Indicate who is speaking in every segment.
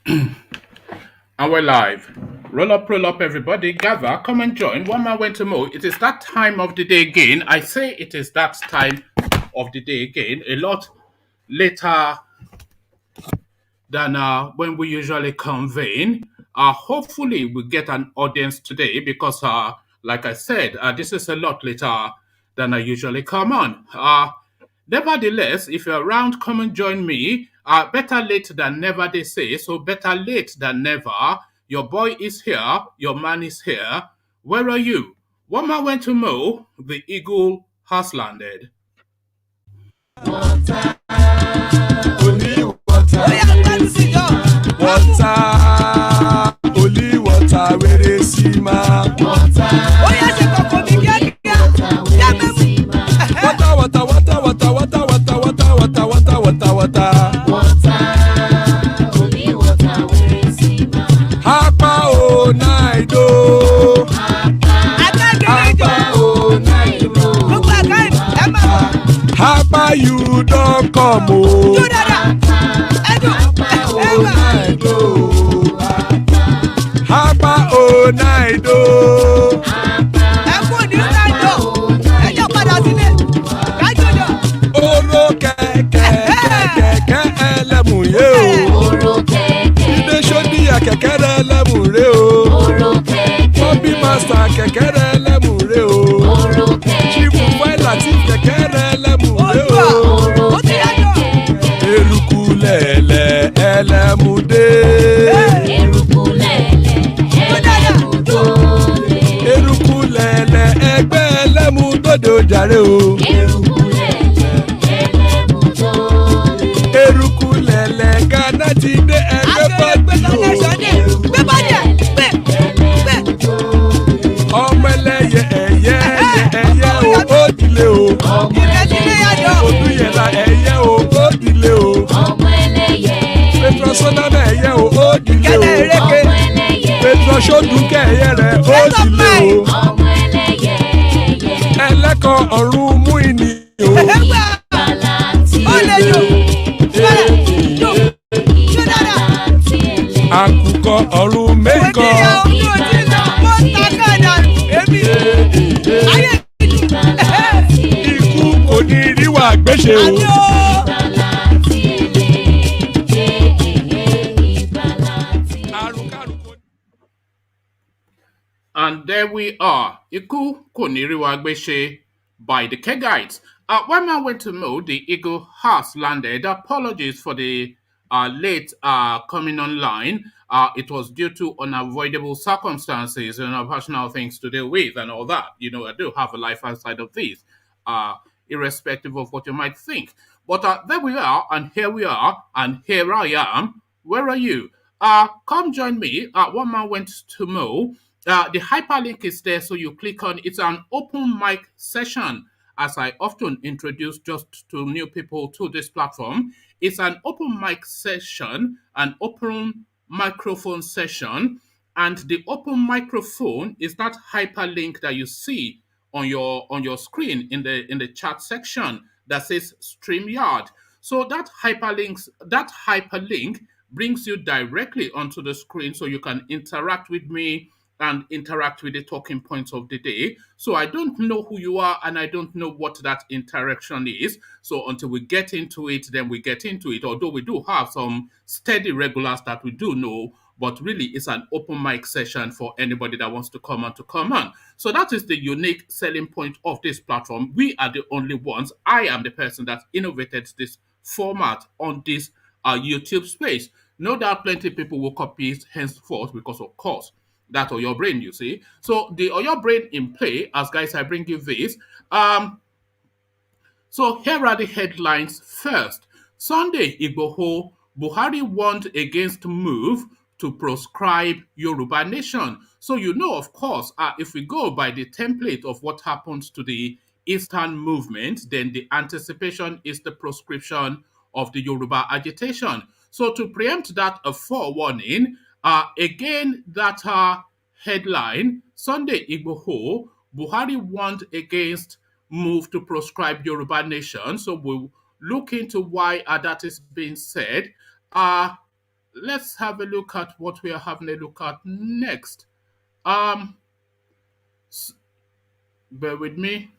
Speaker 1: And we're live. Roll up, everybody. Gather, come and join. One man went to mow. It is that time of the day again. I say it is that time of the day again. A lot later than when we usually convene. Hopefully, we get an audience today because, like I said, this is a lot later than I usually come on. Nevertheless, if you're around, come and join me. Better late than never, they say. So, better late than never. Your boy is here. Your man is here. Where are you? One man went to mow. The eagle has landed.
Speaker 2: Only water. Water. Only water. Where they see ma. Water. Water, water, water, water, water, water, water, water, water, water.
Speaker 3: Only water. Where they see ma.
Speaker 2: Hapa o naido. Hapa o naido. Hapa you don't come o. Hapa o naido. Oro kẹ̀kẹ́ kẹ̀kẹ́ ẹlẹ́mùyé o. Ilé sọ́dí àkẹ́kẹ́ rẹ̀ ẹlẹ́mùrè o. Bobby master kẹ̀kẹ́ rẹ̀ ẹlẹ́mùrè o. Chifu Faila ti kẹ̀kẹ́ rẹ̀ ẹlẹ́mùrè o. Eruku lẹ̀lẹ̀ ẹlẹ́mùdé. Eruku lẹ̀lẹ̀ ẹgbẹ́ ẹlẹ́mùdódò jàre o. Eruku lẹ̀lẹ̀ Ghana ti dé ẹgbẹ́ bọ́dì o. Ọmọ ẹlẹ́yẹ ẹ̀yẹ ẹ̀yẹ o ó dilé o. Olúyẹ̀lá ẹ̀yẹ o ó dilé o. Petro Sọ́nàmẹ̀ ẹ̀yẹ o ó dilé o. Petro Sọ́dúnkẹ́ ẹ̀yẹ rẹ̀ ó dilé o. Ẹlẹ́kọ̀ọ́ ọ̀run mú ìní o. Àkùkọ ọ̀run mẹ́kọ̀. Ikú kò ní ríwà gbéṣe o.
Speaker 1: And there we are. Iku Koniriwagbeshe by the Kegites. When man went to mow, the eagle has landed. Apologies for the late coming online. It was due to unavoidable circumstances and personal things to deal with and all that. You know, I do have a life outside of this, irrespective of what you might think. But there we are, and here we are, and here I am. Where are you? Come join me. One man went to mow. The hyperlink is there, so you click on it's an open mic session, as I often introduce just to new people to this platform. It's an open mic session, an open microphone session, and the open microphone is that hyperlink that you see on your screen in the chat section that says StreamYard. So that hyperlink brings you directly onto the screen so you can interact with me and interact with the talking points of the day. So I don't know who you are and I don't know what that interaction is. So until we get into it, then we get into it. Although we do have some steady regulars that we do know, but really it's an open mic session for anybody that wants to come on to come on. So that is the unique selling point of this platform. We are the only ones. I am the person that innovated this format on this YouTube space. No doubt plenty of people will copy it henceforth because, of course, that or your brain, you see. So the or your brain in play, as guys, I bring you this. So here are the headlines first. Sunday, Igbo Buhari warned against move to proscribe Yoruba nation. So you know, of course, if we go by the template of what happens to the Eastern movement, then the anticipation is the proscription of the Yoruba agitation. So to preempt that, a forewarning, again, that headline, Sunday Igbo Buhari warned against move to proscribe Yoruba nation. So we'll look into why that is being said. let's have a look at what we are having a look at next. Um, bear with me.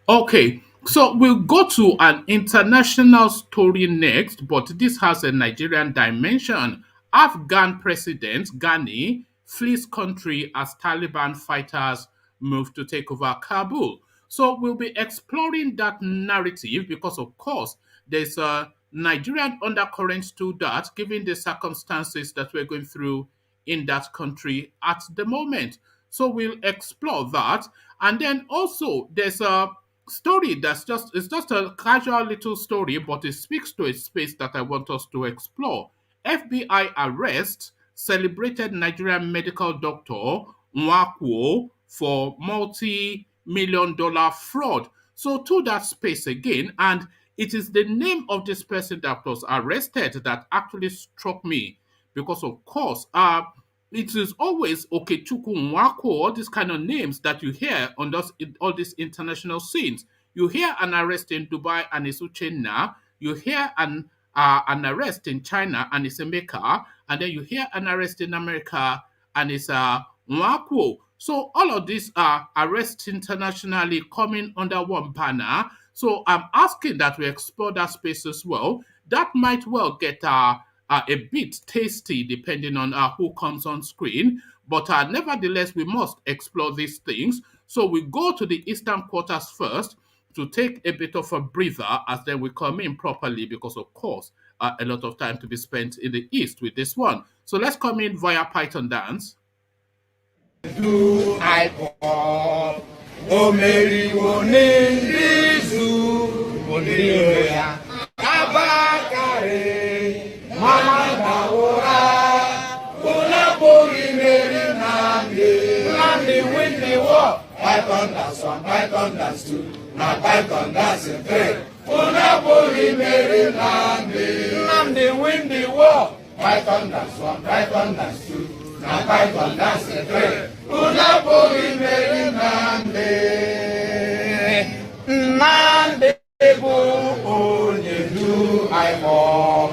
Speaker 1: Okay, so we'll go to an international story next, but this has a Nigerian dimension. Afghan president Gani flees country as Taliban fighters move to take over Kabul. So we'll be exploring that narrative because, of course, there's a Nigerian undercurrent to that, given the circumstances that we're going through in that country at the moment. So we'll explore that. And then also there's a story that's just it's just a casual little story, but it speaks to a space that I want us to explore. FBI arrest celebrated Nigerian medical doctor Nwakwo for multi-million dollar fraud. So to that space again, and it is the name of this person that was arrested that actually struck me because of course it is always Okechukwu Nwako, all these kind of names that you hear on all these international scenes. You hear an arrest in Dubai and it's Uchenna. You hear an arrest in China and it's Emeka. And then you hear an arrest in America and it's Nwako. So all of these are arrests internationally coming under one banner. So I'm asking that we explore that space as well. That might well get a bit tasty depending on who comes on screen. But nevertheless, we must explore these things. So we go to the eastern quarters first to take a bit of a breather as then we come in properly because, of course, a lot of time to be spent in the east with this one. So let's come in via Python dance.
Speaker 2: Do I call? O Mary, Abakare, Mama Daora, Unabori Mary Nandi, win the war. Python that's one, Python that's two, now Python that's a three. Unabori Mary Nandi, win the war. Python that's one, Python that's two, now Python that's a three. Unabori Mary Nandi, onye du aimo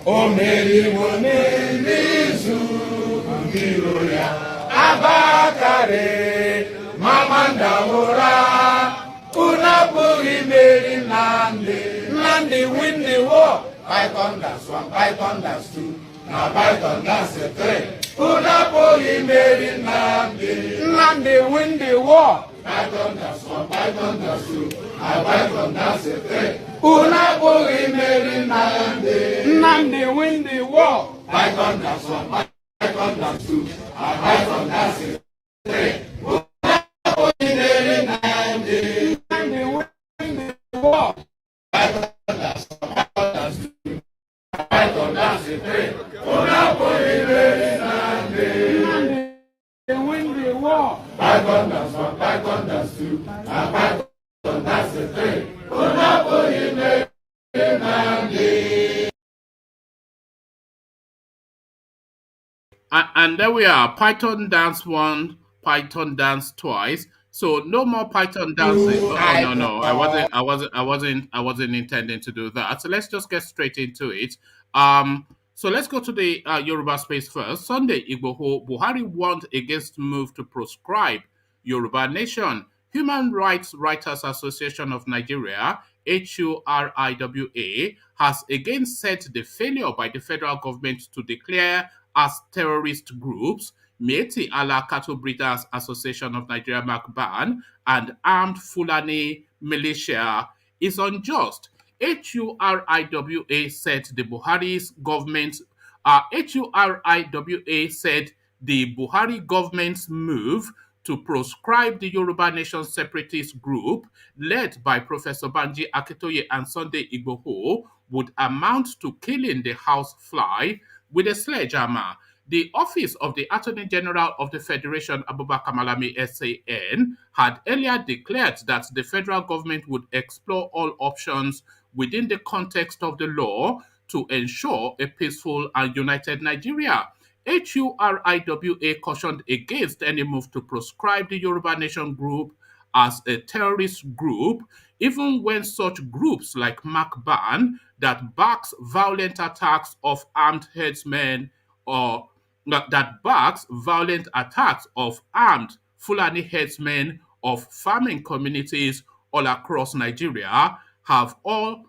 Speaker 2: o meri mo n'izu mbiro ya abakare mamanda ụra una bụghị meri Nandi win the war. Python that's one, Python that's two, now Python that's a three. Una bụghị meri Nandi win the war. Python that's one, Python that's two, now Python that's a three. Una bụghị meri Nandi win the war. Python that's one, Python that's two, now Python that's a three. Una bụghị meri Nandi win the war. Python that's one, Python that's two, now Python that's a three. Una bụghị meri Nandi win the war. Python that's one, Python that's two, now Python that's a three. Una bụghị meri Nandi.
Speaker 1: And there we are. Python dance one, Python dance twice. So no more Python dancing. Oh no, I wasn't intending to do that. So let's just get straight into it. So let's go to the Yoruba space first. Sunday, Igbo Buhari warned against move to proscribe Yoruba nation. Human Rights Writers Association of Nigeria, HURIWA, has again said the failure by the federal government to declare as terrorist groups Mieti Allah Cattle Breeders Association of Nigeria MACBAN and Armed Fulani Militia is unjust. HURIWA said the Buhari's government HURIWA said the Buhari government's move to proscribe the Yoruba Nation separatist group led by Professor Banji Akitoye and Sunday Igboho would amount to killing the housefly with a sledgehammer. The Office of the Attorney General of the Federation, Abubakar Malami SAN, had earlier declared that the federal government would explore all options within the context of the law to ensure a peaceful and united Nigeria. HURIWA cautioned against any move to proscribe the Yoruba Nation group as a terrorist group, even when such groups like MacBan that backs violent attacks of armed headsmen or that backs violent attacks of armed Fulani headsmen of farming communities all across Nigeria have all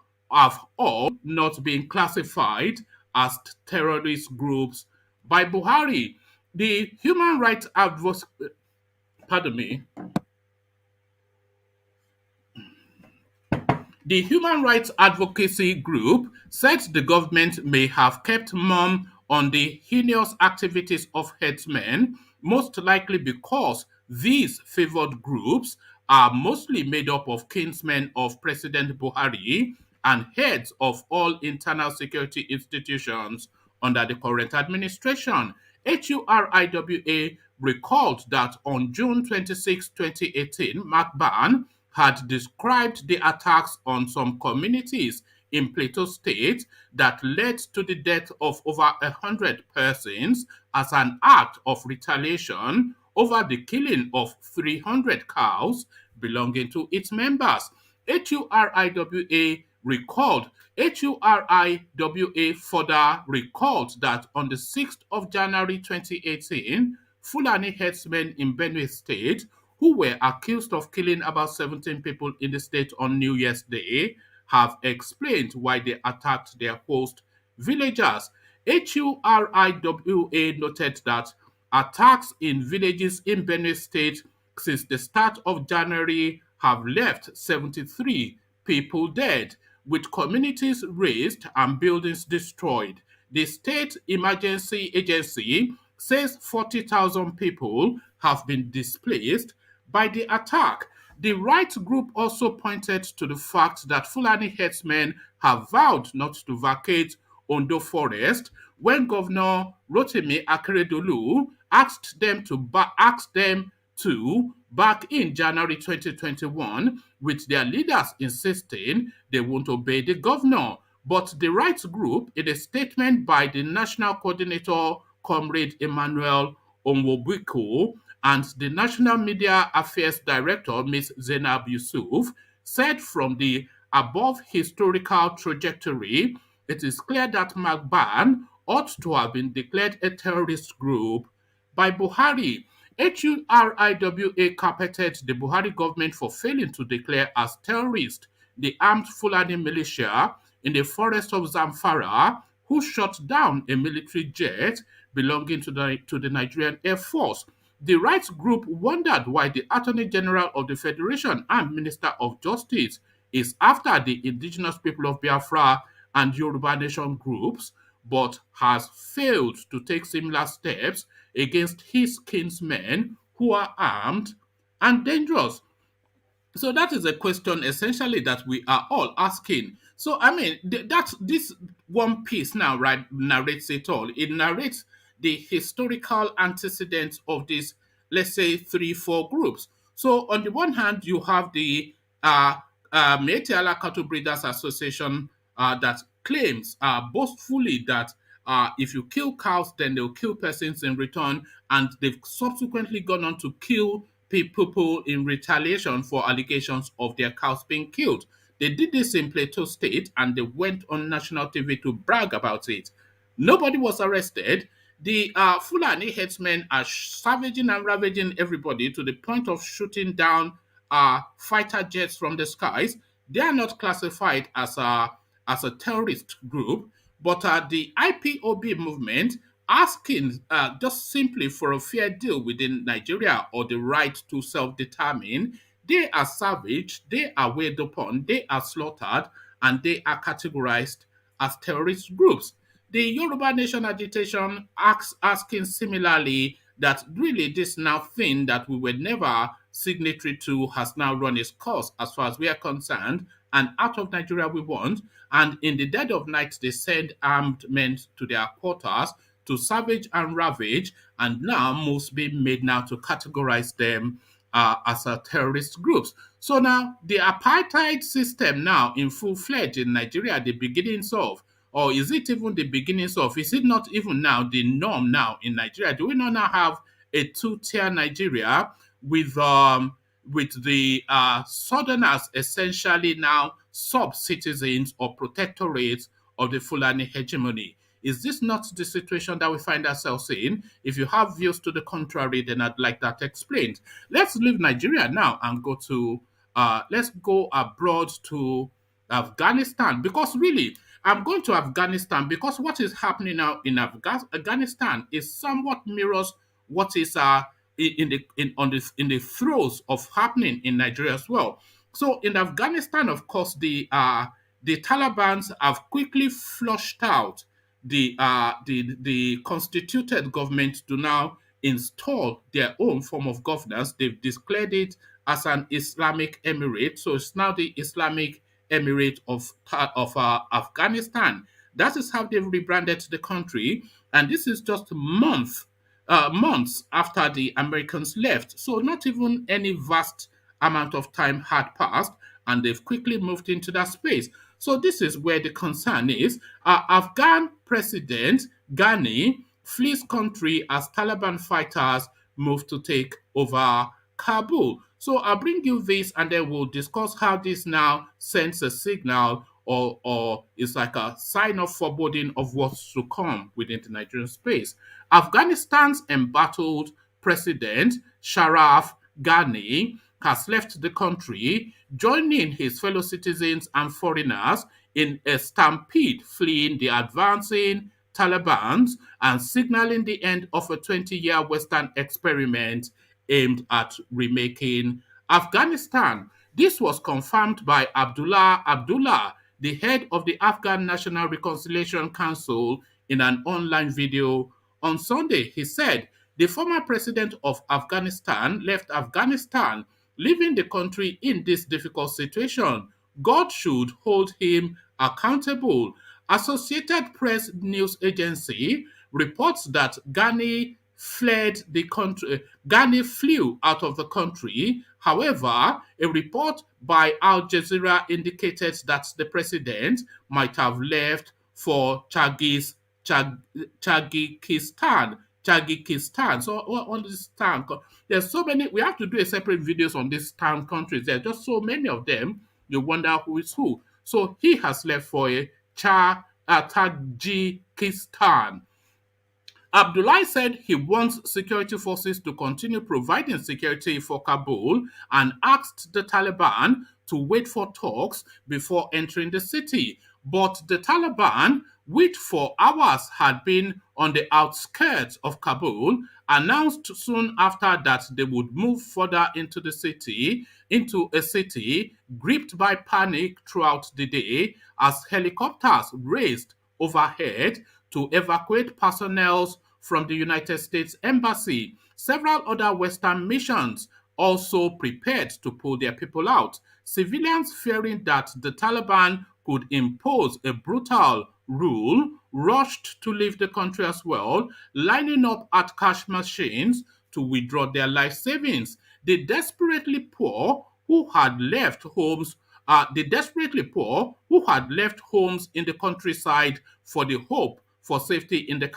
Speaker 1: not been classified as terrorist groups by Buhari. The human rights advocacy, pardon me, The human rights advocacy group said the government may have kept mum on the heinous activities of headsmen, most likely because these favored groups are mostly made up of kinsmen of President Buhari and heads of all internal security institutions under the current administration. HURIWA recalled that on June 26, 2018, MacBan had described the attacks on some communities in Plateau State that led to the death of over 100 persons as an act of retaliation over the killing of 300 cows belonging to its members. HURIWA further recalled that on the 6th of January 2018, Fulani headsmen in Benue State who were accused of killing about 17 people in the state on New Year's Day, have explained why they attacked their host villagers. HURIWA noted that attacks in villages in Benue State since the start of January have left 73 people dead, with communities razed and buildings destroyed. The state emergency agency says 40,000 people have been displaced by the attack. The right group also pointed to the fact that Fulani headsmen have vowed not to vacate Ondo Forest when Governor Rotimi Akeredolu asked them to back in January 2021, with their leaders insisting they won't obey the governor. But the rights group, in a statement by the national coordinator, Comrade Emmanuel Onwobiko, and the National Media Affairs Director, Ms. Zainab Yusuf, said from the above historical trajectory, it is clear that MacBan ought to have been declared a terrorist group by Buhari. HURIWA carpeted the Buhari government for failing to declare as terrorist the armed Fulani militia in the forest of Zamfara who shot down a military jet belonging to the Nigerian Air Force. The rights group wondered why the Attorney General of the Federation and Minister of Justice is after the indigenous people of Biafra and Yoruba Nation groups, but has failed to take similar steps against his kinsmen who are armed and dangerous. So that is a question essentially that we are all asking. So I mean, that this one piece now right narrates it all. It narrates the historical antecedents of these, let's say, three, four groups. So on the one hand, you have the Métis Allah Cattle Breeders Association that claims boastfully that if you kill cows, then they'll kill persons in return, and they've subsequently gone on to kill people in retaliation for allegations of their cows being killed. They did this in Plateau State and they went on national TV to brag about it. Nobody was arrested. The Fulani headsmen are savaging and ravaging everybody to the point of shooting down fighter jets from the skies. They are not classified as a terrorist group, but the IPOB movement asking just simply for a fair deal within Nigeria or the right to self-determine, they are savage, they are weighed upon, they are slaughtered, and they are categorized as terrorist groups. The Yoruba Nation agitation asking similarly that really this now thing that we were never signatory to has now run its course as far as we are concerned, and out of Nigeria we want. And in the dead of night, they send armed men to their quarters to savage and ravage, and now moves being made now to categorize them as terrorist groups. So now the apartheid system now in full fledged in Nigeria, the beginnings or is it even the beginnings of, is it not even now the norm now in Nigeria? Do we not now have a two-tier Nigeria with the southerners essentially now sub-citizens or protectorates of the Fulani hegemony? Is this not the situation that we find ourselves in? If you have views to the contrary, then I'd like that explained. Let's leave Nigeria now and let's go abroad to Afghanistan, because really I'm going to Afghanistan because what is happening now in Afghanistan is somewhat mirrors what is in the throes of happening in Nigeria as well. So in Afghanistan, of course, the Taliban have quickly flushed out the constituted government to now install their own form of governance. They've declared it as an Islamic Emirate, so it's now the Islamic Emirate of Afghanistan. That is how they've rebranded the country, and this is just months after the Americans left. So not even any vast amount of time had passed, and they've quickly moved into that space. So this is where the concern is. Afghan President Gani flees country as Taliban fighters move to take over Kabul. So I'll bring you this and then we'll discuss how this now sends a signal or is like a sign of foreboding of what's to come within the Nigerian space. Afghanistan's embattled president, Sharaf Ghani, has left the country, joining his fellow citizens and foreigners in a stampede fleeing the advancing Taliban and signaling the end of a 20-year Western experiment aimed at remaking Afghanistan. This was confirmed by Abdullah, the head of the Afghan National Reconciliation Council, in an online video on Sunday. He said the former president of Afghanistan left Afghanistan, leaving the country in this difficult situation. God should hold him accountable. Associated Press news agency reports that Ghani flew out of the country. However, a report by Al Jazeera indicated that the president might have left for Tajikistan. So on this town, there's so many. We have to do a separate videos on these town countries. There are just so many of them. You wonder who is who. So he has left for Tajikistan. Abdullah said he wants security forces to continue providing security for Kabul and asked the Taliban to wait for talks before entering the city. But the Taliban, which for hours had been on the outskirts of Kabul, announced soon after that they would move further into a city gripped by panic throughout the day as helicopters raced overhead to evacuate personnel from the United States Embassy. Several other Western missions also prepared to pull their people out. Civilians fearing that the Taliban could impose a brutal rule rushed to leave the country as well, lining up at cash machines to withdraw their life savings. The desperately poor who had left homes in the countryside for the hope for safety in the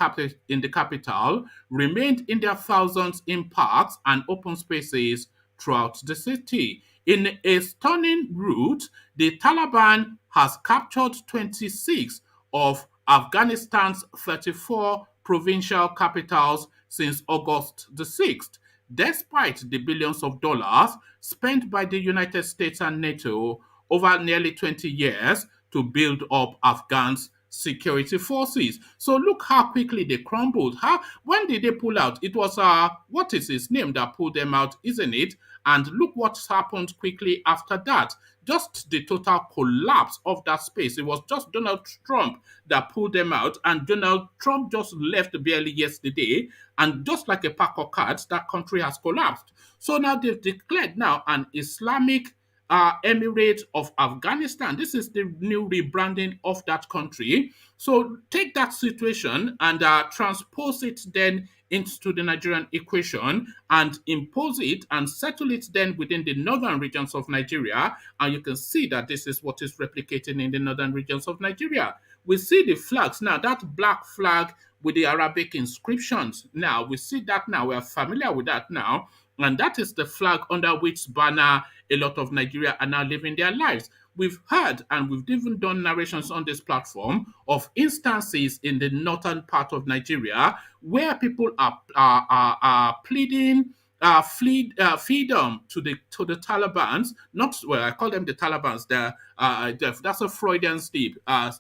Speaker 1: capital remained in their thousands in parks and open spaces throughout the city. In a stunning rout, the Taliban has captured 26 of Afghanistan's 34 provincial capitals since August the 6th, despite the billions of dollars spent by the United States and NATO over nearly 20 years to build up Afghans' security forces. So look how quickly they crumbled. When did they pull out? It was what is his name that pulled them out, isn't it? And look what's happened quickly after that. Just the total collapse of that space. It was just Donald Trump that pulled them out, and Donald Trump just left barely yesterday, and just like a pack of cards, that country has collapsed. So now they've declared now an Islamic Emirate of Afghanistan. This is the new rebranding of that country. So take that situation and transpose it then into the Nigerian equation and impose it and settle it then within the northern regions of Nigeria. And you can see that this is what is replicating in the northern regions of Nigeria. We see the flags now, that black flag with the Arabic inscriptions. Now we see that now. We are familiar with that now. And that is the flag under which banner a lot of Nigeria are now living their lives. We've heard and we've even done narrations on this platform of instances in the northern part of Nigeria where people are pleading freedom to the Taliban's. Not well, I call them the Taliban's. That's a Freudian slip.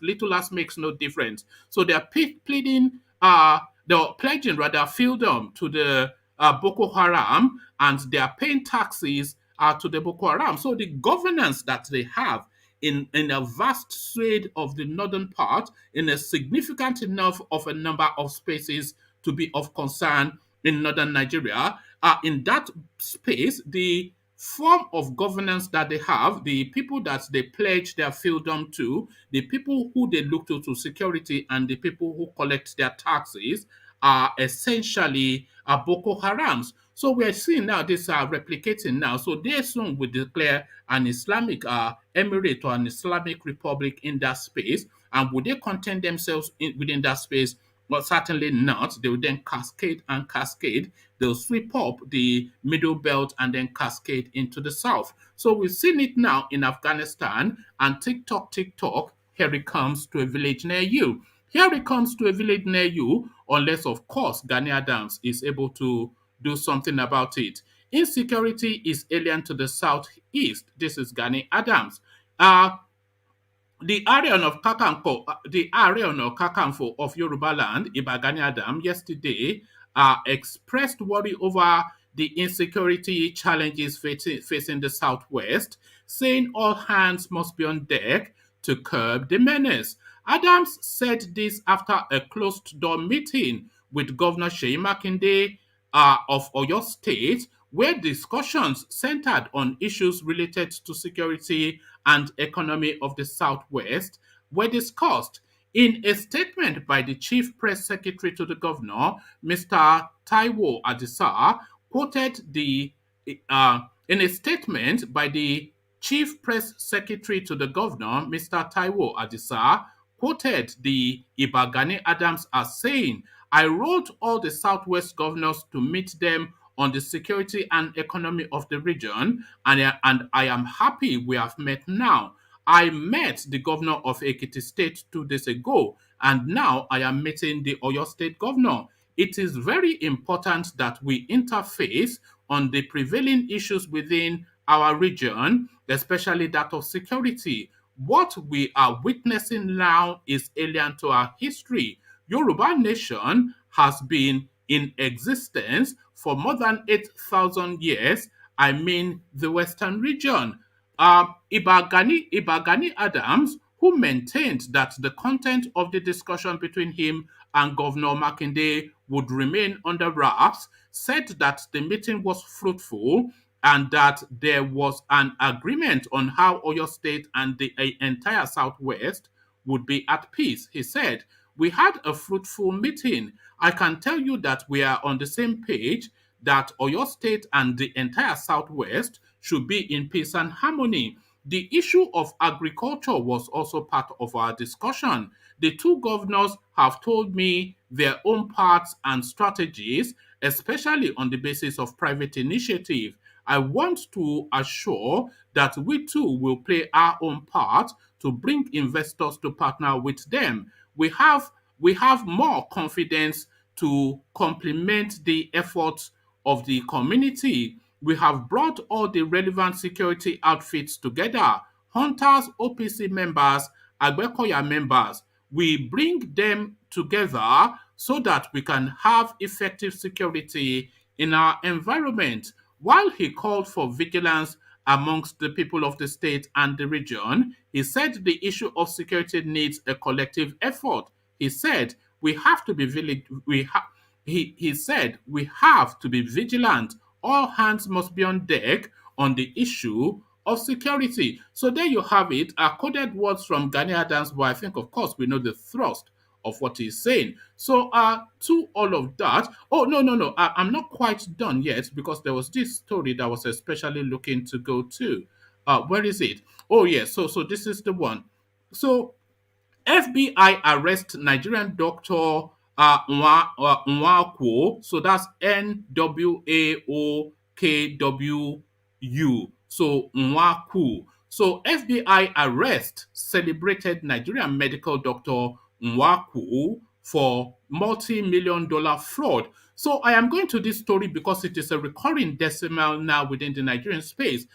Speaker 1: Little as makes no difference. So they're pleading, they're pledging rather freedom to the Boko Haram, and they are paying taxes to the Boko Haram. So the governance that they have in a vast swathe of the northern part, in a significant enough of a number of spaces to be of concern in northern Nigeria, in that space, the form of governance that they have, the people that they pledge their freedom to, the people who they look to security, and the people who collect their taxes are essentially Boko Harams. So we're seeing now this replicating now. So they soon will declare an Islamic emirate or an Islamic republic in that space. And would they contain themselves within that space? Well, certainly not. They will then cascade and cascade. They'll sweep up the middle belt and then cascade into the south. So we've seen it now in Afghanistan, and TikTok, here it comes to a village near you. Here it comes to a village near you, unless, of course, Gani Adams is able to do something about it. Insecurity is alien to the southeast. This is Gani Adams. The Arian of Kakanfo of Yorubaland, Ibagani Adam, yesterday expressed worry over the insecurity challenges facing the Southwest, saying all hands must be on deck to curb the menace. Adams said this after a closed-door meeting with Governor Sheyi Makinde of Oyo State, where discussions centered on issues related to security and economy of the Southwest were discussed. In a statement by the Chief Press Secretary to the Governor, Mr. Taiwo Adisa, quoted the in a statement by the Chief Press Secretary to the Governor, Mr. Taiwo Adisa, quoted the Ibagani Adams as saying, I wrote all the Southwest governors to meet them on the security and economy of the region, and I am happy we have met now. I met the governor of Ekiti State 2 days ago, and now I am meeting the Oyo State governor. It is very important that we interface on the prevailing issues within our region, especially that of security. What we are witnessing now is alien to our history. Yoruba nation has been in existence for more than 8,000 years. I mean, the Western region. Ibagani Adams, who maintained that the content of the discussion between him and Governor Makinde would remain under wraps, said that the meeting was fruitful and that there was an agreement on how Oyo State and the entire Southwest would be at peace. He said, we had a fruitful meeting. I can tell you that we are on the same page, that Oyo State and the entire Southwest should be in peace and harmony. The issue of agriculture was also part of our discussion. The two governors have told me their own paths and strategies, especially on the basis of private initiative. I want to assure that we too will play our own part to bring investors to partner with them. We have more confidence to complement the efforts of the community. We have brought all the relevant security outfits together, hunters, OPC members, Agbekoya members. We bring them together so that we can have effective security in our environment. While he called for vigilance amongst the people of the state and the region, he said the issue of security needs a collective effort. He said we have to be he said we have to be vigilant. All hands must be on deck on the issue of security. So there you have it, coded words from Gani Adams, but I think, of course, we know the thrust of what he's saying. So to all of that, oh, no, I'm not quite done yet, because there was this story that I was especially looking to go to. Where is it? Oh, yes, so this is the one. So FBI arrest Nigerian doctor Nwakwo. So that's Nwaokwu. So Nwakwu. So FBI arrest celebrated Nigerian medical doctor Nwakwu for multi-million-dollar fraud. So I am going to this story because it is a recurring decimal now within the Nigerian space.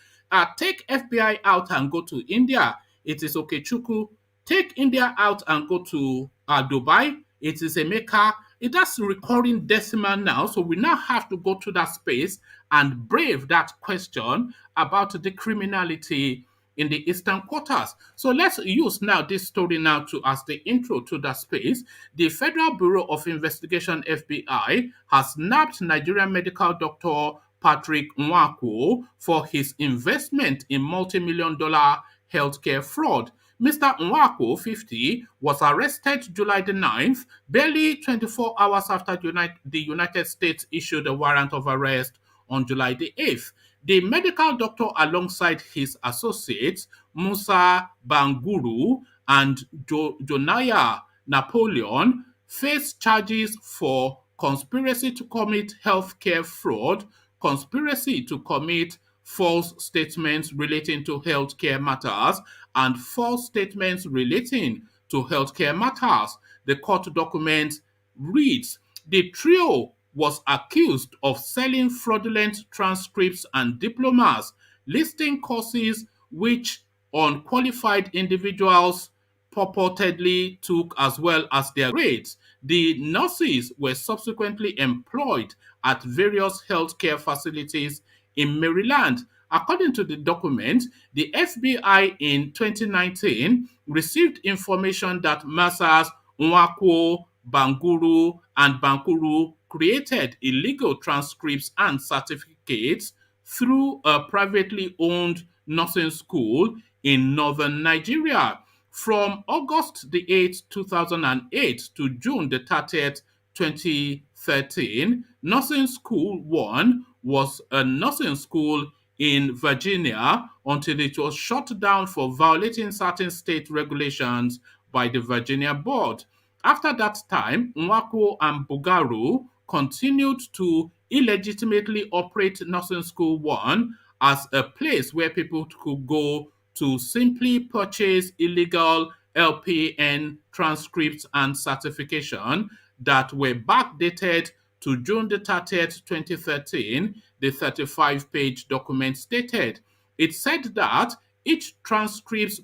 Speaker 1: Take FBI out and go to India. It is Okechukwu. Take India out and go to Dubai. It is Emeka. That's recurring decimal now. So we now have to go to that space and brave that question about the criminality in the eastern quarters. So let's use now this story now to as the intro to that space. The Federal Bureau of Investigation (FBI) has nabbed Nigerian medical doctor Patrick Nwakwo for his investment in multi-million-dollar healthcare fraud. Mr. Nwakwo, 50, was arrested July the 9th, barely 24 hours after the United States issued a warrant of arrest on July the 8th. The medical doctor, alongside his associates, Musa Banguru and Jonaya Napoleon, faced charges for conspiracy to commit healthcare fraud, conspiracy to commit false statements relating to healthcare matters, and false statements relating to healthcare matters. The court document reads, the trio was accused of selling fraudulent transcripts and diplomas, listing courses which unqualified individuals purportedly took as well as their grades. The nurses were subsequently employed at various healthcare facilities in Maryland. According to the document, the FBI in 2019 received information that Messrs. Nwakwo, Banguru, and Bankuru created illegal transcripts and certificates through a privately owned nursing school in northern Nigeria. From August the 8th, 2008 to June the 30th, 2013, Nursing School 1 was a nursing school in Virginia until it was shut down for violating certain state regulations by the Virginia board. After that time, Nwakwo and Bugaru continued to illegitimately operate Nursing School 1 as a place where people could go to simply purchase illegal LPN transcripts and certification that were backdated to June the 30th, 2013, the 35-page document stated. It said that each transcript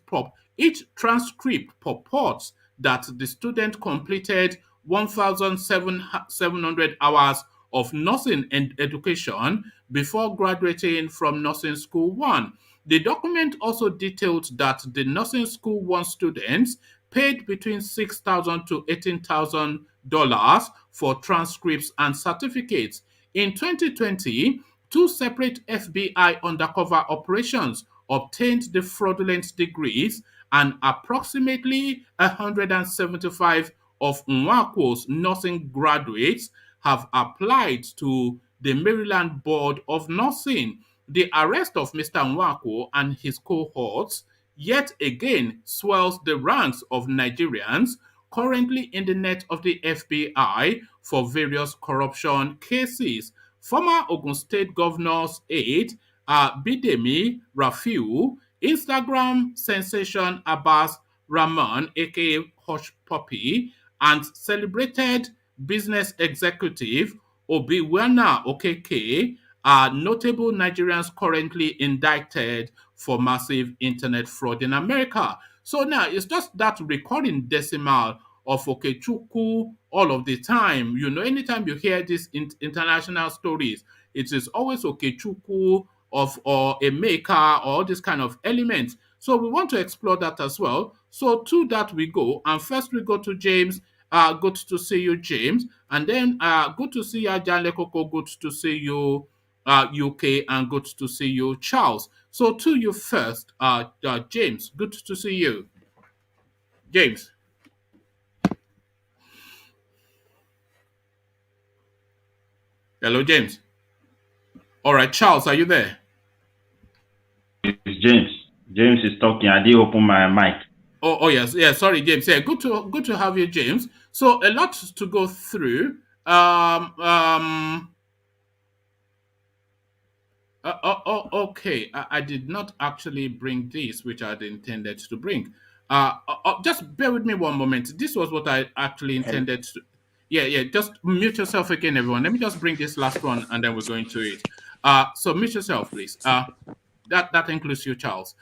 Speaker 1: purports that the student completed 1,700 hours of nursing and education before graduating from Nursing School 1. The document also detailed that the Nursing School 1 students paid between $6,000 to $18,000 for transcripts and certificates. In 2020, two separate FBI undercover operations obtained the fraudulent degrees, and approximately 175 of Nwakwo's nursing graduates have applied to the Maryland Board of Nursing. The arrest of Mr. Nwakwo and his cohorts yet again swells the ranks of Nigerians currently in the net of the FBI for various corruption cases. Former Ogun State Governor's aide, Bidemi Rafiu, Instagram sensation Abbas Rahman, aka Hush Puppy, and celebrated business executive Obiwana Okeke are notable Nigerians currently indicted for massive internet fraud in America. So now it's just that recurring decimal of Okechukwu all of the time. You know, anytime you hear these international stories, it is always Okechukwu of or a maker or all this kind of elements. So we want to explore that as well. So to that we go, and first we go to James. Good to see you, James, and then good to see you, Janle Koko. Good to see you, UK, and good to see you, Charles. So to you first, James. Good to see you, James. Hello, James. All right, Charles, are you there?
Speaker 4: It's James. James is talking. I did open my mic.
Speaker 1: Oh yes, yeah. Sorry, James. Yeah, good to have you, James. So a lot to go through. Um, um, okay. I did not actually bring this, which I had intended to bring. Just bear with me one moment. This was what I actually
Speaker 2: Hello.
Speaker 1: intended to. Yeah, yeah. Just mute yourself again, everyone. Let me just bring this last one, and then we're going to it. So mute yourself, please. That includes you, Charles.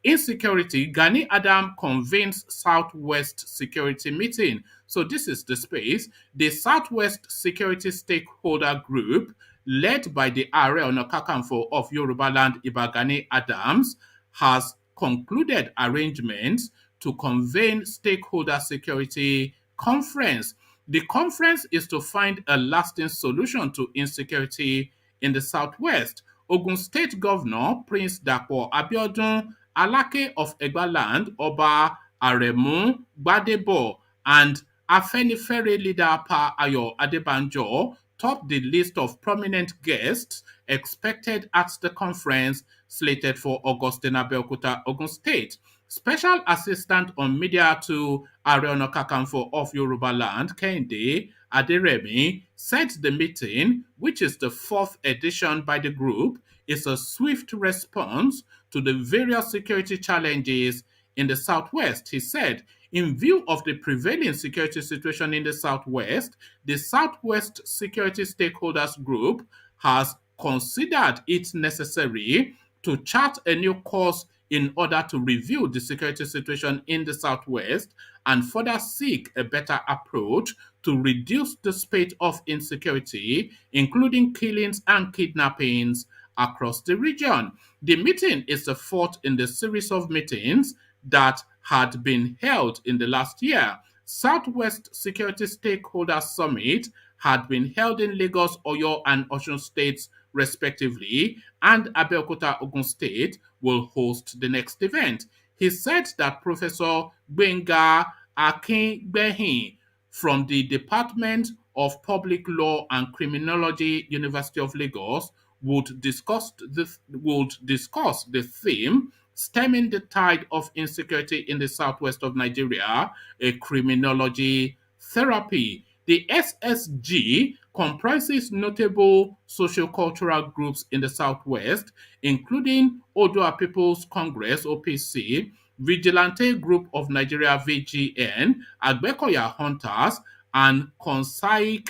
Speaker 1: Insecurity. Gani Adam convenes Southwest Security Meeting. So this is the space. The Southwest Security Stakeholder Group, led by the Are Onakakanfo of Yorubaland, Ibagani Adams, has concluded arrangements to convene stakeholder security conference. The conference is to find a lasting solution to insecurity in the Southwest. Ogun State Governor Prince Dapo Abiodun Alake of Egbaland, Oba Aremu Gbadebo, and Afenifere leader Pa Ayo Adebanjo top the list of prominent guests expected at the conference slated for August in Abeokuta, Ogun State. Special Assistant on Media to Are Ona Kakanfo of Yorubaland, Kehinde Aderemi, said the meeting, which is the fourth edition by the group, is a swift response to the various security challenges in the Southwest. He said, in view of the prevailing security situation in the Southwest, the Southwest Security Stakeholders Group has considered it necessary to chart a new course in order to review the security situation in the Southwest and further seek a better approach to reduce the spate of insecurity, including killings and kidnappings across the region. The meeting is the fourth in the series of meetings that had been held in the last year. Southwest Security Stakeholders Summit had been held in Lagos, Oyo, and Osun states, respectively, and Abeokuta, Ogun State will host the next event. He said that Professor Gbenga Akingbehing from the Department of Public Law and Criminology, University of Lagos, would discuss the theme stemming the tide of insecurity in the southwest of Nigeria, a criminology therapy. The SSG comprises notable sociocultural groups in the southwest, including Odua People's Congress (OPC), Vigilante Group of Nigeria (VGN), Agbekoya Hunters, and Konsaik,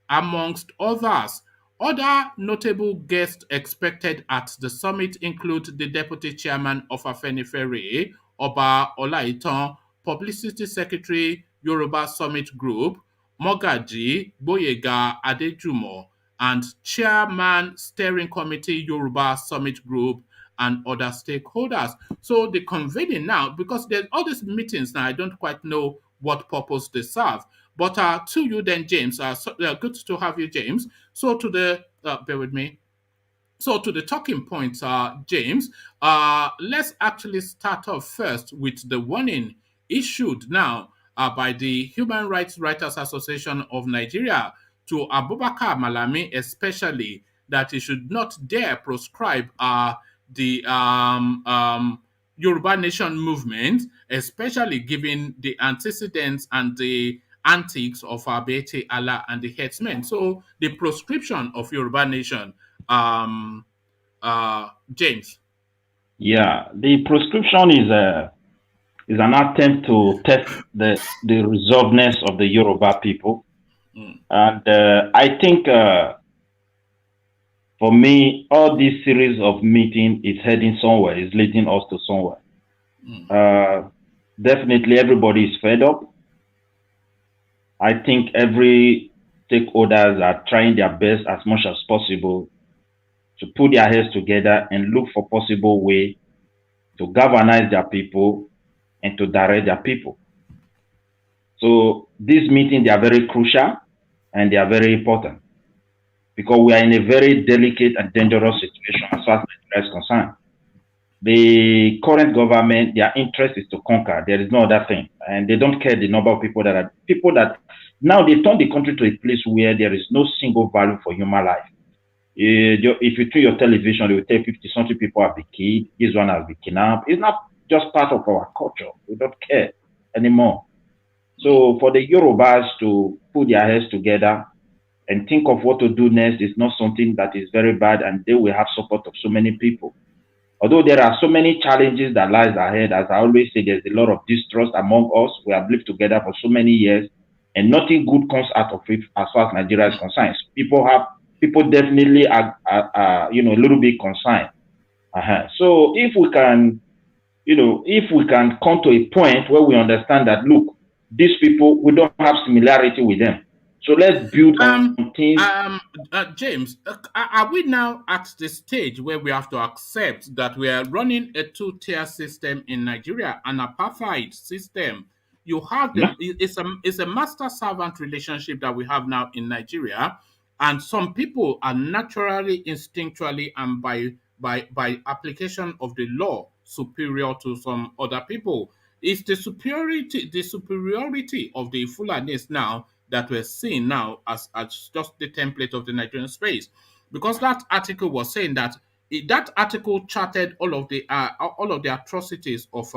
Speaker 1: amongst others. Other notable guests expected at the summit include the Deputy Chairman of Afenifere, Oba Olaitan, Publicity Secretary, Yoruba Summit Group, Mogaji Boyega Adejumo, and Chairman Steering Committee Yoruba Summit Group, and other stakeholders. So the convening now, because there's all these meetings now, I don't quite know what purpose they serve. But to you then, James, good to have you, James. So to the, bear with me. So to the talking points, James, let's actually start off first with the warning issued now by the Human Rights Writers Association of Nigeria to Abubakar Malami, especially that he should not dare proscribe the Yoruba Nation movement, especially given the antecedents and the antics of Abete Allah and the headsmen. So the proscription of Yoruba Nation, James.
Speaker 4: Yeah, the proscription is an attempt to test the resolvedness of the Yoruba people, and I think for me, all this series of meeting is heading somewhere, is leading us to somewhere. Definitely, everybody is fed up. I think every stakeholders are trying their best as much as possible to put their heads together and look for possible way to galvanize their people and to direct their people. So these meetings, they are very crucial and they are very important because we are in a very delicate and dangerous situation as far as Nigeria is concerned. The current government, their interest is to conquer. There is no other thing. And they don't care the number of people that now they turn the country to a place where there is no single value for human life. If you turn your television, they will tell 50-something people have been killed. This one has been kidnapped. It's not just part of our culture. We don't care anymore. So for the Yorubas to put their heads together and think of what to do next is not something that is very bad, and they will have support of so many people. Although there are so many challenges that lies ahead, as I always say, there's a lot of distrust among us. We have lived together for so many years, and nothing good comes out of it as far as Nigeria is concerned. People definitely are a little bit concerned. So if we can, if we can come to a point where we understand that, look, these people, we don't have similarity with them. So let's build on things.
Speaker 1: James, are we now at the stage where we have to accept that we are running a two-tier system in Nigeria, an apartheid system? You have them. It's a master-servant relationship that we have now in Nigeria, and some people are naturally, instinctually, and by application of the law superior to some other people. It's the superiority of the Fulanis now that we're seeing now as just the template of the Nigerian space. Because that article was saying that that article charted all of the atrocities of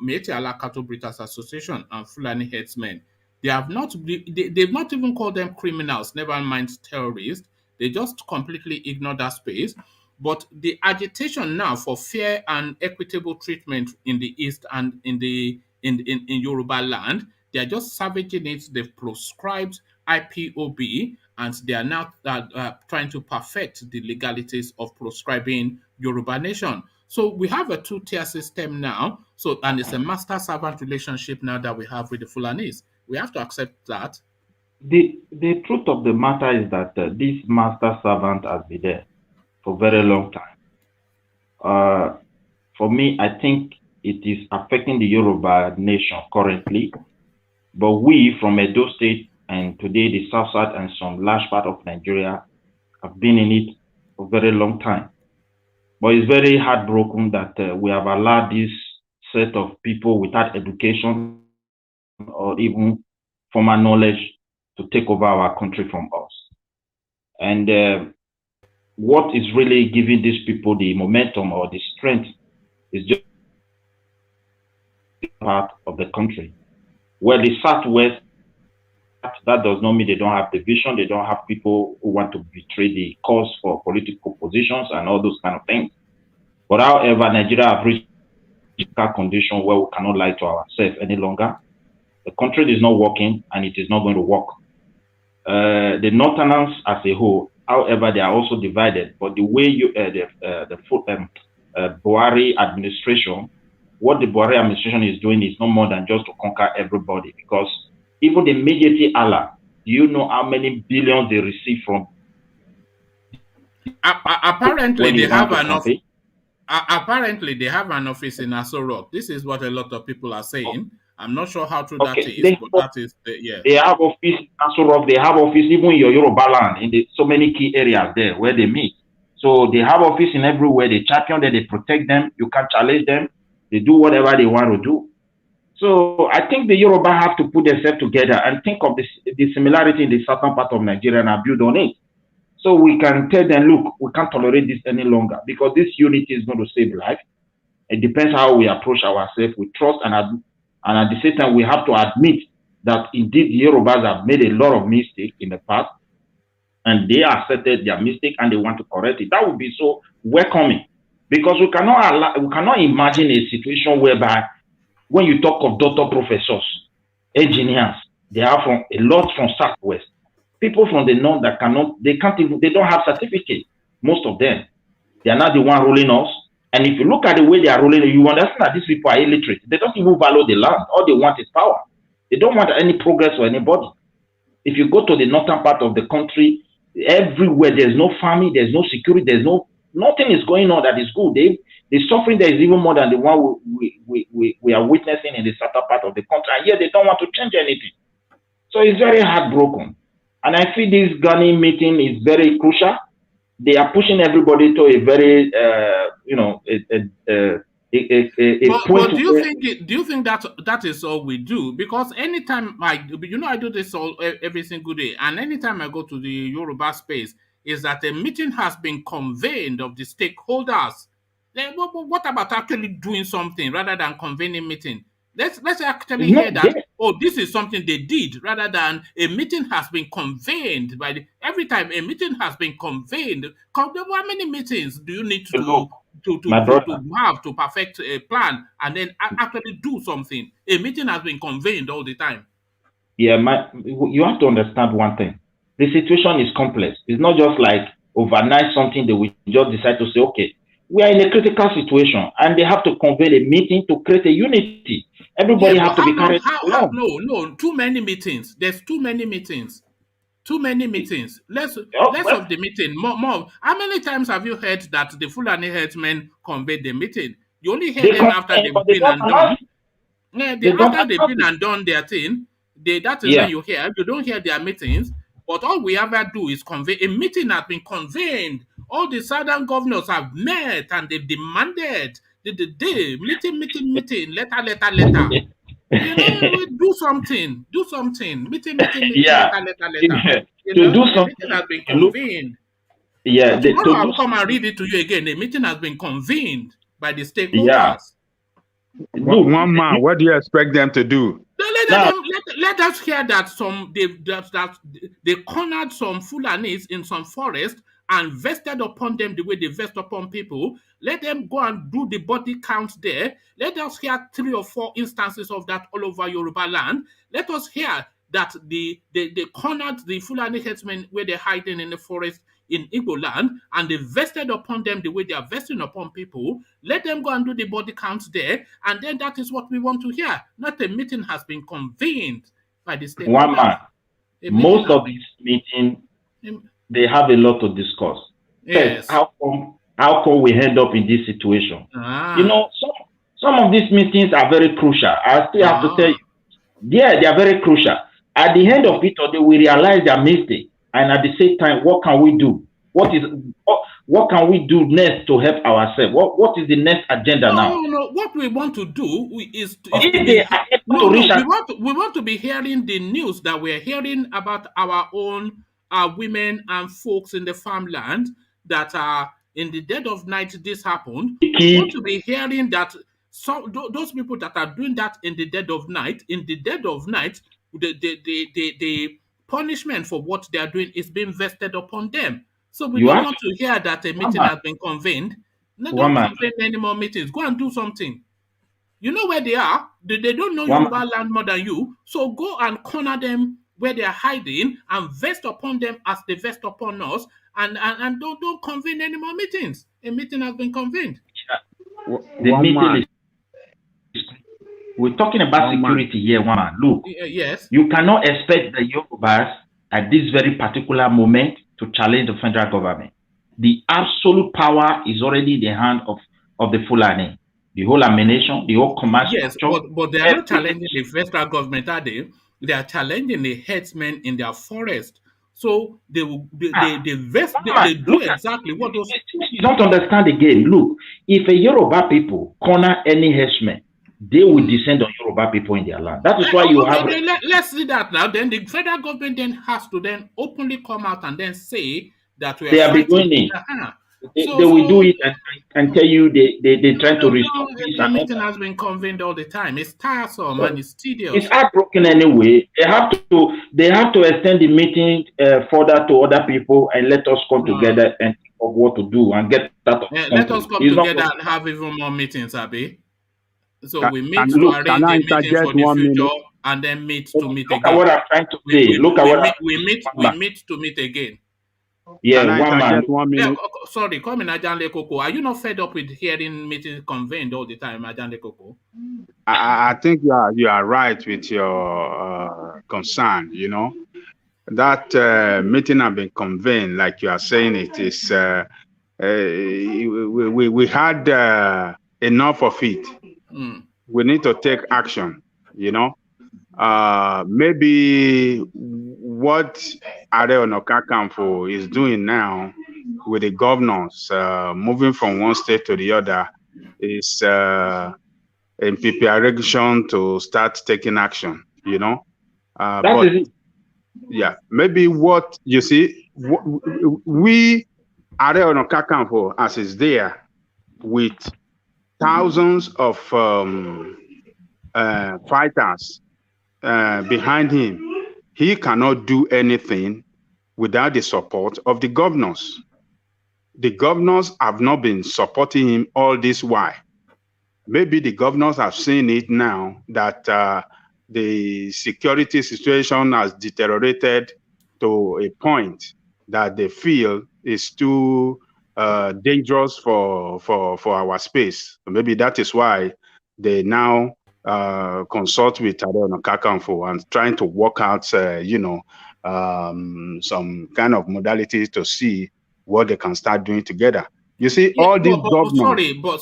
Speaker 1: Métis Allah Cattle Breeders Association and Fulani headsmen. They've not even called them criminals, never mind terrorists. They just completely ignore that space. But the agitation now for fair and equitable treatment in the East and in Yoruba land, they are just savaging it. They've proscribed IPOB, and they are now trying to perfect the legalities of proscribing Yoruba nation. So we have a two-tier system now. So, and it's a master-servant relationship now that we have with the Fulanis. We have to accept that.
Speaker 4: The truth of the matter is that this master servant has been there for a very long time. For me, I think it is affecting the Yoruba nation currently, but we from Edo State and today the South South and some large part of Nigeria have been in it for a very long time. But it's very heartbroken that we have allowed this set of people without education or even formal knowledge to take over our country from us. And what is really giving these people the momentum or the strength is just part of the country. Where the Southwest, that does not mean they don't have the vision, they don't have people who want to betray the cause for political positions and all those kind of things. But however, Nigeria have reached a condition where we cannot lie to ourselves any longer. The country is not working and it is not going to work. The Northerners as a whole, however, they are also divided. But the way Buhari administration, what the Buhari administration is doing is no more than just to conquer everybody. Because even the immediate Allah, do you know how many billions they receive from?
Speaker 1: Apparently, they have enough. Apparently, they have an office in Aso Rock. This is what a lot of people are saying. I'm not sure how true that is, but that is yeah.
Speaker 4: They have office in Aso Rock. They have office even in your YORUBALAND in so many key areas there where they meet. So they have office in everywhere. They champion them. They protect them. You can't challenge them. They do whatever they want to do. So I think the Yoruba have to put themselves together and think of the similarity in the southern part of Nigeria and build on it. So we can tell them, look, we can't tolerate this any longer because this unity is going to save life. It depends how we approach ourselves with trust, and at the same time, we have to admit that indeed the Yorubas have made a lot of mistakes in the past, and they accepted their mistake and they want to correct it. That would be so welcoming, because we cannot imagine a situation whereby when you talk of doctor, professors, engineers, they are from a lot from Southwest. People from the north that they don't have certificate. Most of them, they are not the one ruling us. And if you look at the way they are ruling, you understand that these people are illiterate. They don't even value the land. All they want is power. They don't want any progress for anybody. If you go to the northern part of the country, everywhere there's no farming, there's no security, nothing is going on that is good. The suffering there is even more than the one we are witnessing in the southern part of the country. And yet they don't want to change anything. So it's very heartbroken. And I feel this Gani meeting is very crucial. They are pushing everybody to a very,
Speaker 1: But do you think that is all we do? Because anytime I do this every single day, and anytime I go to the Yoruba space, is that a meeting has been convened of the stakeholders. What about actually doing something rather than convening meeting? Let's actually hear that. Oh, this is something they did rather than a meeting has been convened by every time a meeting has been convened. How many meetings do you need
Speaker 4: Look,
Speaker 1: to
Speaker 4: my brother.
Speaker 1: have to perfect a plan and then actually do something? A meeting has been convened all the time.
Speaker 4: Yeah, you have to understand one thing. The situation is complex. It's not just like overnight something that we just decide to say, okay, we are in a critical situation, and they have to convene a meeting to create a unity.
Speaker 1: Yeah,
Speaker 4: Everybody
Speaker 1: but
Speaker 4: have to
Speaker 1: how
Speaker 4: be
Speaker 1: long?
Speaker 4: carried along.
Speaker 1: No, too many meetings. There's too many meetings. Too many meetings.
Speaker 4: Oh,
Speaker 1: Less
Speaker 4: well,
Speaker 1: of the meeting. More. How many times have you heard that the Fulani herdsmen conveyed the meeting? You only hear
Speaker 4: they
Speaker 1: them after
Speaker 4: complain, but
Speaker 1: they've
Speaker 4: they
Speaker 1: been
Speaker 4: don't
Speaker 1: and done.
Speaker 4: announce it.
Speaker 1: Yeah,
Speaker 4: They don't
Speaker 1: after they've
Speaker 4: announce
Speaker 1: been
Speaker 4: it.
Speaker 1: and done their thing, that is when
Speaker 4: Yeah.
Speaker 1: you hear. You don't hear their meetings. But all we ever do is convey. A meeting has been convened. All the southern governors have met and they've demanded the meeting, letter. You know, do something. Meeting,
Speaker 4: Yeah.
Speaker 1: letter. You
Speaker 4: To
Speaker 1: know,
Speaker 4: do
Speaker 1: a meeting
Speaker 4: something,
Speaker 1: has been
Speaker 4: look,
Speaker 1: convened.
Speaker 4: yeah,
Speaker 1: Tomorrow
Speaker 4: to
Speaker 1: I
Speaker 4: do
Speaker 1: will come and
Speaker 4: something,
Speaker 1: read it to you again. A meeting has been convened by the
Speaker 4: yeah.
Speaker 1: stakeholders.
Speaker 4: Look,
Speaker 5: One man, what do you expect them to do?
Speaker 4: now,
Speaker 1: Let us hear that they cornered some Fulanis in some forest and vested upon them the way they vest upon people. Let them go and do the body count there. Let us hear 3 or 4 instances of that all over Yoruba land. Let us hear that they cornered the Fulani headsmen where they're hiding in the forest in Igbo land and they vested upon them the way they are vesting upon people. Let them go and do the body counts there, and then that is what we want to hear. Not a meeting has been convened by the
Speaker 4: one
Speaker 1: stakeholders.
Speaker 4: man,
Speaker 1: A meeting
Speaker 4: most
Speaker 1: has
Speaker 4: of
Speaker 1: been.
Speaker 4: these meetings, they have a lot to discuss. First,
Speaker 1: Yes.
Speaker 4: how come we end up in this situation? You
Speaker 1: Ah.
Speaker 4: know, some of these meetings are very crucial. I still have to tell
Speaker 1: Ah.
Speaker 4: you, yeah, they are very crucial. At the end of it, they will realize their mistake, and at the same time, what can we do? What can we do next to help ourselves? What is the next agenda now?
Speaker 1: No. What we want to do is to
Speaker 4: If they
Speaker 1: be
Speaker 4: are able
Speaker 1: no
Speaker 4: to reach
Speaker 1: no.
Speaker 4: an
Speaker 1: We want to be hearing the news that we're hearing about our own women and folks in the farmland that are in the dead of night. This happened. We want
Speaker 4: kid,
Speaker 1: to be hearing that those people that are doing that in the dead of night, the punishment for what they are doing is being vested upon them. So we
Speaker 4: you
Speaker 1: don't
Speaker 4: have
Speaker 1: want to hear that a
Speaker 4: one
Speaker 1: meeting
Speaker 4: man,
Speaker 1: has been convened. No,
Speaker 4: one
Speaker 1: don't
Speaker 4: man,
Speaker 1: convene any more meetings. Go and do something. You know where they are. They don't know
Speaker 4: one man.
Speaker 1: Yoruba land more than you. So go and corner them where they are hiding and vest upon them as they vest upon us. And don't convene any more meetings. A meeting has been convened.
Speaker 4: The
Speaker 5: One
Speaker 4: meeting
Speaker 5: man,
Speaker 4: is. We're talking about
Speaker 5: one man.
Speaker 4: security here, one man. Look,
Speaker 1: Yes.
Speaker 4: you cannot expect the Yorubas at this very particular moment to challenge the federal government. The absolute power is already in the hand of the Fulani. The whole ammunition, the whole command
Speaker 1: Yes,
Speaker 4: structure,
Speaker 1: but they are not
Speaker 4: everything.
Speaker 1: challenging the federal government, are they? They are challenging the headsmen in their forest. So they will they do
Speaker 4: Look at
Speaker 1: exactly what those.
Speaker 4: you don't understand the game. Look, if a Yoruba people corner any herdsman, they will descend on Yoruba people in their land. That is why you have
Speaker 1: Okay, let's see that now. Then the federal government then has to then openly come out and then say that we are
Speaker 4: they have been
Speaker 1: fighting.
Speaker 4: doing it.
Speaker 1: Uh-huh.
Speaker 4: They will do it and tell you they try to restore
Speaker 1: No,
Speaker 4: peace
Speaker 1: a
Speaker 4: and
Speaker 1: meeting
Speaker 4: order.
Speaker 1: has been convened all the time. It's tiresome and
Speaker 4: So
Speaker 1: it's
Speaker 4: it's
Speaker 1: tedious.
Speaker 4: heartbroken anyway. They have to extend the meeting further to other people and let us come
Speaker 1: Uh,
Speaker 4: together and think of what to do and get out of the
Speaker 1: Let us
Speaker 4: country.
Speaker 1: come
Speaker 4: It's not
Speaker 1: together
Speaker 4: going
Speaker 1: and have even more meetings, Abi. So
Speaker 5: Can,
Speaker 1: we meet
Speaker 5: can,
Speaker 1: to
Speaker 4: look.
Speaker 5: can
Speaker 1: arrange
Speaker 5: I
Speaker 1: a meeting
Speaker 5: interject
Speaker 1: for the
Speaker 5: 1 minute?
Speaker 1: future and then meet to meet
Speaker 4: Look at
Speaker 1: again.
Speaker 4: what I'm trying to say. Look at what I'm
Speaker 1: We meet to meet again.
Speaker 4: yeah,
Speaker 5: Can I
Speaker 4: one man.
Speaker 5: interject 1 minute?
Speaker 1: Sorry, come in, Ajanle Koko. Are you not fed up with hearing meetings convened all the time, Ajanle Koko?
Speaker 5: I think you are right with your concern. You know that meeting have been convened, like you are saying. It is we had enough of it.
Speaker 1: Mm.
Speaker 5: We need to take action. You know, maybe what Are Onokakanfo is doing now with the governors moving from one state to the other is in preparation to start taking action, you know.
Speaker 4: That
Speaker 5: But
Speaker 4: is it.
Speaker 5: yeah, maybe what you see, we Are Onokakanfo as is there, with thousands of fighters behind him, he cannot do anything without the support of the governors. The governors have not been supporting him all this while. Maybe the governors have seen it now that the security situation has deteriorated to a point that they feel is too dangerous for our space. Maybe that is why they now consult with Tade Onakakanfo and trying to work out, some kind of modalities to see what they can start doing together. You see,
Speaker 1: Yeah,
Speaker 5: all these governors.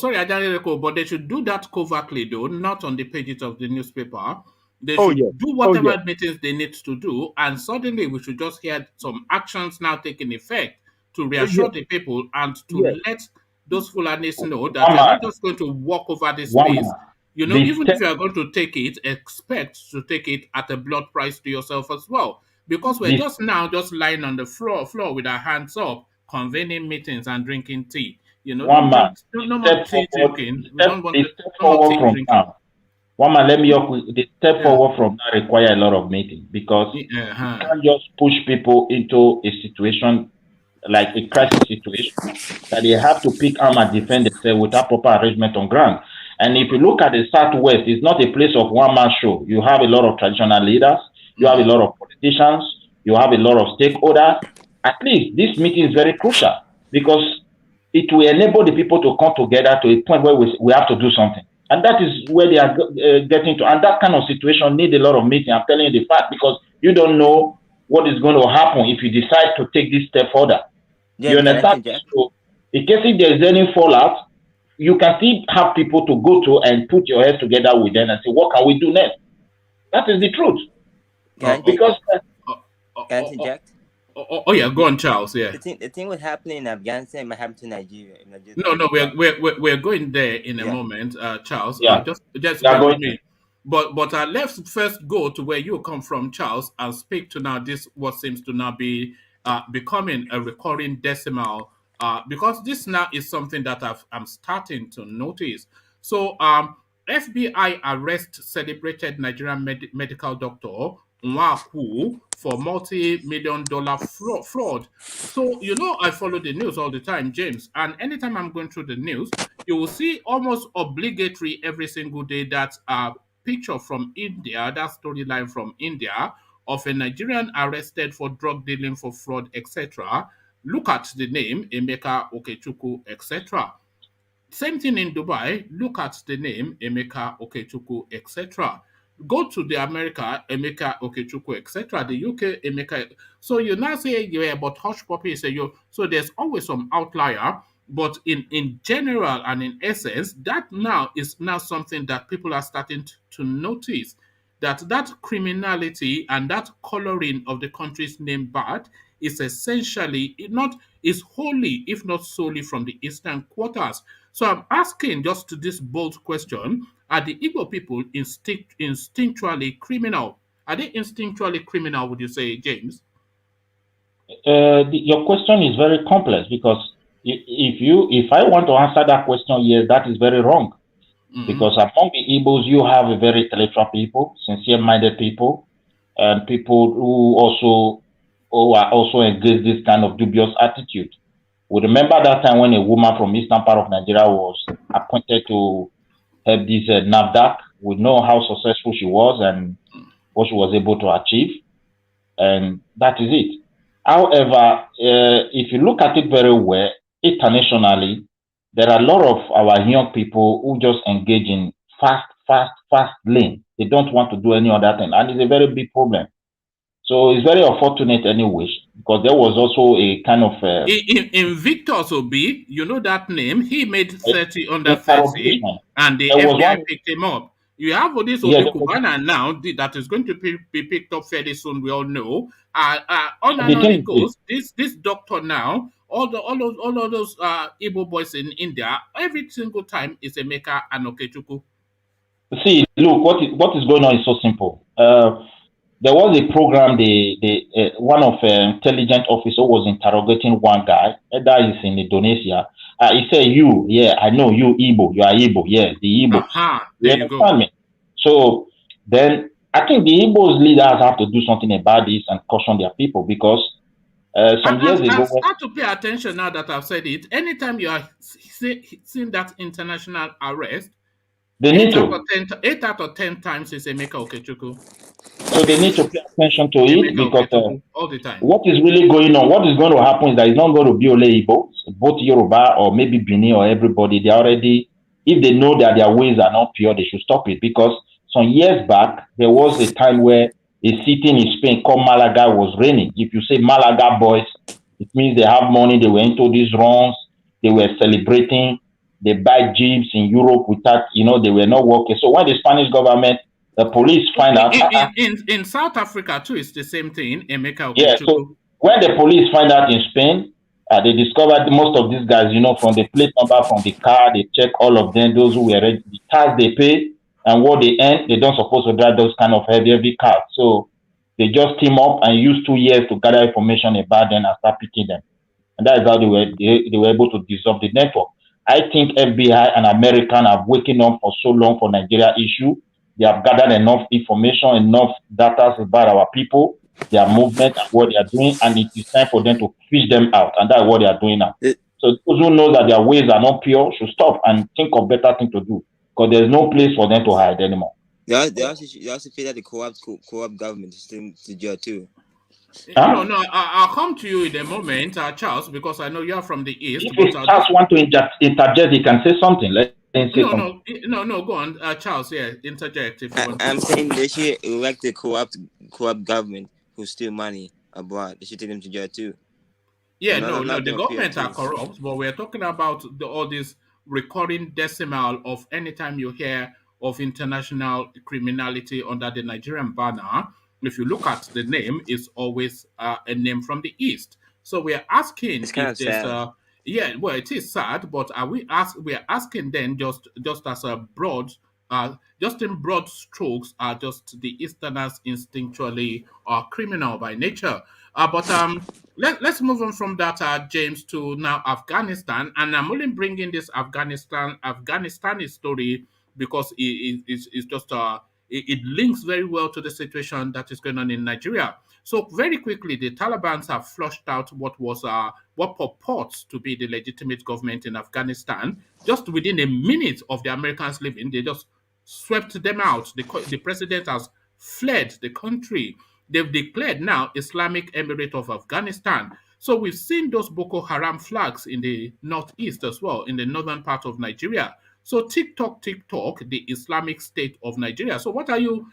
Speaker 1: sorry, Adareko, but they should do that covertly, though, not on the pages of the newspaper. They
Speaker 5: Oh
Speaker 1: should
Speaker 5: yes,
Speaker 1: do
Speaker 5: oh yes,
Speaker 1: whatever meetings they need to do, and suddenly we should just hear some actions now taking effect to
Speaker 5: yes,
Speaker 1: reassure the people and
Speaker 5: yes.
Speaker 1: to let those Fulanis know that
Speaker 4: One
Speaker 1: you're not
Speaker 4: man,
Speaker 1: just going to walk over this
Speaker 4: one
Speaker 1: space.
Speaker 4: man.
Speaker 1: You know,
Speaker 4: The
Speaker 1: even if
Speaker 4: step,
Speaker 1: you are going to take it, expect to take it at a blood price to yourself as well. Because we're
Speaker 4: this
Speaker 1: just now just lying on the floor with our hands up, convening meetings and drinking tea. You know,
Speaker 4: one man.
Speaker 1: no more tea drinking. We don't want
Speaker 4: The step
Speaker 1: no more
Speaker 4: forward
Speaker 1: tea
Speaker 4: from
Speaker 1: drinking.
Speaker 4: now. One man, let me up with the step
Speaker 1: Yeah.
Speaker 4: forward from now require a lot of meeting because you
Speaker 1: Uh-huh.
Speaker 4: can't just push people into a situation like a crisis situation that they have to pick arm and defend themselves without proper arrangement on ground. And if you look at the Southwest, it's not a place of one man show. You have a lot of traditional leaders, you have a lot of politicians, you have a lot of stakeholders. At least this meeting is very crucial because it will enable the people to come together to a point where we have to do something. And that is where they are getting to. And that kind of situation need a lot of meeting. I'm telling you the fact because you don't know what is going to happen if you decide to take this step further.
Speaker 6: Yeah,
Speaker 4: You
Speaker 6: can I
Speaker 4: understand?
Speaker 6: interject?
Speaker 4: So, in case if there's any fallout, you can still have people to go to and put your head together with them and say, what can we do next? That is the truth.
Speaker 6: Can I
Speaker 4: Because
Speaker 6: can I interject?
Speaker 1: Yeah, go on, Charles. Yeah.
Speaker 6: The thing was happening in Afghanistan might happen to Nigeria.
Speaker 1: No, we're going there in a moment, Charles.
Speaker 4: yeah,
Speaker 1: Just
Speaker 4: we are
Speaker 1: bear with
Speaker 4: going.
Speaker 1: me. But let's first go to where you come from, Charles, and speak to now this what seems to now be becoming a recurring decimal. Because this now is something that I'm starting to notice. So, FBI arrest celebrated Nigerian medical doctor Nwaku for multi-million dollar fraud. So, you know, I follow the news all the time, James, and anytime I'm going through the news, you will see almost obligatory every single day that picture from India, that storyline from India of a Nigerian arrested for drug dealing, for fraud, etc. Look at the name Emeka Okechukwu, etc. Same thing in Dubai. Look at the name Emeka Okechukwu, etc. Go to the America, Emeka Okechukwu, etc. The UK, Emeka. So you now say, yeah, but hush puppy say you. So there's always some outlier, but in general and in essence, that now is now something that people are starting to notice, that criminality and that coloring of the country's name bad is essentially not is wholly, if not solely, from the eastern quarters. So I'm asking just to this bold question: are the Igbo people instinctually criminal? Are they instinctually criminal? Would you say, James?
Speaker 4: Your question is very complex because if I want to answer that question, yes, that is very wrong. Because among the Igbos, you have a very intellectual people, sincere-minded people, and people who are also engaged this kind of dubious attitude. We remember that time when a woman from eastern part of Nigeria was appointed to help this NAVDAC. We know how successful she was and what she was able to achieve, and that is it. However, if you look at it very well, internationally, there are a lot of our young people who just engage in fast lane. They don't want to do any other thing, and it's a very big problem. So it's very unfortunate anyway, because there was also a kind of
Speaker 1: in Victor's Obi, you know that name. He made 30 under 30,
Speaker 4: interrogation.
Speaker 1: and the
Speaker 4: There was
Speaker 1: FBI
Speaker 4: one,
Speaker 1: picked him up. You have this
Speaker 4: yeah,
Speaker 1: Obi Kubana now that is going to be picked up fairly soon. We all know. On and
Speaker 4: the
Speaker 1: on
Speaker 4: thing
Speaker 1: it
Speaker 4: is
Speaker 1: goes. This doctor now, all of those Igbo boys in India, every single time is Emeka and Okechukwu.
Speaker 4: see, look, what is going on is so simple. there was a program. One of intelligence officer was interrogating one guy. That is in Indonesia. He said, "You, yeah, I know you, Igbo. You are Igbo, yeah, the Igbos."
Speaker 1: Aha,
Speaker 4: You
Speaker 1: there you go.
Speaker 4: understand me? So then I think the Igbos leaders have to do something about this and caution their people, because some years
Speaker 1: And
Speaker 4: ago,
Speaker 1: start to pay attention now that I've said it. Anytime you are seeing that international arrest,
Speaker 4: they need to.
Speaker 1: 8 out of 10 times is Emeka Okechukwu.
Speaker 4: So they need to pay attention to it,
Speaker 1: Emeka
Speaker 4: because
Speaker 1: Okechukwu all the time.
Speaker 4: what is really going on, what is going to happen is that it's not going to be only Igbo, both Yoruba or maybe Benin or everybody. They already, if they know that their ways are not pure, they should stop it. Because some years back, there was a time where a city in Spain called Malaga was raining. If you say Malaga boys, it means they have money, they were into these runs, they were celebrating, they buy jeeps in Europe without, they were not working. So when the Spanish government, the police find out.
Speaker 1: In South Africa too, it's the same thing. Emeka Okechukwu.
Speaker 4: Yeah, so when the police find out in Spain, they discovered most of these guys, from the plate number, from the car, they check all of them, those who were ready, the cars they pay, and what they earn, they don't supposed to drive those kind of heavy cars. So they just team up and use 2 years to gather information about them and start picking them. And that is how they were able to dissolve the network. I think FBI and American have waking up for so long for Nigeria issue. They have gathered enough information, enough data about our people, their movement, and what they are doing, and it is time for them to fish them out, and that's what they are doing now. So those who know that their ways are not pure should stop and think of better thing to do, because there's no place for them to hide anymore.
Speaker 6: They also feel that the co-op government is still to jail too.
Speaker 1: No, I'll come to you in a moment, Charles, because I know you're from the East.
Speaker 4: If Charles want to interject, he can say something.
Speaker 1: No, go on, Charles. Yeah, interject if you want.
Speaker 6: I'm saying they should elect the co-op government who steal money abroad. They should take them to jail too.
Speaker 1: Yeah, no, the government are corrupt, but we're talking about all this recurring decimal of anytime you hear of international criminality under the Nigerian banner. If you look at the name, it's always a name from the East. So we're asking
Speaker 6: if there's
Speaker 1: sad. Yeah, well, it is sad, but we are asking then just as a broad, just in broad strokes, are just the Easterners instinctually criminal by nature. But let's move on from that, James, to now Afghanistan, and I'm only bringing this Afghanistani story because it's just it links very well to the situation that is going on in Nigeria. So very quickly, the Taliban have flushed out what purports to be the legitimate government in Afghanistan. Just within a minute of the Americans leaving, they just swept them out. The president has fled the country. They've declared now Islamic Emirate of Afghanistan. So we've seen those Boko Haram flags in the northeast as well, in the northern part of Nigeria. So TikTok, the Islamic State of Nigeria. So what are you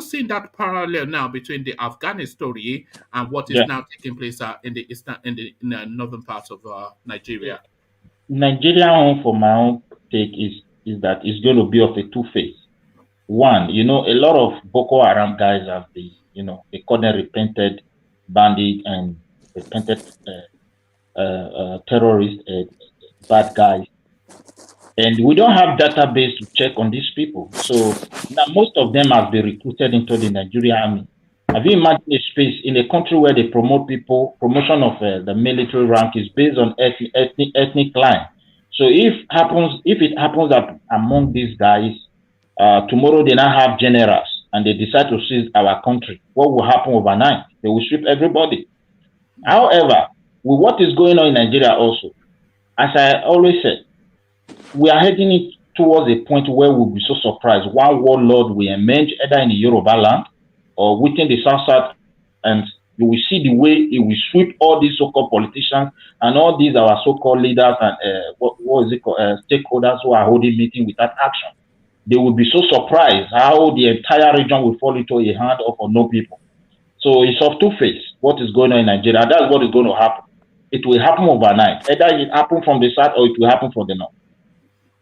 Speaker 1: seeing that parallel now between the Afghan story and what is now taking place in the northern parts of Nigeria?
Speaker 4: Nigeria, for my own take, is that it's going to be of a two-phase. One, a lot of Boko Haram guys have they call them repented bandit and repented terrorist, bad guys. And we don't have database to check on these people. So now most of them have been recruited into the Nigerian army. Have you imagined a space in a country where they promote people, promotion of the military rank is based on ethnic line. So if it happens that among these guys, tomorrow they now have generals and they decide to seize our country, what will happen overnight? They will sweep everybody. However, with what is going on in Nigeria also, as I always said, we are heading towards a point where we'll be so surprised. One warlord will emerge either in the Yorubaland or within the South, and you will see the way it will sweep all these so-called politicians and all these our so-called leaders and stakeholders who are holding meeting without action. They will be so surprised how the entire region will fall into a hand of no people. So it's of two faces. What is going on in Nigeria? That's what is going to happen. It will happen overnight. Either it happen from the south or it will happen from the north.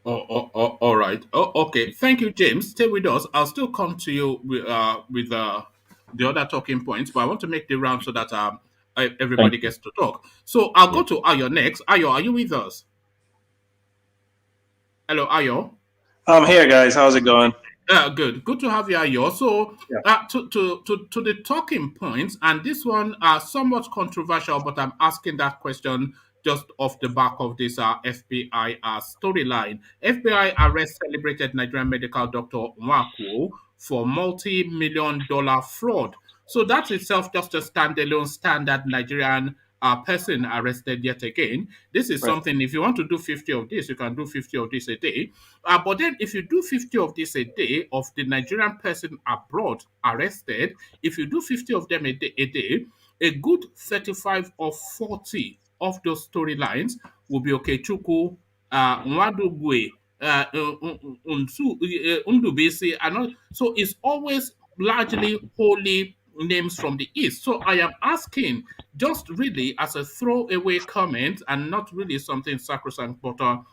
Speaker 1: All right. Okay. Thank you, James. Stay with us. I'll still come to you with the other talking points, but I want to make the round so that everybody gets to talk. So I'll go to Ayo next. Ayo, are you with us? Hello, Ayo.
Speaker 7: I'm here, guys. How's it going?
Speaker 1: Good to have you, Ayo. So,
Speaker 7: Yeah.
Speaker 1: to the talking points, and this one somewhat controversial, but I'm asking that question just off the back of this FBI storyline. FBI arrest celebrated Nigerian medical doctor Nwako for multi-million dollar fraud. So that's itself just a standalone standard Nigerian person arrested yet again. This is
Speaker 7: Right.
Speaker 1: something, if you want to do 50 of this, you can do 50 of this a day. But then, if you do 50 of this a day of the Nigerian person abroad arrested, if you do 50 of them a good 35 or 40 of those storylines will be Okechukwu, Nwadugwe, Ndubisi, and all. So it's always largely wholly names from the East. So I am asking, just really as a throwaway comment and not really something sacrosanct, but are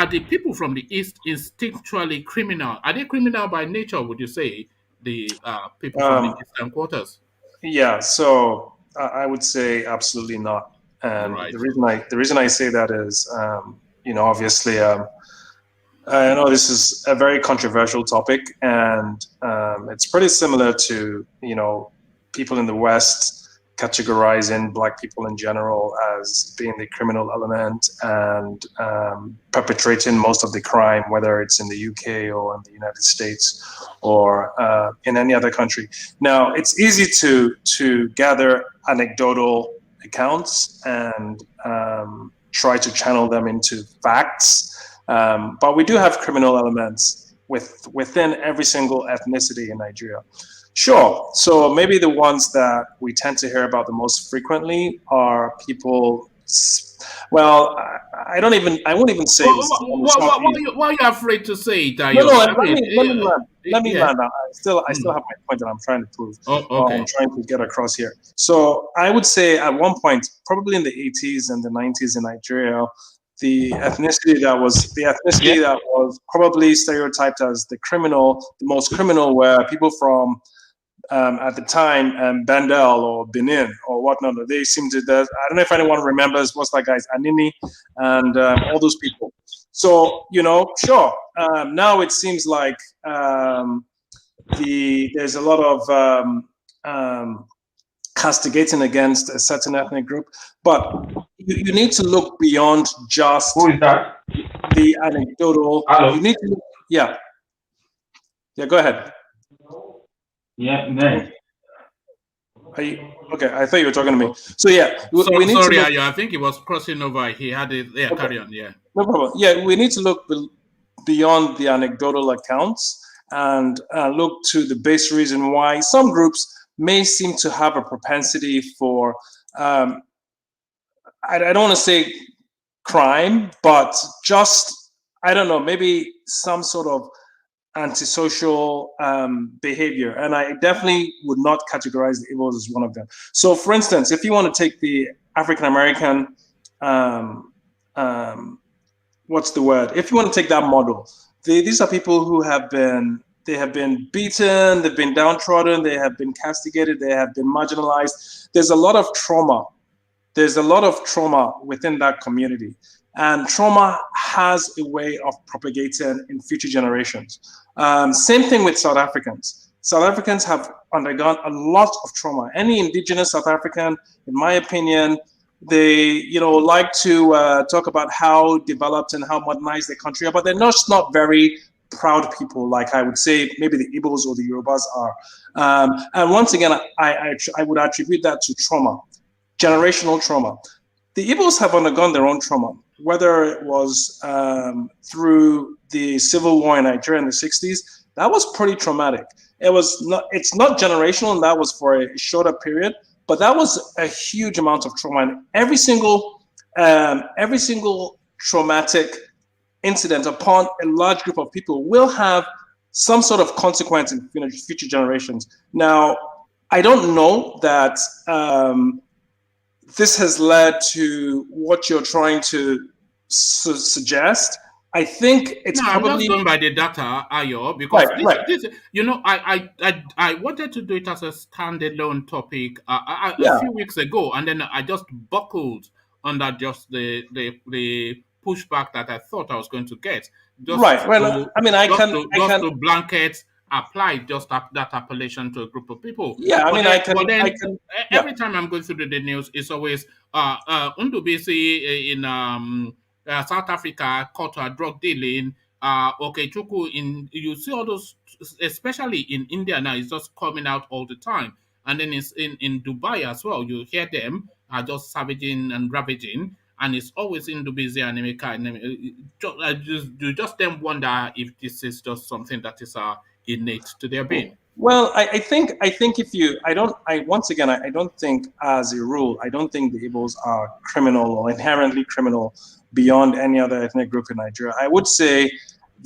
Speaker 1: the people from the East instinctually criminal? Are they criminal by nature, would you say, the people from the
Speaker 7: Um,
Speaker 1: Eastern quarters?
Speaker 7: yeah. So I would say absolutely not.
Speaker 1: All
Speaker 7: And
Speaker 1: right.
Speaker 7: the reason I say that is, obviously, I know this is a very controversial topic, and it's pretty similar to people in the West categorizing Black people in general as being the criminal element and perpetrating most of the crime, whether it's in the UK or in the United States or in any other country. Now, it's easy to gather anecdotal accounts and try to channel them into facts. But we do have criminal elements within every single ethnicity in Nigeria. Sure. So maybe the ones that we tend to hear about the most frequently are people. Well, I won't even say it was.
Speaker 1: Why are you afraid to say it,
Speaker 7: No,
Speaker 1: Ayo?
Speaker 7: no.
Speaker 1: I
Speaker 7: Let
Speaker 1: mean,
Speaker 7: me land. Let me
Speaker 1: yeah.
Speaker 7: land. I still have my point that I'm trying to prove.
Speaker 1: Oh,
Speaker 7: Or
Speaker 1: okay.
Speaker 7: I'm trying to get across here. So I would say at one point, probably in the 80s and the 90s in Nigeria, the ethnicity that was probably stereotyped as the most criminal, were people from at the time Bandel or Benin or whatnot. They seem to. I don't know if anyone remembers what's that guy's Anini and all those people. So sure. Now it seems like there's a lot of castigating against a certain ethnic group, but you need to look beyond just
Speaker 4: Who is that?
Speaker 7: the anecdotal.
Speaker 4: Hello?
Speaker 7: You need to, yeah. Go ahead.
Speaker 4: Yeah, man.
Speaker 7: Okay, I thought you were talking to me. So yeah, we need
Speaker 1: Sorry,
Speaker 7: to look.
Speaker 1: Ayo. I think he was crossing over. He had it. Yeah,
Speaker 7: Okay.
Speaker 1: carry on. Yeah.
Speaker 7: No problem. Yeah, we need to look beyond the anecdotal accounts and look to the base reason why some groups may seem to have a propensity for, I don't want to say crime, but just, I don't know, maybe some sort of antisocial behavior. And I definitely would not categorize the Igbos as one of them. So for instance, if you want to take the African American, what's the word? If you want to take that model, these are people who have been beaten, they've been downtrodden, they have been castigated, they have been marginalized. There's a lot of trauma. There's a lot of trauma within that community. And trauma has a way of propagating in future generations. Same thing with South Africans. South Africans have undergone a lot of trauma. Any indigenous South African, in my opinion, they like to talk about how developed and how modernized their country are, but they're not very proud people, like I would say maybe the Igbos or the Yorubas are. And once again, I would attribute that to trauma, generational trauma. The Igbos have undergone their own trauma, whether it was through the civil war in Nigeria in the 60s. That was pretty traumatic. It's not generational, and that was for a shorter period, but that was a huge amount of trauma. And every single traumatic incident upon a large group of people will have some sort of consequence in future generations. Now, I don't know that this has led to what you're trying to suggest. I think it's
Speaker 1: No, I'm
Speaker 7: probably
Speaker 1: just going by the data, Ayo, because
Speaker 7: right.
Speaker 1: this, I wanted to do it as a standalone topic a
Speaker 7: Yeah.
Speaker 1: few weeks ago, and then I just buckled under just the pushback that I thought I was going to get. Just
Speaker 7: Right. Well,
Speaker 1: to,
Speaker 7: I mean, I can
Speaker 1: to blanket apply just that appellation to a group of people.
Speaker 7: Yeah, I
Speaker 1: But
Speaker 7: mean,
Speaker 1: then,
Speaker 7: I can,
Speaker 1: but then
Speaker 7: yeah.
Speaker 1: every time I'm going through the news, it's always Undubisi in South Africa caught a drug dealing. Okay, Chuku in you see all those, especially in India now, it's just coming out all the time. And then it's in Dubai as well. You hear them are just savaging and ravaging, and it's always in Dubai and America. And you just then wonder if this is just something that is innate to their being.
Speaker 7: Well, I think if you, once again, I don't think as a rule, I don't think the Igbos are criminal or inherently criminal beyond any other ethnic group in Nigeria. I would say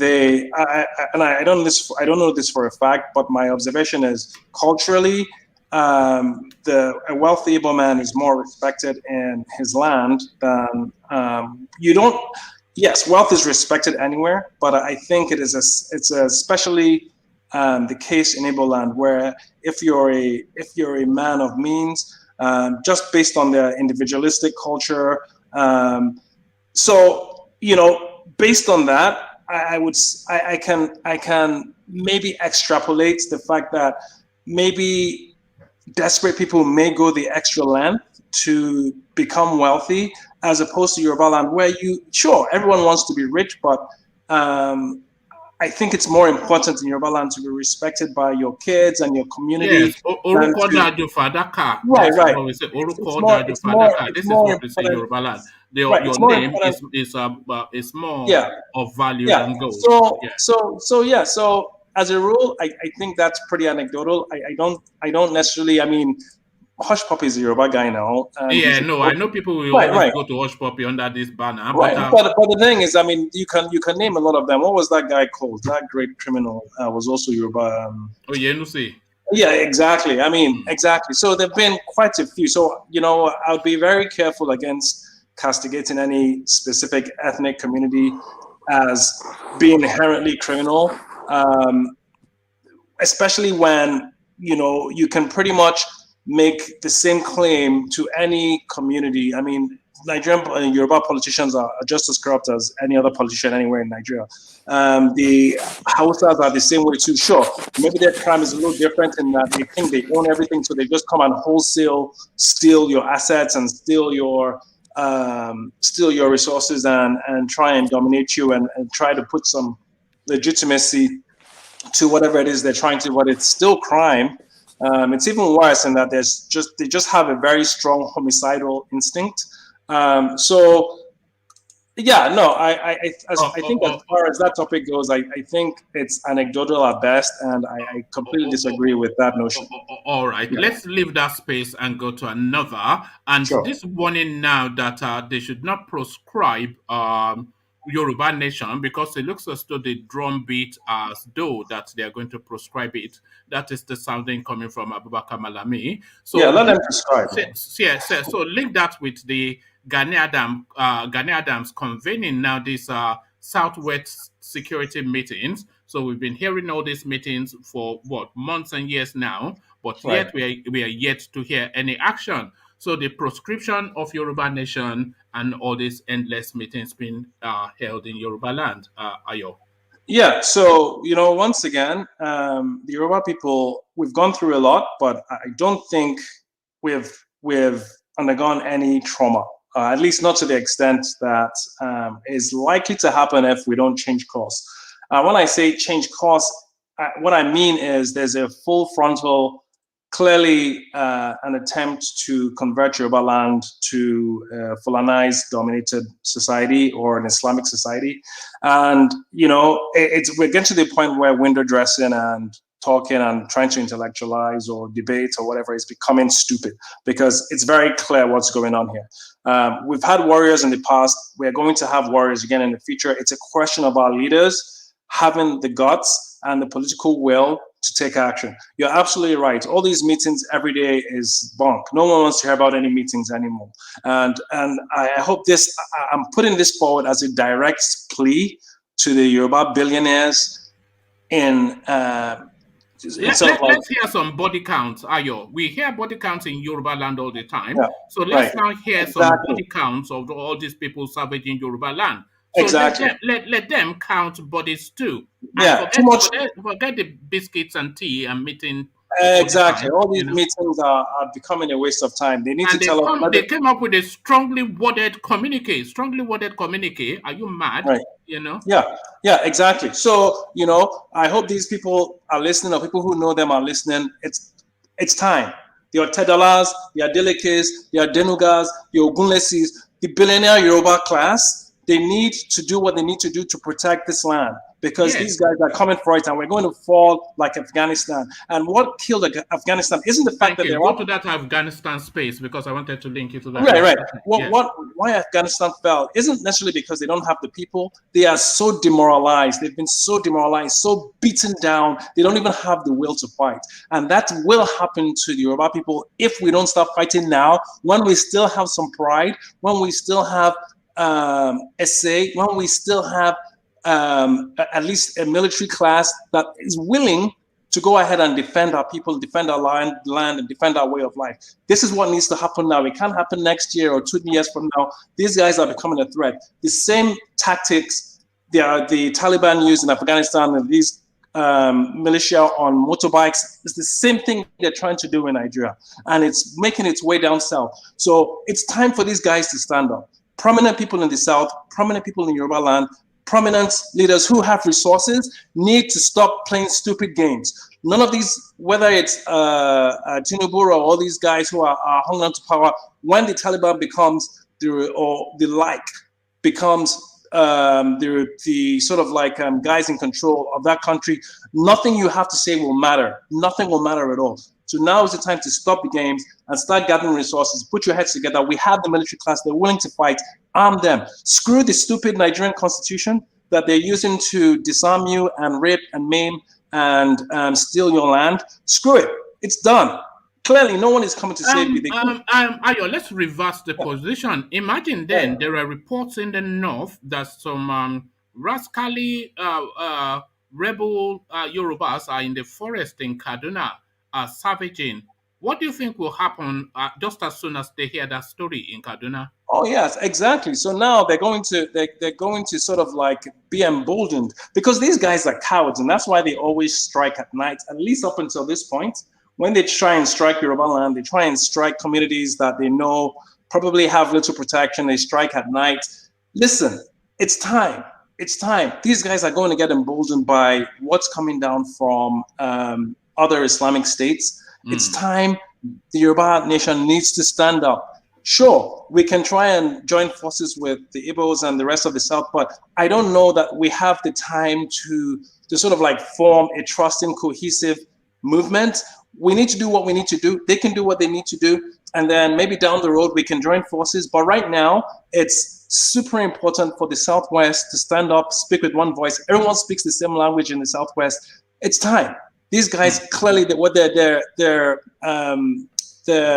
Speaker 7: I don't know this for a fact, but my observation is culturally, a wealthy Igbo man is more respected in his land than you don't. Yes, wealth is respected anywhere, but I think it's especially the case in Igbo land, where if you're a man of means, just based on their individualistic culture, so based on that, I can maybe extrapolate the fact that maybe desperate people may go the extra length to become wealthy, as opposed to Yoruba land, where everyone wants to be rich, but I think it's more important in Yoruba land to be respected by your kids and your community.
Speaker 1: Yes, Oruko Daju Fadaka.
Speaker 7: Right,
Speaker 1: That's
Speaker 7: right.
Speaker 1: what we say. Oruko
Speaker 7: more-
Speaker 1: Daju
Speaker 7: it's more-
Speaker 1: Fadaka.
Speaker 7: it's
Speaker 1: This is
Speaker 7: more
Speaker 1: what we say in
Speaker 7: important-
Speaker 1: Yoruba land.
Speaker 7: Right,
Speaker 1: Your
Speaker 7: it's more
Speaker 1: name
Speaker 7: important.
Speaker 1: is more
Speaker 7: Yeah.
Speaker 1: of value
Speaker 7: Yeah.
Speaker 1: than gold.
Speaker 7: So
Speaker 1: Yeah.
Speaker 7: so as a rule, I think that's pretty anecdotal. I don't necessarily. I mean, Hush Puppy is a Yoruba guy now. And
Speaker 1: Yeah,
Speaker 7: he's a-
Speaker 1: no, I know people will
Speaker 7: Right,
Speaker 1: always
Speaker 7: right.
Speaker 1: go to Hush Puppy under this banner,
Speaker 7: Right,
Speaker 1: but
Speaker 7: but the thing is, I mean, you can name a lot of them. What was that guy called? That great criminal was also Yoruba.
Speaker 1: oh yeah, no see.
Speaker 7: Yeah, exactly. I mean, exactly. So there've been quite a few. So I would be very careful against castigating any specific ethnic community as being inherently criminal, especially when you can pretty much make the same claim to any community. I mean, Nigerian and Yoruba politicians are just as corrupt as any other politician anywhere in Nigeria. The Hausas are the same way too. Sure, maybe their crime is a little different in that they think they own everything, so they just come and wholesale steal your assets and steal your resources and try and dominate you and try to put some legitimacy to whatever it is they're trying to. But it's still crime. It's even worse in that they just have a very strong homicidal instinct. So yeah, no, I think as far as that topic goes, I think it's anecdotal at best, and I completely disagree with that notion.
Speaker 1: All right, let's leave that space and go to another. And
Speaker 7: Sure.
Speaker 1: this warning now that they should not proscribe Yoruba Nation, because it looks as though the drum beat as though that they are going to proscribe it. That is the sounding coming from Abubakar Malami. So
Speaker 7: Yeah, let them prescribe.
Speaker 1: So link that with the Gani Adams convening now these Southwest security meetings. So we've been hearing all these meetings for months and years now, but yet we are yet to hear any action. So the proscription of Yoruba Nation and all these endless meetings being held in Yoruba land, Ayo.
Speaker 7: Yeah, so once again, the Yoruba people, we've gone through a lot, but I don't think we've undergone any trauma. At least not to the extent that is likely to happen if we don't change course. When I say change course, what I mean is there's a full frontal, clearly an attempt to convert Yoruba land to a Fulanized dominated society or an Islamic society. And, we're getting to the point where window dressing and talking and trying to intellectualize or debate or whatever is becoming stupid, because it's very clear what's going on here. We've had warriors in the past. We're going to have warriors again in the future. It's a question of our leaders having the guts and the political will to take action. You're absolutely right. All these meetings every day is bunk. No one wants to hear about any meetings anymore. And I hope I'm putting this forward as a direct plea to the Yoruba billionaires in
Speaker 1: Let's hear some body counts, Ayo. We hear body counts in Yoruba land all the time.
Speaker 7: Yeah,
Speaker 1: So let's now hear some
Speaker 7: Exactly.
Speaker 1: body counts of all these people savaging Yoruba land. So
Speaker 7: Exactly.
Speaker 1: let them count bodies too, and
Speaker 7: Yeah, too much.
Speaker 1: forget the biscuits and tea and meeting all the
Speaker 7: Exactly.
Speaker 1: time,
Speaker 7: All these meetings are becoming a waste of time. They need to
Speaker 1: And
Speaker 7: tell us.
Speaker 1: they came up with a strongly worded communique. Strongly worded communique. Are you mad?
Speaker 7: Right. Yeah, yeah, exactly. So, I hope these people are listening, or people who know them are listening. It's time. The Otedolas, the Adelekes, the Adenugas, the Ogunlesis, the billionaire Yoruba class, they need to do what they need to do to protect this land, because
Speaker 1: Yes.
Speaker 7: these guys are coming for it, and we're going to fall like Afghanistan. And what killed Afghanistan isn't the fact
Speaker 1: Thank
Speaker 7: that
Speaker 1: you.
Speaker 7: they're
Speaker 1: Go
Speaker 7: up.
Speaker 1: to that Afghanistan space because I wanted to link you to that.
Speaker 7: Right,
Speaker 1: Yes.
Speaker 7: right.
Speaker 1: Yes.
Speaker 7: Why Afghanistan fell isn't necessarily because they don't have the people. They are so demoralized. They've been so demoralized, so beaten down. They don't even have the will to fight. And that will happen to the Yoruba people if we don't start fighting now, when we still have some pride, when we still have a say, when we still have at least a military class that is willing to go ahead and defend our people, defend our land, and defend our way of life. This is what needs to happen now. It can't happen next year or 2 years from now. These guys are becoming a threat. The same tactics the Taliban used in Afghanistan, and these militia on motorbikes, is the same thing they're trying to do in Nigeria. And it's making its way down south. So it's time for these guys to stand up. Prominent people in the south, prominent people in Yoruba land, prominent leaders who have resources need to stop playing stupid games. None of these, whether it's Tinubu or all these guys who are hung on to power, when the Taliban becomes becomes the sort of like guys in control of that country, nothing you have to say will matter. Nothing will matter at all. So now is the time to stop the games and start gathering resources. Put your heads together. We have the military class. They're willing to fight. Arm them. Screw the stupid Nigerian constitution that they're using to disarm you and rape and maim and steal your land. Screw it. It's done. Clearly, no one is coming to save you.
Speaker 1: Ayo, let's reverse the position. Imagine then there are reports in the north that some rascally rebel Yorubas are in the forest in Kaduna, savaging. What do you think will happen just as soon as they hear that story in Kaduna?
Speaker 7: Oh yes, exactly. So now they're going to sort of like be emboldened, because these guys are cowards, and that's why they always strike at night. At least up until this point, when they try and strike Yoruba land, they try and strike communities that they know probably have little protection. They strike at night. Listen, it's time. It's time. These guys are going to get emboldened by what's coming down from other Islamic states. It's time. The Yoruba nation needs to stand up. Sure, we can try and join forces with the Igbos and the rest of the South, but I don't know that we have the time to sort of like form a trusting, cohesive movement. We need to do what we need to do. They can do what they need to do. And then maybe down the road, we can join forces. But right now, it's super important for the Southwest to stand up, speak with one voice. Everyone speaks the same language in the Southwest. It's time. These guys clearly, what their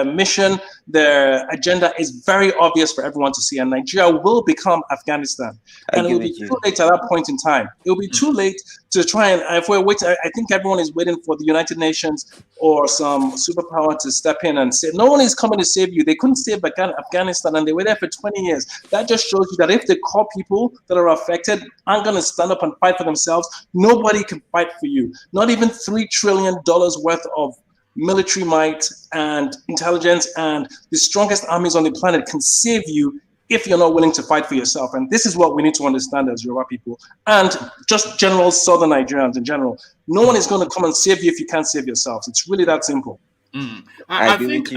Speaker 7: mission, their agenda is very obvious for everyone to see, and Nigeria will become Afghanistan. And it will be too late at that point in time. It will be too late to try and, if we're waiting, I think everyone is waiting for the United Nations or some superpower to step in and say, no one is coming to save you. They couldn't save Afghanistan, and they were there for 20 years. That just shows you that if the core people that are affected aren't going to stand up and fight for themselves, nobody can fight for you. Not even $3 trillion worth of military might and intelligence and the strongest armies on the planet can save you if you're not willing to fight for yourself. And this is what we need to understand as Yoruba people and just general Southern Nigerians in general. No one is going to come and save you if you can't save yourselves. It's really that simple.
Speaker 6: I think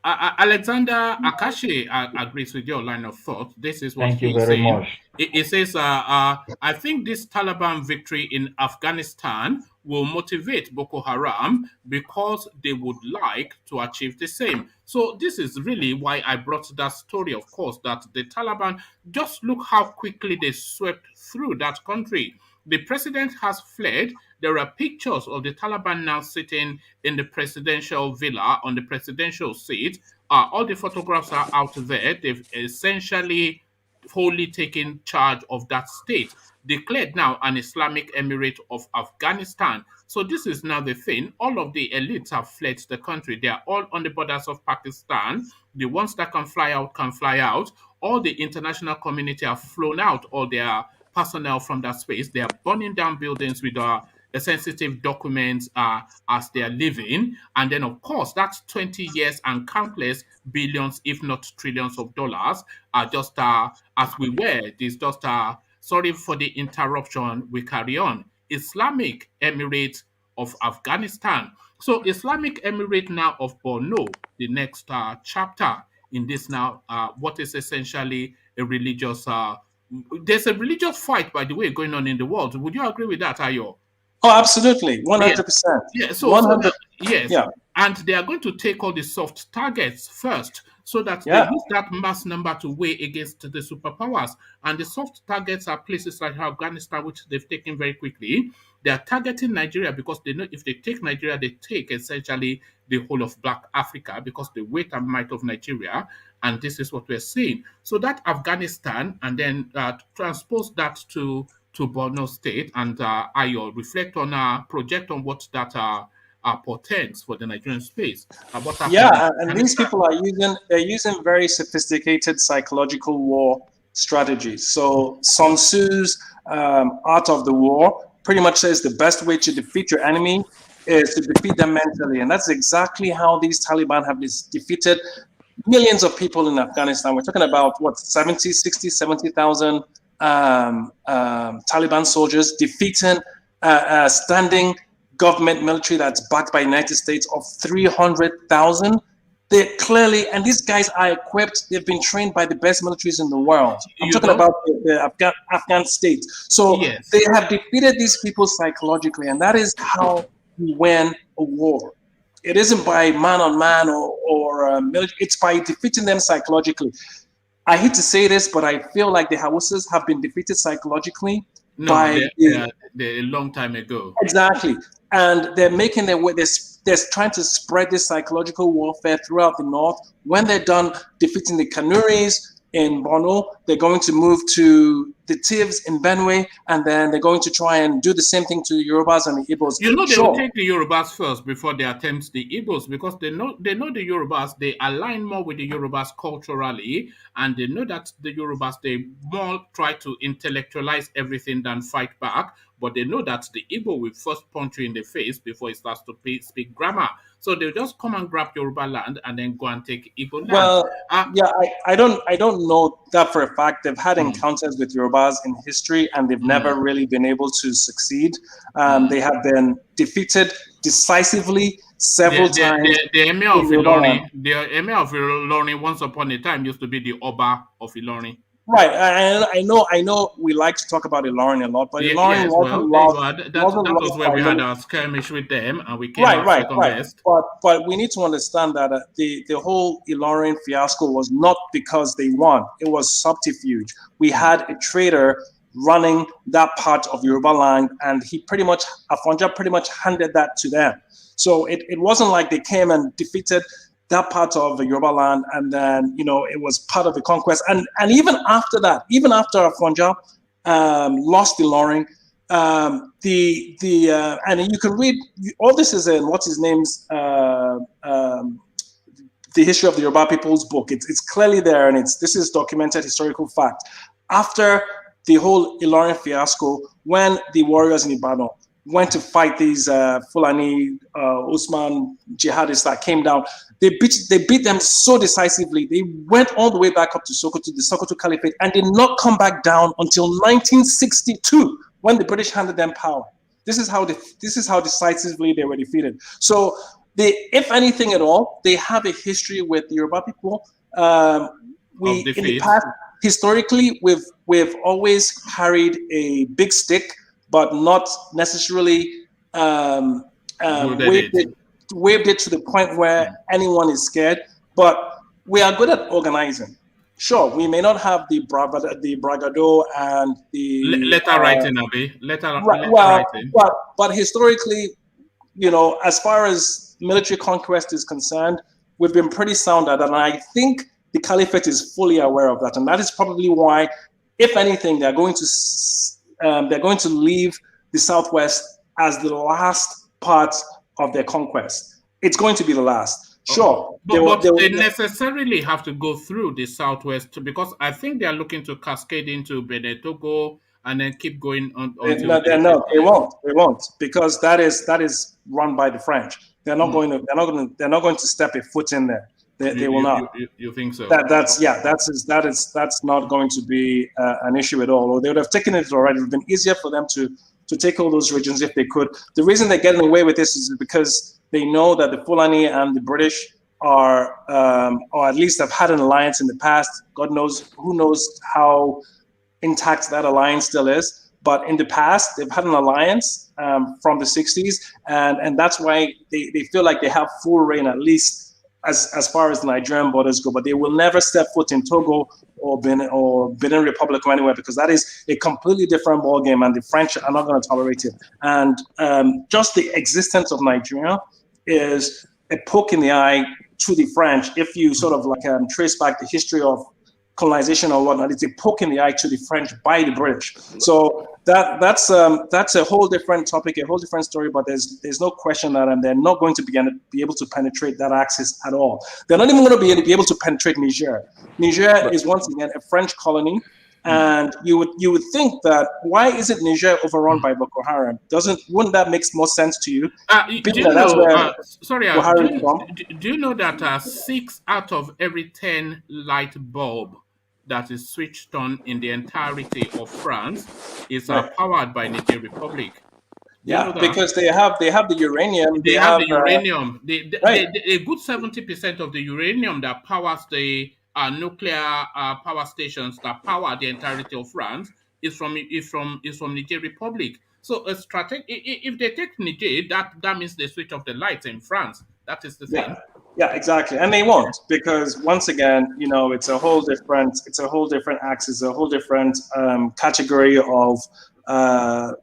Speaker 1: Alexander Akashi agrees with your line of thought. This is what
Speaker 4: Thank you
Speaker 1: he's
Speaker 4: very
Speaker 1: saying.
Speaker 4: much.
Speaker 1: He says, I think this Taliban victory in Afghanistan will motivate Boko Haram because they would like to achieve the same. So this is really why I brought that story, of course, that the Taliban, just look how quickly they swept through that country. The president has fled. There are pictures of the Taliban now sitting in the presidential villa on the presidential seat. All the photographs are out there. They've essentially wholly taken charge of that state, declared now an Islamic Emirate of Afghanistan. So this is now the thing. All of the elites have fled the country. They are all on the borders of Pakistan. The ones that can fly out can fly out. All the international community have flown out all their personnel from that space. They are burning down buildings with sensitive documents as they are living. And then, of course, that's 20 years and countless billions, if not trillions of dollars are just as we were. This just sorry for the interruption. We carry on. Islamic Emirate of Afghanistan. So Islamic Emirate now of Borno, the next chapter in this now, what is essentially a religious, there's a religious fight, by the way, going on in the world. Would you agree with that, Ayo?
Speaker 7: Oh, absolutely, 100%.
Speaker 1: Yeah, so
Speaker 7: 100.
Speaker 1: Yes,
Speaker 7: Yeah.
Speaker 1: and they are going to take all the soft targets first, so that they
Speaker 7: Yeah.
Speaker 1: use that mass number to weigh against the superpowers. And the soft targets are places like Afghanistan, which they've taken very quickly. They are targeting Nigeria because they know if they take Nigeria, they take essentially the whole of Black Africa because the weight and might of Nigeria. And this is what we're seeing. So that Afghanistan, and then transpose that to Borno State, and Ayo reflect on project on what that portends for the Nigerian space. What happened
Speaker 7: Yeah,
Speaker 1: in
Speaker 7: and these
Speaker 1: Afghanistan.
Speaker 7: people they're using very sophisticated psychological war strategies. So Sun Tzu's Art of the War pretty much says the best way to defeat your enemy is to defeat them mentally. And that's exactly how these Taliban have defeated millions of people in Afghanistan. We're talking about, what, 70, 60, 70,000 Taliban soldiers defeating standing government military that's backed by the United States of 300,000. They clearly, and these guys are equipped, they've been trained by the best militaries in the world. I'm talking about the Afghan state. So
Speaker 1: Yes.
Speaker 7: they have defeated these people psychologically, and that is how you win a war. It isn't by man on man or military, it's by defeating them psychologically. I hate to say this, but I feel like the Hausas have been defeated psychologically by
Speaker 1: they're a long time ago.
Speaker 7: Exactly. And they're making their way, they're trying to spread this psychological warfare throughout the north. When they're done defeating the Kanuris in Borno, they're going to move to the Tivs in Benue, and then they're going to try and do the same thing to the Yorubas and the Igbos.
Speaker 1: You know, they will take the Yorubas first before they attempt the Igbos, because they know the Yorubas, they align more with the Yorubas culturally, and they know that the Yorubas, they more try to intellectualize everything than fight back. But they know that the Igbo will first punch you in the face before it starts to speak grammar. So they'll just come and grab Yoruba land and then go and take Igbo land.
Speaker 7: Well, yeah, I don't know that for a fact. They've had encounters with Yorubas in history, and they've never really been able to succeed. They have been defeated decisively several times.
Speaker 1: The Emir of Ilorin, once upon a time, used to be the Oba of Ilorin.
Speaker 7: Right, I know. We like to talk about Ilorin a lot, but Ilorin
Speaker 1: that was where we had our skirmish with them, and we came out second best.
Speaker 7: But we need to understand that the whole Ilorin fiasco was not because they won; it was subterfuge. We had a traitor running that part of Yoruba land, and Afonja pretty much handed that to them. So it wasn't like they came and defeated that part of the Yoruba land, and then it was part of the conquest. And even after that, even after Afonja lost Ilorin, and you can read all this is in what's his name's the history of the Yoruba people's book. It's clearly there, and this is documented historical fact. After the whole Ilorin fiasco, when the warriors in Ibadan went to fight these Fulani Usman jihadists that came down, they beat them so decisively. They went all the way back up to Sokoto, the Sokoto Caliphate, and did not come back down until 1962, when the British handed them power. This is how decisively they were defeated. So if anything at all, they have a history with the Yoruba people. In the past, historically, we've always carried a big stick, but not necessarily waved it to the point where anyone is scared. But we are good at organizing. Sure, we may not have the bragado and the
Speaker 1: letter writing, writing.
Speaker 7: But historically, as far as military conquest is concerned, we've been pretty sound at it. And I think the caliphate is fully aware of that, and that is probably why, if anything, they're going to leave the Southwest as the last part of their conquest. It's going to be the last. Sure,
Speaker 1: but they necessarily have to go through the Southwest, because I think they are looking to cascade into Benin, Togo, and then keep going on.
Speaker 7: No, they won't, because that is run by the French. They're not going to step a foot in there. They will not.
Speaker 1: You think so?
Speaker 7: That's not going to be an issue at all. Or they would have taken it already. It would have been easier for them to take all those regions if they could. The reason they're getting away with this is because they know that the Fulani and the British are, or at least have had an alliance in the past. God knows, who knows how intact that alliance still is. But in the past, they've had an alliance from the 60s, and that's why they feel like they have full reign, at least as far as the Nigerian borders go. But they will never step foot in Togo or Benin Republic or anywhere, because that is a completely different ballgame, and the French are not going to tolerate it. And just the existence of Nigeria is a poke in the eye to the French. If you sort of like trace back the history of colonization or whatnot, it's a poke in the eye to the French by the British. So that's a whole different topic, a whole different story. But there's no question that they're not going to be able to penetrate that axis at all. They're not even going to be able to penetrate Niger. Niger is once again a French colony, and you would think that, why isn't Niger overrun by Boko Haram? Wouldn't that make more sense to you?
Speaker 1: Do you know that 6 out of every 10 light bulb that is switched on in the entirety of France is powered by Niger Republic?
Speaker 7: Yeah, because they have the uranium.
Speaker 1: They have the uranium. A good 70% of the uranium that powers the nuclear power stations that power the entirety of France is from Niger Republic. So a strategy, if they take Niger, that means they switch off the lights in France. That is the thing.
Speaker 7: Yeah, exactly, and they won't, because once again, it's a whole different axis, a whole different category of a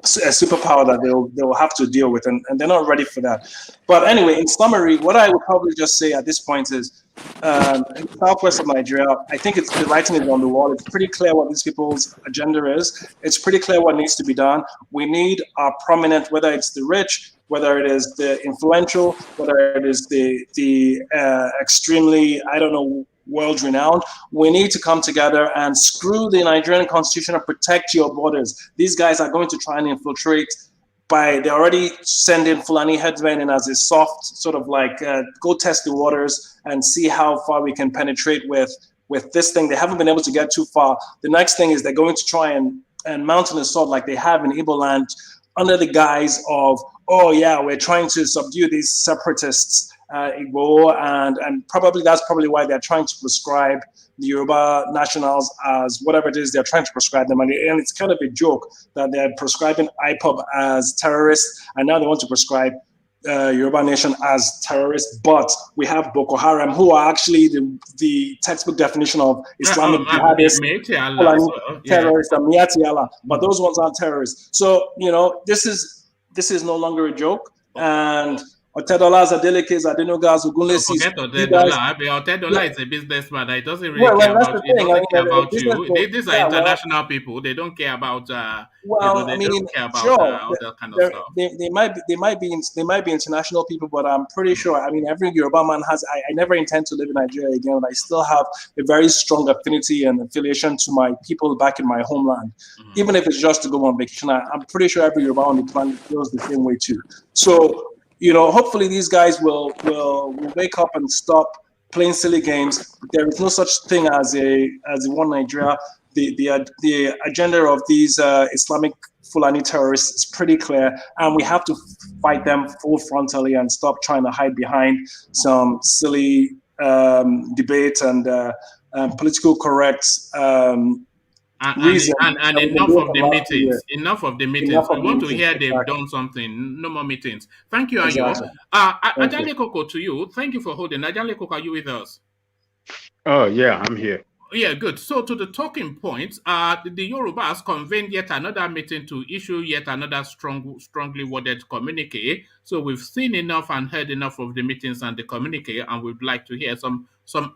Speaker 7: superpower that they'll have to deal with, and they're not ready for that. But anyway, in summary, what I would probably just say at this point is, in the southwest of Nigeria, I think the writing is on the wall. It's pretty clear what these people's agenda is. It's pretty clear what needs to be done. We need our prominent, whether it's the rich, whether it is the influential, whether it is the extremely, world-renowned, we need to come together and screw the Nigerian constitution and protect your borders. These guys are going to try and infiltrate. They're already sending Fulani headsmen in as a soft sort of like, go test the waters and see how far we can penetrate with this thing. They haven't been able to get too far. The next thing is they're going to try and mount an assault like they have in Igbo land, under the guise of, we're trying to subdue these separatists, Igbo, and that's probably why they're trying to prescribe the Yoruba nationals as whatever it is they're trying to prescribe them. And it's kind of a joke that they're prescribing IPOB as terrorists, and now they want to prescribe Yoruba nation as terrorists. But we have Boko Haram, who are actually the textbook definition of Islamic jihadists, terrorists, and Miati Allah. But those ones aren't terrorists. So this is no longer a joke. And Otedola Adeleke, Adenogas, Ogunlesi.
Speaker 1: Forget Otedola. Otedola is a businessman. It doesn't really care about you. These are international people. They don't care about. Don't care about all that kind of stuff.
Speaker 7: They might be international people, but I'm pretty sure. Every Yoruba man has. I never intend to live in Nigeria again, but I still have a very strong affinity and affiliation to my people back in my homeland. Even if it's just to go on vacation, I'm pretty sure every Yoruba on the planet feels the same way too. So. Hopefully these guys will wake up and stop playing silly games. There is no such thing as a one Nigeria. The agenda of these Islamic Fulani terrorists is pretty clear, and we have to fight them full frontally and stop trying to hide behind some silly debate and political correct reason.
Speaker 1: And enough of the meetings. Enough of the meetings. We want to hear they've done something. No more meetings. Thank you, Ayo.
Speaker 7: Exactly.
Speaker 1: Ajale Koko, to you. Thank you for holding. Ajale Koko, are you with us?
Speaker 5: Oh, yeah, I'm here.
Speaker 1: Yeah, good. So to the talking points, the Yorubas convened yet another meeting to issue yet another strongly worded communique. So we've seen enough and heard enough of the meetings and the communique, and we'd like to hear some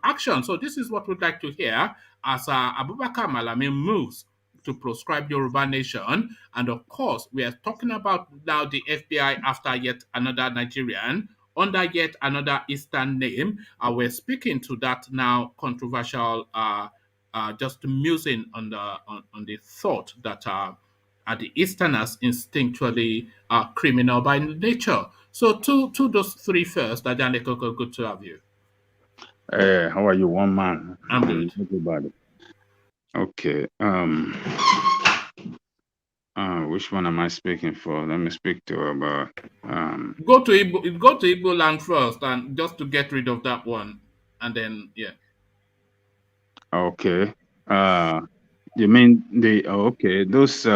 Speaker 1: action. So this is what we'd like to hear as Abubakar Malami moves to proscribe Yoruba nation. And of course, we are talking about now the FBI after yet another Nigerian under yet another Eastern name. We're speaking to that now controversial, just musing on the thought that the Easterners instinctually are criminal by nature. So to those three first, Ajane Koko, good to have you.
Speaker 5: How are you, one man?
Speaker 1: I'm good.
Speaker 5: Everybody. Okay. Which one am I speaking for? Let me speak to about.
Speaker 1: Go to Igbo land first, and just to get rid of that one, and then yeah.
Speaker 5: Okay. You mean okay? Those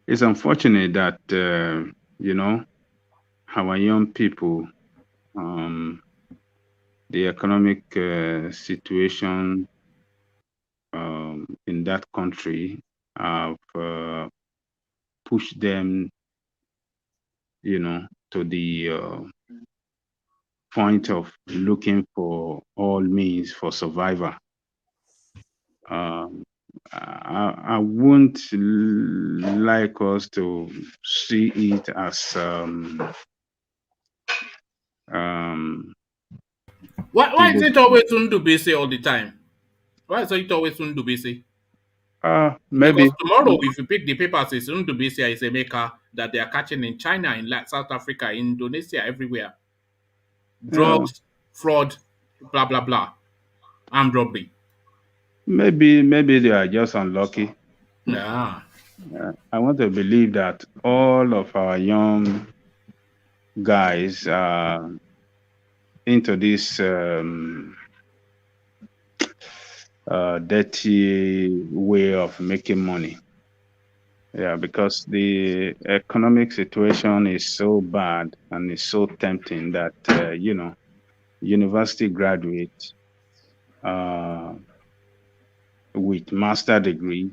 Speaker 5: it's unfortunate that our young people, the economic situation in that country have pushed them, to the point of looking for all means for survival. I wouldn't like us to see it as
Speaker 1: Why is it always Ndubisi all the time? Why is it always Ndubisi?
Speaker 5: maybe
Speaker 1: Because tomorrow, if you pick the papers, it's Ndubisi is a maker that they are catching in China, in South Africa, in Indonesia, everywhere. Drugs, fraud, blah blah blah, armed robbery.
Speaker 5: maybe they are just unlucky.
Speaker 1: Yeah.
Speaker 5: I want to believe that all of our young guys are into this dirty way of making money. Yeah, because the economic situation is so bad and it's so tempting that university graduates with master degree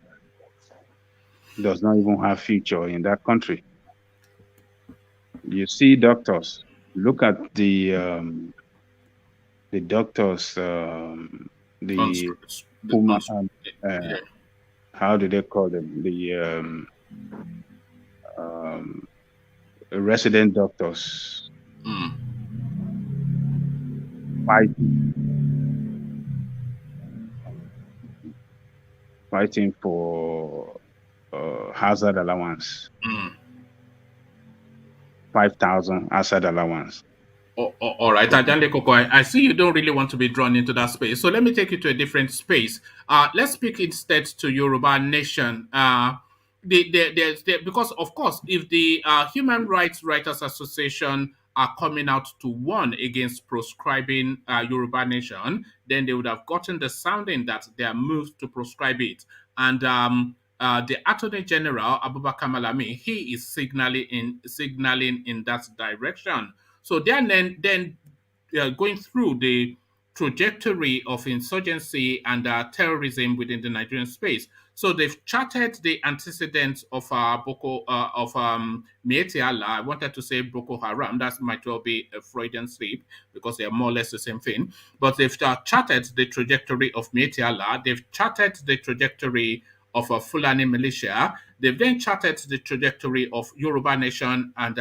Speaker 5: does not even have future in that country. You see doctors. Look at the doctors. How do they call them? The resident doctors fighting for hazard allowance. 5,000 hazard allowance.
Speaker 1: All right, Ajande Koko, I see you don't really want to be drawn into that space. So let me take you to a different space. Let's speak instead to Yoruba Nation. Because, of course, if the Human Rights Writers Association are coming out to warn against proscribing Yoruba Nation, then they would have gotten the sounding that they are moved to proscribe it. And the Attorney General, Abubakar Malami, he is signaling in that direction. So then going through the trajectory of insurgency and terrorism within the Nigerian space. So they've charted the antecedents of Mieti Allah. I wanted to say Boko Haram. That might well be a Freudian slip because they are more or less the same thing. But they've charted the trajectory of Mieti Allah. They've charted the trajectory of a Fulani militia. They've then charted the trajectory of Yoruba Nation and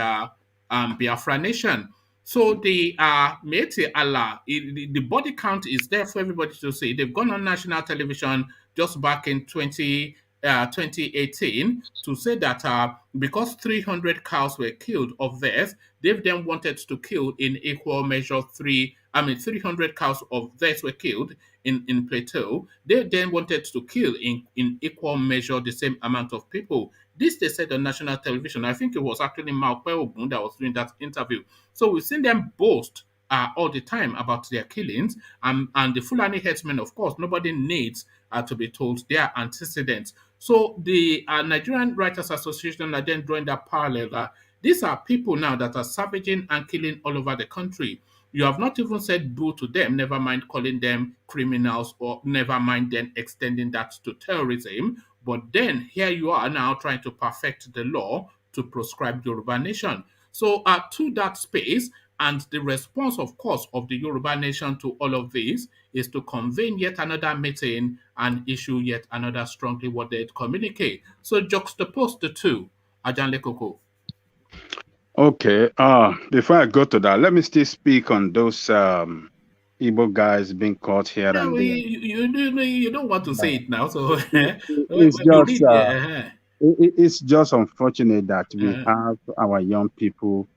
Speaker 1: Biafra Nation. So the Metis Allah, the body count is there for everybody to see. They've gone on national television just back in 2018 to say that because 300 cows were killed of theirs, they've then wanted to kill in equal measure 300 cows of theirs were killed in Plateau. They then wanted to kill in equal measure the same amount of people. This they said on national television. I think it was actually Maupe Ogun that was doing that interview. So we've seen them boast all the time about their killings. And the Fulani headsmen, of course, nobody needs to be told their antecedents. So the Nigerian Writers Association are then drawing that parallel. These are people now that are savaging and killing all over the country. You have not even said boo to them, never mind calling them criminals or never mind then extending that to terrorism. But then here you are now trying to perfect the law to proscribe Yoruba nation. So to that space, and the response, of course, of the Yoruba nation to all of this is to convene yet another meeting and issue yet another strongly worded communique. So juxtapose the two, Ajanle Koko.
Speaker 5: Okay. Before I go to that, let me still speak on those Igbo guys being caught here
Speaker 1: Yeah,
Speaker 5: and
Speaker 1: well,
Speaker 5: there.
Speaker 1: you don't want to say it now, so
Speaker 5: It's
Speaker 1: when you
Speaker 5: just
Speaker 1: read,
Speaker 5: it's just unfortunate that we have our young people.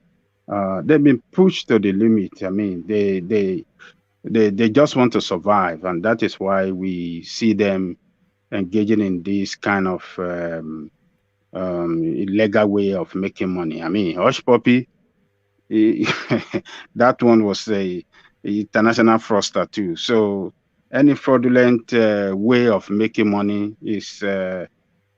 Speaker 5: They've been pushed to the limit. I mean, they just want to survive, and that is why we see them engaging in this kind of illegal way of making money. I mean, Hush Puppy, that one was a international fraudster too. So any fraudulent way of making money is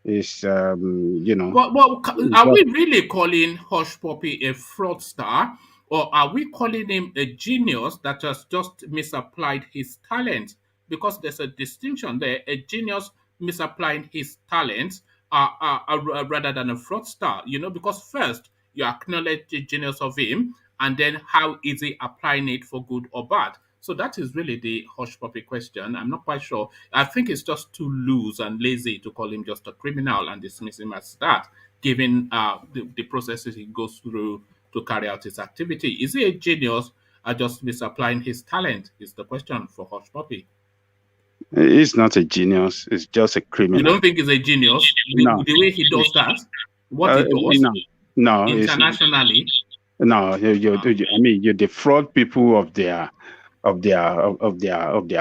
Speaker 5: you know,
Speaker 1: well,
Speaker 5: is
Speaker 1: are we
Speaker 5: just,
Speaker 1: really calling Hush Puppy a fraudster, or are we calling him a genius that has just misapplied his talent? Because there's a distinction there. A genius misapplying his talent rather than a fraudster, because first you acknowledge the genius of him, and then how is he applying it for good or bad? So that is really the Hush Puppy question. I'm not quite sure. I think it's just too loose and lazy to call him just a criminal and dismiss him as that, given the processes he goes through to carry out his activity. Is he a genius or just misapplying his talent? Is the question for Hush Puppy.
Speaker 5: he's not a genius. It's just a
Speaker 1: You
Speaker 5: criminal.
Speaker 1: don't think he's a genius?
Speaker 5: No,
Speaker 1: The way he does that, what he does
Speaker 5: no, no, it's
Speaker 1: internationally.
Speaker 5: no. I mean, you defraud people of their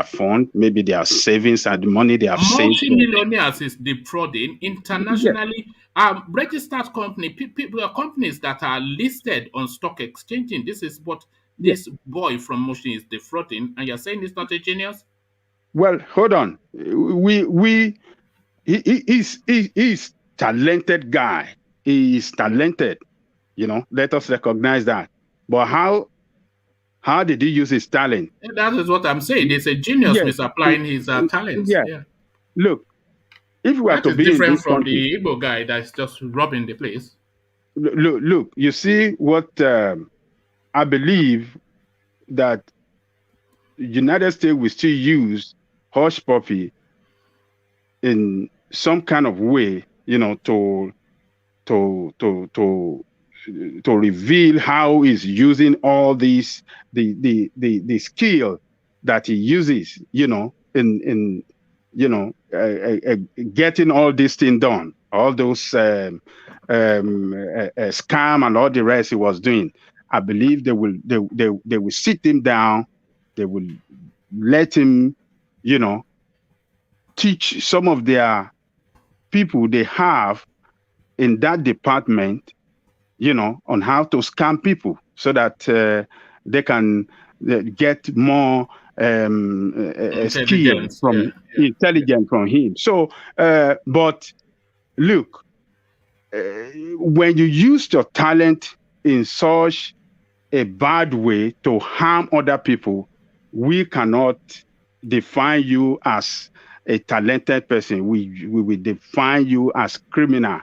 Speaker 5: fund, maybe their savings and the money they have saved.
Speaker 1: Multi-millionaires is defrauding
Speaker 5: Yeah,
Speaker 1: internationally. Registered companies that are listed on stock exchanging. This is what
Speaker 5: yeah.
Speaker 1: this boy from Motion is defrauding, and you're saying he's not a genius?
Speaker 5: Well, hold on. He's talented guy. He is talented. Let us recognize that. But how did he use his talent?
Speaker 1: And that is what I'm saying. He's a genius
Speaker 5: Yes,
Speaker 1: misapplying his talents.
Speaker 5: yeah.
Speaker 1: Yeah,
Speaker 5: Look, if we were
Speaker 1: that
Speaker 5: to
Speaker 1: is
Speaker 5: be in
Speaker 1: different
Speaker 5: this
Speaker 1: from
Speaker 5: country,
Speaker 1: the Igbo guy that's just robbing the place.
Speaker 5: look. You see what I believe that United States will still use Hush Puppy in some kind of way, to reveal how he's using all these the skill that he uses, in getting all this thing done, all those scam and all the rest he was doing. I believe they will sit him down. They will let him, teach some of their people they have in that department, on how to scam people so that they can get more skill
Speaker 1: Intelligence.
Speaker 5: from intelligence from him. So, but look, when you use your talent in such a bad way to harm other people, we cannot define you as a talented person. We will define you as criminal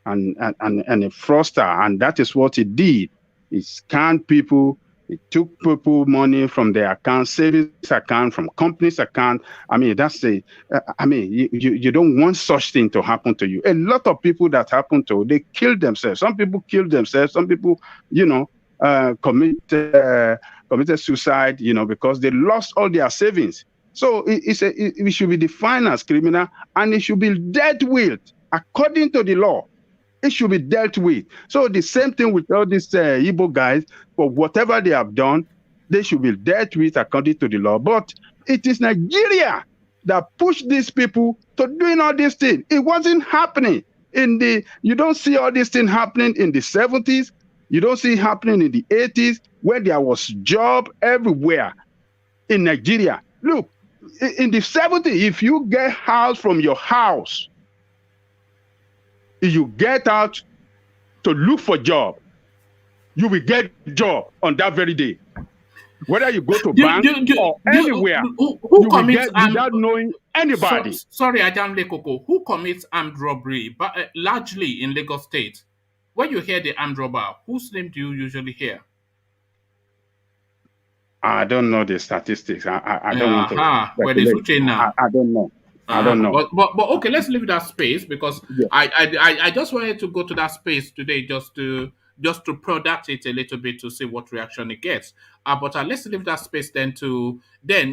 Speaker 5: and a fraudster, and that is what he did. He scammed people. He took people money from their account, savings account, from companies account. I mean, you don't want such thing to happen to you. A lot of people that happen to, they kill themselves. Some people kill themselves. Some people, committed suicide, because they lost all their savings. So it should be defined as criminal, and it should be dealt with according to the law. It should be dealt with. So the same thing with all these Igbo guys, for whatever they have done, they should be dealt with according to the law. But it is Nigeria that pushed these people to doing all these things. It wasn't happening you don't see all these things happening in the 70s. You don't see it happening in the 80s, where there was job everywhere in Nigeria. Look, in the 70s, if you get house from your house, you get out to look for job, you will get job on that very day. Whether you go to
Speaker 1: Do,
Speaker 5: bank
Speaker 1: do, do,
Speaker 5: or
Speaker 1: do,
Speaker 5: anywhere,
Speaker 1: who
Speaker 5: you will
Speaker 1: commits
Speaker 5: get without knowing anybody.
Speaker 1: sorry, Adam Lekoko, who commits armed robbery, but largely in Lagos State? When you hear the armed robber, whose name do you usually hear?
Speaker 5: I don't know the statistics. I don't want to
Speaker 1: Where is
Speaker 5: speculate.
Speaker 1: Uche now?
Speaker 5: I don't know. I don't know.
Speaker 1: But okay, let's leave that space because
Speaker 5: Yeah.
Speaker 1: I just wanted to go to that space today just to product it a little bit to see what reaction it gets. But let's leave that space then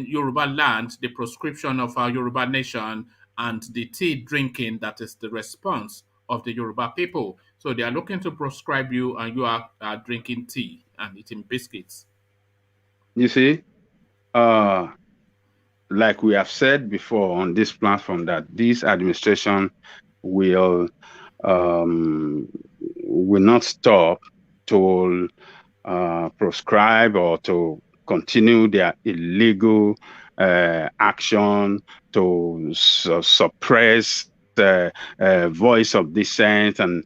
Speaker 1: Yoruba land, the proscription of our Yoruba nation, and the tea drinking that is the response of the Yoruba people. So they are looking to proscribe you, and you are drinking tea and eating biscuits.
Speaker 5: You see, like we have said before on this platform, that this administration will not stop to proscribe or to continue their illegal action to suppress the voice of dissent and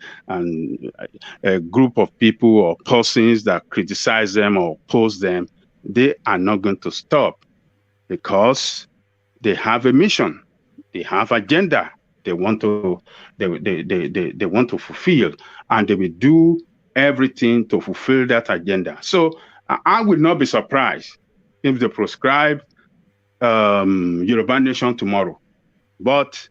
Speaker 5: a group of people or persons that criticize them or oppose them. They are not going to stop because they have a mission, they have agenda they want to fulfill, and they will do everything to fulfill that agenda. So I will not be surprised if they proscribe Yoruba nation tomorrow. But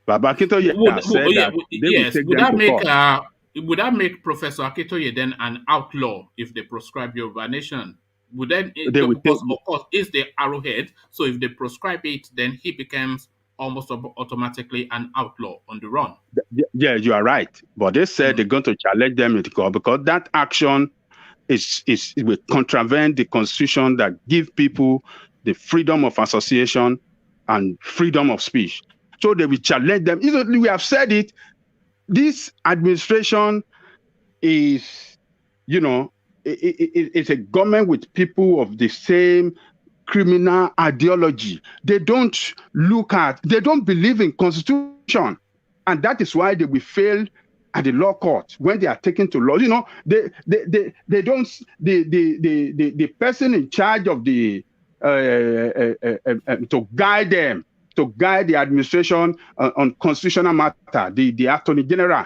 Speaker 5: Baba Akintoye said that they will take them to court.
Speaker 1: Would that make Professor Akintoye then an outlaw if they proscribe Yoruba nation? Would then because of course it's the arrowhead, so if they proscribe it, then he becomes almost automatically an outlaw on the run.
Speaker 5: Yeah, you are right. But they said they're going to challenge them in the court because that action it will contravene the constitution that give people the freedom of association and freedom of speech. So they will challenge them. We have said it. This administration is, it's a government with people of the same criminal ideology. They don't believe in constitution. And that is why they will fail at the law court when they are taken to law. The person in charge of the to guide the administration on constitutional matter, the Attorney General,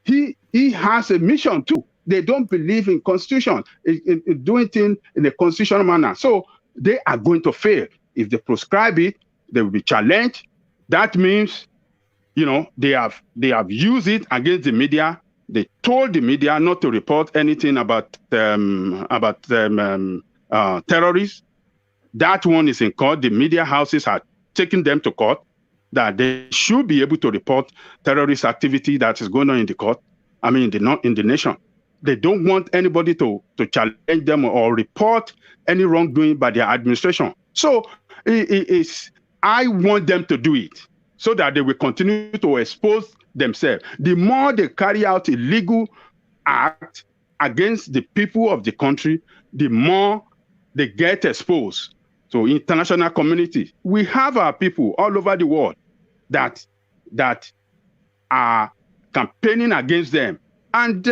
Speaker 5: he has a mission too. They don't believe in constitution, in doing things in a constitutional manner. So they are going to fail. If they proscribe it, they will be challenged. That means, they have used it against the media. They told the media not to report anything about terrorists. That one is in court. The media houses are taking them to court, that they should be able to report terrorist activity that is going on in the court. I mean, in the nation. They don't want anybody to challenge them or report any wrongdoing by their administration. So I want them to do it so that they will continue to expose themselves. The more they carry out illegal act against the people of the country, the more they get exposed. So international community, we have our people all over the world that are campaigning against them. And,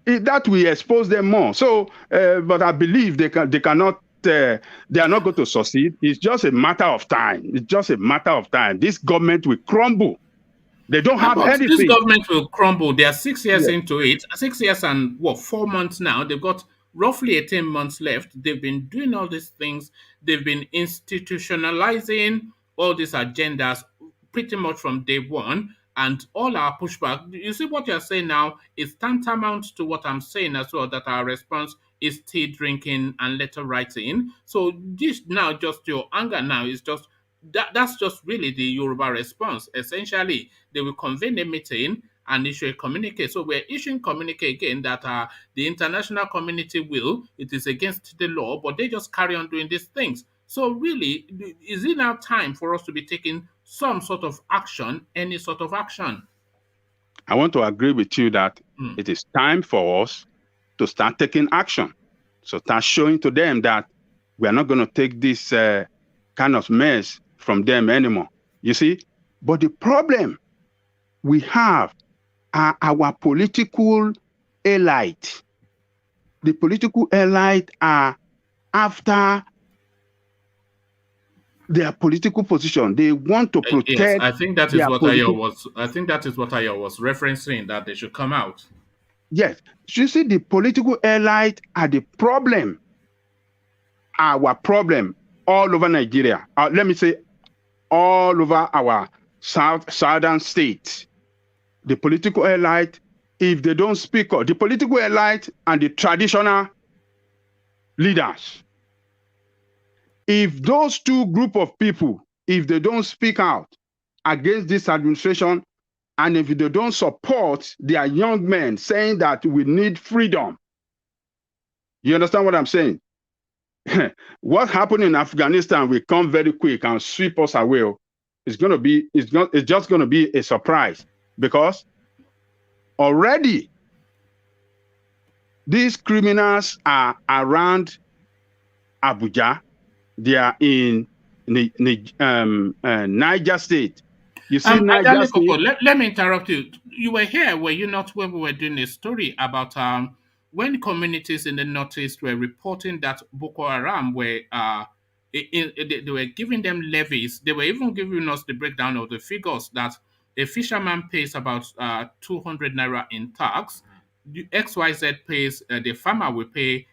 Speaker 5: that will expose them more. So, but I believe they are not going to succeed. It's just a matter of time. It's just a matter of time. This government will crumble. They don't have anything.
Speaker 1: This government will crumble. They are 6 years into it. 6 years and 4 months now. They've got roughly 18 months left. They've been doing all these things. They've been institutionalizing all these agendas pretty much from day one. And all our pushback, you see what you're saying now is tantamount to what I'm saying as well, that our response is tea drinking and letter writing. So this now, just your anger now is just, that's just really the Yoruba response. Essentially, they will convene a meeting and issue a communique. So we're issuing communique again that the international community it is against the law, but they just carry on doing these things. So really, is it now time for us to be taking some sort of action, any sort of action?
Speaker 5: I want to agree with you that it is time for us to start taking action. So start showing to them that we are not going to take this kind of mess from them anymore. You see? But the problem we have are our political elite. The political elite are after their political position. They want to protect.
Speaker 1: Yes, I think that is what
Speaker 5: political...
Speaker 1: I think that is what Ayo was referencing, that they should come out.
Speaker 5: Yes, you see, the political elite are the problem. Our problem all over Nigeria. Let me say, all over our southern states. The political elite, if they don't speak up, the political elite and the traditional leaders, if those two group of people, if they don't speak out against this administration, and if they don't support their young men saying that we need freedom, you understand what I'm saying? What happened in Afghanistan will come very quick and sweep us away. It's just going to be a surprise, because already these criminals are around Abuja. They are in Niger State. You see, Niger State.
Speaker 1: Let me interrupt you. You were here, were you not, when we were doing a story about when communities in the Northeast were reporting that Boko Haram were they were giving them levies. They were even giving us the breakdown of the figures that a fisherman pays about 200 naira in tax. The XYZ pays, the farmer will pay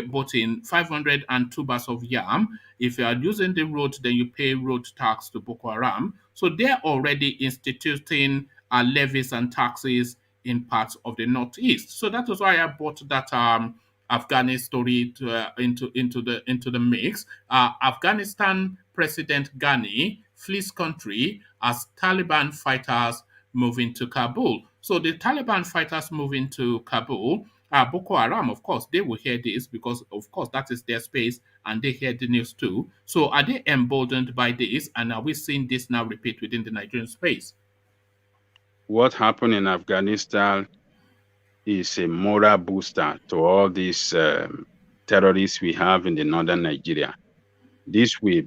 Speaker 1: both in 500 and 2 bags of yam. If you are using the road, then you pay road tax to Boko Haram. So they're already instituting levies and taxes in parts of the Northeast. So that was why I brought that Afghani story into the mix. Afghanistan President Gani flees country as Taliban fighters move into Kabul. So the Taliban fighters move into Kabul. Boko Haram, of course, they will hear this because, of course, that is their space and they hear the news too. So are they emboldened by this? And are we seeing this now repeat within the Nigerian space?
Speaker 5: What happened in Afghanistan is a moral booster to all these terrorists we have in the northern Nigeria. This will,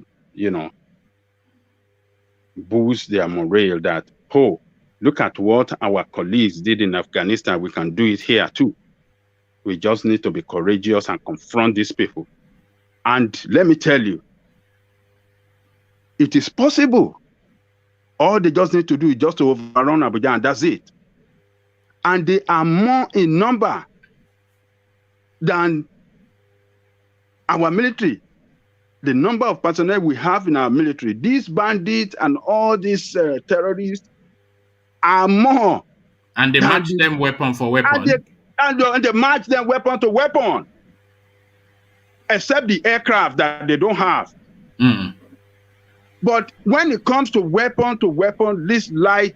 Speaker 5: boost their morale that, oh, look at what our colleagues did in Afghanistan. We can do it here too. We just need to be courageous and confront these people. And let me tell you, it is possible. All they just need to do is just to overrun Abuja, and that's it. And they are more in number than our military. The number of personnel we have in our military, these bandits and all these terrorists are more.
Speaker 1: And they match them weapon for weapon.
Speaker 5: And they match them weapon to weapon. Except the aircraft that they don't have.
Speaker 1: Mm.
Speaker 5: But when it comes to weapon, this light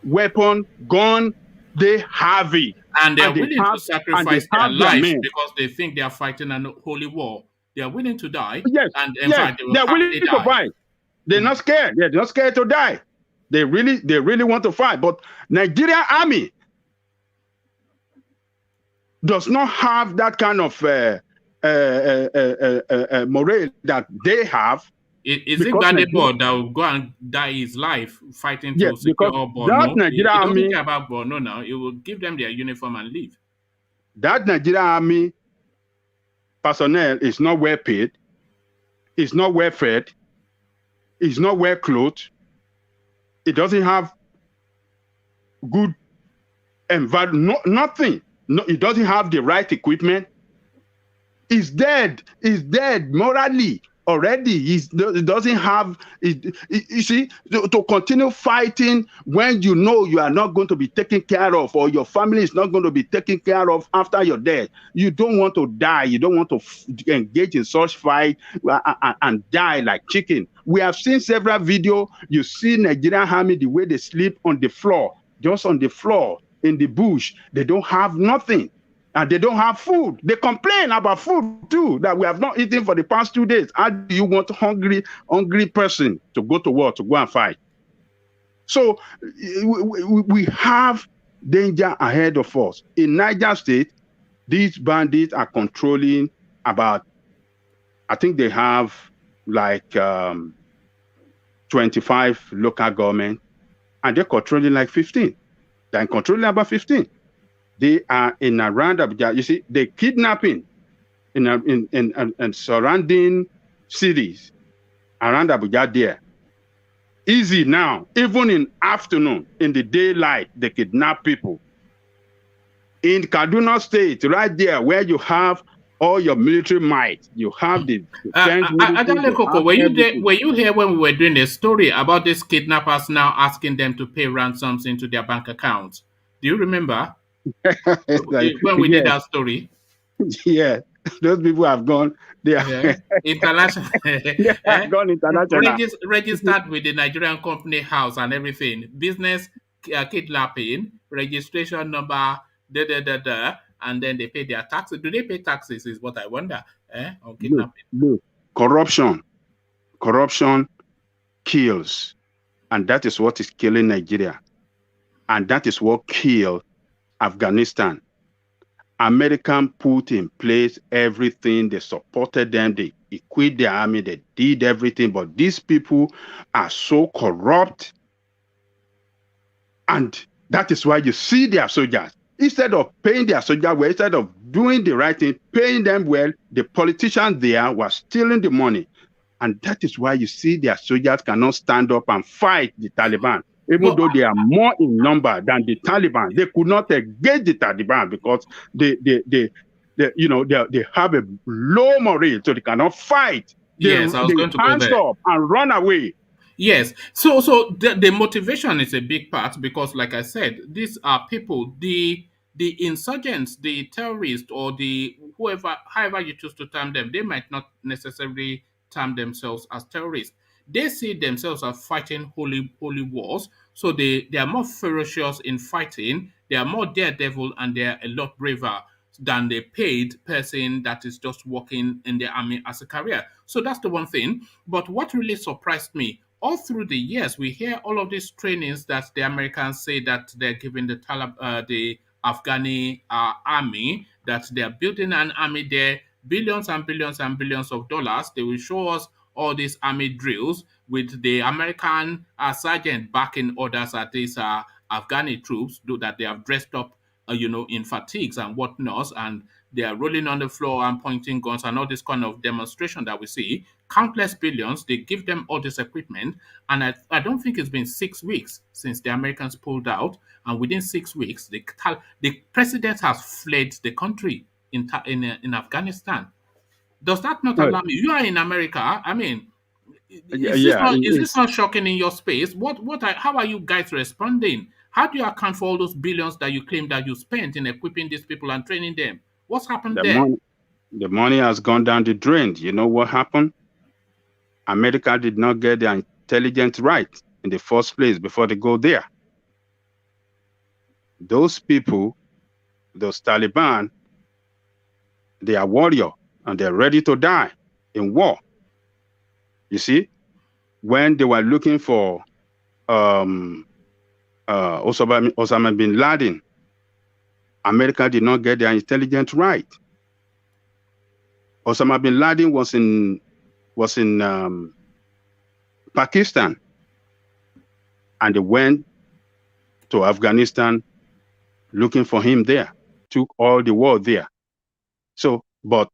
Speaker 5: weapon, gun, they have it.
Speaker 1: And they are willing to sacrifice their lives because they think they are fighting a holy war. They are willing to die.
Speaker 5: Yes,
Speaker 1: and in fact,
Speaker 5: they're willing to fight. They're not scared. They're not scared to die. They really want to fight. But Nigerian army does not have that kind of morale that they have.
Speaker 1: Is it Ghanebo that will go and die his life fighting to secure Borno?
Speaker 5: That Nigerian army,
Speaker 1: doesn't care about Borno now. It will give them their uniform and leave.
Speaker 5: That Nigerian army personnel is not well paid, is not well fed, is not well clothed. It doesn't have good environment, nothing. No, it doesn't have the right equipment. It's dead. It's dead morally already. It doesn't have it. You see, to continue fighting when you know you are not going to be taken care of, or your family is not going to be taken care of after your death. You don't want to die. You don't want to engage in such fight and die like chicken. We have seen several videos. You see Nigerian army, the way they sleep on the floor, just on the floor in the bush. They don't have nothing. And they don't have food. They complain about food too, that we have not eaten for the past 2 days. How do you want a hungry person to go to war, to go and fight? So we have danger ahead of us. In Niger State, these bandits are controlling about, I think they have like 25 local government, and they're controlling like 15. They're controlling about 15. They are in around Abuja. You see, the kidnapping in surrounding cities around Abuja there. Easy now, even in afternoon, in the daylight, they kidnap people. In Kaduna State, right there, where you have all your military might, you have the defense military, you have
Speaker 1: Were you there?
Speaker 5: everything.
Speaker 1: Were you here when we were doing a story about these kidnappers now asking them to pay ransoms into their bank accounts? Do you remember
Speaker 5: Like,
Speaker 1: when we did
Speaker 5: yes,
Speaker 1: that story?
Speaker 5: yeah, those people have gone. They are,
Speaker 1: Yeah, international.
Speaker 5: they have gone international.
Speaker 1: Registered with the Nigerian company house and everything. Business kidnapping, registration number, and then they pay their taxes. Do they pay taxes? Is what I wonder. On kidnapping.
Speaker 5: Look, corruption kills, and that is what is killing Nigeria, and that is what killed Afghanistan. American put in place everything. They supported them. They equipped their army. They did everything. But these people are so corrupt. And that is why you see their soldiers. Instead of paying their soldiers well, instead of doing the right thing, paying them well, the politicians there were stealing the money. And that is why you see their soldiers cannot stand up and fight the Taliban. Even though they are more in number than the Taliban, they could not engage the Taliban because they have a low morale, so they cannot fight.
Speaker 1: Yes, I was going to go
Speaker 5: hands
Speaker 1: there.
Speaker 5: up and run away.
Speaker 1: Yes. So the motivation is a big part because, like I said, these are people, the insurgents, the terrorists, or the whoever, however you choose to term them, they might not necessarily term themselves as terrorists. They see themselves as fighting holy wars, so they are more ferocious in fighting. They are more daredevil, and they are a lot braver than the paid person that is just working in the army as a career. So that's the one thing. But what really surprised me, all through the years, we hear all of these trainings that the Americans say that they're giving the Afghani army, that they're building an army there, billions and billions and billions of dollars. They will show us all these army drills with the American sergeant backing orders at these Afghani troops, do that they have dressed up, in fatigues and whatnot, and they are rolling on the floor and pointing guns and all this kind of demonstration that we see. Countless billions, they give them all this equipment, and I don't think it's been 6 weeks since the Americans pulled out, and within 6 weeks, the president has fled the country in Afghanistan. Does that not alarm you? You are in America. I mean, is this not shocking in your space? How are you guys responding? How do you account for all those billions that you claim that you spent in equipping these people and training them? What's happened there?
Speaker 5: The money has gone down the drain. You know what happened? America did not get their intelligence right in the first place before they go there. Those people, those Taliban, they are warriors and they're ready to die in war. You see, when they were looking for Osama bin Laden, America did not get their intelligence right. Osama bin Laden was in Pakistan, and they went to Afghanistan looking for him there, took all the war there. So, but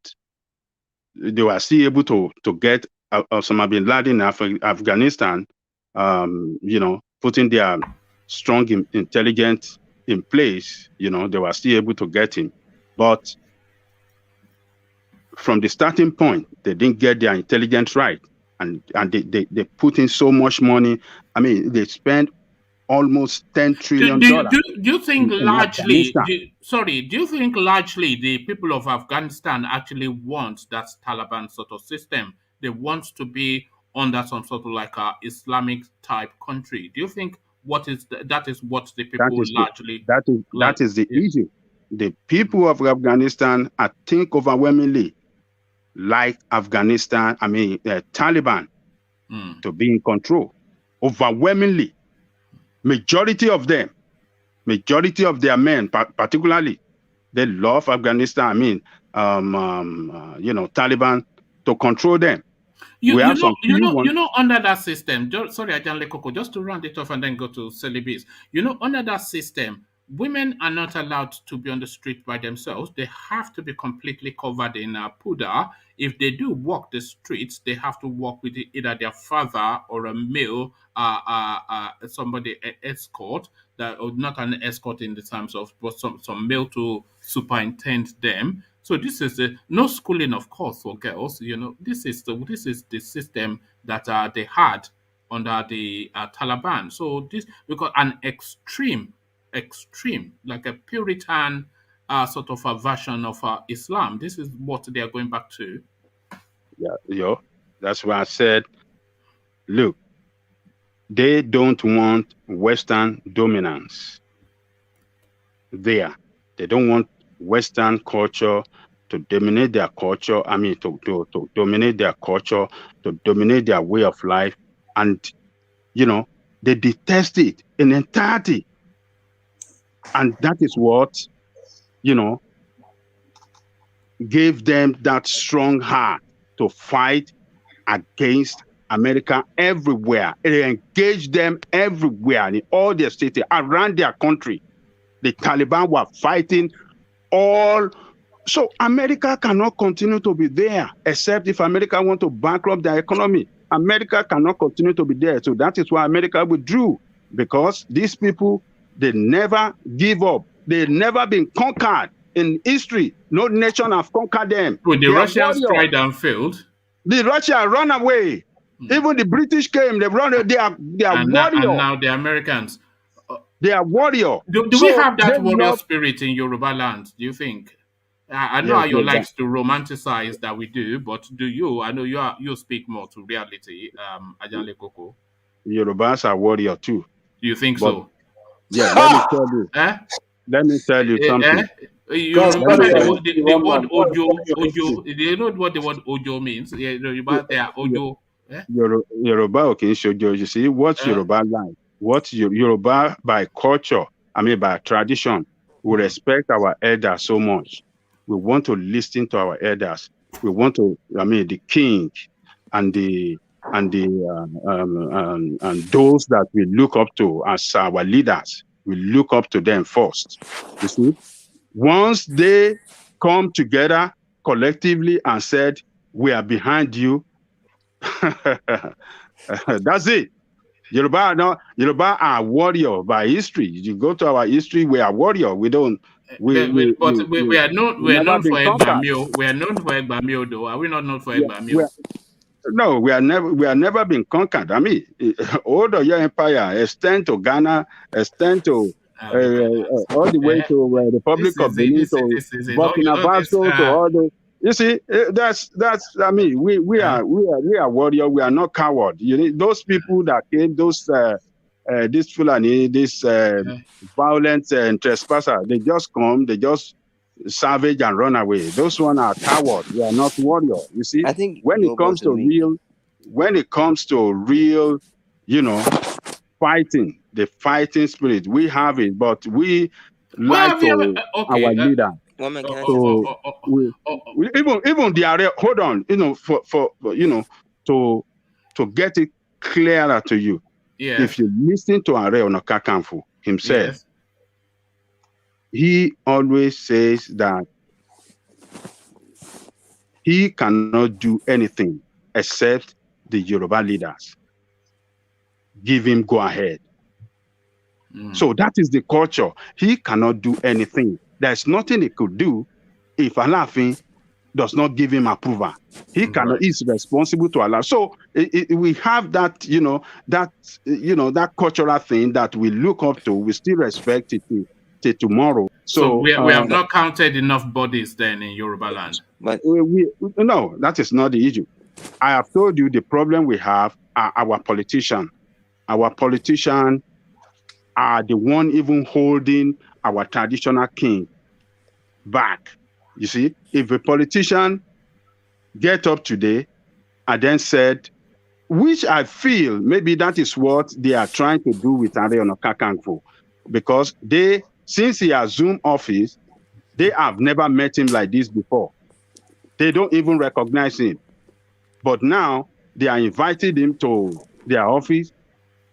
Speaker 5: they were still able to get Osama bin Laden in Afghanistan, putting their strong intelligence in place, they were still able to get him. But from the starting point, they didn't get their intelligence right. And they put in so much money. I mean, they spent almost $10 trillion.
Speaker 1: Do you think largely? Do you think largely the people of Afghanistan actually want that Taliban sort of system? They want to be under some sort of like a Islamic type country. Do you think that is what the people largely?
Speaker 5: That is the issue. The people of Afghanistan, I think, overwhelmingly like Afghanistan. I mean, Taliban to be in control. Overwhelmingly. Majority of their men, particularly, they love Afghanistan. I mean, Taliban to control them.
Speaker 1: Under that system. Sorry, Ajan Lekoko, just to round it off and then go to Celibis. Under that system, women are not allowed to be on the street by themselves. They have to be completely covered in puder. If they do walk the streets, they have to walk with either their father or a male, somebody escort, that or not an escort in the terms of, but some male to superintend them. So this is no schooling, of course, for girls. This is the system that they had under the Taliban. So this because an extreme, like a Puritan sort of a version of Islam. This is what they are going back to.
Speaker 5: Yeah, that's why I said, look, they don't want Western dominance there. They don't want Western culture to dominate their culture. I mean, to dominate their culture, to dominate their way of life. And, they detest it in entirety. And that is what, gave them that strong heart to fight against America everywhere. It engaged them everywhere in all their cities, around their country. The Taliban were fighting all. So America cannot continue to be there, except if America want to bankrupt their economy. America cannot continue to be there. So that is why America withdrew, because these people, they never give up. They've never been conquered in history. No nation have conquered them.
Speaker 1: When the Russians tried and failed,
Speaker 5: the Russians run away. Even the British came, they run. They are warrior.
Speaker 1: And now the Americans.
Speaker 5: They are warrior.
Speaker 1: Do we have that warrior spirit in Yoruba land? Do you think? I know how you like to romanticize that we do, but do you? I know you speak more to reality, Ajanle Koko.
Speaker 5: Yorubas are warrior too.
Speaker 1: Do you think so?
Speaker 5: Yeah, let me tell you. Let me tell you something.
Speaker 1: You remember the word Ojo? Do you know what the word Ojo means? Yeah, Yoruba, they are Ojo.
Speaker 5: Yoruba, okay, Shojo. You see, what's Yoruba like? What's Yoruba by culture? I mean, by tradition, we respect our elders so much. We want to listen to our elders. We want to, the king and and those that we look up to as our leaders. We look up to them first. You see, once they come together collectively and said, "We are behind you," that's it. Yoruba are warrior by history. You go to our history, we are warrior. We don't. We
Speaker 1: are known for Egbamio. We are known for Egbamio, though. Are we not known for Egbamio?
Speaker 5: No, we are never been conquered. I mean, all the Oyo Empire extend to Ghana, extend to all the way to the Republic of Benin, to Burkina Faso, to all the. You see, that's. I mean, we are warrior. We are not coward. Those people that came, this Fulani, this violent trespasser, they just come, they just savage and run away. Those one are cowards. They are not warrior. You see,
Speaker 6: I think
Speaker 5: when it comes to real, fighting, the fighting spirit, we have it, but we like our leader.
Speaker 6: Woman, can
Speaker 5: Even the area. Hold on, for to get it clearer to you.
Speaker 1: Yeah.
Speaker 5: If you listen to Are Onakakanfo himself,
Speaker 1: yes,
Speaker 5: he always says that he cannot do anything except the Yoruba leaders give him go ahead. So that is the culture. He cannot do anything. There's nothing he could do if Alafin does not give him approval. He cannot. He's responsible to Allah. So we have that, that cultural thing that we look up to. We still respect it till tomorrow.
Speaker 1: So we have not counted enough bodies then in Yoruba land.
Speaker 6: But
Speaker 5: no, that is not the issue. I have told you the problem we have are our politicians. Our politicians are the one even holding our traditional king back. You see, if a politician get up today and then said, which I feel maybe that is what they are trying to do with Are Onakakanfo, because since he assumed office, they have never met him like this before. They don't even recognize him. But now they are inviting him to their office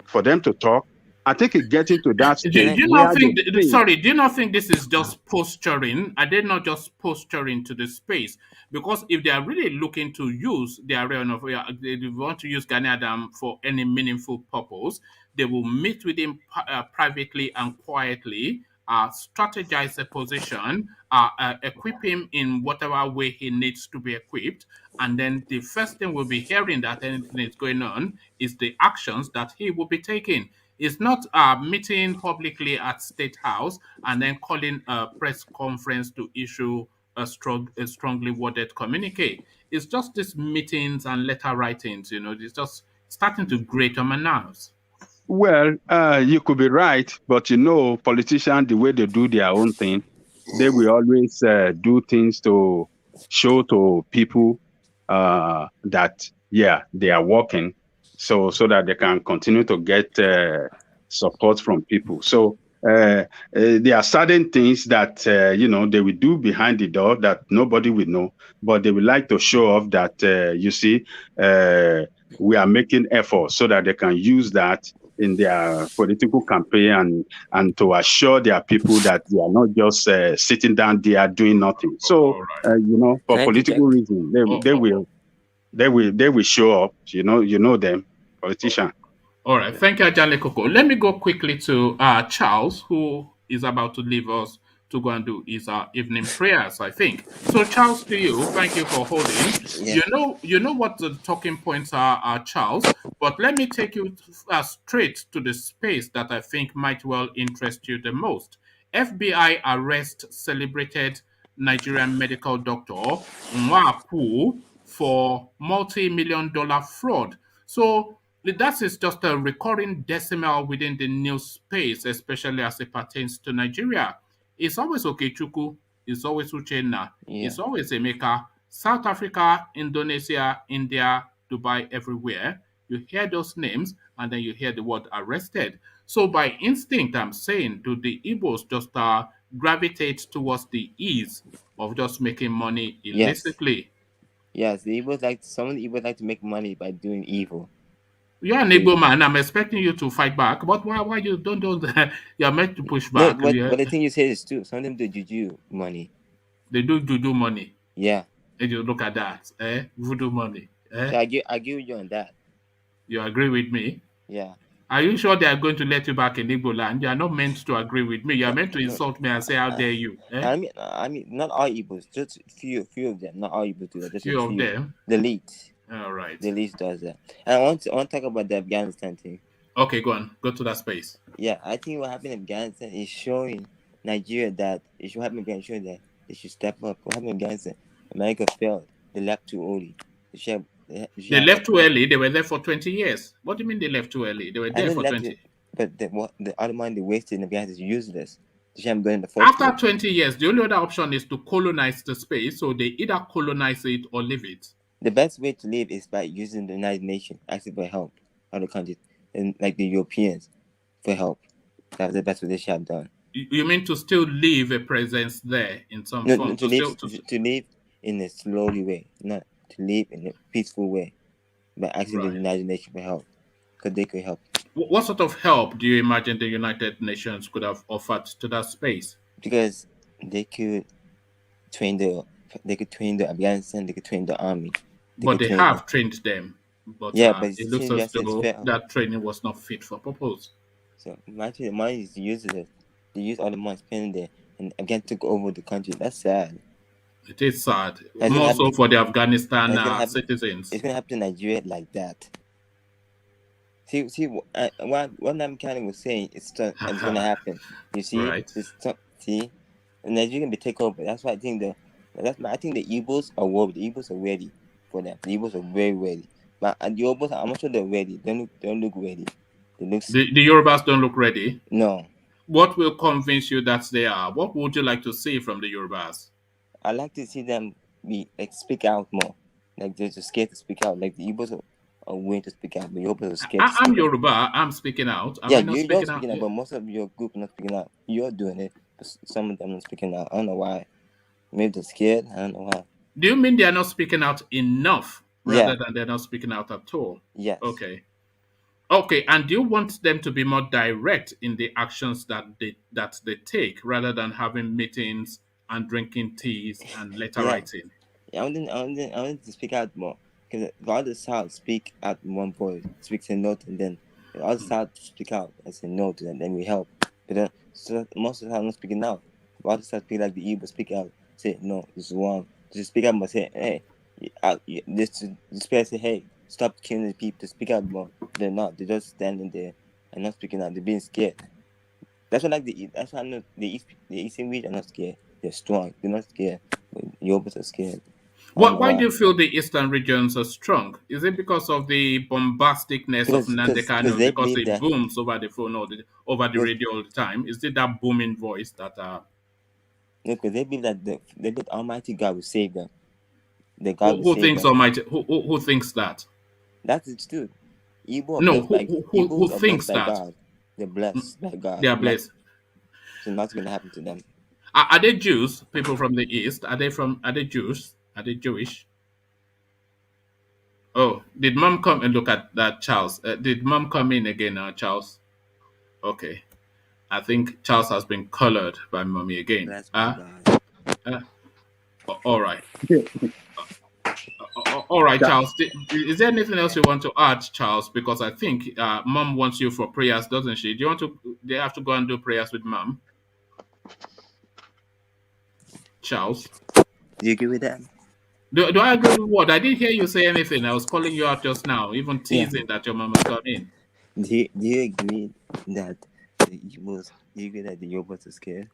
Speaker 5: for them to talk. I think it gets into that
Speaker 1: Do
Speaker 5: stage
Speaker 1: you
Speaker 5: where
Speaker 1: not
Speaker 5: they
Speaker 1: think?
Speaker 5: think,
Speaker 1: Sorry, do you not think this is just posturing? Are they not just posturing to the space? Because if they are really looking to use their realm of, they want to use Gani Adam for any meaningful purpose, they will meet with him privately and quietly, strategize a position, equip him in whatever way he needs to be equipped, and then the first thing we'll be hearing that anything is going on is the actions that he will be taking. It's not meeting publicly at State House and then calling a press conference to issue a strongly worded communique. It's just these meetings and letter writings, it's just starting to grate on my nerves.
Speaker 5: well, you could be right, but politicians, the way they do their own thing, they will always do things to show to people that, yeah, they are working, so that they can continue to get support from people. So there are certain things that they will do behind the door that nobody will know, but they would like to show off that we are making efforts so that they can use that in their political campaign and to assure their people that they are not just sitting down there doing nothing. So
Speaker 1: All right.
Speaker 5: for
Speaker 6: Can I
Speaker 5: political
Speaker 6: interject?
Speaker 5: reasons, they will show up. You know them, politicians.
Speaker 1: All right. Thank you, Ajale Koko. Let me go quickly to Charles, who is about to leave us to go and do his evening prayers, I think. So, Charles, to you, thank you for holding.
Speaker 6: Yeah.
Speaker 1: You know what the talking points are, Charles, but let me take you straight to the space that I think might well interest you the most. FBI arrest celebrated Nigerian medical doctor Nwapu for multi-million-dollar fraud. So that is just a recurring decimal within the news space, especially as it pertains to Nigeria. It's always Okechukwu, it's always Uchenna,
Speaker 6: Yeah.
Speaker 1: it's always Emeka. South Africa, Indonesia, India, Dubai, everywhere. You hear those names and then you hear the word arrested. So by instinct, I'm saying, do the Igbos just gravitate towards the ease of just making money
Speaker 6: Yes.
Speaker 1: illicitly?
Speaker 6: Yes. The Igbos some of the Igbos like to make money by doing evil.
Speaker 1: You're an Igbo man. I'm expecting you to fight back, but why you don't you're meant to push
Speaker 6: No,
Speaker 1: back.
Speaker 6: but the thing you say is true. Some of them do juju money.
Speaker 1: They do juju money.
Speaker 6: Yeah.
Speaker 1: And you look at that, voodoo money.
Speaker 6: So I agree with you on that.
Speaker 1: You agree with me?
Speaker 6: Yeah.
Speaker 1: Are you sure they are going to let you back in Igbo land? You are not meant to agree with me. You are meant to
Speaker 6: No,
Speaker 1: insult me and say, "How dare you?"
Speaker 6: I mean, not all Igbos, just few of them. Not all Igbos do that. Just
Speaker 1: Few
Speaker 6: a
Speaker 1: of
Speaker 6: few.
Speaker 1: them.
Speaker 6: The elite.
Speaker 1: All right.
Speaker 6: The elite does that. And I want to talk about the Afghanistan thing.
Speaker 1: Okay, go on. Go to that space.
Speaker 6: Yeah, I think what happened in Afghanistan is showing Nigeria that it should happen again. Showing that they should step up. What happened in Afghanistan? America failed. They left too early.
Speaker 1: They left too early. They were there for 20 years. What do you mean they left too early? They were
Speaker 6: I
Speaker 1: there
Speaker 6: know
Speaker 1: for
Speaker 6: they left
Speaker 1: 20.
Speaker 6: but the other money they wasted in Afghanistan is useless. They should have gone in the first
Speaker 1: After
Speaker 6: place.
Speaker 1: 20 years, the only other option is to colonize the space. So they either colonize it or leave it.
Speaker 6: The best way to live is by using the United Nations, asking for help, other countries, and like the Europeans, for help. That's the best way they should have done.
Speaker 1: You mean to still leave a presence there in some
Speaker 6: No,
Speaker 1: form?
Speaker 6: to live in a slowly way, not to live in a peaceful way, by asking the
Speaker 1: Right.
Speaker 6: United Nations for help, because they could help.
Speaker 1: What sort of help do you imagine the United Nations could have offered to that space?
Speaker 6: Because they could train the Afghanistan, they could train the army.
Speaker 1: But they have trained them. But
Speaker 6: Yeah, but
Speaker 1: it looks as though that training was not fit for purpose.
Speaker 6: So imagine the money is useless. They use all the money spent there, and again took over the country. That's sad.
Speaker 1: It is sad.
Speaker 6: Has it
Speaker 1: More so
Speaker 6: happened-
Speaker 1: for the Afghanistan
Speaker 6: It's
Speaker 1: citizens.
Speaker 6: gonna happen to Nigeria like that. See, what Namkani was saying, it's gonna happen. You see,
Speaker 1: Right.
Speaker 6: see, and Nigeria gonna be taken over. That's why I think I think the Igbos are worried. The Igbos are ready for that. The Igbos are very ready. But the Yorubas, I'm not sure they're ready. They don't look ready. They look
Speaker 1: The Yorubas don't look ready.
Speaker 6: no.
Speaker 1: What will convince you that they are? What would you like to see from the Yorubas?
Speaker 6: I like to see them speak out more. Like they're just scared to speak out. Like the Igbos are willing to speak out, but Yorubas are scared.
Speaker 1: I'm Yoruba. I'm speaking out.
Speaker 6: Yeah, you're speaking out, but most of your group are not speaking out. You're doing it, but some of them are not speaking out. I don't know why. Maybe they're scared. I don't know why.
Speaker 1: Do you mean they are not speaking out enough rather than they're not speaking out at all?
Speaker 6: Yes.
Speaker 1: Okay. Okay, and do you want them to be more direct in the actions that they take rather than having meetings and drinking teas and letter
Speaker 6: Yeah,
Speaker 1: writing?
Speaker 6: I wanted to speak out more because the other side speak out one voice, speaks a note, and then the other side speak out and say no to them, then we help. But then so most of the time, not speaking out. The other side speak like the Igbo speak out, say no, this is wrong. Just speak out and say, hey, this person say, hey, stop killing the people. To speak out more. They're not. They're just standing there and not speaking out. They're being scared. That's why that's why I know the Eastern region are not scared. They're strong. They're not scared. But Yorubas are scared. I don't know
Speaker 1: Why do
Speaker 6: why.
Speaker 1: you feel the eastern regions are strong? Is it because of the bombasticness of Nnamdi
Speaker 6: Because
Speaker 1: Kanu?
Speaker 6: they
Speaker 1: Because
Speaker 6: believe
Speaker 1: it
Speaker 6: that
Speaker 1: booms over the phone or over the
Speaker 6: because
Speaker 1: radio all the time? Is it that booming voice that
Speaker 6: they believe that they believe Almighty God will save them. The God will
Speaker 1: who
Speaker 6: save
Speaker 1: thinks
Speaker 6: them.
Speaker 1: Almighty who thinks that?
Speaker 6: That's the truth.
Speaker 1: No, who
Speaker 6: Igbos are blessed
Speaker 1: thinks
Speaker 6: by
Speaker 1: that?
Speaker 6: God. They're blessed by
Speaker 1: They
Speaker 6: God.
Speaker 1: are blessed.
Speaker 6: So nothing's gonna happen to them.
Speaker 1: Are they Jews? People from the east? Are they Jews? Are they Jewish? Oh, did mom come and look at that, Charles? Did mom come in again, Charles? Okay, I think Charles has been colored by mommy again.
Speaker 6: Blessed by God.
Speaker 1: Uh, all right. All right, Charles. Is there anything else you want to add, Charles? Because I think mom wants you for prayers, doesn't she? Do you want to? Do you have to go and do prayers with mom, Charles?
Speaker 6: Do you agree with that?
Speaker 1: Do I agree with what? I didn't hear you say anything. I was calling you out just now, even
Speaker 6: Yeah.
Speaker 1: teasing that your mom has come in.
Speaker 6: Do you agree that the Igbos? Do you agree that the Yorubas are scared?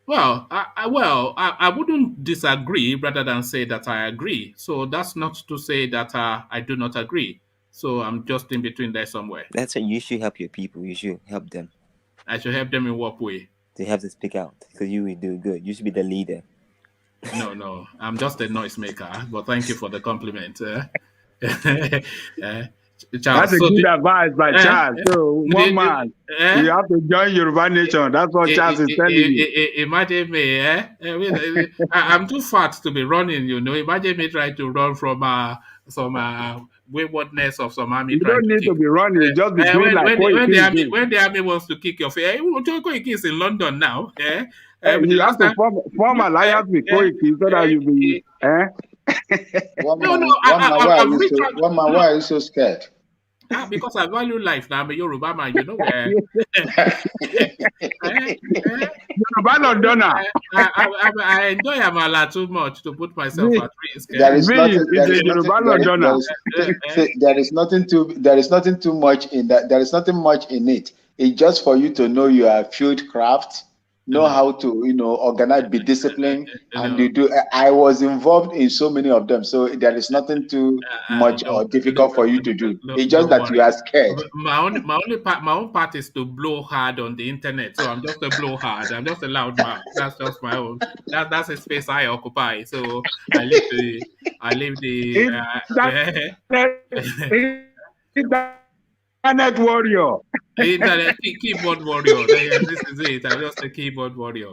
Speaker 1: Well, I wouldn't disagree rather than say that I agree. So that's not to say that I do not agree. So I'm just in between there somewhere.
Speaker 6: That's why you should help your people. You should help them.
Speaker 1: I should help them in what way?
Speaker 6: They have to speak out because you will do good. You should be the leader.
Speaker 1: No, I'm just a noisemaker. But thank you for the compliment.
Speaker 5: That's
Speaker 1: Charles,
Speaker 5: a
Speaker 1: so
Speaker 5: good advice by Charles. So one
Speaker 1: did,
Speaker 5: man, you have to join Yoruba Nation. That's what Charles is telling you.
Speaker 1: imagine me, I'm too fat to be running, you know. Imagine me trying to run from some waywardness of some army
Speaker 5: You
Speaker 1: trying
Speaker 5: don't
Speaker 1: to
Speaker 5: need
Speaker 1: kick.
Speaker 5: to be running. You just be doing like what you keep doing.
Speaker 1: When the army wants to kick your face, Koiki is in London now. With the
Speaker 5: You have
Speaker 1: last
Speaker 5: to
Speaker 1: time,
Speaker 5: form alliance with Koiki so that you be.
Speaker 2: One
Speaker 1: no,
Speaker 2: man,
Speaker 1: no, I've reached out.
Speaker 2: one man, why are you so scared?
Speaker 1: Because I value life now. I'm a Yoruba man, you know.
Speaker 5: Yoruba Londoner.
Speaker 1: I enjoy Amala too much to put myself
Speaker 5: Me,
Speaker 1: at risk.
Speaker 2: There is
Speaker 5: me
Speaker 2: nothing.
Speaker 5: is
Speaker 2: There
Speaker 5: a
Speaker 2: is nothing.
Speaker 5: Yoruba Londoner.
Speaker 2: There is nothing too. There is nothing too much in that. There is nothing much in it. It's just for you to know you are field craft, know how to organize, be disciplined, and you do. I was involved in so many of them, so there is nothing too much or difficult for you to do. It's just
Speaker 1: Don't
Speaker 2: that you
Speaker 1: worry.
Speaker 2: are scared.
Speaker 1: My own part is to blow hard on the internet. So I'm just a blow hard. I'm just a loud mouth. That's just my own. That's a space I occupy. So I leave the
Speaker 5: Internet warrior.
Speaker 1: internet keyboard warrior. This is it. I'm just a keyboard warrior.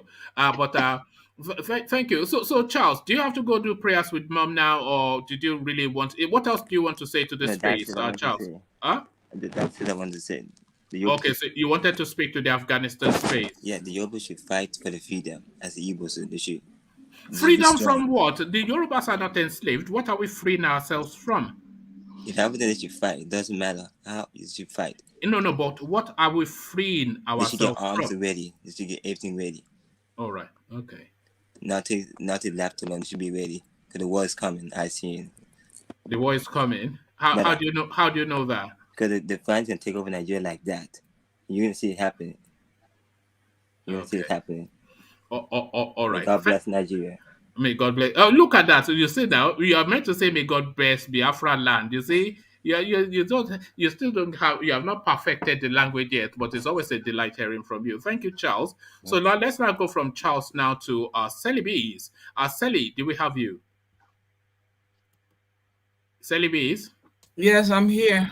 Speaker 1: Thank you. So Charles, do you have to go do prayers with mom now, or did you really want? What else do you want to say to the
Speaker 6: No, that's
Speaker 1: space,
Speaker 6: what I want to
Speaker 1: Charles?
Speaker 6: say.
Speaker 1: Huh?
Speaker 6: That's what I want to say. The
Speaker 1: Okay,
Speaker 6: Yorubas,
Speaker 1: so you wanted to speak to the Afghanistan space.
Speaker 6: yeah, the Yorubas should fight for the freedom as the Igbos. So they should be
Speaker 1: Freedom
Speaker 6: strong.
Speaker 1: from what? The Yorubas are not enslaved. What are we freeing ourselves from?
Speaker 6: If everything they should fight, it doesn't matter how you should fight.
Speaker 1: No, but what are we freeing
Speaker 6: They should get
Speaker 1: ourselves
Speaker 6: arms
Speaker 1: from?
Speaker 6: ready. They should get everything ready.
Speaker 1: All right. Okay.
Speaker 6: Not to left alone. They should be ready because the war is coming. I see it.
Speaker 1: The war is coming. How do you know? How do you know that?
Speaker 6: Because the French can take over Nigeria like that. You're gonna see it happening. You're gonna see it happening.
Speaker 1: All right.
Speaker 6: God bless Nigeria.
Speaker 1: May God bless. Oh, look at that! So you see now, you are meant to say, "May God bless Biafra land." You see, you still don't have, you have not perfected the language yet, but it's always a delight hearing from you. Thank you, Charles. So now let's now go from Charles now to Sally Bees. Sally, do we have you? Sally Bees.
Speaker 8: Yes, I'm here.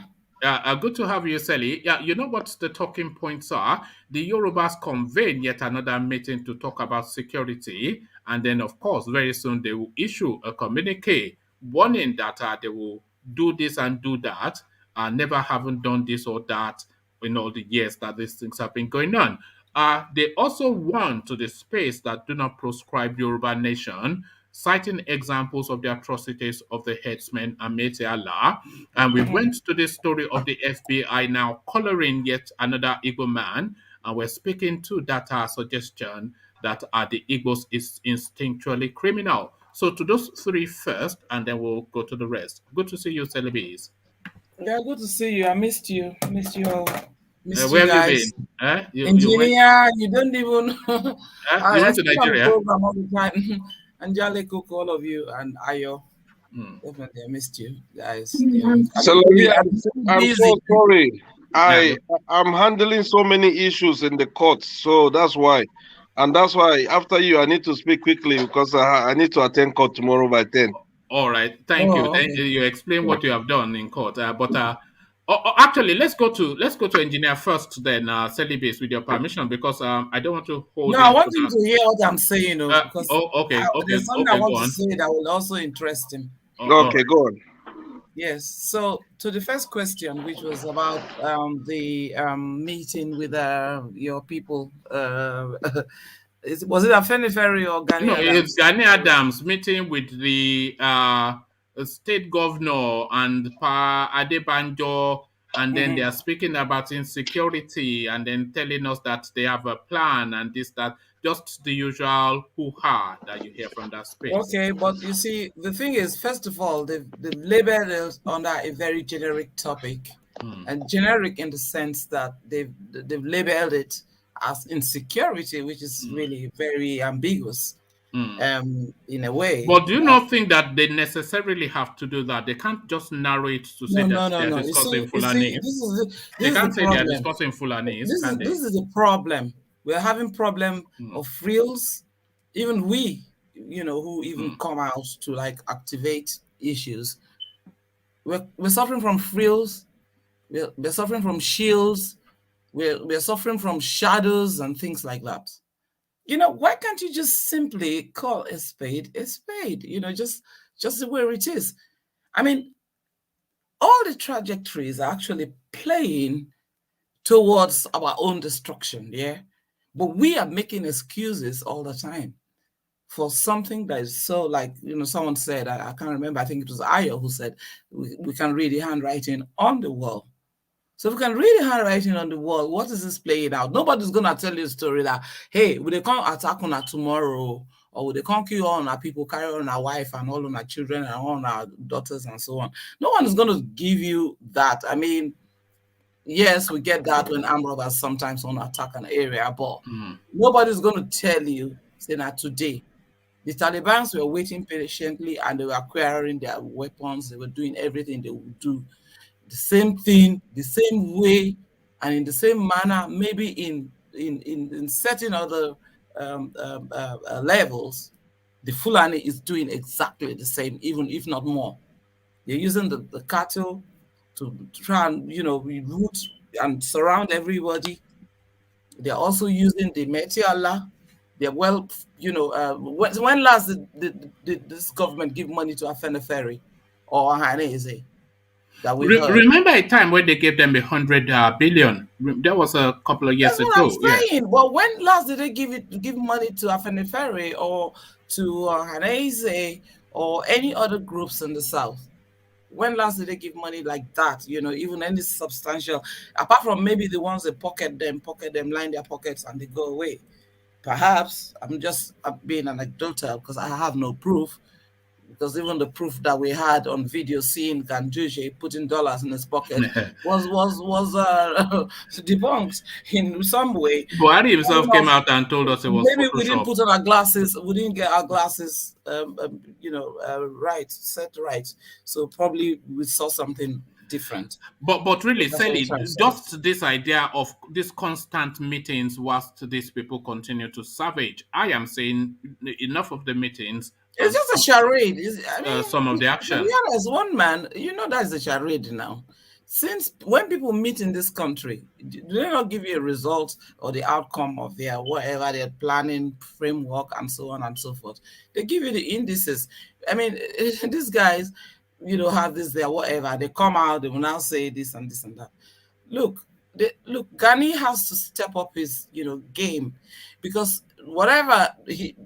Speaker 1: Good to have you, Sally. Yeah, you know what the talking points are? The Yorubas convene yet another meeting to talk about security. And then, of course, very soon they will issue a communique warning that they will do this and do that. never haven't done this or that in all the years that these things have been going on. They also want to the space that do not proscribe Yoruba nation, citing examples of the atrocities of the headsmen and Allah. And we went to the story of the FBI now coloring yet another Igbo man, and we're speaking to that suggestion that the Igbos is instinctually criminal. So to those three first, and then we'll go to the rest. Good to see you, Celebes.
Speaker 2: Yeah, good to see you. I missed you. Missed you all. Missed you
Speaker 1: Where have you
Speaker 2: guys.
Speaker 1: been? You went?
Speaker 2: Engineer, you don't even.
Speaker 1: You
Speaker 2: I
Speaker 1: went to
Speaker 2: speak on the
Speaker 1: Nigeria?
Speaker 2: program all the time. Anjale Cook, all of you, and Ayo. Definitely, I missed you guys.
Speaker 8: So I'm
Speaker 2: busy.
Speaker 8: so sorry.
Speaker 1: Yeah.
Speaker 8: I'm handling so many issues in the courts, so that's why. And that's why after you, I need to speak quickly because I need to attend court tomorrow by 10.
Speaker 1: All right. Thank you.
Speaker 2: Okay.
Speaker 1: You explain what you have done in court. Actually, let's go to engineer first. Then, Celibase, with your permission, because I don't want to hold.
Speaker 2: No, I want him to hear what I'm saying, because
Speaker 1: okay.
Speaker 2: there's something I want
Speaker 1: go
Speaker 2: to
Speaker 1: on.
Speaker 2: say that will also interest him.
Speaker 8: Okay, go on.
Speaker 2: Yes. So to the first question, which was about the meeting with your people, was it Afenifere or Gani
Speaker 1: No,
Speaker 2: Adams?
Speaker 1: it's Gani Adams meeting with the state governor and Pa Adebanjo, and then they are speaking about insecurity, and then telling us that they have a plan and this, that, just the usual hoo-ha that you hear from that space.
Speaker 2: Okay, but you see, the thing is, first of all, they've labeled it under a very generic topic, and generic in the sense that they've labeled it as insecurity, which is really very ambiguous. In a way.
Speaker 1: But do you not think that they necessarily have to do that? They can't just narrow it to say that they're discussing Fulani. They can't say they're discussing Fulani.
Speaker 2: This is the problem. We're having problem of frills. Even we, who even come out to like activate issues. We're suffering from frills. We're suffering from shields. We're suffering from shadows and things like that. Why can't you just simply call a spade, just the way it is? I mean, all the trajectories are actually playing towards our own destruction, yeah? But we are making excuses all the time for something that is so, like, someone said, I can't remember, I think it was Ayo who said, we can read the handwriting on the wall. So if we can read the handwriting on the wall, what is this playing out? Nobody's going to tell you a story that, hey, will they come attack on us tomorrow? Or will they come kill all our people, carry on our wife and all of our children and all our daughters and so on? No one is going to give you that. I mean, yes, we get that when armed robbers sometimes want to attack an area, but nobody's going to tell you, say that today, the Taliban were waiting patiently and they were acquiring their weapons. They were doing everything they would do. The same thing, the same way, and in the same manner, maybe in certain other levels, the Fulani is doing exactly the same, even if not more. They're using the cattle to try and, reroute and surround everybody. They're also using the Metiala. They're when last did this government give money to Afenifere or Hanese?
Speaker 1: Remember a time when they gave them 100 billion? That was a couple of years ago.
Speaker 2: That's what I'm saying. Yeah. But when last did they give money to Afenifere or to Hanese or any other groups in the south? When last did they give money like that? Even any substantial, apart from maybe the ones that pocket them, line their pockets and they go away. Perhaps I'm being anecdotal because I have no proof. Because even the proof that we had on video seeing Ganduje putting dollars in his pocket was debunked in some way.
Speaker 1: Buhari himself came out and told us it was
Speaker 2: maybe
Speaker 1: Photoshop.
Speaker 2: We didn't put on our glasses. We didn't get our glasses, right, set right. So probably we saw something different.
Speaker 1: But really, Sally, just this idea of these constant meetings whilst these people continue to savage. I am saying enough of the meetings.
Speaker 2: It's just a charade.
Speaker 1: Some of the action.
Speaker 2: To be honest, one man, that's a charade now. Since when people meet in this country, do they not give you a result or the outcome of their whatever their planning framework and so on and so forth? They give you the indices. I mean, these guys, have this there, whatever. They come out, they will now say this and this and that. Look, Gani has to step up his, game, because whatever he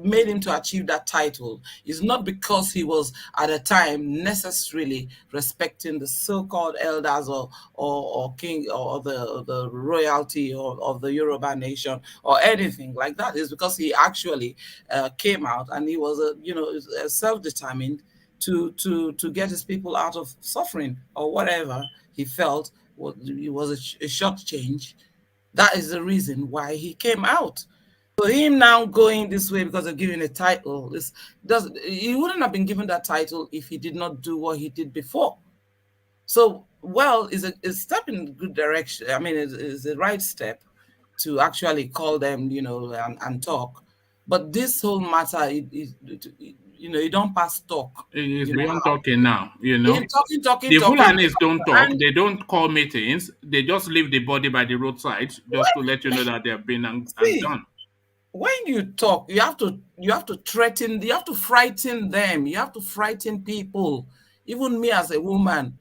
Speaker 2: made him to achieve that title is not because he was at a time necessarily respecting the so-called elders or king or the royalty of the Yoruba nation or anything like that. It's because he actually came out and he was self-determined to get his people out of suffering or whatever he felt it was a short change. That is the reason why he came out. So him now going this way because of giving a title, he wouldn't have been given that title if he did not do what he did before. So, is a step in good direction. I mean, it's the right step to actually call them, and talk. But this whole matter, you don't pass talk.
Speaker 1: It's
Speaker 2: You know,
Speaker 1: beyond talking now,
Speaker 2: talking.
Speaker 1: The Fulanis don't talk.
Speaker 2: And
Speaker 1: They don't call meetings. They just leave the body by the roadside just to let you know that they have been and done.
Speaker 2: When you talk, you have to threaten, you have to frighten them, you have to frighten people. Even me as a woman,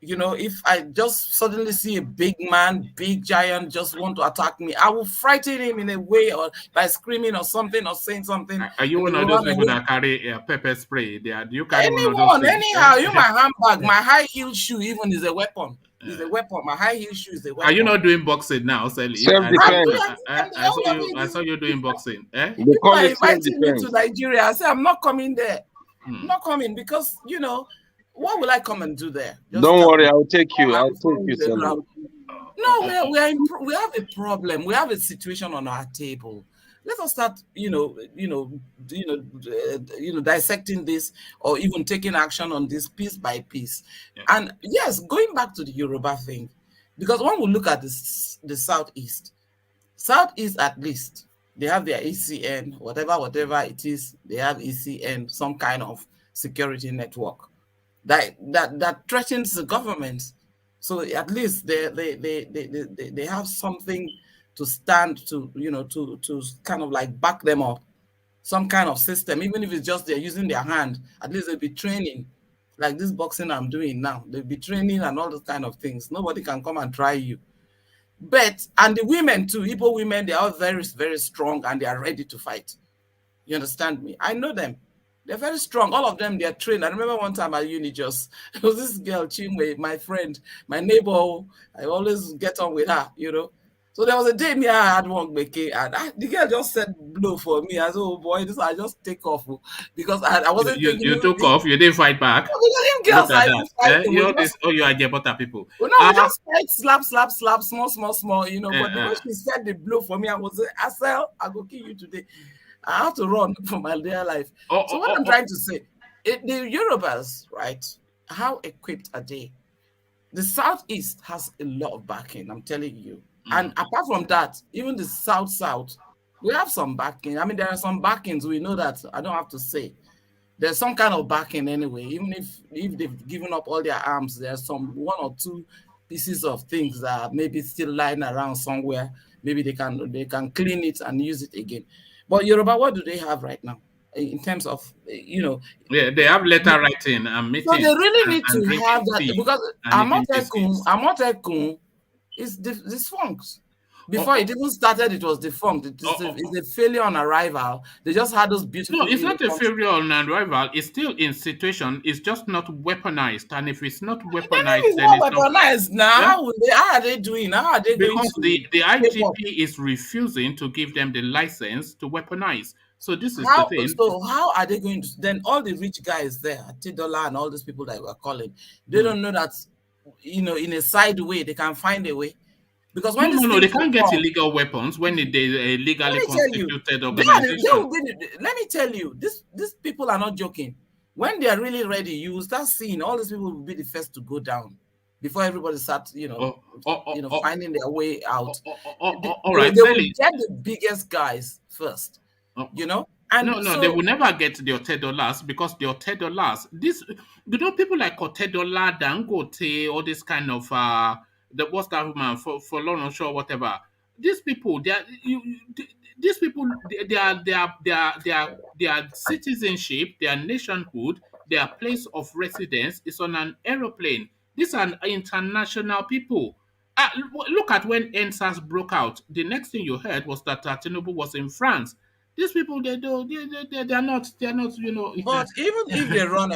Speaker 2: if I just suddenly see a big man, big giant just want to attack me, I will frighten him in a way, or by screaming or something or saying something.
Speaker 1: Are you one of those people that carry pepper spray? Do you carry one of those things?
Speaker 2: Anyhow, my handbag, my high heel shoe even is a weapon. Is a weapon. My high heel shoe is a weapon.
Speaker 1: Are you not doing boxing now, Sally?
Speaker 8: Self-defense.
Speaker 1: I saw you doing boxing.
Speaker 2: People are inviting me to Nigeria. I say I'm not coming there. I'm not coming because what will I come and do there?
Speaker 8: Don't worry, I'll take you. I'll take you, Sally.
Speaker 2: No, we have a problem. We have a situation on our table. Let us start, dissecting this or even taking action on this piece by piece. Yeah. And yes, going back to the Yoruba thing, because when we look at the Southeast at least, they have their ECN, whatever it is, they have ECN, some kind of security network that threatens the government. So at least they have something to stand to, to kind of like back them up, some kind of system, even if it's just they're using their hand, at least they'll be training, like this boxing I'm doing now. They'll be training and all those kind of things. Nobody can come and try you. And the women too, Igbo women, they are very, very strong and they are ready to fight. You understand me? I know them. They're very strong. All of them, they're trained. I remember one time at Unijust, there was this girl, Chinwe, my friend, my neighbor. I always get on with her, So there was a day me, I had one beke, and the girl just said blow for me. I said, oh boy, I just take off because I wasn't thinking.
Speaker 1: You took off, you didn't fight back.
Speaker 2: Girls,
Speaker 1: you are Jebota people.
Speaker 2: Well, no, we just fight, slap, small, but the way she said the blow for me, I was like, I go kill you today. I have to run for my dear life. So what I'm trying to say, the Yorubas, right? How equipped are they? The Southeast has a lot of backing, I'm telling you. And apart from that, even the South, we have some backing. I mean, there are some backings. We know that. I don't have to say. There's some kind of backing anyway. Even if they've given up all their arms, there's some one or two pieces of things that maybe still lying around somewhere. Maybe they can clean it and use it again. But Yoruba, what do they have right now in terms of,
Speaker 1: Yeah, they have letter writing and meetings.
Speaker 2: So they really need to have that, because Amotekun is defunct. Before it even started, it was defunct. It's a failure on arrival. They just had those beautiful...
Speaker 1: No, it's not a failure on arrival. It's still in situation. It's just not weaponized. And if it's not weaponized,
Speaker 2: it's not weaponized now. Yeah? How are they doing? How are they
Speaker 1: because the IGP is refusing to give them the license to weaponize. So this is the thing.
Speaker 2: So how are they going to... Then all the rich guys there, Tidola and all these people that we're calling, they don't know that, in a side way, they can find a way. Because when
Speaker 1: they can't get illegal weapons when they legally constituted organization.
Speaker 2: Let me tell you, these people are not joking. When they are really ready, you will start seeing all these people will be the first to go down before everybody starts, finding their way out.
Speaker 1: All right,
Speaker 2: they will get the biggest guys first, And
Speaker 1: they will never get the $10 because the $10, people like $10, Dangote, all this kind of what's that man for London Show, whatever. These people, their citizenship, their nationhood, their place of residence is on an aeroplane. These are international people. Look at when NSAS broke out. The next thing you heard was that Tinubu was in France. These people, they're not,
Speaker 2: But even if they run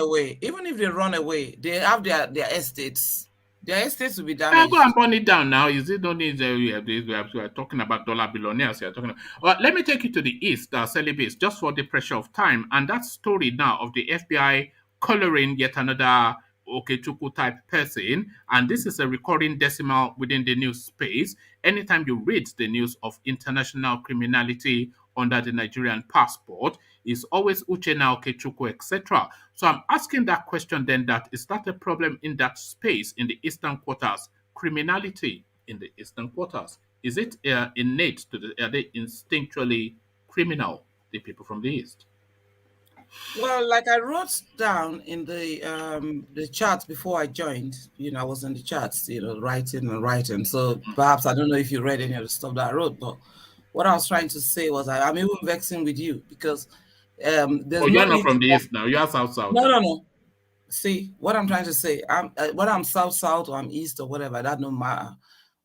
Speaker 2: away, they have their estates. Their estates will be
Speaker 1: Go and
Speaker 2: damaged.
Speaker 1: burn it down now. Is it only we are talking about dollar billionaires? We are talking. Well, let me take you to the east, Celibate, just for the pressure of time, and that story now of the FBI coloring yet another Okechukwu type person, and this is a recurring decimal within the news space. Anytime you read the news of international criminality under the Nigerian passport, is always Uchenna Okechukwu, etc. So I'm asking that question then, that is that a problem in that space in the eastern quarters? Criminality in the eastern quarters, is it innate to are they instinctually criminal, the people from the east?
Speaker 2: Well, like I wrote down in the chat before I joined, I was in the chats, writing and writing. So perhaps I don't know if you read any of the stuff that I wrote, but what I was trying to say was I'm even vexing with you because
Speaker 1: Oh,
Speaker 2: there's
Speaker 1: you
Speaker 2: no
Speaker 1: are not
Speaker 2: need
Speaker 1: from
Speaker 2: to
Speaker 1: the east now, you are south south
Speaker 2: no,
Speaker 1: now.
Speaker 2: no, no. See what I'm trying to say. Whether I'm south or I'm east or whatever, that don't matter.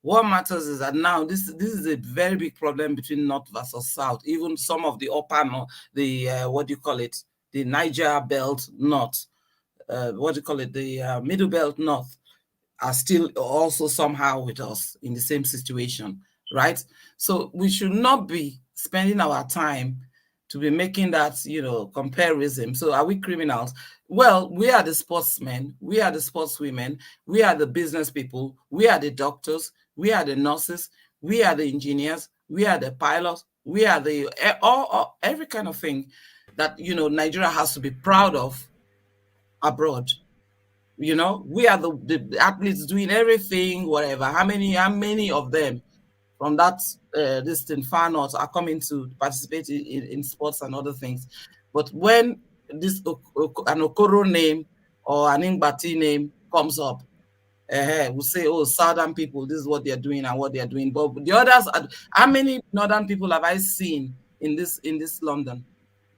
Speaker 2: What matters is that now this is a very big problem between north versus south. Even some of the upper north, the what do you call it, the Niger belt north, what do you call it, the middle belt north, are still also somehow with us in the same situation, right? So we should not be spending our time to be making that, comparison. So are we criminals? Well, we are the sportsmen, we are the sportswomen, we are the business people, we are the doctors, we are the nurses, we are the engineers, we are the pilots, we are the every kind of thing that Nigeria has to be proud of abroad. We are the athletes doing everything, whatever. How many of them from that this thing far north are coming to participate in sports and other things? But when this an Okoro name or an Ingbati name comes up, we'll say, oh, southern people, this is what they're doing and what they're doing. But the others, how many northern people have I seen in this London?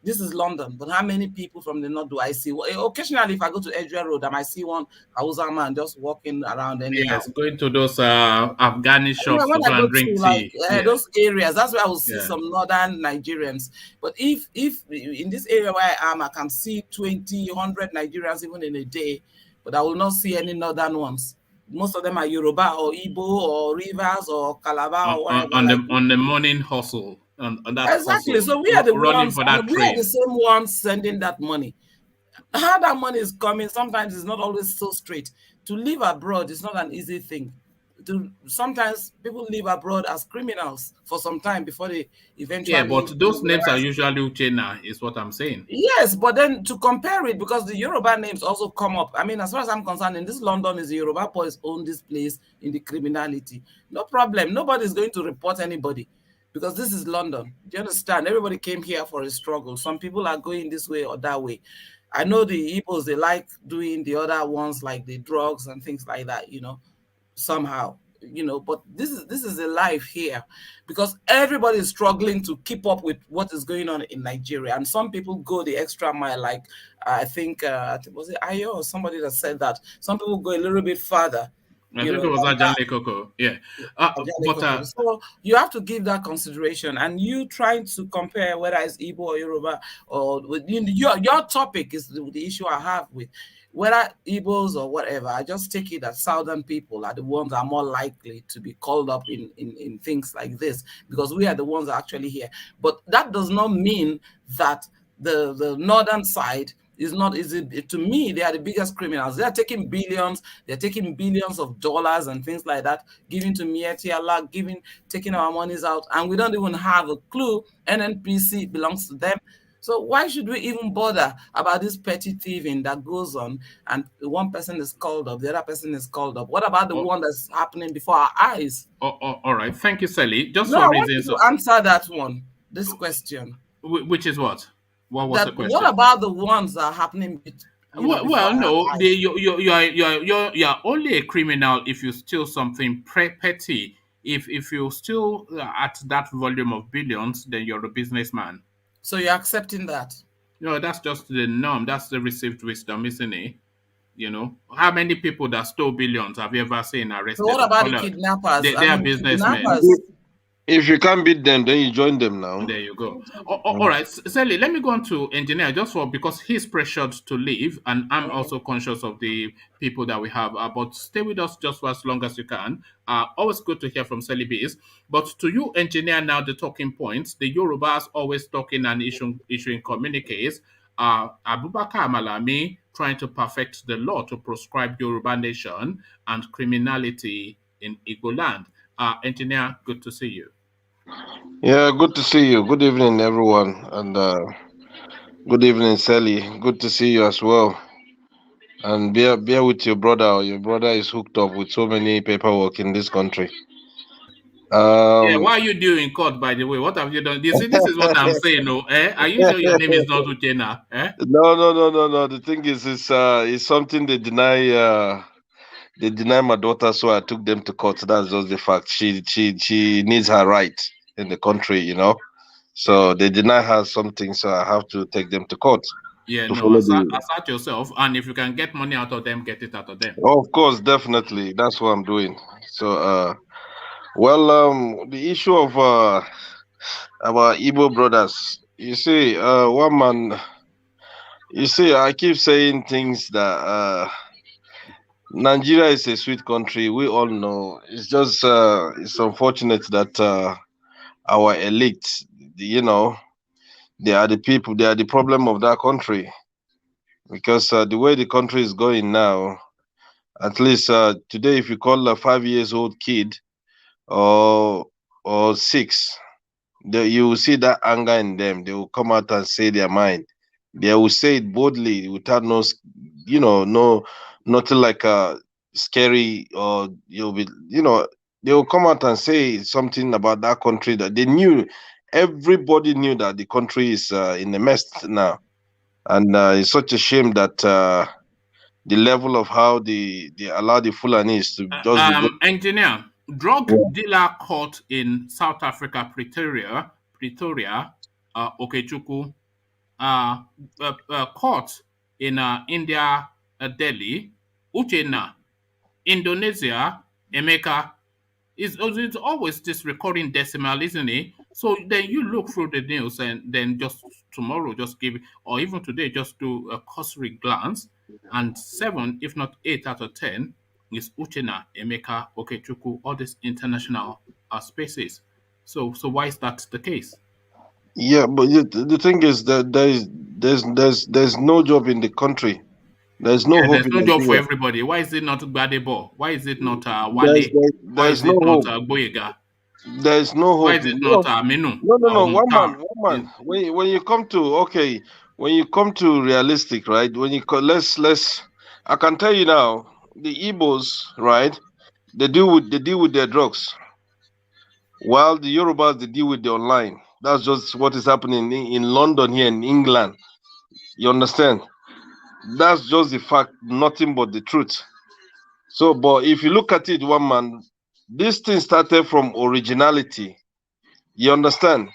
Speaker 2: This is London, but how many people from the north do I see? Well, occasionally, if I go to Edgware Road, I might see one Hausa man just walking around anyhow.
Speaker 1: Yes, going to those Afghani shops to
Speaker 2: When
Speaker 1: go
Speaker 2: I go
Speaker 1: and
Speaker 2: to
Speaker 1: drink
Speaker 2: like
Speaker 1: tea. Yeah,
Speaker 2: those areas, that's where I will see
Speaker 1: yeah.
Speaker 2: some northern Nigerians. But if in this area where I am, I can see 20, 100 Nigerians even in a day, but I will not see any northern ones. Most of them are Yoruba or Igbo or Rivers or Calabar or whatever. Like
Speaker 1: On the morning hustle, on that
Speaker 2: exactly.
Speaker 1: hustle,
Speaker 2: So we are the
Speaker 1: running
Speaker 2: ones,
Speaker 1: for
Speaker 2: and
Speaker 1: that
Speaker 2: we are the
Speaker 1: train.
Speaker 2: same ones sending that money. How that money is coming sometimes is not always so straight. To live abroad is not an easy thing. Sometimes people live abroad as criminals for some time before they
Speaker 1: Yeah,
Speaker 2: eventually
Speaker 1: but those names are
Speaker 2: rise.
Speaker 1: usually Uchenna, is what I'm saying.
Speaker 2: Yes, but then to compare it, because the Yoruba names also come up. I mean, as far as I'm concerned, in this London is the Yoruba boys own this place in the criminality. No problem. Nobody's going to report anybody because this is London. Do you understand? Everybody came here for a struggle. Some people are going this way or that way. I know the Igbos, they like doing the other ones like the drugs and things like that, somehow, but this is a life here because everybody is struggling to keep up with what is going on in Nigeria, and some people go the extra mile. Like I think was it Ayo or somebody that said that some people go a little bit further,
Speaker 1: I think it was
Speaker 2: than that.
Speaker 1: Ajan Lekoko. Yeah. But
Speaker 2: So you have to give that consideration, and you trying to compare whether it's Igbo or Yoruba or your topic is the issue I have with whether Igbos or whatever. I just take it that southern people are the ones that are more likely to be called up in things like this because we are the ones that are actually here. But that does not mean that the northern side is not easy. To me, they are the biggest criminals. They're taking billions of dollars and things like that, giving to Mieti Allah, taking our monies out, and we don't even have a clue. NNPC belongs to them. So why should we even bother about this petty thieving that goes on and one person is called up, the other person is called up? What about the
Speaker 1: oh,
Speaker 2: one that's happening before our eyes?
Speaker 1: all right. Thank you, Sally. Just
Speaker 2: No,
Speaker 1: for
Speaker 2: I want you
Speaker 1: reasons
Speaker 2: to
Speaker 1: of
Speaker 2: answer that one, this question.
Speaker 1: which is what? What was the
Speaker 2: That what
Speaker 1: question?
Speaker 2: about the ones that are happening, before
Speaker 1: Well,
Speaker 2: our
Speaker 1: no,
Speaker 2: eyes?
Speaker 1: you're only a criminal if you steal something petty. If you steal at that volume of billions, then you're a businessman.
Speaker 2: So you're accepting that?
Speaker 1: That's just the norm. That's the received wisdom, isn't it? How many people that stole billions have you ever seen
Speaker 2: So
Speaker 1: arrested
Speaker 2: what
Speaker 1: or
Speaker 2: about the
Speaker 1: colored?
Speaker 2: kidnappers?
Speaker 1: They
Speaker 2: I
Speaker 1: are
Speaker 2: mean,
Speaker 1: businessmen.
Speaker 2: kidnappers.
Speaker 8: If you can't beat them, then you join them now.
Speaker 1: There you go. All right, Sally, let me go on to engineer just for because he's pressured to leave, and I'm also conscious of the people that we have. But stay with us just for as long as you can. Always good to hear from Sally Bees. But to you, engineer, now the talking points. The Yorubas always talking and issuing communiques. Abubakar Malami trying to perfect the law to proscribe Yoruba nation and criminality in Igbo land. Engineer, good to see you.
Speaker 8: Yeah, good to see you. Good evening, everyone, and good evening, Sally. Good to see you as well. And bear with your brother. Your brother is hooked up with so many paperwork in this country.
Speaker 1: Yeah,
Speaker 8: Um,
Speaker 1: why are you doing in court, by the way? What have you done? You see, this is what I'm saying, no? Are you sure your name is not Uchena?
Speaker 8: no. The thing is, it's something they deny. They deny my daughter, so I took them to court. That's just the fact. She needs her right in the country, So they deny her something, so I have to take them to court
Speaker 1: Yeah,
Speaker 8: to
Speaker 1: no,
Speaker 8: follow the.
Speaker 1: assert yourself, and if you can get money out of them, get it out of them.
Speaker 8: Of course, definitely. That's what I'm doing. So, well, the issue of our Igbo brothers. You see, one man. You see, I keep saying things that Nigeria is a sweet country. We all know. It's just it's unfortunate that our elite, you know, they are the people. They are the problem of that country because the way the country is going now, at least today, if you call a 5 years old kid or six, you will see that anger in them. They will come out and say their mind. They will say it boldly without no, nothing like scary or you'll be, they will come out and say something about that country that they knew. Everybody knew that the country is in a mess now, and it's such a shame that the level of how they allow the Fulanis to just be going.
Speaker 1: Engineer, drug
Speaker 8: Yeah.
Speaker 1: dealer caught in South Africa, Pretoria, Okechukwu, caught in India, Delhi, Uchenna, Indonesia, Emeka. It's always this recurring decimal, isn't it? So then you look through the news and then just tomorrow, just give, or even today, just do a cursory glance, and 7, if not 8 out of 10 is Uchena, Emeka, Okechukwu, all these international spaces. So why is that the case?
Speaker 8: Yeah, but the thing is that there's no job in the country. There's no
Speaker 1: Yeah,
Speaker 8: hope
Speaker 1: there's
Speaker 8: in
Speaker 1: no job for
Speaker 8: Nigeria.
Speaker 1: everybody. Why is it not Gbadebo? Why is it not
Speaker 8: There's
Speaker 1: Wale?
Speaker 8: there,
Speaker 1: Why
Speaker 8: there's
Speaker 1: is
Speaker 8: no
Speaker 1: it not
Speaker 8: hope.
Speaker 1: Boyega?
Speaker 8: There's no
Speaker 1: Why
Speaker 8: hope.
Speaker 1: is it not Menu or
Speaker 8: No.
Speaker 1: Mukhtar?
Speaker 8: One man. When you come to okay, when you come to realistic, right? When you let's, I can tell you now, the Igbos, right? They deal with their drugs, while the Yorubas they deal with the online. That's just what is happening in London here in England. You understand? That's just the fact, nothing but the truth. So, but if you look at it, one man, this thing started from originality. You understand?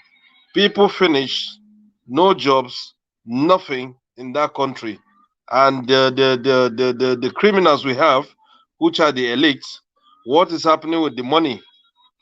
Speaker 8: People finish, no jobs, nothing in that country, and the criminals we have, which are the elites, what is happening with the money?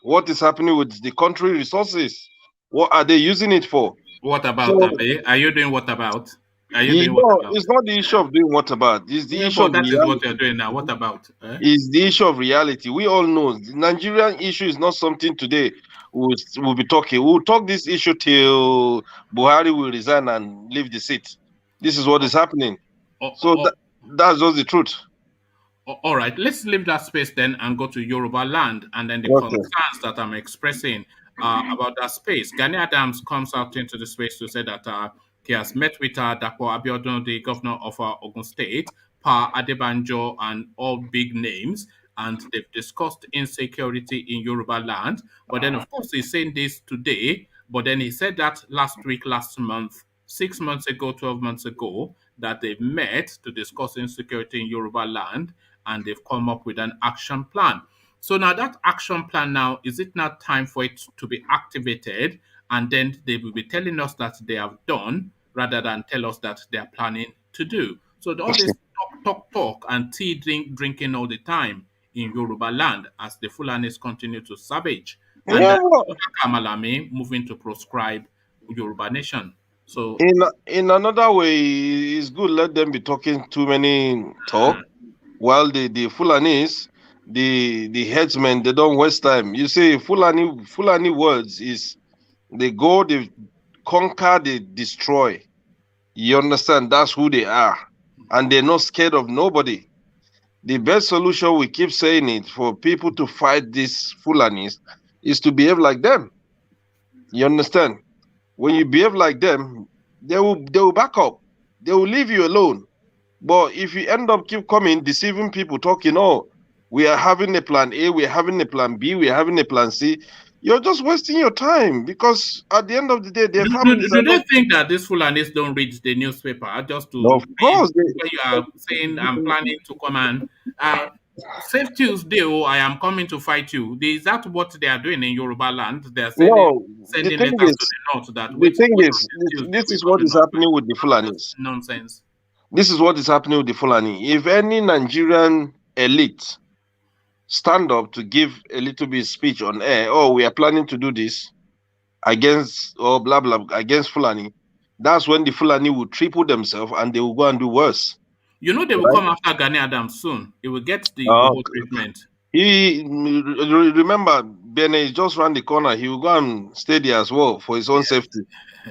Speaker 8: What is happening with the country resources? What are they using it for?
Speaker 1: What about
Speaker 8: So
Speaker 1: Abe? Are you doing what about? Are you
Speaker 8: you
Speaker 1: doing what
Speaker 8: know,
Speaker 1: about?
Speaker 8: it's not the issue of doing what about. It's the
Speaker 1: Yeah,
Speaker 8: issue
Speaker 1: but
Speaker 8: of
Speaker 1: that is what you're
Speaker 8: reality.
Speaker 1: doing now. What about? Eh?
Speaker 8: Is the issue of reality. We all know the Nigerian issue is not something today we'll be talking. We'll talk this issue till Buhari will resign and leave the seat. This is what is happening.
Speaker 1: Oh, oh,
Speaker 8: So
Speaker 1: oh,
Speaker 8: that's just the truth.
Speaker 1: all right, let's leave that space then and go to Yoruba land and then the
Speaker 8: Okay.
Speaker 1: concerns that I'm expressing about that space. Gani Adams comes out into the space to say that he has met with Dapo Abiodun, the governor of Ogun State, Pa Adebanjo, and all big names, and they've discussed insecurity in Yoruba land. But then, of course, he's saying this today, but then he said that last week, last month, 6 months ago, 12 months ago, that they've met to discuss insecurity in Yoruba land and they've come up with an action plan. So now that action plan now, is it not time for it to be activated? And then they will be telling us that they have done. rather than tell us that they are planning to do. So all this talk, and tea drinking all the time in Yoruba land as the Fulanis continue to savage. And
Speaker 8: Yeah, well,
Speaker 1: Kamalame moving to proscribe Yoruba nation. So
Speaker 8: in another way, it's good let them be talking too many talk, while the Fulanis, the headsmen, they don't waste time. You see, Fulani words is they go, they conquer, they destroy. You understand? That's who they are, and they're not scared of nobody. The best solution, we keep saying it, for people to fight these Fulanis is to behave like them. You understand? When you behave like them, they will back up. They will leave you alone. But if you end up keep coming, deceiving people, talking, oh, we are having a plan A, we are having a plan B, we are having a plan C, you're just wasting your time, because at the end of the day, their families
Speaker 1: do
Speaker 8: are
Speaker 1: they
Speaker 8: not.
Speaker 1: think that these Fulanis don't read the newspaper just to
Speaker 8: Of
Speaker 1: read
Speaker 8: course,
Speaker 1: when you are saying I'm planning to come and save Tuesday, oh, I am coming to fight you? Is that what they are doing in Yoruba land? They are
Speaker 8: no. The
Speaker 1: sending
Speaker 8: thing
Speaker 1: letters to
Speaker 8: is,
Speaker 1: the north that
Speaker 8: the thing
Speaker 1: wait
Speaker 8: is,
Speaker 1: until Tuesday,
Speaker 8: this
Speaker 1: we
Speaker 8: is
Speaker 1: come
Speaker 8: what
Speaker 1: to
Speaker 8: is
Speaker 1: north.
Speaker 8: happening with the Fulanis.
Speaker 1: Nonsense.
Speaker 8: This is what is happening with the Fulani. If any Nigerian elite stand up to give a little bit speech on air, oh, we are planning to do this against, or blah blah, against Fulani, that's when the Fulani will triple themselves and they will go and do worse.
Speaker 1: You know they will
Speaker 8: Right?
Speaker 1: come after Gani Adams soon. He will get the
Speaker 8: Uh,
Speaker 1: Igbo treatment.
Speaker 8: remember, Bene is just around the corner. He will go and stay there as well for his own
Speaker 1: Yes.
Speaker 8: safety.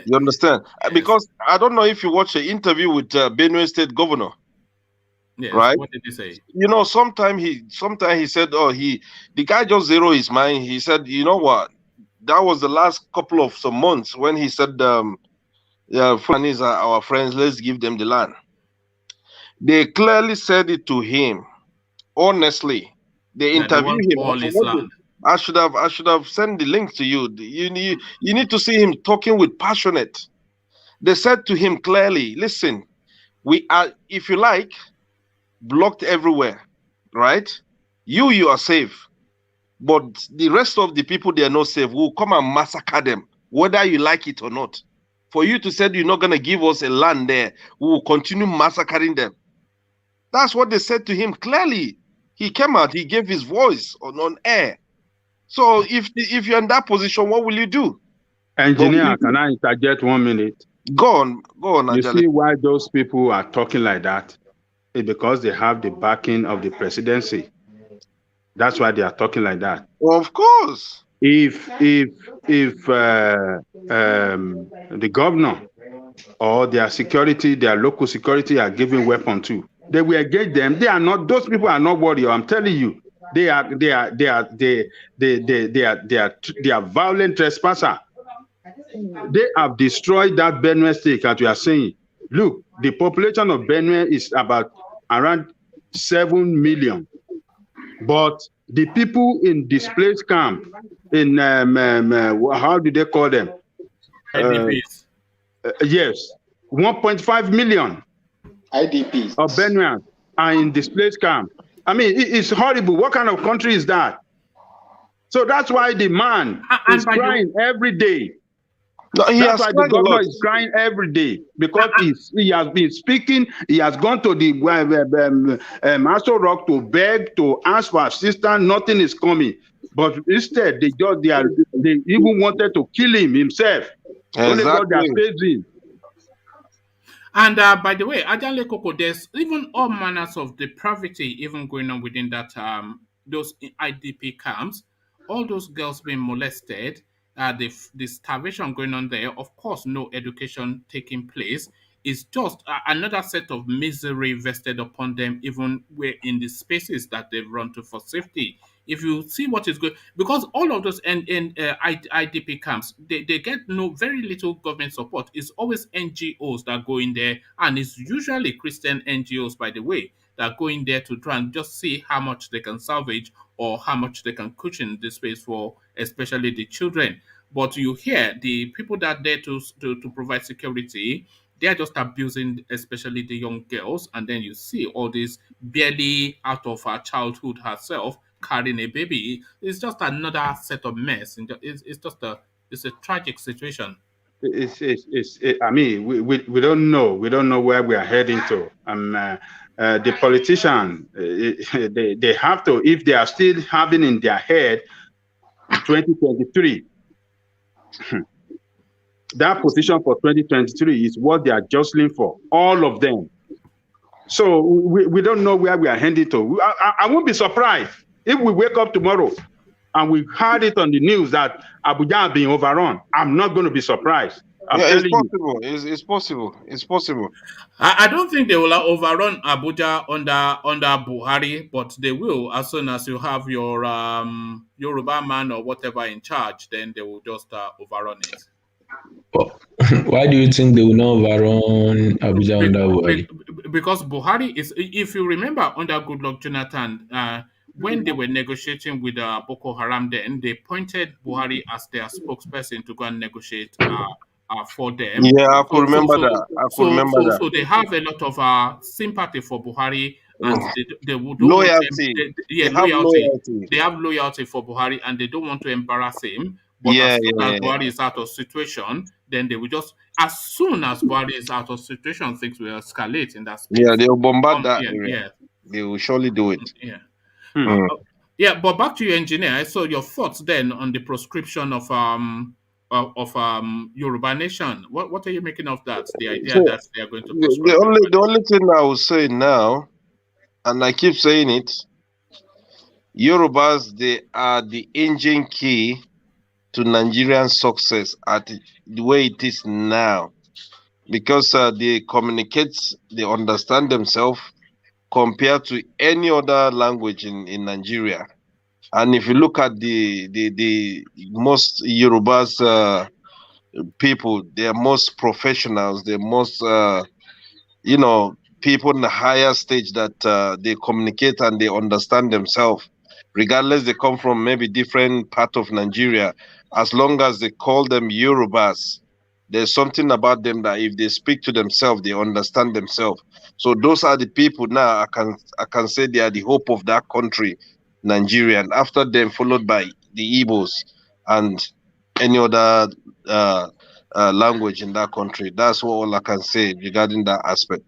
Speaker 8: You understand?
Speaker 1: Yes.
Speaker 8: Because I don't know if you watch an interview with Benue State Governor,
Speaker 1: Yes.
Speaker 8: right?
Speaker 1: What did he say?
Speaker 8: You know, sometimes he said, oh, the guy just zero his mind. He said, you know what? That was the last couple of some months when he said, yeah, Fulanis are our friends. Let's give them the land. They clearly said it to him. Honestly, they
Speaker 1: That they
Speaker 8: interviewed
Speaker 1: want
Speaker 8: him.
Speaker 1: all his land.
Speaker 8: I should have sent the link to you. You need to see him talking with passionate. They said to him clearly, listen, we are, if you like, blocked everywhere, right? You are safe, but the rest of the people, they are not safe. We'll come and massacre them, whether you like it or not. For you to say you're not going to give us a land there, we will continue massacring them. That's what they said to him clearly. He came out, he gave his voice on air. So if you're in that position, what will you do?
Speaker 5: Engineer, can I interject 1 minute?
Speaker 8: Go on,
Speaker 5: You
Speaker 8: Ajale.
Speaker 5: see why those people are talking like that? It's because they have the backing of the presidency. That's why they are talking like that.
Speaker 8: Of course.
Speaker 5: If the governor or their security, their local security are giving weapon to, they will engage them. They are not; those people are not warriors. I'm telling you, they are violent trespasser. They have destroyed that Benue state, as you are saying. Look, the population of Benue is about around 7 million, but the people in displaced camp in how do they call them?
Speaker 1: IDPs.
Speaker 5: Yes, 1.5 million
Speaker 2: IDPs.
Speaker 5: of Benuans are in displaced camp. I mean, it's horrible. What kind of country is that? So that's why the man is crying every day.
Speaker 8: No,
Speaker 5: That's why the governor is crying every day, because he has been speaking. He has gone to the Master Rock to beg, to ask for assistance. Nothing is coming. But instead, they even wanted to kill him himself. Only God that saves him.
Speaker 1: And by the way, Ajale Koko, there's even all manners of depravity even going on within that those IDP camps. All those girls being molested, the starvation going on there. Of course, no education taking place. It's just another set of misery vested upon them, even where in the spaces that they've run to for safety. If you see what is going, because all of those IDP camps, they get no very little government support. It's always NGOs that go in there, and it's usually Christian NGOs, by the way, that go in there to try and just see how much they can salvage or how much they can cushion the space for, especially the children. But you hear the people that are there to provide security, they are just abusing, especially the young girls. And then you see all this barely out of her childhood herself carrying a baby. It's just another set of mess. And it's just it's a tragic situation.
Speaker 5: I mean, we don't know. We don't know where we are heading to. The politicians, they have to, if they are still having in their head 2023, that position for 2023 is what they are jostling for, all of them. So we don't know where we are heading to. I won't be surprised if we wake up tomorrow and we heard it on the news that Abuja being overrun. I'm not going to be surprised.
Speaker 8: It's possible. It's possible. It's possible.
Speaker 1: I don't think they will overrun Abuja under Buhari, but they will as soon as you have your Yoruba man or whatever in charge. Then they will just overrun it.
Speaker 9: Why do you think they will not overrun Abuja under Buhari?
Speaker 1: Because Buhari is, if you remember, under Goodluck Jonathan, when they were negotiating with Boko Haram, then they appointed Buhari as their spokesperson to go and negotiate for them.
Speaker 8: Yeah, I could remember that.
Speaker 1: So they have a lot of sympathy for Buhari, and they would
Speaker 8: loyalty.
Speaker 1: Loyalty. They have loyalty for Buhari, and they don't want to embarrass him. But as soon as Buhari is out of situation, then they will just, as soon as Buhari is out of situation, things will escalate in that space.
Speaker 8: Yeah, they will bombard that area. Yeah. They will surely do it.
Speaker 1: Yeah. Yeah, but back to your engineer. So your thoughts then on the proscription of Yoruba Nation. What are you making of that? The idea that they are going to proscribe
Speaker 8: the only thing I will say now, and I keep saying it, Yorubas, they are the engine key to Nigerian success at the way it is now, because they communicate, they understand themselves compared to any other language in Nigeria. And if you look at the most Yorubas people, they are most professionals, they're most people in the higher stage that they communicate and they understand themselves, regardless they come from maybe different part of Nigeria. As long as they call them Yorubas, there's something about them that if they speak to themselves, they understand themselves. So those are the people now I can say they are the hope of that country, Nigeria, and after them followed by the Igbos and any other language in that country. That's all I can say regarding that aspect.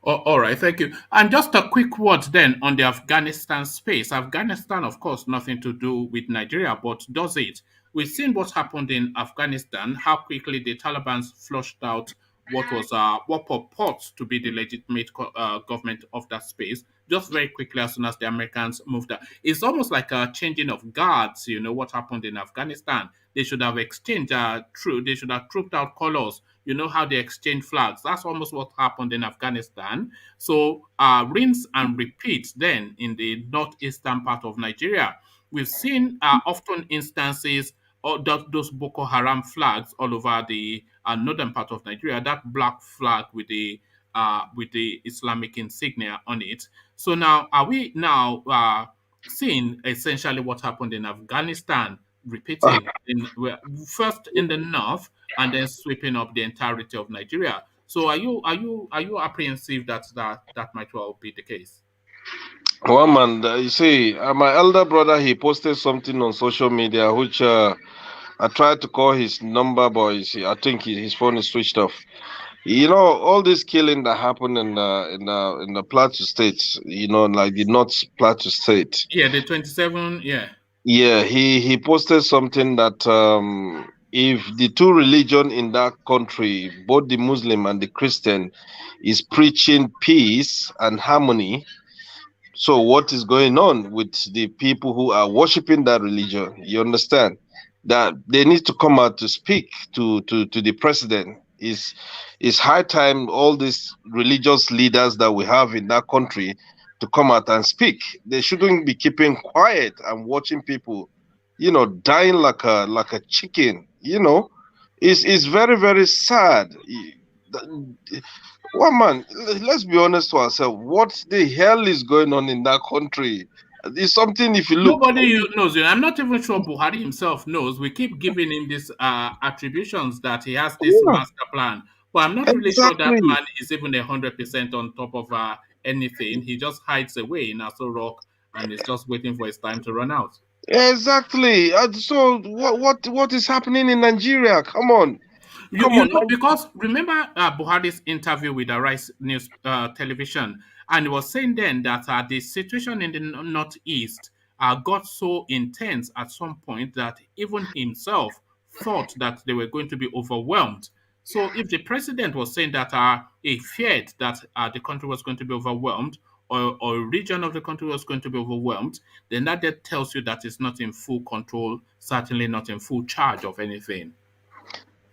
Speaker 1: All right, thank you. And just a quick word then on the Afghanistan space. Afghanistan, of course, nothing to do with Nigeria, but does it? We've seen what happened in Afghanistan, how quickly the Taliban flushed out what purports to be the legitimate government of that space, just very quickly as soon as the Americans moved out. It's almost like a changing of guards, what happened in Afghanistan. They should have exchanged they should have trooped out colors. You know how they exchange flags. That's almost what happened in Afghanistan. So rinse and repeat then in the northeastern part of Nigeria. We've seen often instances of those Boko Haram flags all over the northern part of Nigeria, that black flag with the Islamic insignia on it. So now, are we now seeing essentially what happened in Afghanistan repeating first in the north and then sweeping up the entirety of Nigeria? So are you apprehensive that might well be the case?
Speaker 8: Well, man, you see, my elder brother, he posted something on social media, which I tried to call his number, but I think his phone is switched off. All this killing that happened in the Plateau State, like the North Plateau State.
Speaker 1: Yeah, the 27, yeah.
Speaker 8: Yeah, he posted something that if the two religions in that country, both the Muslim and the Christian, is preaching peace and harmony, so what is going on with the people who are worshiping that religion? You understand? That they need to come out to speak to the president. It's high time all these religious leaders that we have in that country to come out and speak. They shouldn't be keeping quiet and watching people, dying like a chicken. It's very, very sad. Well, man, let's be honest to ourselves. What the hell is going on in that country? It's something, if you look.
Speaker 1: Nobody knows. I'm not even sure Buhari himself knows. We keep giving him these attributions that he has this master plan. But I'm not really sure that man is even 100% on top of anything. He just hides away in Aso Rock and is just waiting for his time to run out.
Speaker 8: Exactly. So what is happening in Nigeria? Come on.
Speaker 1: You,
Speaker 8: Come
Speaker 1: you
Speaker 8: on,
Speaker 1: know, because remember Buhari's interview with the Rice News television, and he was saying then that the situation in the northeast got so intense at some point that even himself thought that they were going to be overwhelmed. So if the president was saying that he feared that the country was going to be overwhelmed, or a region of the country was going to be overwhelmed, then that tells you that it's not in full control, certainly not in full charge of anything.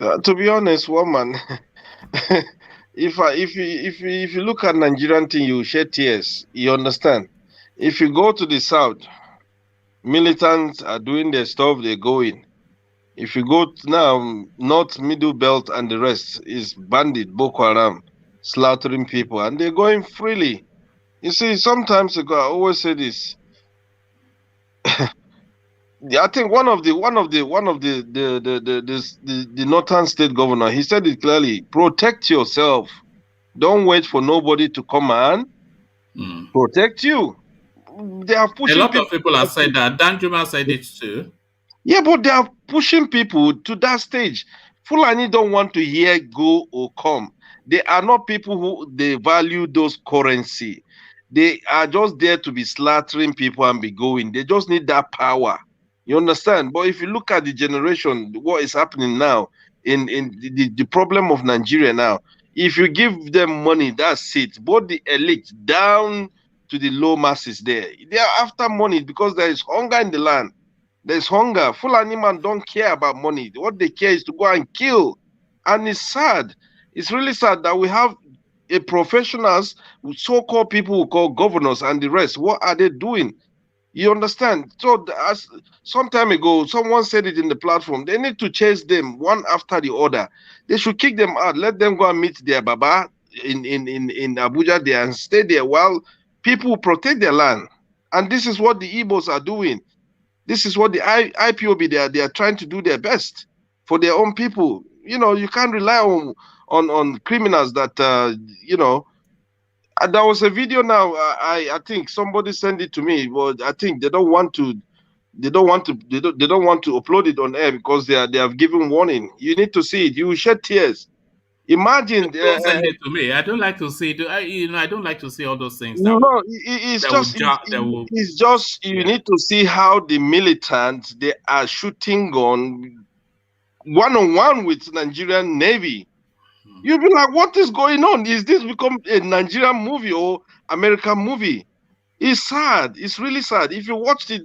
Speaker 8: To be honest, woman, if you look at Nigerian thing, you shed tears. You understand? If you go to the south, militants are doing their stuff. They're going. If you go to now north, middle belt, and the rest is bandit, Boko Haram, slaughtering people, and they're going freely. You see, sometimes ago, I always say this. I think one of the northern state governor, he said it clearly: protect yourself. Don't wait for nobody to come and protect you. They are
Speaker 1: A
Speaker 8: pushing
Speaker 1: lot of people have said that. Danjuma said it too.
Speaker 8: Yeah, but they are pushing people to that stage. Fulani don't want to hear go or come. They are not people who they value those currency. They are just there to be slaughtering people and be going. They just need that power. You understand? But if you look at the generation, what is happening now in the problem of Nigeria now, if you give them money, that's it. Both the elite down to the low masses there, they are after money because there is hunger in the land. There's hunger. Fulani man don't care about money. What they care is to go and kill. And it's sad. It's really sad that we have a professionals, so-called people who call governors and the rest. What are they doing? You understand? So as some time ago, someone said it in the platform. They need to chase them one after the other. They should kick them out. Let them go and meet their baba in Abuja there and stay there while people protect their land. And this is what the Igbos are doing. This is what the IPOB they are trying to do their best for their own people. You know, you can't rely on criminals that you know. There was a video now. I think somebody sent it to me, but I think they don't want to upload it on air because they have given warning. You need to see it. You will shed tears. Imagine.
Speaker 1: Don't send it to me. I don't like to see it. I don't like to see all those things.
Speaker 8: No, it's just you
Speaker 1: Yeah.
Speaker 8: need to see how the militants they are shooting on one-on-one with Nigerian Navy. You'll be like, what is going on? Is this become a Nigerian movie or American movie? It's sad. It's really sad. If you watched it,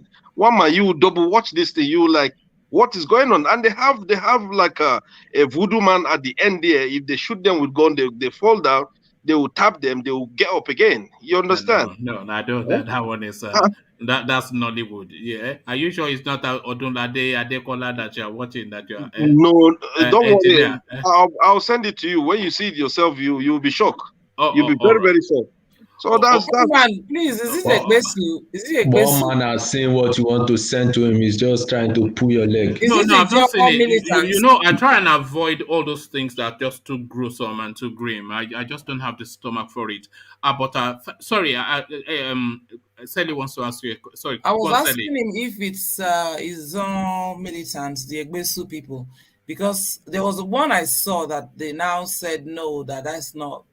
Speaker 8: you double watch this thing, you like, what is going on? And they have like a voodoo man at the end there. If they shoot them with gun, they fall down. They will tap them. They will get up again. You understand?
Speaker 1: No, I don't. That one is that's Nollywood. Yeah. Are you sure it's not Odunlade Adekola that you are watching? That you are.
Speaker 8: No, don't
Speaker 1: engineer,
Speaker 8: worry. I'll send it to you. When you see it yourself, you'll be shocked. You'll be
Speaker 1: all
Speaker 8: very very shocked. So that's
Speaker 10: Man, please, is it Ekbesu? Is it
Speaker 9: One
Speaker 10: Ekbesu?
Speaker 9: man has seen what you want to send to him. He's just trying to pull your leg.
Speaker 10: Is it
Speaker 1: I've not seen it.
Speaker 10: militant?
Speaker 1: You know, I try and avoid all those things that are just too gruesome and too grim. I just don't have the stomach for it. Sorry, Sally wants to ask you. Sorry,
Speaker 10: I was
Speaker 1: go on,
Speaker 10: asking
Speaker 1: Sally.
Speaker 10: him if it's his own militants, the Egbesu people, because there was one I saw that they now said no, that's not,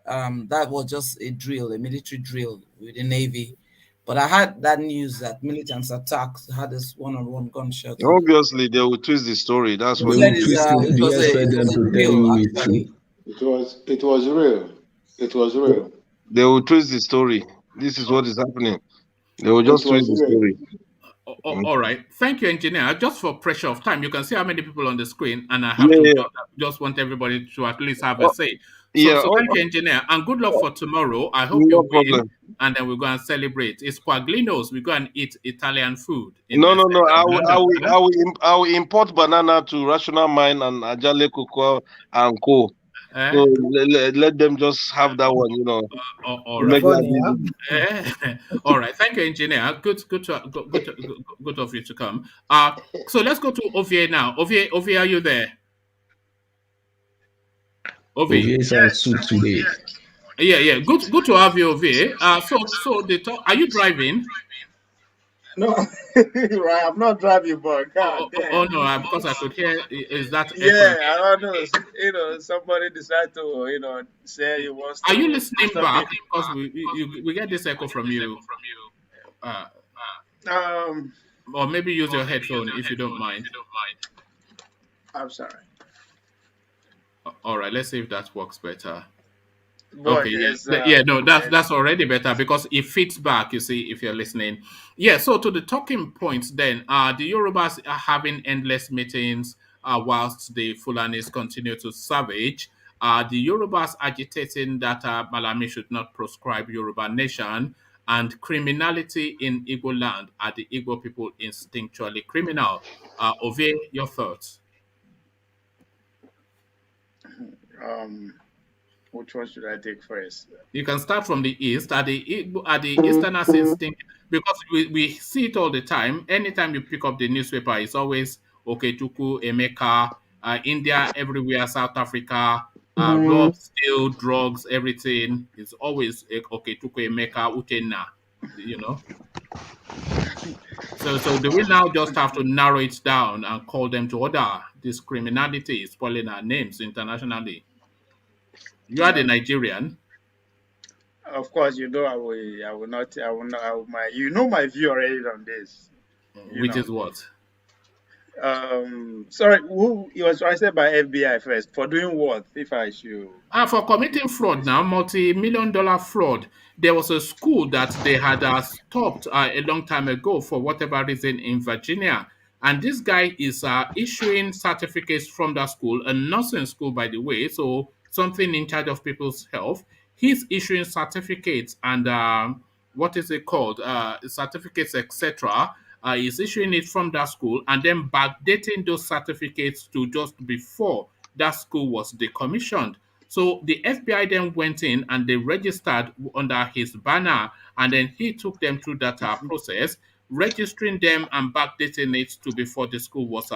Speaker 10: that was just a drill, a military drill with the Navy. But I had that news that militants attacked, had this one-on-one gunshot.
Speaker 8: Obviously, they will twist the story. That's
Speaker 10: They
Speaker 8: what
Speaker 10: said
Speaker 9: Do you expect them to tell you it's true?
Speaker 2: It was real. It was real.
Speaker 8: They will twist the story. This is what is happening. They will just twist the story.
Speaker 1: All right. Thank you, engineer. Just for pressure of time, you can see how many people on the screen, and I have to just want everybody to at least have a say. So thank you, engineer, and good luck for tomorrow. I hope you win, and then we'll go and celebrate. It's Quaglinos. We go and eat Italian food.
Speaker 8: No. I will import banana to Rational Mind and Ajale Cocoa and Co. So let them just have that one,
Speaker 1: All right. All right. Thank you, engineer. Good of you to come. So let's go to Ovie now. Ovie, are you there? Ovie
Speaker 9: is on suit today.
Speaker 1: Yeah. Good to have you, Ovie. So are you driving?
Speaker 2: No, right. I'm not driving, but god
Speaker 1: Oh
Speaker 2: damn.
Speaker 1: no, because I could hear is that echo
Speaker 2: Yeah, I
Speaker 1: again.
Speaker 2: don't know. Somebody decide to, say he wants
Speaker 1: Are you
Speaker 2: to
Speaker 1: listening
Speaker 2: disturb
Speaker 1: back?
Speaker 2: me.
Speaker 1: Because we get this echo from you. Uh,
Speaker 2: Um,
Speaker 1: or maybe use your headphone if you don't mind.
Speaker 2: I'm sorry,
Speaker 1: All right, let's see if that works better.
Speaker 2: but
Speaker 1: Okay, yeah,
Speaker 2: it's
Speaker 1: yeah, no, that's already better because it fits back. You see, if you're listening, yeah. So to the talking points, then, the Yorubas are having endless meetings, whilst the Fulanis continue to savage. The Yorubas agitating that Malami should not proscribe Yoruba nation, and criminality in Igbo land. Are the Igbo people instinctually criminal? Ove, your thoughts?
Speaker 2: um, which one should I take first?
Speaker 1: You can start from the east. Are the Easterners instinct, because we see it all the time. Anytime you pick up the newspaper, it's always Okechukwu, Emeka, India, everywhere, South Africa, rob, steal, drugs, everything. It's always Okechukwu, Emeka, Uchenna. You know. So do we now just have to narrow it down and call them to order? This criminality is spoiling our names internationally. You are the
Speaker 2: Um,
Speaker 1: Nigerian,
Speaker 2: of course, I will not, my view already on this. You
Speaker 1: which
Speaker 2: know,
Speaker 1: is what?
Speaker 2: sorry, who it was arrested by FBI first for doing what? If I should,
Speaker 1: For committing fraud now, multi-million dollar fraud. There was a school that they had stopped a long time ago for whatever reason in Virginia. And this guy is issuing certificates from that school, a nursing school, by the way, so something in charge of people's health. He's issuing certificates and what is it called? Certificates, etc. He's issuing it from that school and then backdating those certificates to just before that school was decommissioned. So the FBI then went in and they registered under his banner, and then he took them through that process, registering them and backdating it to before the school was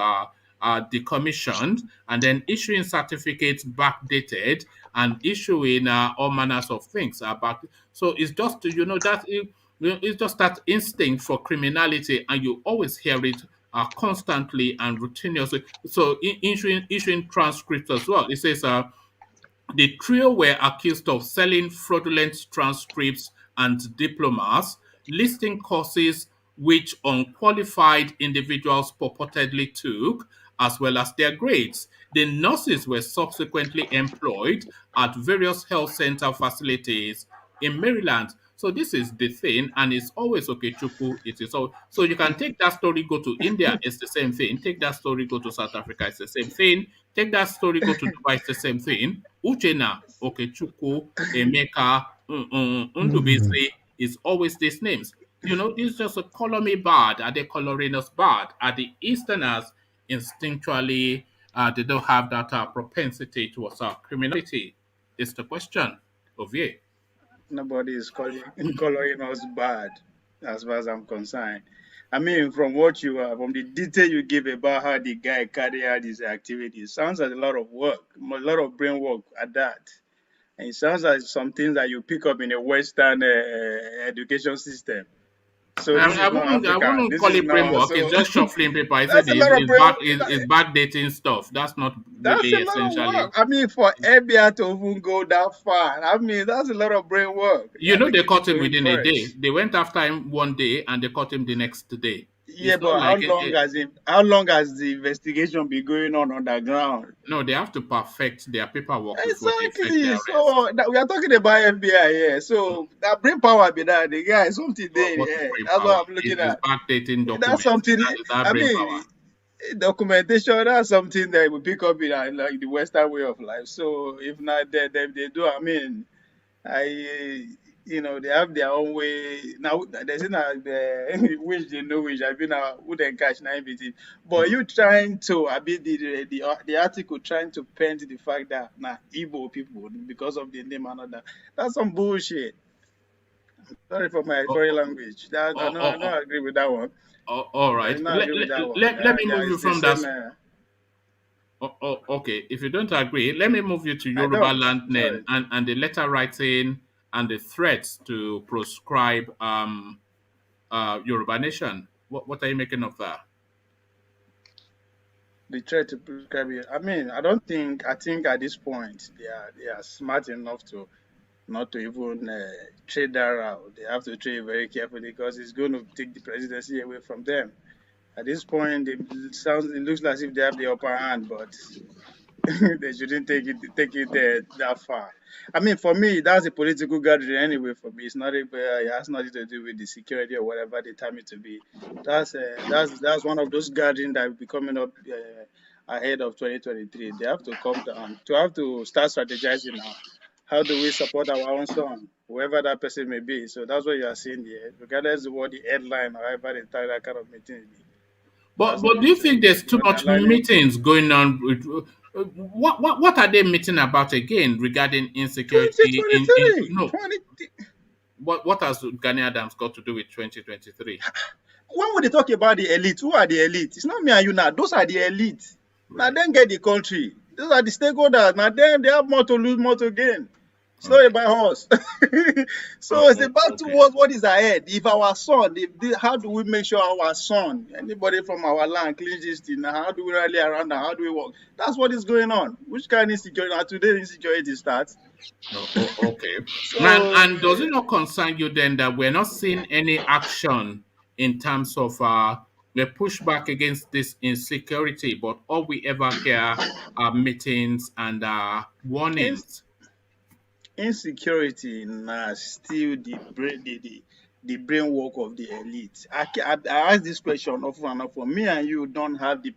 Speaker 1: decommissioned, and then issuing certificates backdated and issuing all manners of things back. So it's just it's just that instinct for criminality, and you always hear it constantly and routinely. So issuing transcripts as well. It says the trio were accused of selling fraudulent transcripts and diplomas, listing courses which unqualified individuals purportedly took, as well as their grades. The nurses were subsequently employed at various health center facilities in Maryland. So this is the thing, and it's always Okechukwu. It is all. So you can take that story, go to India, it's the same thing. Take that story, go to South Africa, it's the same thing. Take that story, go to Dubai, it's the same thing. Uchena, Okechukwu, Emeka, Ndubisi is always these names. This is just a color me bad. Are they coloring us bad? Are the Easterners instinctually, they don't have that propensity towards criminality? Is the question of you.
Speaker 2: nobody is coloring us bad, as far as I'm concerned. I mean, from the detail you give about how the guy carried out his activities, sounds like a lot of work, a lot of brain work at that. And it sounds like some things that you pick up in a Western education system. So this
Speaker 1: I
Speaker 2: is not
Speaker 1: wouldn't I
Speaker 2: Africa.
Speaker 1: wouldn't
Speaker 2: This
Speaker 1: call
Speaker 2: is
Speaker 1: it
Speaker 2: not.
Speaker 1: framework. It's
Speaker 2: So
Speaker 1: just shuffling paper. I said
Speaker 2: that's a lot of brain.
Speaker 1: it's backdating stuff. That's not
Speaker 2: That's
Speaker 1: really
Speaker 2: a lot of
Speaker 1: essentially.
Speaker 2: work. I mean, for FBI to even go that far, I mean, that's a lot of brain work. They
Speaker 1: They
Speaker 2: allocated
Speaker 1: caught
Speaker 2: to
Speaker 1: him
Speaker 2: him
Speaker 1: within a day.
Speaker 2: first.
Speaker 1: They went after him one day and they caught him the next day.
Speaker 2: Yeah,
Speaker 1: It's not
Speaker 2: but how
Speaker 1: like
Speaker 2: long has the investigation been going on underground?
Speaker 1: no, they have to perfect their paperwork before they effect
Speaker 2: Exactly.
Speaker 1: their arrest.
Speaker 2: So we are talking about FBI here. So that brain power be that the guy something there in the
Speaker 1: What is
Speaker 2: air.
Speaker 1: brain
Speaker 2: That's
Speaker 1: power?
Speaker 2: what I'm looking
Speaker 1: Is
Speaker 2: at.
Speaker 1: backdating
Speaker 2: That's
Speaker 1: documents.
Speaker 2: something.
Speaker 1: That is that
Speaker 2: I
Speaker 1: brain power.
Speaker 2: mean, documentation. That's something that we pick up in like the Western way of life. So if not, they do. I mean, they have their own way. Now there's which they know which I mean who they catch now everything. But you trying to I mean the article trying to paint the fact that Igbo people because of the name and all that. That's some bullshit. Sorry for my
Speaker 1: Oh,
Speaker 2: foreign language. That
Speaker 1: oh, oh,
Speaker 2: I
Speaker 1: oh,
Speaker 2: don't agree with that one.
Speaker 1: all
Speaker 2: I
Speaker 1: right.
Speaker 2: do not agree with that one.
Speaker 1: Let me move
Speaker 2: There
Speaker 1: you
Speaker 2: is the
Speaker 1: from that.
Speaker 2: same.
Speaker 1: Okay. If you don't agree, let me move you to
Speaker 2: I
Speaker 1: Yoruba
Speaker 2: don't.
Speaker 1: land name
Speaker 2: Sorry.
Speaker 1: and the letter writing and the threats to proscribe Yoruba nation. What are you making of that?
Speaker 2: They try to prescribe it. I mean, I don't think. I think at this point they are smart enough to not to even trade that route. They have to trade very carefully because it's going to take the presidency away from them. At this point, it looks as if they have the upper hand, but they shouldn't take it that far. I mean, for me, that's a political gathering anyway. For me, it's not it has nothing to do with the security or whatever they time it to be. That's one of those gatherings that will be coming up ahead of 2023. They have to come down to have to start strategizing now. How do we support our own son, whoever that person may be? So that's what you are seeing here, regardless of what the headline or however they tie that kind of meeting be.
Speaker 1: But do you think there's too much
Speaker 2: aligning
Speaker 1: meetings going on? What are they meeting about again regarding insecurity? In
Speaker 2: 2023.
Speaker 1: no, what has Gani Adams got to do with 2023?
Speaker 2: When we talk about the elite, who are the elite? It's not me and you now. Those are the elite. Now then get the country. Those are the stakeholders. Now then they have more to lose, more to gain. It's not about us. So it's about towards what is ahead. If our son, how do we make sure our son, anybody from our land, cleans this thing? How do we rally around that? How do we work? That's what is going on. Which kind of insecurity? Now today insecurity starts.
Speaker 1: Okay.
Speaker 2: So,
Speaker 1: and does it not concern you then that we're not seeing any action in terms of the pushback against this insecurity, but all we ever hear are meetings and warnings?
Speaker 2: Insecurity na still the brain work of the elite. I ask this question often and often. Me and you don't have the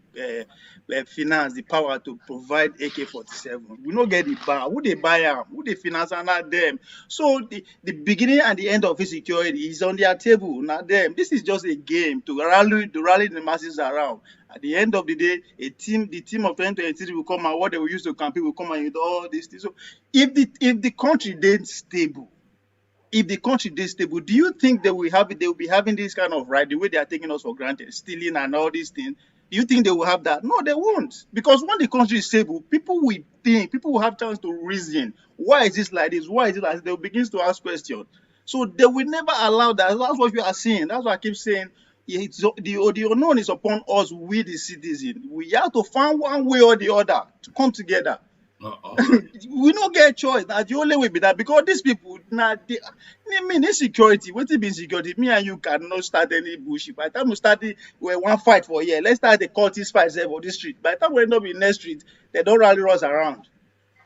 Speaker 2: finance, the power to provide AK-47. We don't get the bar. Who they buy them? Who they finance and not them? So the beginning and the end of insecurity is on their table, not them. This is just a game to rally the masses around. At the end of the day, the team of 2023 will come and what they will use to campaign will come and with all these things. So if the country did stable, do you think they will be having this kind of right, the way they are taking us for granted, stealing and all these things? Do you think they will have that? No, they won't. Because when the country is stable, people will have chance to reason. Why is this like this? Why is it like this? They will begin to ask questions. So they will never allow that. That's what you are seeing. That's what I keep saying. The unknown is upon us, we the citizens. We have to find one way or the other to come together. We don't get a choice. That's the only way be that because these people insecurity. What be insecurity? Me and you cannot start any bullshit. By the time we start one fight for a year, let's start the cultist fight for this street. By the time we end up in next street, they don't rally us around.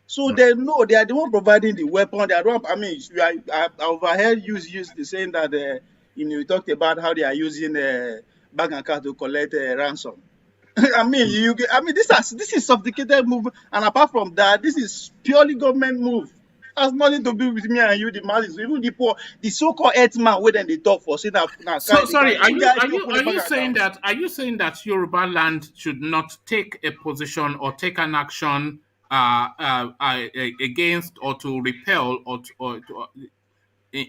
Speaker 2: So they know they are the one providing the weapon. They are the one, I mean, I overheard you saying that you talked about how they are using bank account to collect ransom. I mean, this is sophisticated move, and apart from that, this is purely government move. It has nothing to do with me and you, the masses, even the poor, the so-called earthman where then they talk for saying that.
Speaker 1: So sorry, are you saying that Yoruba land should not take a position or take an action against or to repel or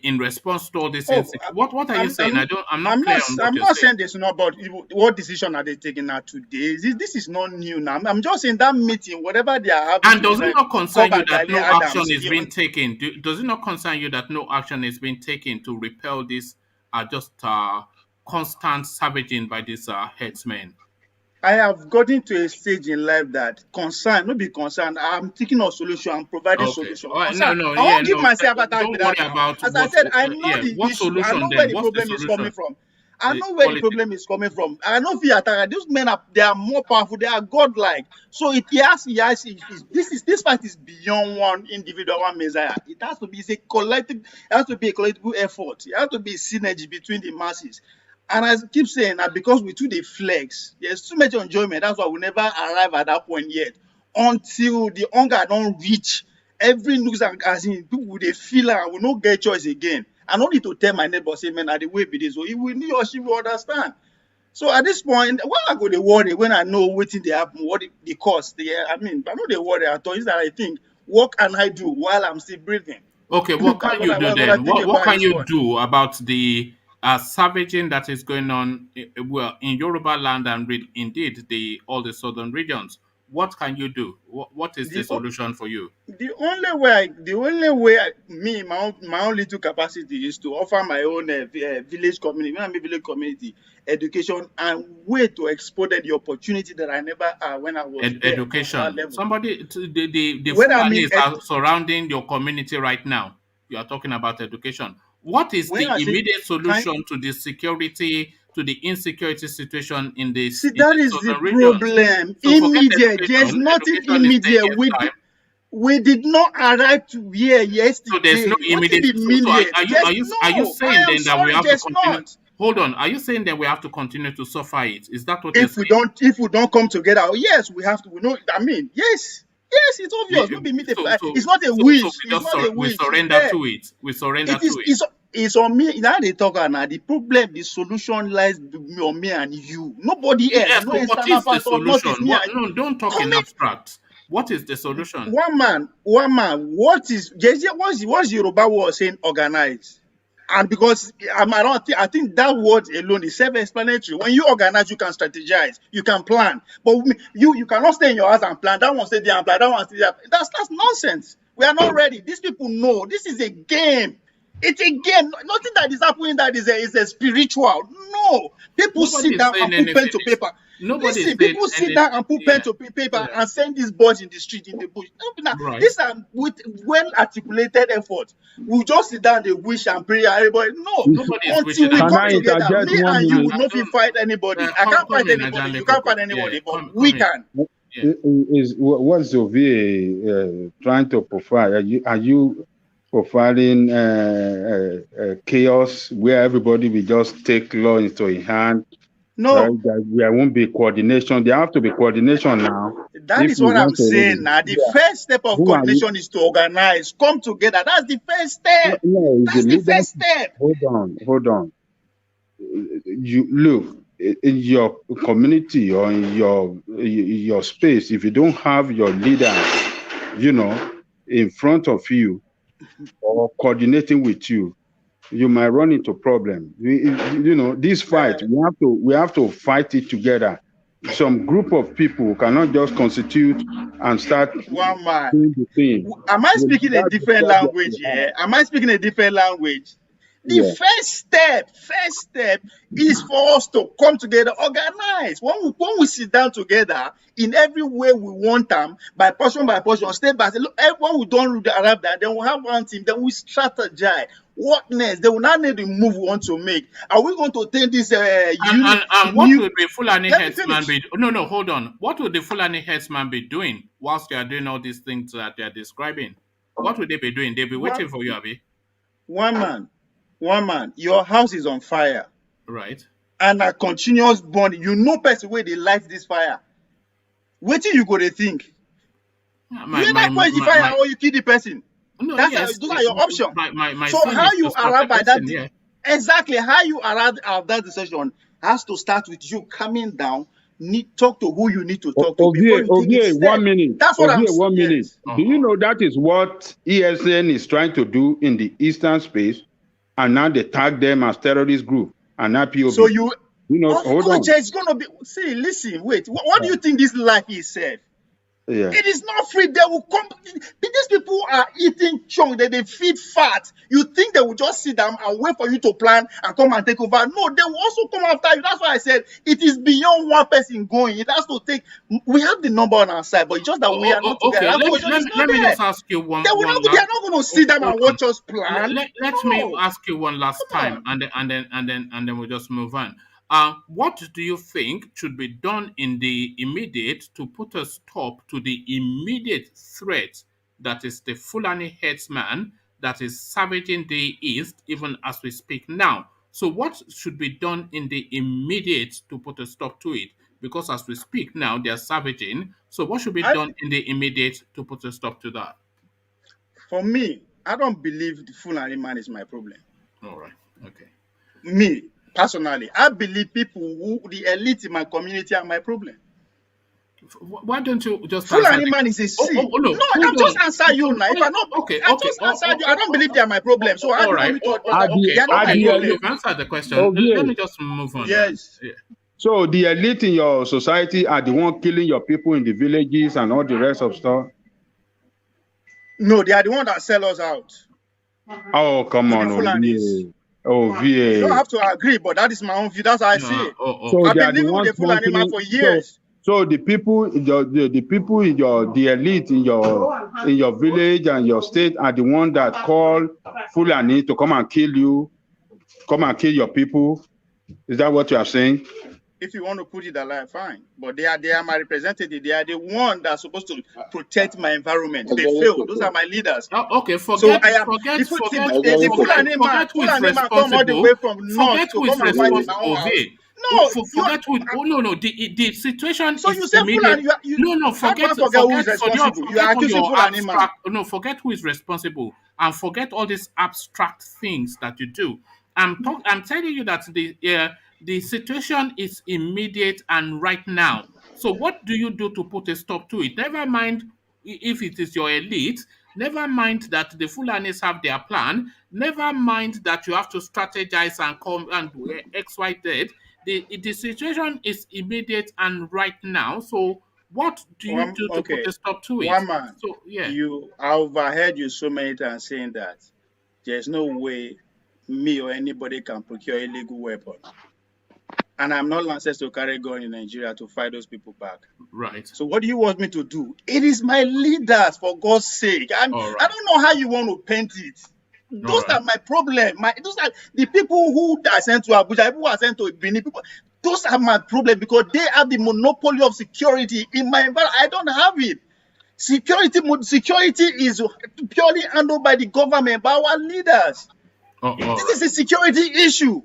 Speaker 1: in response to all this? What are you saying? I'm not clear on what
Speaker 2: I'm
Speaker 1: you're
Speaker 2: not
Speaker 1: saying.
Speaker 2: saying this not about what decision are they taking now today. This is not new now. I'm just saying that meeting, whatever they are having.
Speaker 1: And does it not concern you that no action is being taken? Does it not concern you that no action is being taken to repel this just constant savaging by these headsmen?
Speaker 2: I have gotten to a stage in life that concern, not be concerned. I'm thinking of solution. I'm providing solution.
Speaker 1: I
Speaker 2: won't give myself a tag with that. As I said, I know the issue. I know where the problem is coming from. I know where the problem is coming from. I know via attack. Those men they are more powerful. They are godlike. So this fight is beyond one individual, one messiah. It has to be a collective. It has to be a collective effort. It has to be a synergy between the masses. And I keep saying that because we too the flex, there's too much enjoyment. That's why we never arrive at that point yet. Until the hunger don't reach every news and as in people they feel and will not get choice again. I don't need to tell my neighbor, say, man, at the way it is. So he or she will understand. So at this point, why I go to worry when I know what they happen, what the cost. I know they worry at all. Is that I think, what can I do while I'm still breathing?
Speaker 1: Okay, what can you do then? What can you do about the savaging that is going on in Yoruba land and indeed all the southern regions? what can you do? What is the solution for you?
Speaker 2: The only way my own little capacity is to offer my own village community, when I'm a village community, education and way to exploit the opportunity that I never had when I was there.
Speaker 1: Education. Somebody, the
Speaker 2: When I
Speaker 1: Fulanis
Speaker 2: mean
Speaker 1: are surrounding your community right now. You are talking about education. What is
Speaker 2: When
Speaker 1: the
Speaker 2: I say
Speaker 1: immediate solution to the security, to the insecurity situation in this
Speaker 2: see,
Speaker 1: in
Speaker 2: that
Speaker 1: the
Speaker 2: is the
Speaker 1: southern region?
Speaker 2: problem.
Speaker 1: So forget
Speaker 2: Immediate. There's
Speaker 1: education.
Speaker 2: nothing
Speaker 1: Education is 10
Speaker 2: immediate.
Speaker 1: years time.
Speaker 2: We did not arrive to here yesterday.
Speaker 1: So there's no immediate.
Speaker 2: What is immediate?
Speaker 1: Are you saying then that we have to continue?
Speaker 2: Not.
Speaker 1: Hold on. Are you saying that we have to continue to suffer it? Is that what
Speaker 2: If
Speaker 1: you're
Speaker 2: we
Speaker 1: saying?
Speaker 2: don't come together, yes, we have to. We know. I mean, yes, it's obvious. Not be immediate. It's not a wish. It's not a wish.
Speaker 1: We surrender to it. We surrender to it.
Speaker 2: It's on me. Now they talk now. The problem, the solution lies on me and you. Nobody else.
Speaker 1: Yes,
Speaker 2: No
Speaker 1: but what
Speaker 2: external
Speaker 1: is the
Speaker 2: factor,
Speaker 1: solution?
Speaker 2: not me and
Speaker 1: No, don't talk in abstract. What is the solution?
Speaker 2: One man. What's Yoruba word saying? Organize. And because I think that word alone is self-explanatory. When you organize, you can strategize, you can plan. But you cannot stay in your house and plan. That one stay there and plan. That one stay there. That's nonsense. We are not ready. These people know this is a game. It's a game. Nothing that is happening that is a spiritual. No. People sit down and put pen to paper. Listen, people sit down and put pen to paper and send these boys in the street, in the bush. Right. These are with well-articulated effort. We just sit down, they wish and pray. Everybody, no. Until we come together, me and you will not fight anybody. I can't fight anybody. You can't fight anybody, but we can.
Speaker 5: What's Xavier trying to provide? Are you providing chaos where everybody will just take law into a hand?
Speaker 2: No,
Speaker 5: there won't be coordination. There have to be coordination now.
Speaker 2: That is what I'm saying now. The first step of coordination is to organize, come together. That's the first step. That's the first step.
Speaker 5: Hold on. You look in your community or in your space. If you don't have your leader, in front of you or coordinating with you, you might run into problem. This fight, we have to fight it together. Some group of people cannot just constitute and start
Speaker 2: one man.
Speaker 5: doing the thing.
Speaker 2: Am I speaking a different language here? Am I speaking a different language? The first step is for us to come together, organize. When we sit down together in every way we want them, by portion, step by step. Look, when we don't arrive there, then we have one team, then we strategize. What next? They will not need the move we want to make. Are we going to take this
Speaker 1: and what will the Fulani headsman be? No, hold on. What would the Fulani headsman be doing whilst they are doing all these things that they are describing? What would they be doing? They'll be waiting for you, Abi.
Speaker 2: One man, your house is on fire.
Speaker 1: Right.
Speaker 2: And a continuous burning. Person where they light this fire. What do you go to think? You either quench the fire or you kill the person.
Speaker 1: No,
Speaker 2: those are your options.
Speaker 1: So
Speaker 2: how you arrive by that? Exactly. How you arrive at that decision has to start with you coming down. Talk to who you need to talk to.
Speaker 5: Okay, 1 minute.
Speaker 2: That's what I'm saying.
Speaker 5: 1 minute. Do you know that is what ESN is trying to do in the eastern space? And now they tag them as terrorist group and now POB.
Speaker 2: So
Speaker 5: hold on.
Speaker 2: It's gonna be. See, listen, wait. What do you think this life is, safe?
Speaker 5: Yeah.
Speaker 2: It is not free. They will come. These people are eating chunk. They feed fat. You think they will just sit down and wait for you to plan and come and take over? No, they will also come after you. That's why I said it is beyond one person going. It has to take. We have the number on our side, but it's just that we are not together.
Speaker 1: Let me just ask you one.
Speaker 2: They are not going to sit down and watch us plan.
Speaker 1: Let me ask you one last time, and then we'll just move on. What do you think should be done in the immediate to put a stop to the immediate threat that is the Fulani headsman that is savaging the East even as we speak now? So what should be done in the immediate to put a stop to it? Because as we speak now, they are savaging. So what should be done in the immediate to put a stop to that?
Speaker 2: For me, I don't believe the Fulani man is my problem.
Speaker 1: All right. Okay.
Speaker 2: Me. Personally, I believe the elite in my community are my problem.
Speaker 1: Why don't you just
Speaker 2: Fulani man is a sin. No, I just answer you now. If I not, just answer you. I don't believe they are my problem. So
Speaker 1: all right.
Speaker 2: You've
Speaker 1: answered the question. Let me just move on.
Speaker 2: Yes.
Speaker 5: So the elite in your society are the one killing your people in the villages and all the rest of stuff?
Speaker 11: No, they are the one that sell us out.
Speaker 5: Oh, come on,
Speaker 11: Fulanis.
Speaker 5: VA.
Speaker 11: You don't have to agree, but that is my own view. That's how I see it.
Speaker 5: So
Speaker 11: I've
Speaker 5: they are
Speaker 11: been
Speaker 5: the
Speaker 11: living with
Speaker 5: ones
Speaker 11: the Fulani man for years.
Speaker 5: So the people, the people in the elite in your village and your state are the one that call Fulani to come and kill you, come and kill your people. Is that what you are saying?
Speaker 11: If you want to put it that way, fine. But they are my representative. They are the one that's supposed to protect my environment. They fail. Those are my leaders.
Speaker 1: Okay, forget who is responsible. Forget who is responsible. No, forget who. Oh no, the situation.
Speaker 11: So you say Fulani.
Speaker 1: Forget
Speaker 11: who is responsible. You are accusing Fulani man.
Speaker 1: No, forget who is responsible and forget all these abstract things that you do. I'm telling you that the situation is immediate and right now. So what do you do to put a stop to it? Never mind if it is your elite. Never mind that the Fulanis have their plan. Never mind that you have to strategize and come and do X, Y, Z. The situation is immediate and right now. So what do you do to put a stop to it?
Speaker 11: One man,
Speaker 1: so yeah.
Speaker 11: I overheard you so many times saying that there's no way me or anybody can procure illegal weapon. And I'm not licensed to carry gun in Nigeria to fight those people back.
Speaker 1: Right.
Speaker 11: So what do you want me to do? It is my leaders, for God's sake. I don't know how you want to paint it. Those are my problem. Those are the people who are sent to Abuja, people who are sent to Benin. Those are my problem because they have the monopoly of security in my environment. I don't have it. Security is purely handled by the government, by our leaders. This is a security issue.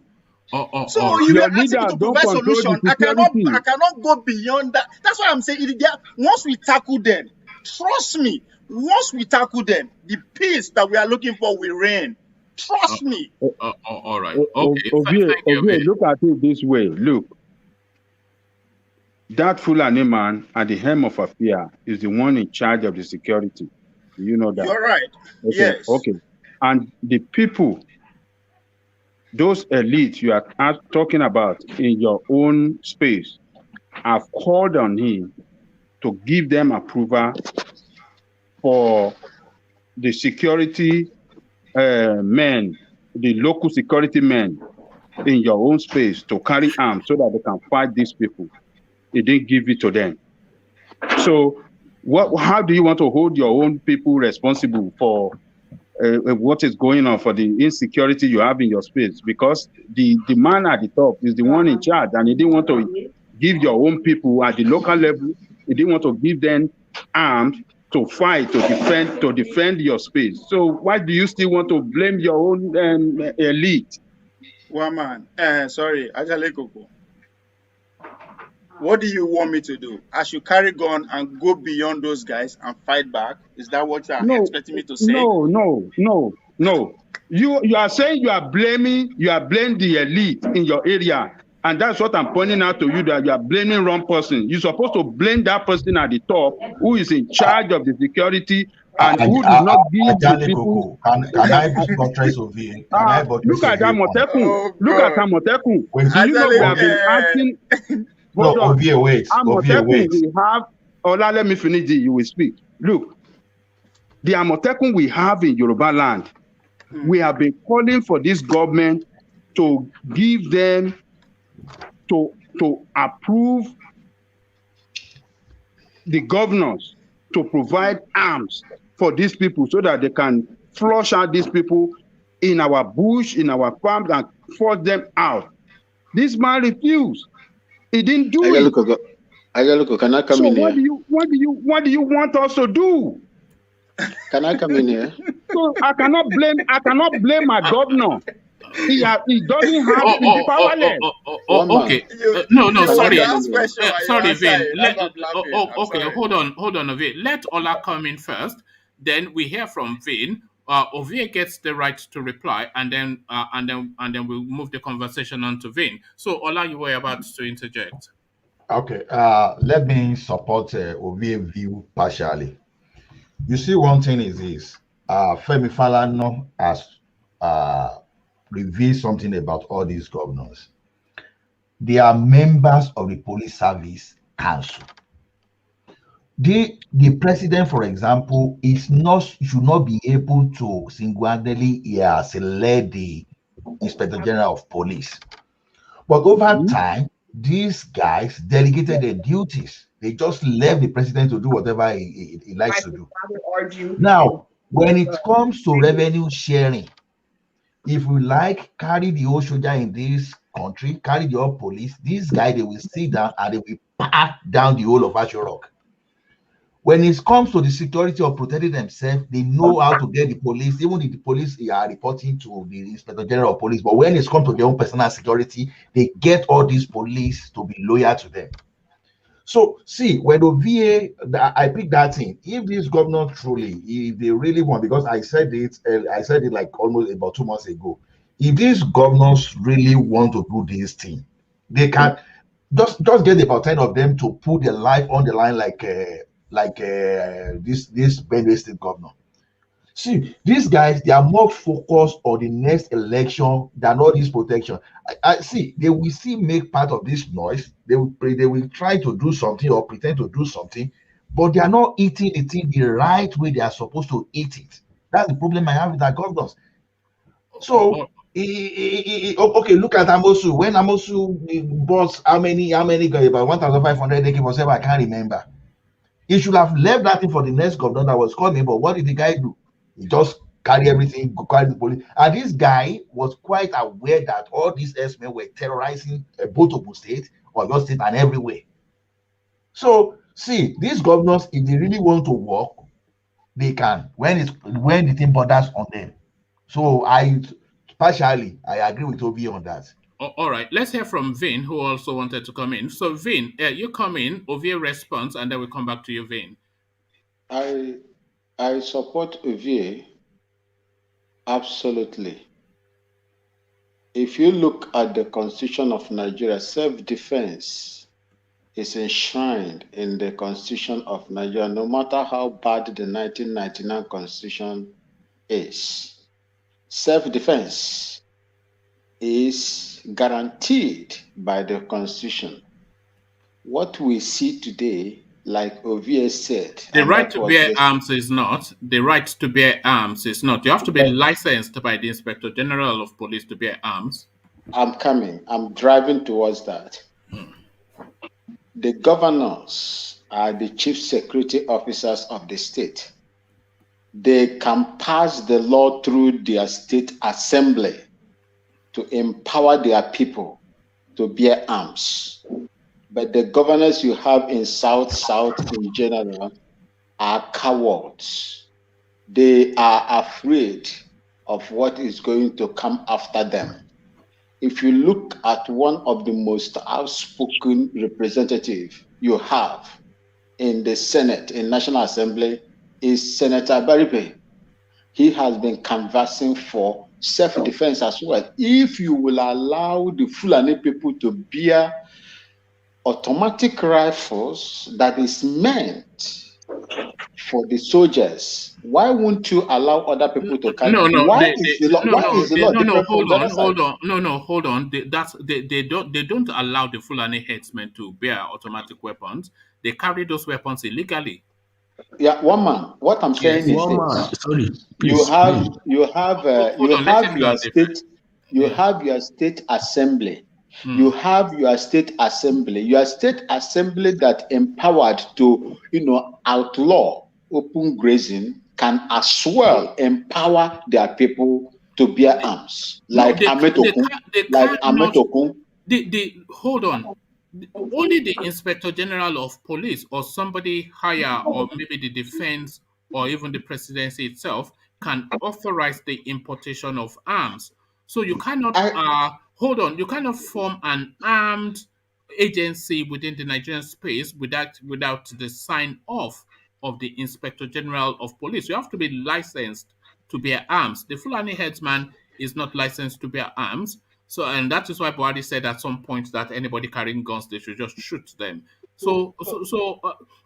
Speaker 11: So you are asking me to provide solution. I cannot go beyond that. That's why I'm saying once we tackle them, trust me, once we tackle them, the peace that we are looking for will reign. Trust me.
Speaker 1: All right. Okay.
Speaker 5: Look at it this way. Look. That Fulani man at the helm of Afia is the one in charge of the security. You know that.
Speaker 11: You're right.
Speaker 5: Okay.
Speaker 11: Yes.
Speaker 5: Okay. And the people, those elites you are talking about in your own space, have called on him to give them approval for the security men, the local security men in your own space to carry arms so that they can fight these people. He didn't give it to them. So how do you want to hold your own people responsible for what is going on, for the insecurity you have in your space? Because the man at the top is the one in charge, and he didn't want to give your own people at the local level, he didn't want to give them arms to fight, to defend your space. So why do you still want to blame your own elite?
Speaker 11: One man, sorry, Ajale Koko. What do you want me to do? I should carry gun and go beyond those guys and fight back? Is that what you are expecting me to say?
Speaker 5: No. You are saying you are blaming the elite in your area. And that's what I'm pointing out to you, that you are blaming wrong person. You're supposed to blame that person at the top who is in charge of the security and who did not give the people.
Speaker 12: Can I buttress of you?
Speaker 5: Look at that Motekun. Look at that Motekun. Do you know we have been asking?
Speaker 12: No, wait.
Speaker 5: We have. Ola, let me finish. You will speak. Look, the Amotekun we have in Yoruba land, we have been calling for this government to give them, to approve the governors to provide arms for these people so that they can flush out these people in our bush, in our farms, and force them out. This man refused. He didn't do it.
Speaker 13: Can I come in
Speaker 5: here? What do you want us to do?
Speaker 13: Can I come in here?
Speaker 5: So I cannot blame my governor. He doesn't have the power left.
Speaker 1: Okay. No, sorry. Sorry, Vin. Okay, hold on, Vin. Let Ola come in first. Then we hear from Vin. Ovie gets the right to reply, and then we'll move the conversation on to Vin. So Ola, you were about to interject.
Speaker 12: Okay. Let me support Ovie view partially. You see, one thing is this: Femi Falana has revealed something about all these governors. they are members of the police service council. The president, for example, should not be able to single-handedly select the inspector general of police. But over time, these guys delegated their duties. They just left the president to do whatever he likes to do. Now, when it comes to revenue sharing, if we like carry the whole soldier in this country, carry the whole police, these guys, they will sit down and they will pack down the whole of Asho Rock. When it comes to the security of protecting themselves, they know how to get the police, even if the police are reporting to the inspector general of police. But when it comes to their own personal security, they get all these police to be loyal to them. So see, when the VA, I pick that thing. If this governor truly, if they really want, because I said it like almost about 2 months ago. If these governors really want to do this thing, they can just get about 10 of them to put their life on the line, like this Benue State governor. See, these guys, they are more focused on the next election than all this protection. I see, they will still make part of this noise. They will try to do something or pretend to do something, but they are not eating the thing the right way they are supposed to eat it. That's the problem I have with our governors. So, okay, look at Amosu. When Amosu bought how many guys, about 1,500 AK-47, I can't remember. He should have left that thing for the next governor that was coming, but what did the guy do? He just carry everything, carry the police. And this guy was quite aware that all these S-men were terrorizing both Ogun State, Oyo State, and everywhere. So, see, these governors, if they really want to work, they can, when the thing borders on them. So, I agree with Obi on that.
Speaker 1: All right, let's hear from Vin, who also wanted to come in. So, Vin, you come in, Ovie response, and then we'll come back to you, Vin.
Speaker 13: I support Ovie absolutely. If you look at the Constitution of Nigeria, self-defense is enshrined in the Constitution of Nigeria, no matter how bad the 1999 Constitution is. Self-defense is guaranteed by the Constitution. What we see today, like Ovie said,
Speaker 1: the right to bear arms is not. The right to bear arms is not. You have to be licensed by the Inspector General of Police to bear arms.
Speaker 13: I'm coming. I'm driving towards that. The governors are the chief security officers of the state. They can pass the law through their state assembly to empower their people to bear arms. But the governors you have in South in general are cowards. They are afraid of what is going to come after them. If you look at one of the most outspoken representatives you have in the Senate, in National Assembly, is Senator Baribe. He has been canvassing for self-defense as well. If you will allow the Fulani people to bear automatic rifles that is meant for the soldiers, why won't you allow other people to carry? Hold
Speaker 1: on. They don't allow the Fulani headsmen to bear automatic weapons. They carry those weapons illegally.
Speaker 13: Yeah, one man. What I'm saying is this: you have your state assembly. You have your state assembly. Your state assembly that empowered to, outlaw open grazing can as well empower their people to bear arms, like Ametokun.
Speaker 1: Hold on. Only the Inspector General of Police or somebody higher, or maybe the defense or even the presidency itself, can authorize the importation of arms. So you cannot you cannot form an armed agency within the Nigerian space without the sign off of the Inspector General of Police. You have to be licensed to bear arms. The Fulani headsman is not licensed to bear arms. So, and that is why Buhari said at some point that anybody carrying guns, they should just shoot them.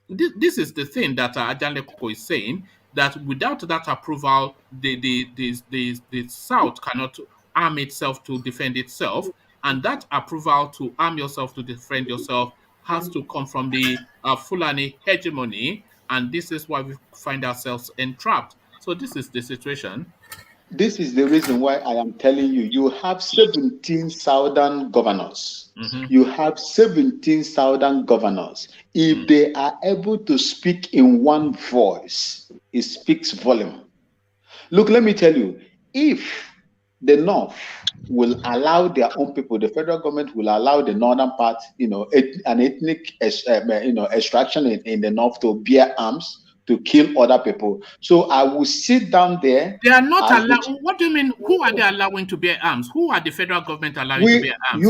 Speaker 1: This is the thing that Ajanle Koko is saying, that without that approval, the South cannot arm itself to defend itself. and that approval to arm yourself to defend yourself has to come from the Fulani hegemony, and this is why we find ourselves entrapped. So this is the situation.
Speaker 13: This is the reason why I am telling you, you have 17 southern governors. You have 17 southern governors. If they are able to speak in one voice, it speaks volume. Look, let me tell you, if the North will allow their own people, the federal government will allow the northern part, an ethnic, extraction in the North to bear arms, to kill other people. So I will sit down there.
Speaker 1: They are not allowed. What do you mean? Who are they allowing to bear arms? Who are the federal government allowing to bear arms?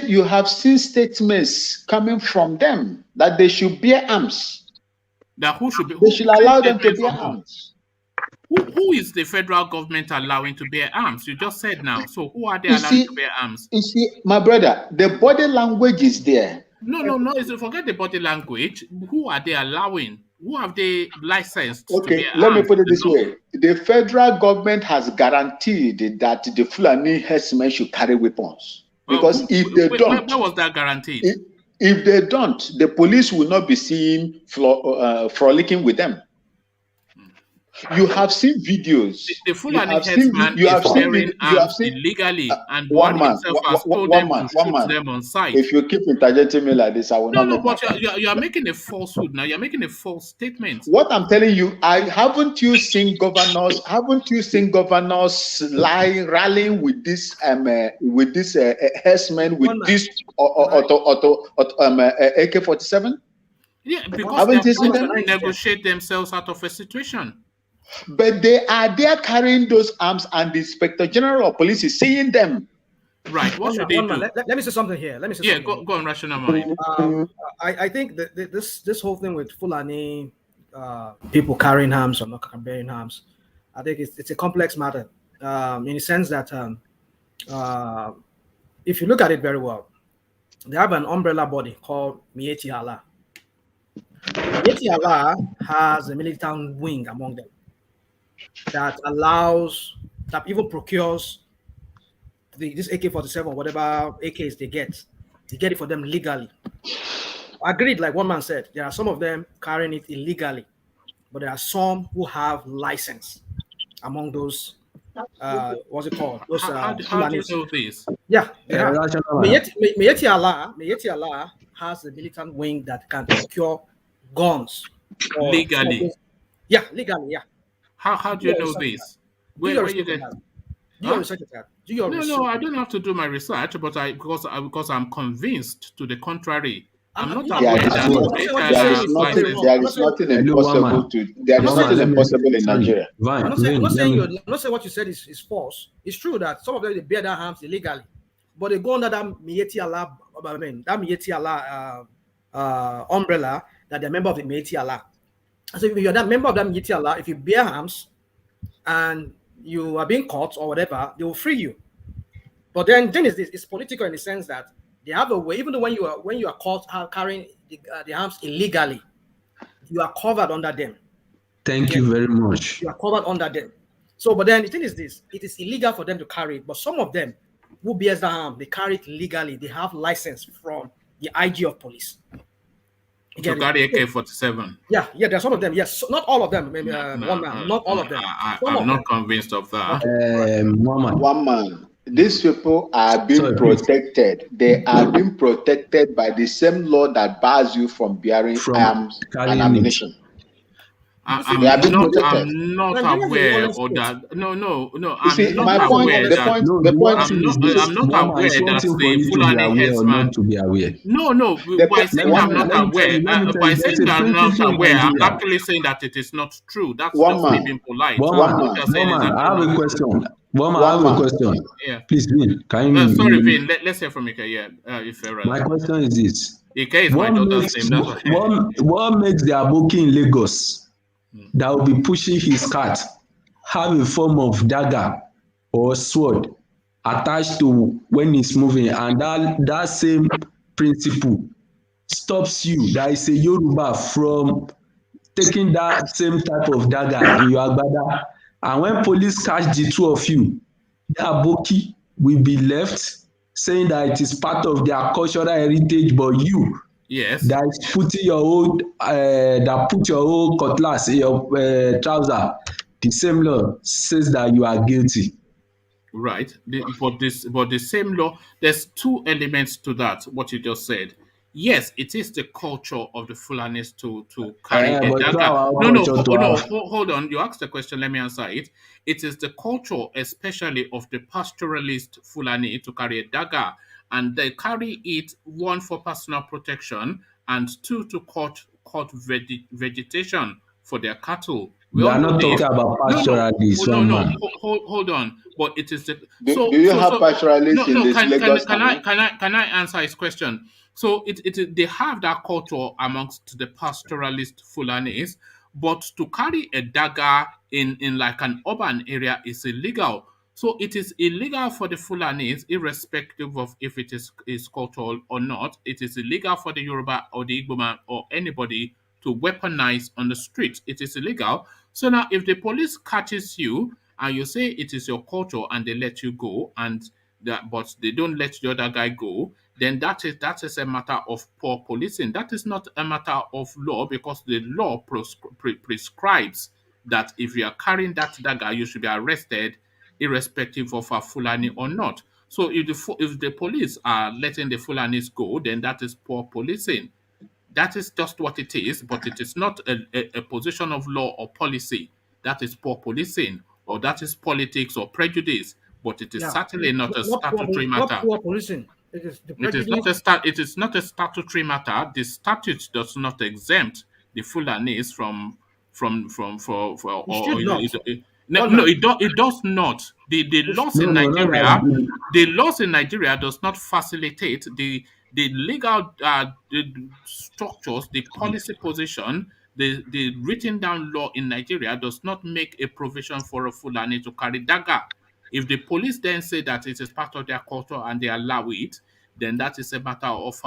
Speaker 13: You have seen statements coming from them that they should bear arms.
Speaker 1: That who should be?
Speaker 13: They should allow them to bear arms.
Speaker 1: Who is the federal government allowing to bear arms? You just said now. So who are they allowing to bear arms?
Speaker 13: You see, my brother, the body language is there.
Speaker 1: No. Forget the body language. Who are they allowing? Who have they licensed?
Speaker 13: Okay, let me put it this way. The federal government has guaranteed that the Fulani herdsmen should carry weapons. Because if they don't...
Speaker 1: Where was that guaranteed?
Speaker 13: If they don't, the police will not be seen frolicking with them. You have seen videos.
Speaker 1: The Fulani headsman is carrying arms illegally, and one himself has told them to shoot them on sight.
Speaker 13: If you keep interjecting me like this, I will not.
Speaker 1: No, but you are making a falsehood now. You're making a false statement.
Speaker 13: What I'm telling you, haven't you seen governors rallying with this herdsmen with this AK-47?
Speaker 1: Yeah, because they're trying to negotiate themselves out of a situation.
Speaker 13: But they are there carrying those arms, and the Inspector General of Police is seeing them.
Speaker 1: Right. What should they do?
Speaker 14: Let me say something here.
Speaker 1: Go on, rational mind.
Speaker 14: I think that this whole thing with Fulani people carrying arms or not carrying arms, I think it's a complex matter in the sense that if you look at it very well, they have an umbrella body called Miyetti Allah. Miyetti Allah has a militant wing among them that even procures this AK-47 or whatever AKs they get it for them legally. Agreed, like one man said, there are some of them carrying it illegally, but there are some who have license among those what's it called? Those
Speaker 1: how do you know this?
Speaker 14: Yeah, Miyetti Allah has a militant wing that can procure guns
Speaker 1: legally.
Speaker 14: Legally, yeah.
Speaker 1: How do you know this? Where you get?
Speaker 14: Do your research that? Do your research.
Speaker 1: No, I don't have to do my research, but because I'm convinced to the contrary. I'm not aware that
Speaker 13: there is nothing impossible in Nigeria.
Speaker 14: I'm not saying what you said is false. It's true that some of them they bear their arms illegally, but they go under that Miyetti Allah umbrella that they're member of the Miyetti Allah. So if you're that member of that Miyetti Allah, if you bear arms and you are being caught or whatever, they will free you. But then it's political in the sense that they have a way, even though when you are caught carrying the arms illegally, you are covered under them.
Speaker 9: Thank you very much.
Speaker 14: You are covered under them. So, but then the thing is this: it is illegal for them to carry it. But some of them who bears the arm, they carry it legally. They have license from the IG of police.
Speaker 1: To carry AK-47.
Speaker 14: Yeah. There are some of them. Yes, not all of them. Maybe not all of them.
Speaker 1: I'm not convinced of that.
Speaker 13: One man. These people are being protected. They are being protected by the same law that bars you from bearing arms and ammunition.
Speaker 1: I'm not aware of that. No. I'm not aware that the Fulani headsman. No. By saying I'm not aware, I'm actually saying that it is not true. That's just me being polite.
Speaker 9: I have a question. I have a question.
Speaker 1: Yeah.
Speaker 9: Please, Vin, can you?
Speaker 1: Sorry, Vin. Let's hear from Ike. Yeah, if you're right.
Speaker 9: My question is this:
Speaker 1: Ike is my daughter's name.
Speaker 9: What makes the Aboki in Lagos that will be pushing his cart have a form of dagger or sword attached to when he's moving, and that same principle stops you, that is a Yoruba, from taking that same type of dagger in your agbada? And when police catch the two of you, the Aboki will be left saying that it is part of their cultural heritage, but you
Speaker 1: Yes.
Speaker 9: that is putting your old that put your old cutlass in your trouser, the same law says that you are guilty.
Speaker 1: Right. But the same law, there's two elements to that, what you just said. Yes, it is the culture of the Fulanis to carry a
Speaker 9: But it's not
Speaker 1: dagger.
Speaker 9: our
Speaker 1: No, no,
Speaker 9: culture to
Speaker 1: no,
Speaker 9: have.
Speaker 1: hold on. You asked the question, let me answer it. It is the culture, especially of the pastoralist Fulani, to carry a dagger. And they carry it, one, for personal protection, and two, to cut vegetation for their cattle. We
Speaker 9: We
Speaker 1: all
Speaker 9: are
Speaker 1: know
Speaker 9: not
Speaker 1: this.
Speaker 9: talking about
Speaker 1: Oh,
Speaker 9: pastoralists,
Speaker 1: no,
Speaker 9: one
Speaker 1: no.
Speaker 9: man.
Speaker 1: Hold on. But it is the
Speaker 13: Do you have pastoralists
Speaker 1: no,
Speaker 13: in
Speaker 1: no.
Speaker 13: this Lagos town?
Speaker 1: Can I answer his question? So they have that culture amongst the pastoralist Fulanis, but to carry a dagger in like an urban area is illegal. So it is illegal for the Fulanis, irrespective of if it is cultural or not. It is illegal for the Yoruba or the Igbo man or anybody to weaponize on the street. It is illegal. So now, if the police catches you and you say it is your culture and they let you go, but they don't let the other guy go, then that is a matter of poor policing. That is not a matter of law, because the law prescribes that if you are carrying that dagger, you should be arrested, irrespective of a Fulani or not. So if the police are letting the Fulanis go, then that is poor policing. That is just what it is, but it is not a position of law or policy. That is poor policing, or that is politics or prejudice, but it is
Speaker 14: Yeah.
Speaker 1: certainly not a statutory
Speaker 14: Not
Speaker 1: matter.
Speaker 14: poor policing. It is the
Speaker 1: It is
Speaker 14: prejudice.
Speaker 1: not a statutory matter. The statute does not exempt the Fulanese from for
Speaker 14: It
Speaker 1: or
Speaker 14: should not.
Speaker 1: no,
Speaker 14: One man.
Speaker 1: it does not. The laws
Speaker 9: No,
Speaker 1: in
Speaker 9: no, not
Speaker 1: Nigeria,
Speaker 9: that.
Speaker 1: the laws in Nigeria does not facilitate the legal the structures, the policy position, the written down law in Nigeria does not make a provision for a Fulani to carry dagger. If the police then say that it is part of their culture and they allow it, then that is a matter of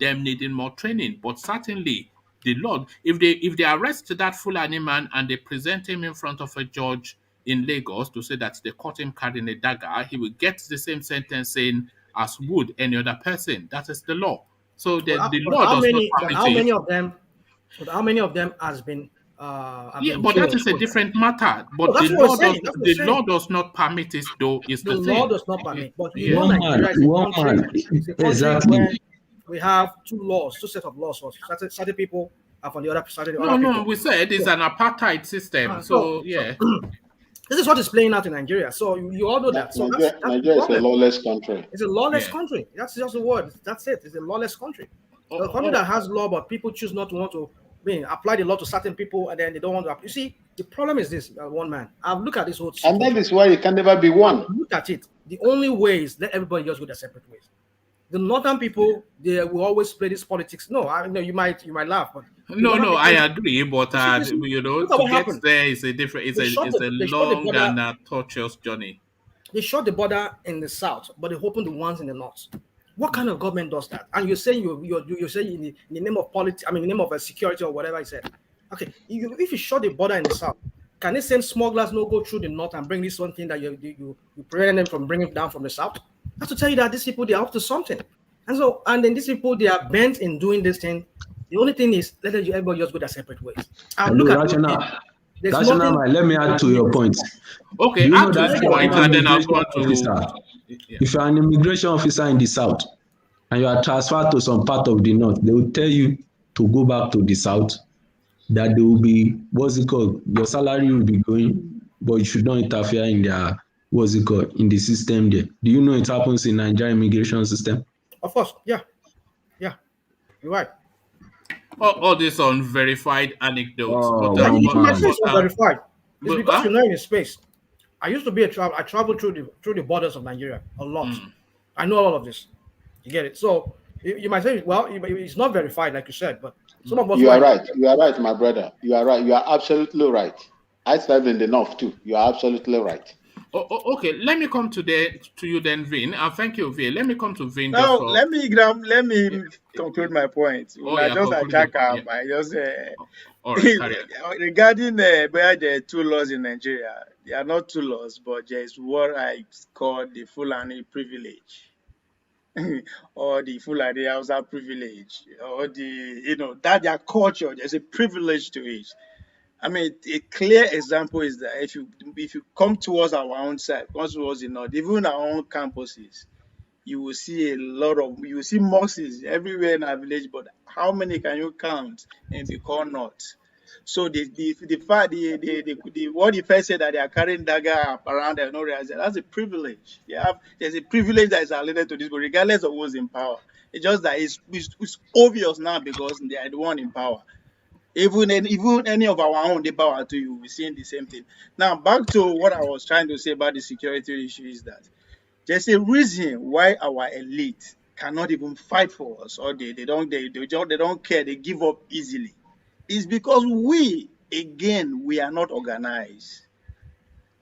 Speaker 1: them needing more training. But certainly, the law, if they arrest that Fulani man and they present him in front of a judge in Lagos to say that they caught him carrying a dagger, he will get the same sentencing as would any other person. That is the law. So the law does not permit it.
Speaker 14: But how many of them has been
Speaker 1: Yeah, but that
Speaker 14: jailed?
Speaker 1: is a different matter.
Speaker 14: No,
Speaker 1: But
Speaker 14: that's what we're saying. That's what we're
Speaker 1: the
Speaker 14: saying.
Speaker 1: law does not permit it, though. Is
Speaker 14: The
Speaker 1: the
Speaker 14: law
Speaker 1: thing.
Speaker 14: does not permit. But you
Speaker 1: Yeah.
Speaker 14: know, Nigeria is
Speaker 9: One man.
Speaker 14: it's a country
Speaker 9: Exactly.
Speaker 14: where we have two sets of laws for certain people and for the other certain other people.
Speaker 1: No, we said it's an apartheid system. Yeah.
Speaker 14: This is what is playing out in Nigeria. So you all know that. So that's the
Speaker 13: Nigeria is a
Speaker 14: problem.
Speaker 13: lawless country.
Speaker 14: It's a lawless country. That's just the word. That's it. It's a lawless country. A country that has law, but people choose not to want to apply the law to certain people, and then they don't want to. You see, the problem is this: one man. I've looked at this whole situation.
Speaker 13: And that is why it can never be one.
Speaker 14: Look at it. The only way is let everybody just go their separate ways. The northern people, they will always play this politics. No, I know you might laugh, but
Speaker 1: No, I agree, but
Speaker 14: listen,
Speaker 1: to
Speaker 14: what
Speaker 1: get
Speaker 14: happened.
Speaker 1: there is a different. It's a long and tortuous journey.
Speaker 14: They shut the border in the south, but they open the ones in the north. What kind of government does that? And you're saying you're saying in the name of politics, in the name of security or whatever I said. Okay, if you shut the border in the south, can these same smugglers not go through the north and bring this one thing that you prevent them from bringing down from the south? That's to tell you that these people, they're up to something. And then these people, they are bent in doing this thing. The only thing is let everybody just go their separate ways. And look at
Speaker 9: Rational, let me add to your point.
Speaker 1: Okay, add to the point, and then I'll go on to.
Speaker 9: If you're an immigration officer in the south and you are transferred to some part of the north, they will tell you to go back to the south, that there will be, your salary will be going, but you should not interfere in their, in the system there. Do you know it happens in Nigerian immigration system?
Speaker 14: Of course, yeah. You're right.
Speaker 1: All these unverified anecdotes.
Speaker 14: It's unverified. It's because you're not in a space. I used to be I traveled through the borders of Nigeria a lot. I know all of this. You get it? So you might say, well, it's not verified, like you said, but some of us.
Speaker 13: You are right. You are right, my brother. You are right. You are absolutely right. I served in the north too. You are absolutely right.
Speaker 1: Okay, let me come to you then, Vin. Thank you, Vin. Let me come to Vin.
Speaker 11: No, let me conclude my point. I just attack him. I just regarding where there are two laws in Nigeria. There are not two laws, but there is what I call the Fulani privilege. or the Fulani Hausa privilege, or that their culture, there's a privilege to it. I mean, a clear example is that if you come towards our own side, come towards the north, even our own campuses, you will see you will see mosques everywhere in our village, but how many can you count in the core north? So the fact the what the first said that they are carrying dagger around and not realizing that's a privilege. There's a privilege that is related to this, but regardless of who's in power, it's just that it's obvious now because they are the one in power. Even any of our own, the power to you, we're seeing the same thing. Now back to what I was trying to say about the security issue is that there's a reason why our elite cannot even fight for us, or they don't care, they give up easily. It's because we are not organized.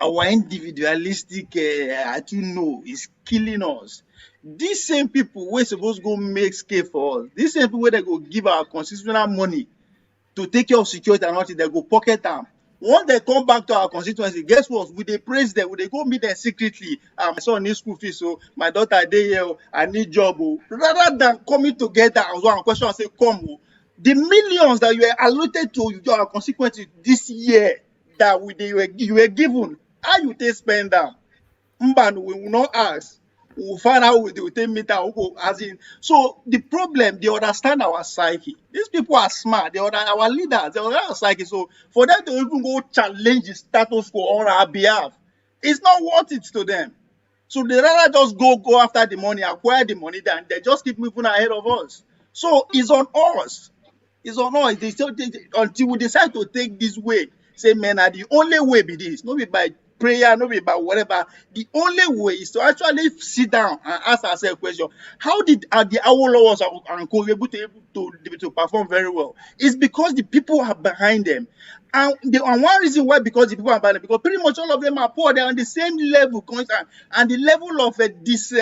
Speaker 11: Our individualistic is killing us. These same people we're supposed to go make scale for us. These same people where they go give our constitutional money to take care of security and nothing, they go pocket them. Once they come back to our constituency, guess what? We they praise them, we they go meet them secretly. My son needs school fees, so my daughter they here, I need job. Rather than coming together as one question and say, come, the millions that you are allotted to your constituency this year that you were given, how you take spend them? Mban, we will not ask. We will find out they will take meter as in. So the problem, they understand our psyche. These people are smart. They are our leaders. They understand our psyche. So for them to even go challenge the status quo on our behalf, it's not worth it to them. So they rather just go after the money, acquire the money, than they just keep moving ahead of us. So it's on us. It's on us. Until we decide to take this way, say, man, the only way be this. Not be by prayer, not be by whatever. The only way is to actually sit down and ask ourselves a question. How did the Awolowos and co able to perform very well? It's because the people are behind them. And one reason why, because the people are behind them, because pretty much all of them are poor. They're on the same level, and the level of this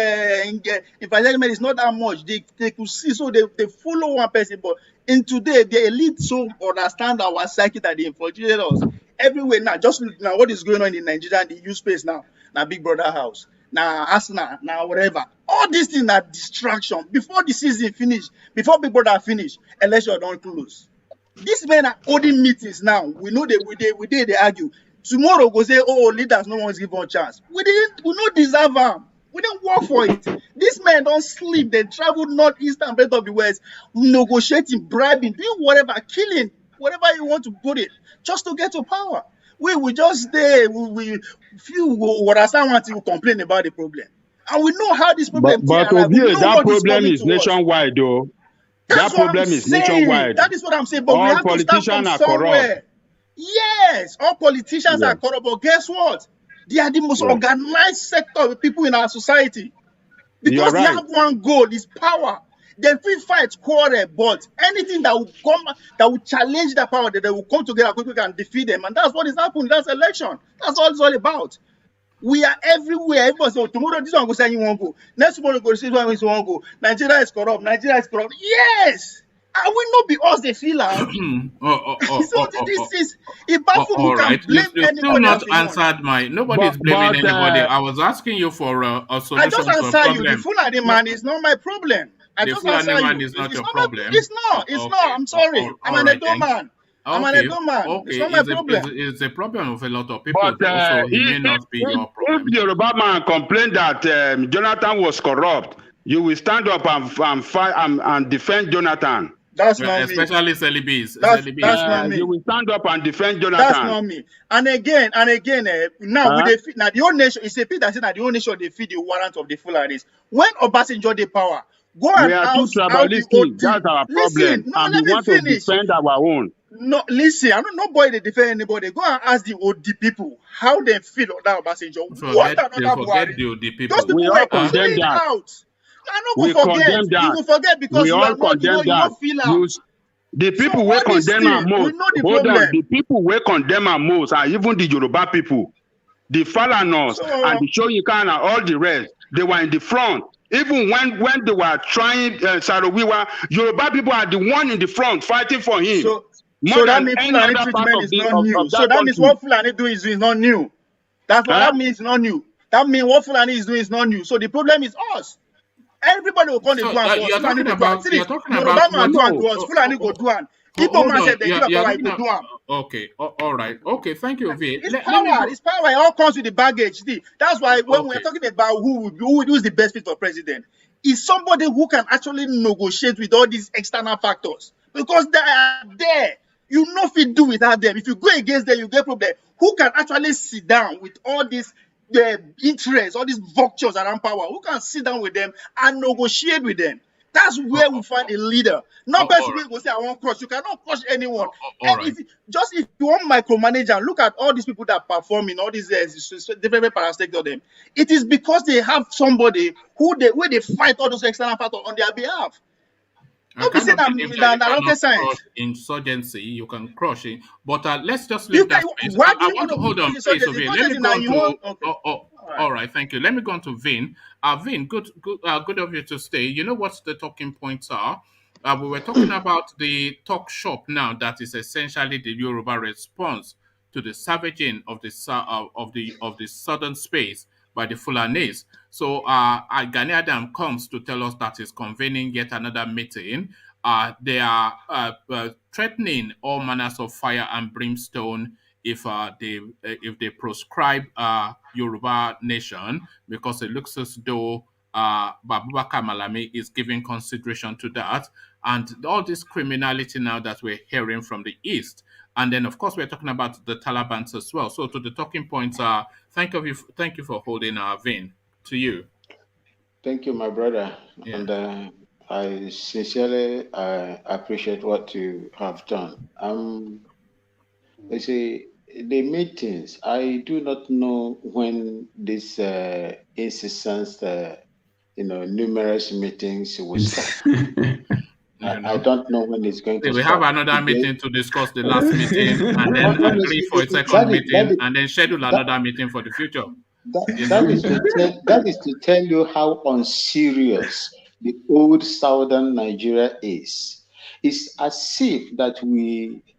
Speaker 11: environment is not that much. They could see, so they follow one person, but in today, the elite so understand our psyche that they infiltrated us everywhere now. Just look now what is going on in Nigeria and the youth space now. Now Big Brother house. Now Arsenal. Now whatever. All these things are distraction. Before the season finish, before Big Brother finish, election don't close. These men are holding meetings now. We know they argue. Tomorrow go say, oh, leaders no one's given a chance. We don't deserve them. We didn't work for it. These men don't sleep. They travel north, east, and west of the west, negotiating, bribing, doing whatever, killing, whatever you want to put it, just to get to power. We just stay. We few understand what you complain about the problem, and we know how this problem.
Speaker 5: But Obie, that problem is nationwide, though. That problem is nationwide.
Speaker 11: That is what I'm saying. But all we have to start from somewhere. Yes, all politicians are corrupt. But guess what? They are the most organized sector of people in our society. Because they have one goal, is power. They will fight, quarrel, but anything that will challenge that power, that they will come together quickly and defeat them. And that's what is happening. That's election. That's all it's all about. We are everywhere. Everybody say, tomorrow this one go say you won't go. Next tomorrow go say one you won't go. Nigeria is corrupt. Nigeria is corrupt. Yes. And we not be us the filler. So this is if
Speaker 1: all right. You still not answered my. Nobody's blaming anybody. I was asking you for a solution.
Speaker 11: I just answer you. The Fulani man is not my problem.
Speaker 1: The Fulani man is not your problem.
Speaker 11: It's not. It's not. I'm sorry. I'm an Edo man. I'm an Edo man.
Speaker 1: Okay.
Speaker 11: It's not my problem.
Speaker 1: It's a problem of a lot of people.
Speaker 5: But
Speaker 1: so it may not be your problem.
Speaker 5: If the Yoruba man complained that Jonathan was corrupt, you will stand up and fight and defend Jonathan.
Speaker 11: That's not me.
Speaker 1: Especially Celibis.
Speaker 11: That's not me.
Speaker 5: You will stand up and defend Jonathan.
Speaker 11: That's not me. And again, now now the whole nation, it's a bit that said that the whole nation they feed the warrant of the Fulanis. When Obasanjo the power, go and ask how the OD.
Speaker 5: That's our problem.
Speaker 11: Listen, no,
Speaker 5: and
Speaker 11: let
Speaker 5: we
Speaker 11: me
Speaker 5: want
Speaker 11: finish.
Speaker 5: to defend our own.
Speaker 11: No, listen, I don't know nobody they defend anybody. Go and ask the OD people how they feel about Obasanjo.
Speaker 1: Forget the OD people.
Speaker 11: Those people were playing out. I don't forget. You will forget because you are not, you don't feel out.
Speaker 5: The people who condemn our most, the people who condemn our most are even the Yoruba people, the Falanos and the Shoyikan and all the rest. They were in the front. Even when they were trying Sarawiwa, Yoruba people are the one in the front fighting for him.
Speaker 11: So that means Fulani treatment is not new. So that means what Fulani do is not new. That's what that means, not new. That means what Fulani is doing is not new. So the problem is us. Everybody will come to
Speaker 1: So
Speaker 11: do am for us.
Speaker 1: you're
Speaker 11: Fulani
Speaker 1: talking
Speaker 11: go do am.
Speaker 1: about
Speaker 11: See this, Yoruba man
Speaker 1: what?
Speaker 11: do am to us. Fulani go do am. Igbo
Speaker 1: Hold
Speaker 11: man
Speaker 1: on.
Speaker 11: said they give am
Speaker 1: You're
Speaker 11: power, he
Speaker 1: talking
Speaker 11: go
Speaker 1: about,
Speaker 11: do am.
Speaker 1: okay. All right. Okay. Thank you, V.
Speaker 11: It's
Speaker 1: Let me
Speaker 11: power.
Speaker 1: go.
Speaker 11: It's power. It all comes with the baggage. See, that's why when we're
Speaker 1: Okay.
Speaker 11: talking about who's the best fit for president, is somebody who can actually negotiate with all these external factors because they are there. You know if you do without them. If you go against them, you get problem. Who can actually sit down with all these interests, all these vultures around power? Who can sit down with them and negotiate with them? That's where we find a leader. Not person who go say I won't crush. You cannot crush anyone.
Speaker 1: All
Speaker 11: And
Speaker 1: right.
Speaker 11: if you want micromanager, look at all these people that perform in all these different parasector them. It is because they have somebody where they fight all those external factors on their behalf.
Speaker 1: I
Speaker 11: Don't be saying
Speaker 1: cannot believe that you
Speaker 11: that
Speaker 1: cannot
Speaker 11: rocket
Speaker 1: crush
Speaker 11: science.
Speaker 1: insurgency. You can crush it, but let's just
Speaker 11: You
Speaker 1: leave
Speaker 11: can.
Speaker 1: that space.
Speaker 11: Why do
Speaker 1: I
Speaker 11: you
Speaker 1: want
Speaker 11: want
Speaker 1: to
Speaker 11: to
Speaker 1: hold
Speaker 11: push
Speaker 1: on, please,
Speaker 11: insurgency?
Speaker 1: Ovie. Let me
Speaker 11: Insurgency
Speaker 1: go
Speaker 11: now
Speaker 1: on
Speaker 11: you
Speaker 1: to.
Speaker 11: want okay.
Speaker 1: All right, thank you. Let me go on to Vin. Vin, good of you to stay. You know what the talking points are? We were talking about the talk shop now. That is essentially the Yoruba response to the savaging of the southern space by the Fulanese. So, Gani Adam comes to tell us that he's convening yet another meeting. They are threatening all manners of fire and brimstone if they proscribe Yoruba nation, because it looks as though Babubakar Malami is giving consideration to that, and all this criminality now that we're hearing from the east. And then, of course, we're talking about the Taliban as well. So, to the talking points, thank you for holding our vein. To you.
Speaker 13: Thank you, my brother.
Speaker 1: Yeah.
Speaker 13: And I sincerely appreciate what you have done. You see, the meetings, I do not know when this incessant, numerous meetings will stop. I don't know when it's going to
Speaker 1: We have
Speaker 13: stop.
Speaker 1: another meeting to discuss the last meeting, and then agree for a second meeting, and then schedule another meeting for the future.
Speaker 13: That is to tell you how unserious the old southern Nigeria is. It's as if that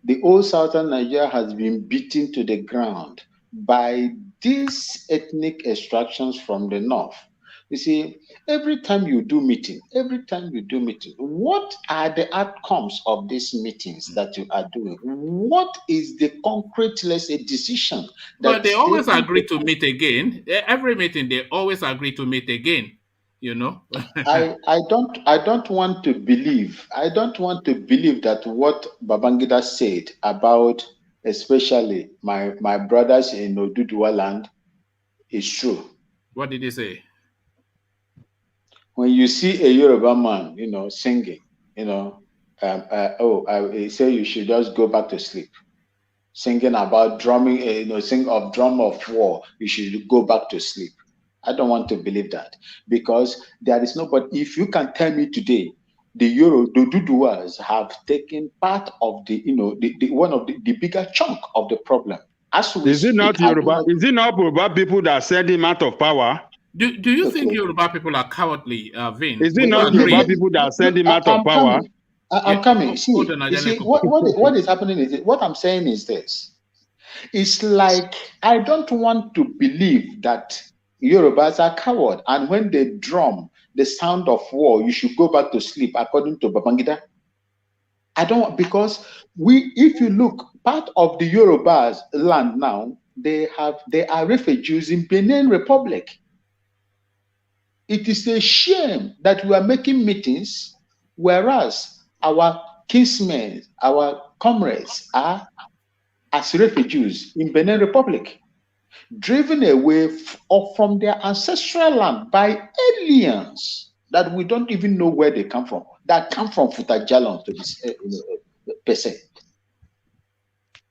Speaker 13: the old southern Nigeria has been beaten to the ground by these ethnic extractions from the north. You see, every time you do meeting, what are the outcomes of these meetings that you are doing? What is the concrete, let's say, decision
Speaker 1: But they
Speaker 13: that's
Speaker 1: always
Speaker 13: taken?
Speaker 1: agree to meet again. Every meeting, they always agree to meet again.
Speaker 13: I don't want to believe. I don't want to believe that what Babangida said about, especially my brothers in YORUBALAND, is true.
Speaker 1: What did he say?
Speaker 13: When you see a Yoruba man, singing, he say you should just go back to sleep. Singing about drumming, sing of drum of war, you should go back to sleep. I don't want to believe that, because there is nobody. If you can tell me today, the Duduwas have taken part of the one of the bigger chunk of the problem.
Speaker 5: Is it not Yoruba? Is it not Yoruba people that send him out of power?
Speaker 1: Do you think Yoruba people are cowardly, Vin?
Speaker 5: Is it not Yoruba people that send him out of power?
Speaker 13: I'm coming. See, what is happening is what I'm saying is this. It's like I don't want to believe that Yorubas are coward, and when they drum the sound of war, you should go back to sleep, according to Babangida. I don't, because if you look, part of the Yorubas land now, they are refugees in Benin Republic. It is a shame that we are making meetings, whereas our kinsmen, our comrades are as refugees in Benin Republic, driven away from their ancestral land by aliens that we don't even know where they come from, that come from Futajalon to this per se.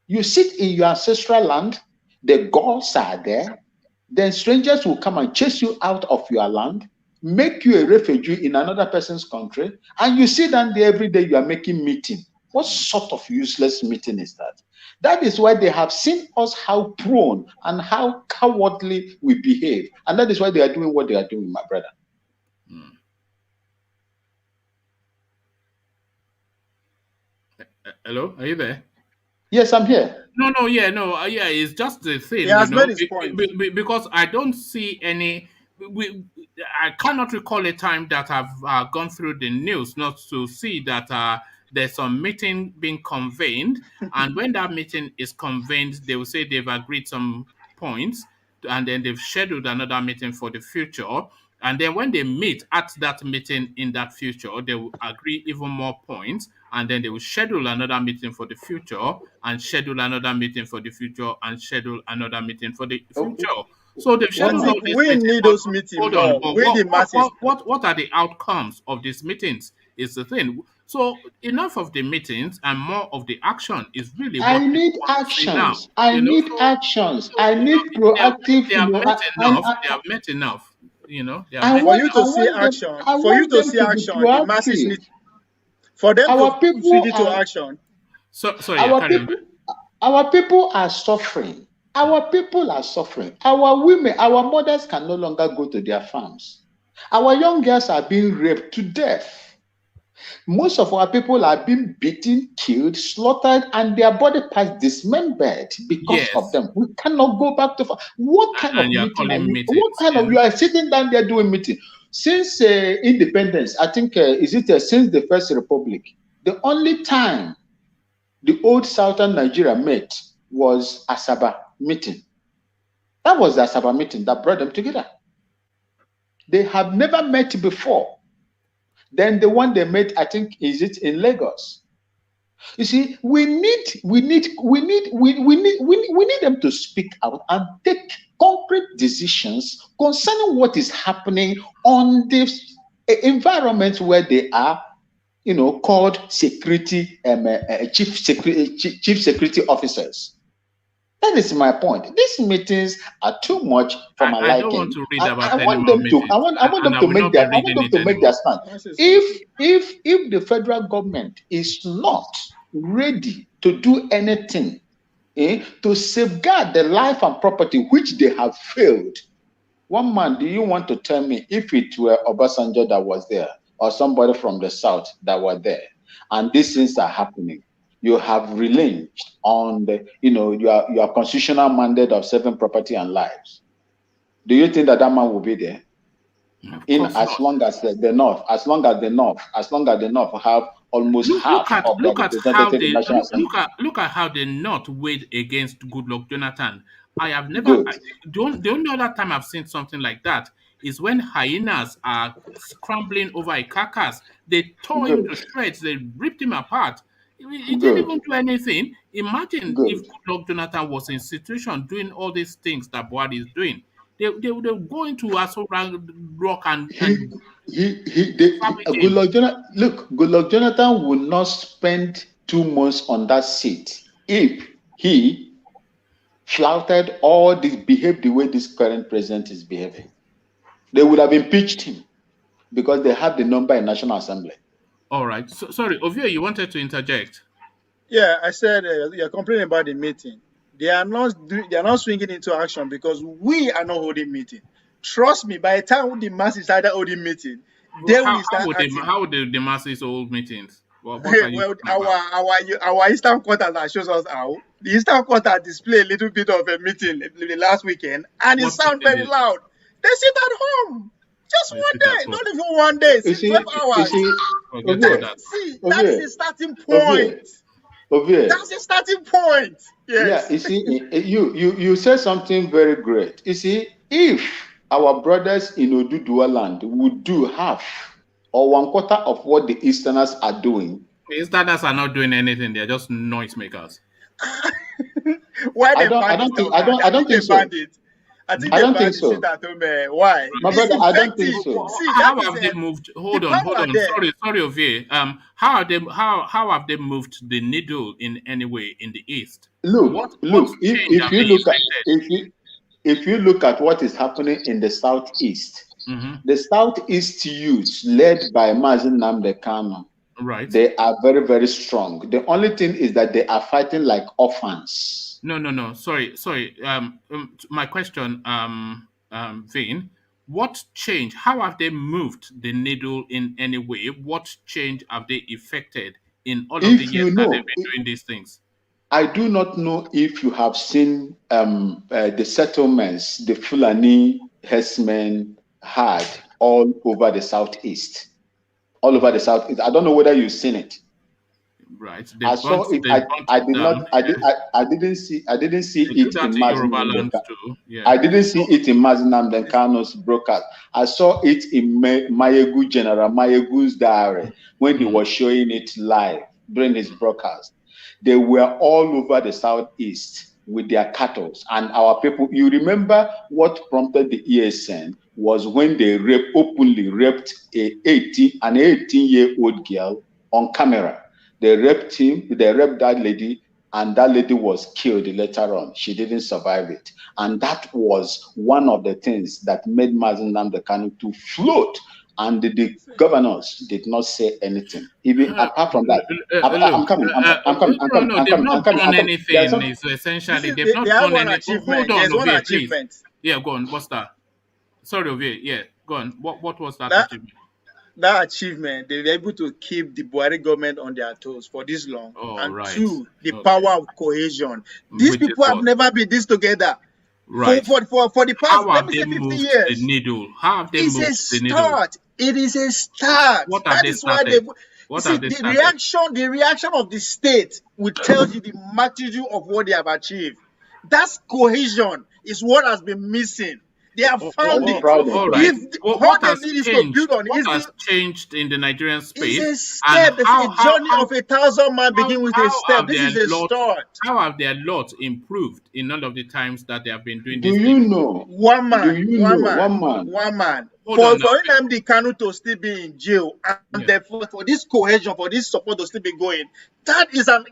Speaker 13: You sit in your ancestral land, the gods are there, then strangers will come and chase you out of your land, make you a refugee in another person's country, and you sit down there every day, you are making meeting. What sort of useless meeting is that? That is why they have seen us how prone and how cowardly we behave. And that is why they are doing what they are doing, my brother.
Speaker 1: Hello, are you there?
Speaker 13: Yes, I'm here.
Speaker 1: Yeah, it's just the thing,
Speaker 11: He has made his point.
Speaker 1: because I don't see any I cannot recall a time that I've gone through the news not to see that there's some meeting being convened, and when that meeting is convened, they will say they've agreed some points, and then they've scheduled another meeting for the future. And then when they meet at that meeting in that future, they will agree even more points, and then they will schedule another meeting for the future, and schedule another meeting for the future, and schedule another meeting for the future. So they've scheduled all these
Speaker 11: we
Speaker 1: meetings.
Speaker 11: need those meetings
Speaker 1: Hold on,
Speaker 11: more.
Speaker 1: but
Speaker 11: Where the masses.
Speaker 1: what are the outcomes of these meetings is the thing. So enough of the meetings and more of the action is really what
Speaker 13: I
Speaker 1: people
Speaker 13: need
Speaker 1: want to see now.
Speaker 13: actions. I
Speaker 1: You know,
Speaker 13: need actions. I need proactive.
Speaker 1: they have met enough. They have met enough. You know, they have
Speaker 13: I
Speaker 1: met
Speaker 11: For
Speaker 13: want,
Speaker 11: you
Speaker 13: I
Speaker 11: to see
Speaker 13: want them.
Speaker 11: action,
Speaker 13: I
Speaker 11: for you
Speaker 13: want
Speaker 11: to
Speaker 13: them
Speaker 11: see
Speaker 13: to be
Speaker 11: action, the masses
Speaker 13: proactive.
Speaker 11: need for them
Speaker 13: Our
Speaker 11: to
Speaker 13: people
Speaker 11: swing it to
Speaker 13: are.
Speaker 11: action.
Speaker 1: Sorry,
Speaker 13: Our people. Our people are suffering. Our people are suffering. Our women, our mothers can no longer go to their farms. Our young girls are being raped to death. Most of our people are being beaten, killed, slaughtered, and their body parts dismembered because of them. We cannot go back to what kind of
Speaker 1: you're
Speaker 13: meeting?
Speaker 1: calling meetings,
Speaker 13: What kind of you are sitting down there doing meeting? Since independence, I think since the First Republic, the only time the old Southern Nigeria met was Asaba meeting. That was the Asaba meeting that brought them together. They have never met before. Then the one they met, I think, is it in Lagos? You see, we need them to speak out and take concrete decisions concerning what is happening on this environment where they are, called security chief security officers. That is my point. These meetings are too much for my liking.
Speaker 1: I don't want to read about
Speaker 13: I want them to. I want them to make their. I want them to make their stand. If the federal government is not ready to do anything to safeguard the life and property which they have failed, one man, do you want to tell me if it were Obasanjo that was there or somebody from the south that were there, and these things are happening? You have relinquished on the, your constitutional mandate of saving property and lives. Do you think that man will be there? As long as the North have almost half of the representative in National Assembly.
Speaker 1: Look at how the North weighed against Goodluck Jonathan. I have never. The only other time I've seen something like that is when hyenas are scrambling over a carcass. They tore him to shreds. They ripped him apart. He didn't even do anything. Imagine if Goodluck Jonathan was in situation doing all these things that Buhari is doing. They would go into Aso Rock and
Speaker 13: Goodluck Jonathan will not spend 2 months on that seat if he flouted or behaved the way this current president is behaving. They would have impeached him because they have the number in National Assembly.
Speaker 1: All right. So, sorry, Ovio, you wanted to interject.
Speaker 11: Yeah, I said you're complaining about the meeting. They are not swinging into action because we are not holding meeting. Trust me, by the time the masses started holding meeting, they will start acting.
Speaker 1: How would the masses hold meetings? Well,
Speaker 11: our Eastern quarter that shows us how. The Eastern quarter display a little bit of a meeting the last weekend, and it sounds very loud. They sit at home. Just 1 day, not even 1 day, 12 hours. That's the starting point. That's the starting point. Yes.
Speaker 13: Yeah, you see, you said something very great. You see, if our brothers in Oduduwa land would do half or 1/4 of what the Easterners are doing.
Speaker 1: The Easterners are not doing anything, they're just noisemakers.
Speaker 11: Why
Speaker 13: I don't think so.
Speaker 11: I don't think so. Why?
Speaker 13: My brother, I don't think so.
Speaker 1: How have they moved? Hold on. Sorry, Ovie. How have they moved the needle in any way in the East?
Speaker 13: If you look at what is happening in the Southeast, the Southeast youth led by Mazi Nnamdi Kanu,
Speaker 1: right?
Speaker 13: They are very, very strong. The only thing is that they are fighting like orphans.
Speaker 1: No. Sorry. My question, Vin, what change? How have they moved the needle in any way? What change have they effected in all of the years that they've been doing these things?
Speaker 13: I do not know if you have seen the settlements, the Fulani herdsmen had all over the southeast. All over the southeast. I don't know whether you've seen it.
Speaker 1: Right.
Speaker 13: I saw it. I did not. I didn't see. I didn't see it in
Speaker 1: YORUBALAND too. Yeah.
Speaker 13: I didn't see it in Mazinam Kano's broadcast. I saw it in Mayegu General Mayegu's diary when he was showing it live during his broadcast. They were all over the southeast with their cattle, and our people. You remember what prompted the ESN was when they openly raped an 18-year-old girl on camera. They raped him, they raped that lady, and that lady was killed later on. She didn't survive it. And that was one of the things that made Mazen Nnamdi Kanu to float. And the governors did not say anything. Even apart from that, I'm coming.
Speaker 1: No, they've not done anything. It's essentially they've not done anything. Hold on, Ovie, please. Yeah, go on. What's that? Sorry, Ovie. Yeah, go on. What was that achievement?
Speaker 11: That achievement, they were able to keep the Buhari government on their toes for this long. Two, the power of cohesion. These people have never been this together.
Speaker 1: Right.
Speaker 11: For the past,
Speaker 1: let
Speaker 11: me say 50 years.
Speaker 1: The needle? How have they moved the needle?
Speaker 11: Start. It is a start.
Speaker 1: What have they started?
Speaker 11: The reaction of the state will tell you the magnitude of what they have achieved. That's cohesion is what has been missing. They have found it.
Speaker 1: All right. What has
Speaker 11: changed
Speaker 1: in the Nigerian space?
Speaker 11: It's a step. It's a journey of 1,000 miles begin with a step. This is a start.
Speaker 1: How have their lot improved in none of the times that they have been doing
Speaker 13: this?
Speaker 1: Do
Speaker 13: you know?
Speaker 11: One man. For Nnamdi Kanu to still be in jail and therefore for this cohesion, for this support to still be going, that is an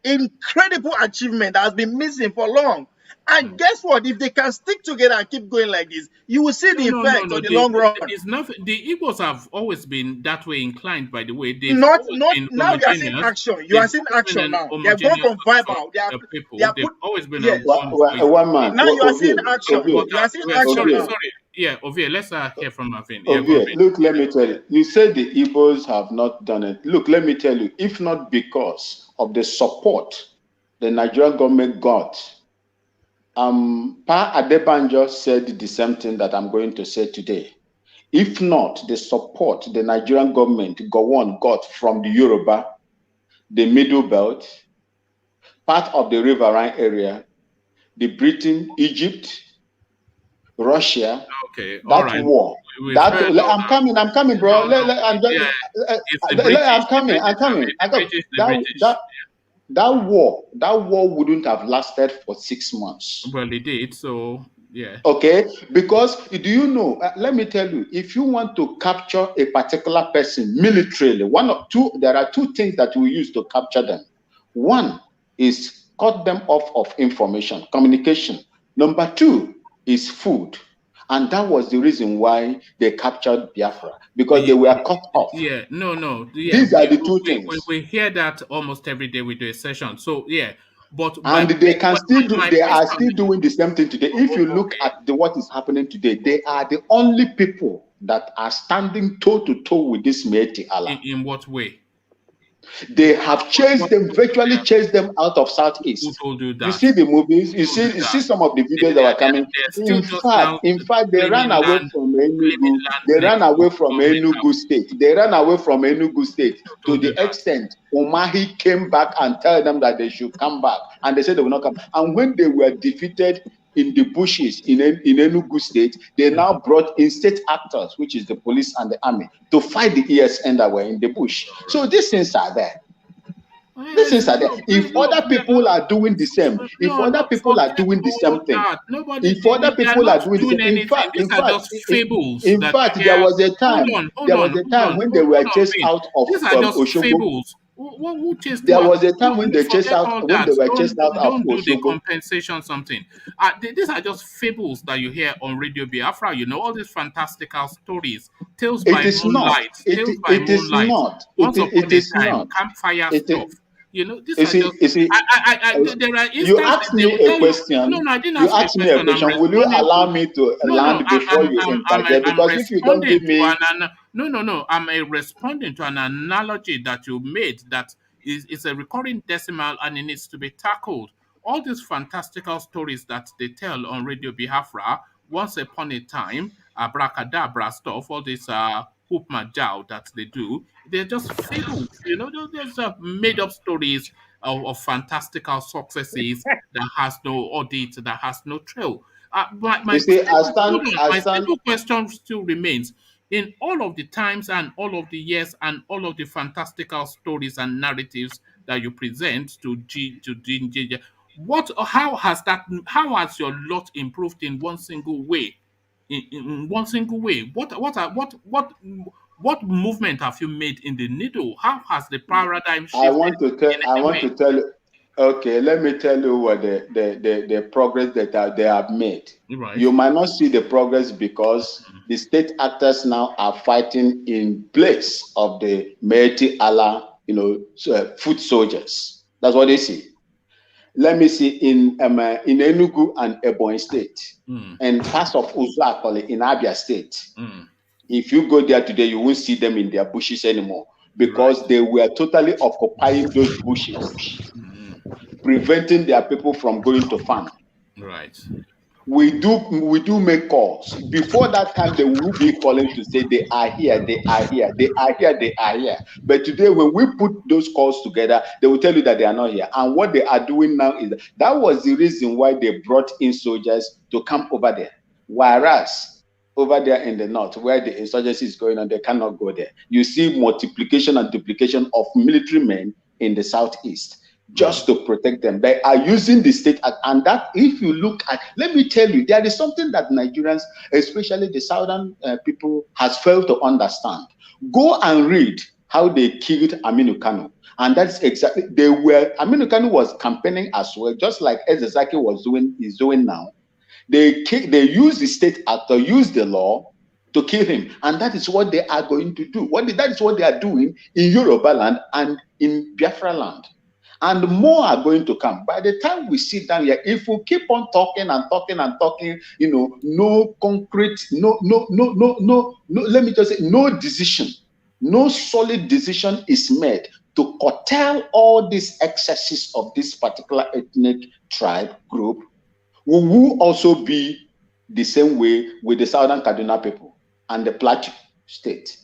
Speaker 11: incredible achievement that has been missing for long. And guess what? If they can stick together and keep going like this, you will see the effect on the long run.
Speaker 1: It's nothing. The Igbos have always been that way inclined, by the way.
Speaker 11: Now you are seeing action. You are seeing action now. They have gone from Bible.
Speaker 1: They've always been
Speaker 13: one man.
Speaker 11: Now you are seeing action. You are seeing action now.
Speaker 1: Sorry. Yeah, Ovie, let's hear from Marvin.
Speaker 13: Ovie, look, let me tell you. You said the Igbos have not done it. Look, let me tell you. If not because of the support the Nigerian government got, Pa Adebanjo said the same thing that I'm going to say today. If not the support the Nigerian government got from the Yoruba, the Middle Belt, part of the riverine area, the Britain, Egypt, Russia, that war. I'm coming, bro. I'm coming. That war wouldn't have lasted for 6 months.
Speaker 1: Well, it did, so yeah.
Speaker 13: Okay, because do you know? Let me tell you, if you want to capture a particular person militarily, there are two things that we use to capture them. One is cut them off of information, communication. Number two is food. And that was the reason why they captured Biafra, because they were cut off.
Speaker 1: Yeah, no.
Speaker 13: These are the two things.
Speaker 1: We hear that almost every day we do a session. So, yeah.
Speaker 13: They are still doing the same thing today. If you look at what is happening today, they are the only people that are standing toe to toe with this Mieti Allah.
Speaker 1: In what way?
Speaker 13: They have virtually chased them out of Southeast.
Speaker 1: Who told you that?
Speaker 13: You see the movies, you see some of the videos that are coming. In fact, they ran away from Enugu. They ran away from Enugu State. They ran away from Enugu State to the extent Umahi came back and told them that they should come back. And they said they will not come. And when they were defeated in the bushes in Enugu State, they now brought in state actors, which is the police and the army, to fight the ESN that were in the bush. So these things are there. These things are there. If other people are doing the same, if other people are doing the same thing, if other people are doing the same, in fact, there was a time when they were chased out of Oshogo. There was a time when they chased out of Oshogo.
Speaker 1: The compensation something. These are just fables that you hear on Radio Biafra. You know, all these fantastical stories, tales by moonlight,
Speaker 13: It is not.
Speaker 1: Once upon a time, campfire stuff. You know, this is just. There are
Speaker 13: you asked me a question.
Speaker 1: No, I didn't
Speaker 13: ask you. Asked me a question. Will you allow me to land before you interject? Because if you don't give me.
Speaker 1: No. I'm responding to an analogy that you made that is a recurring decimal and it needs to be tackled. All these fantastical stories that they tell on Radio Biafra, once upon a time, abracadabra stuff, all this hoop majal that they do, they're just filled, there's made up stories of fantastical successes that has no audit, that has no trail.
Speaker 13: You see, I
Speaker 1: My
Speaker 13: stand.
Speaker 1: simple question still remains: in all of the times and all of the years and all of the fantastical stories and narratives that you present to Ginger, how has your lot improved in one single way? In one single way, what movement have you made in the needle? How has the paradigm shifted in
Speaker 13: I
Speaker 1: any
Speaker 13: want
Speaker 1: way?
Speaker 13: to tell you. Okay, let me tell you what the progress that they have made.
Speaker 1: Right.
Speaker 13: You might not see the progress because the state actors now are fighting in place of the Meiti Allah, foot soldiers. That's what they see. Let me see in Enugu and Ebonyi State and parts of Uzuakole in Abia State. If you go there today, you won't see them in their bushes anymore because they were totally occupying those bushes, preventing their people from going to farm.
Speaker 1: Right.
Speaker 13: We do make calls. Before that time, they will be calling to say they are here, they are here, they are here, they are here. But today, when we put those calls together, they will tell you that they are not here. And what they are doing now is that was the reason why they brought in soldiers to come over there. Whereas over there in the north, where the insurgency is going on, they cannot go there. You see multiplication and duplication of military men in the southeast, just to protect them. They are using the state act, and that, if you look at, let me tell you, there is something that Nigerians, especially the southern people, has failed to understand. Go and read how they killed Aminu Kano, and that's exactly, Aminu Kano was campaigning as well, just like Ezezaki is doing now. They use the state act, or use the law to kill him, and that is what they are going to do. That is what they are doing in Yoruba land and in Biafra land. And more are going to come. By the time we sit down here, if we keep on talking and talking and talking, no concrete, no, let me just say, no decision, no solid decision is made to curtail all these excesses of this particular ethnic tribe group, we will also be the same way with the Southern Kaduna people and the Plateau state.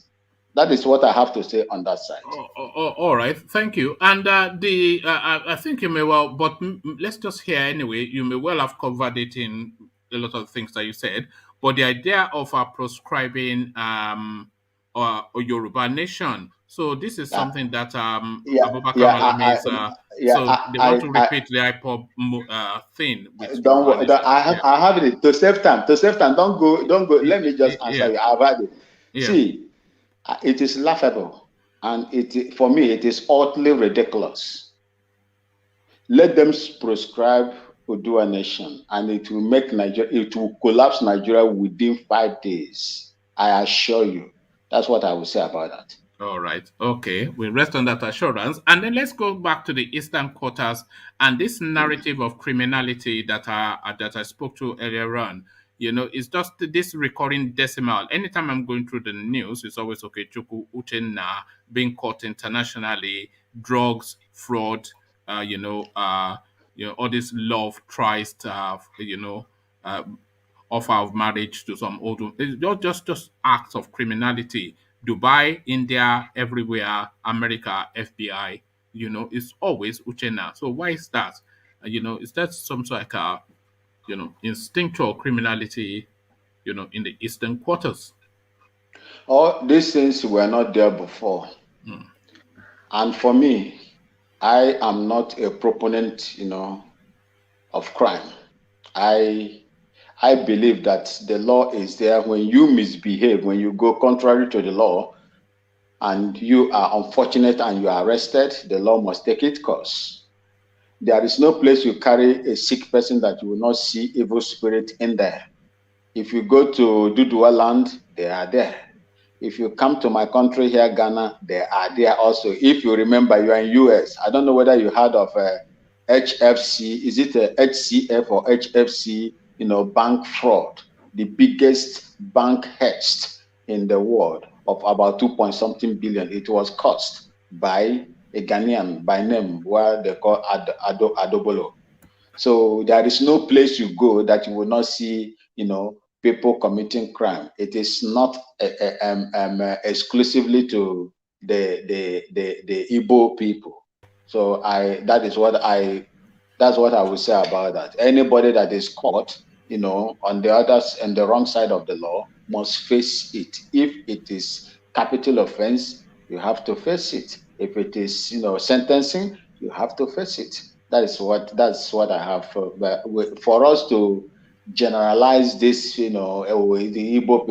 Speaker 13: That is what I have to say on that side.
Speaker 1: All right, thank you. And I think you may well, but let's just hear anyway. You may well have covered it in a lot of things that you said, but the idea of proscribing a Yoruba nation. So this is something that Abubakar Malami is. So they want to repeat the IPOB thing.
Speaker 13: I have it to save time. Don't go. Let me just answer you. I've had it. Yeah. See, it is laughable, and for me it is utterly ridiculous. Let them proscribe Odua nation, and it will make Nigeria. It will collapse Nigeria within 5 days. I assure you. That's what I will say about that.
Speaker 1: All right. Okay. We'll rest on that assurance. And then let's go back to the Eastern Quarters and this narrative of criminality that I spoke to earlier on. It's just this recurring decimal. Anytime I'm going through the news, it's always Chuku Uchenna being caught internationally, drugs, fraud, all this love tries to, offer of marriage to some old. It's just acts of criminality. Dubai, India, everywhere, America, FBI, it's always Uchenna. So why is that? Is that some sort of instinctual criminality, in the Eastern Quarters?
Speaker 13: All these things were not there before. And for me, I am not a proponent, of crime. I believe that the law is there. When you misbehave, when you go contrary to the law, and you are unfortunate and you are arrested, the law must take its course. There is no place you carry a sick person that you will not see evil spirit in there. If you go to YORUBALAND, they are there. If you come to my country here, Ghana, they are there also. If you remember, you are in US. I don't know whether you heard of HFC. Is it a HCF or HFC? Bank fraud, the biggest bank heist in the world of about 2-point-something billion. It was caused by a Ghanaian by name, where they call Adobolo. So there is no place you go that you will not see, people committing crime. It is not exclusively to the Igbo people. So that's what I would say about that. Anybody that is caught, on the wrong side of the law must face it. If it is capital offense, you have to face it. If it is, sentencing, you have to face it. That's what I have for us to generalize this, the Igbo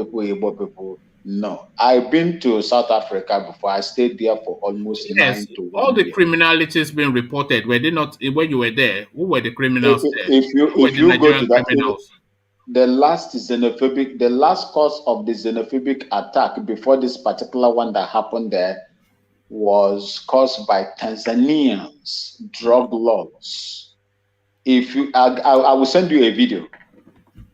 Speaker 13: people. No, I've been to South Africa before. I stayed there for almost
Speaker 1: Yes,
Speaker 13: 9 to 1
Speaker 1: all the
Speaker 13: year.
Speaker 1: criminalities being reported, were they not when you were there? Who were the criminals there?
Speaker 13: If
Speaker 1: Who were the
Speaker 13: you go to
Speaker 1: Nigerian
Speaker 13: that,
Speaker 1: criminals?
Speaker 13: the last cause of the xenophobic attack before this particular one that happened there was caused by Tanzanians drug laws. If you, I will send you a video.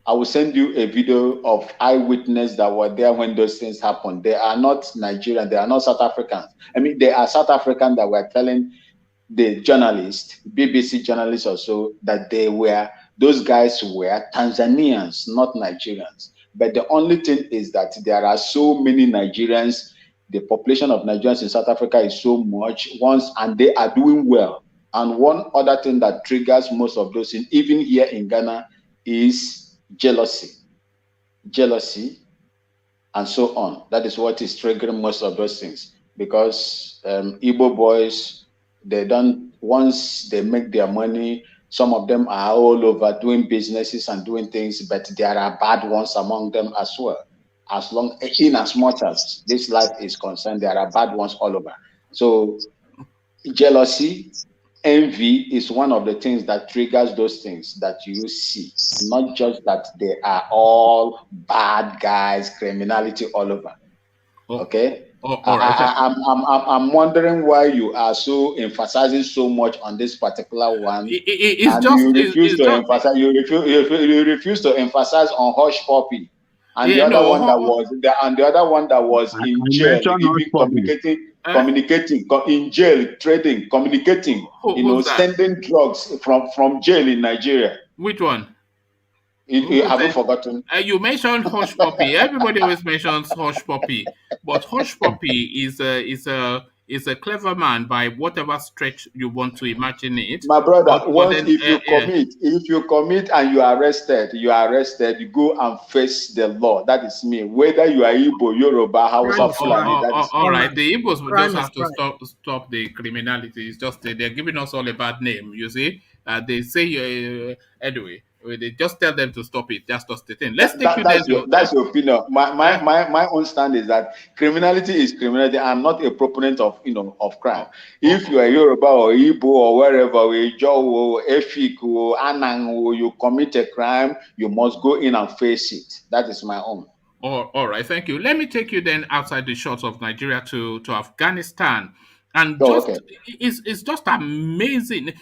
Speaker 13: I will send you a video of eyewitnesses that were there when those things happened. They are not Nigerian. They are not South Africans. I mean, they are South Africans that were telling the journalist, BBC journalists also, that those guys were Tanzanians, not Nigerians. But the only thing is that there are so many Nigerians. The population of Nigerians in South Africa is so much and they are doing well. And one other thing that triggers most of those things, even here in Ghana, is jealousy, and so on. That is what is triggering most of those things, because Igbo boys, once they make their money, some of them are all over doing businesses and doing things, but there are bad ones among them as well. As much as this life is concerned, there are bad ones all over. So jealousy, envy is one of the things that triggers those things that you see. Not just that they are all bad guys, criminality all over. Okay.
Speaker 1: All right.
Speaker 13: I'm wondering why you are so emphasizing so much on this particular one, you refuse to emphasize on Hush Puppy, and the other one that was in jail, even communicating in jail, trading, communicating, sending drugs from jail in Nigeria.
Speaker 1: Which one?
Speaker 13: You haven't forgotten.
Speaker 1: You mentioned Hush Puppy. Everybody always mentions Hush Puppy, but Hush Puppy is a clever man by whatever stretch you want to imagine it.
Speaker 13: My brother, if you commit and you are arrested, you go and face the law. That is me. Whether you are Igbo, Yoruba, Hausa, Fulani.
Speaker 1: All right. The Igbos will just have to stop the criminality. It's just they're giving us all a bad name. You see, they say anyway. They just tell them to stop it. That's just the thing. Let's take
Speaker 13: that's your opinion. My own stand is that criminality is criminality. I'm not a proponent of crime. If you are Yoruba or Igbo or wherever, Efik or Anang, or you commit a crime, you must go in and face it. That is my own.
Speaker 1: All right, thank you. Let me take you then outside the shores of Nigeria to Afghanistan. And it's just amazing.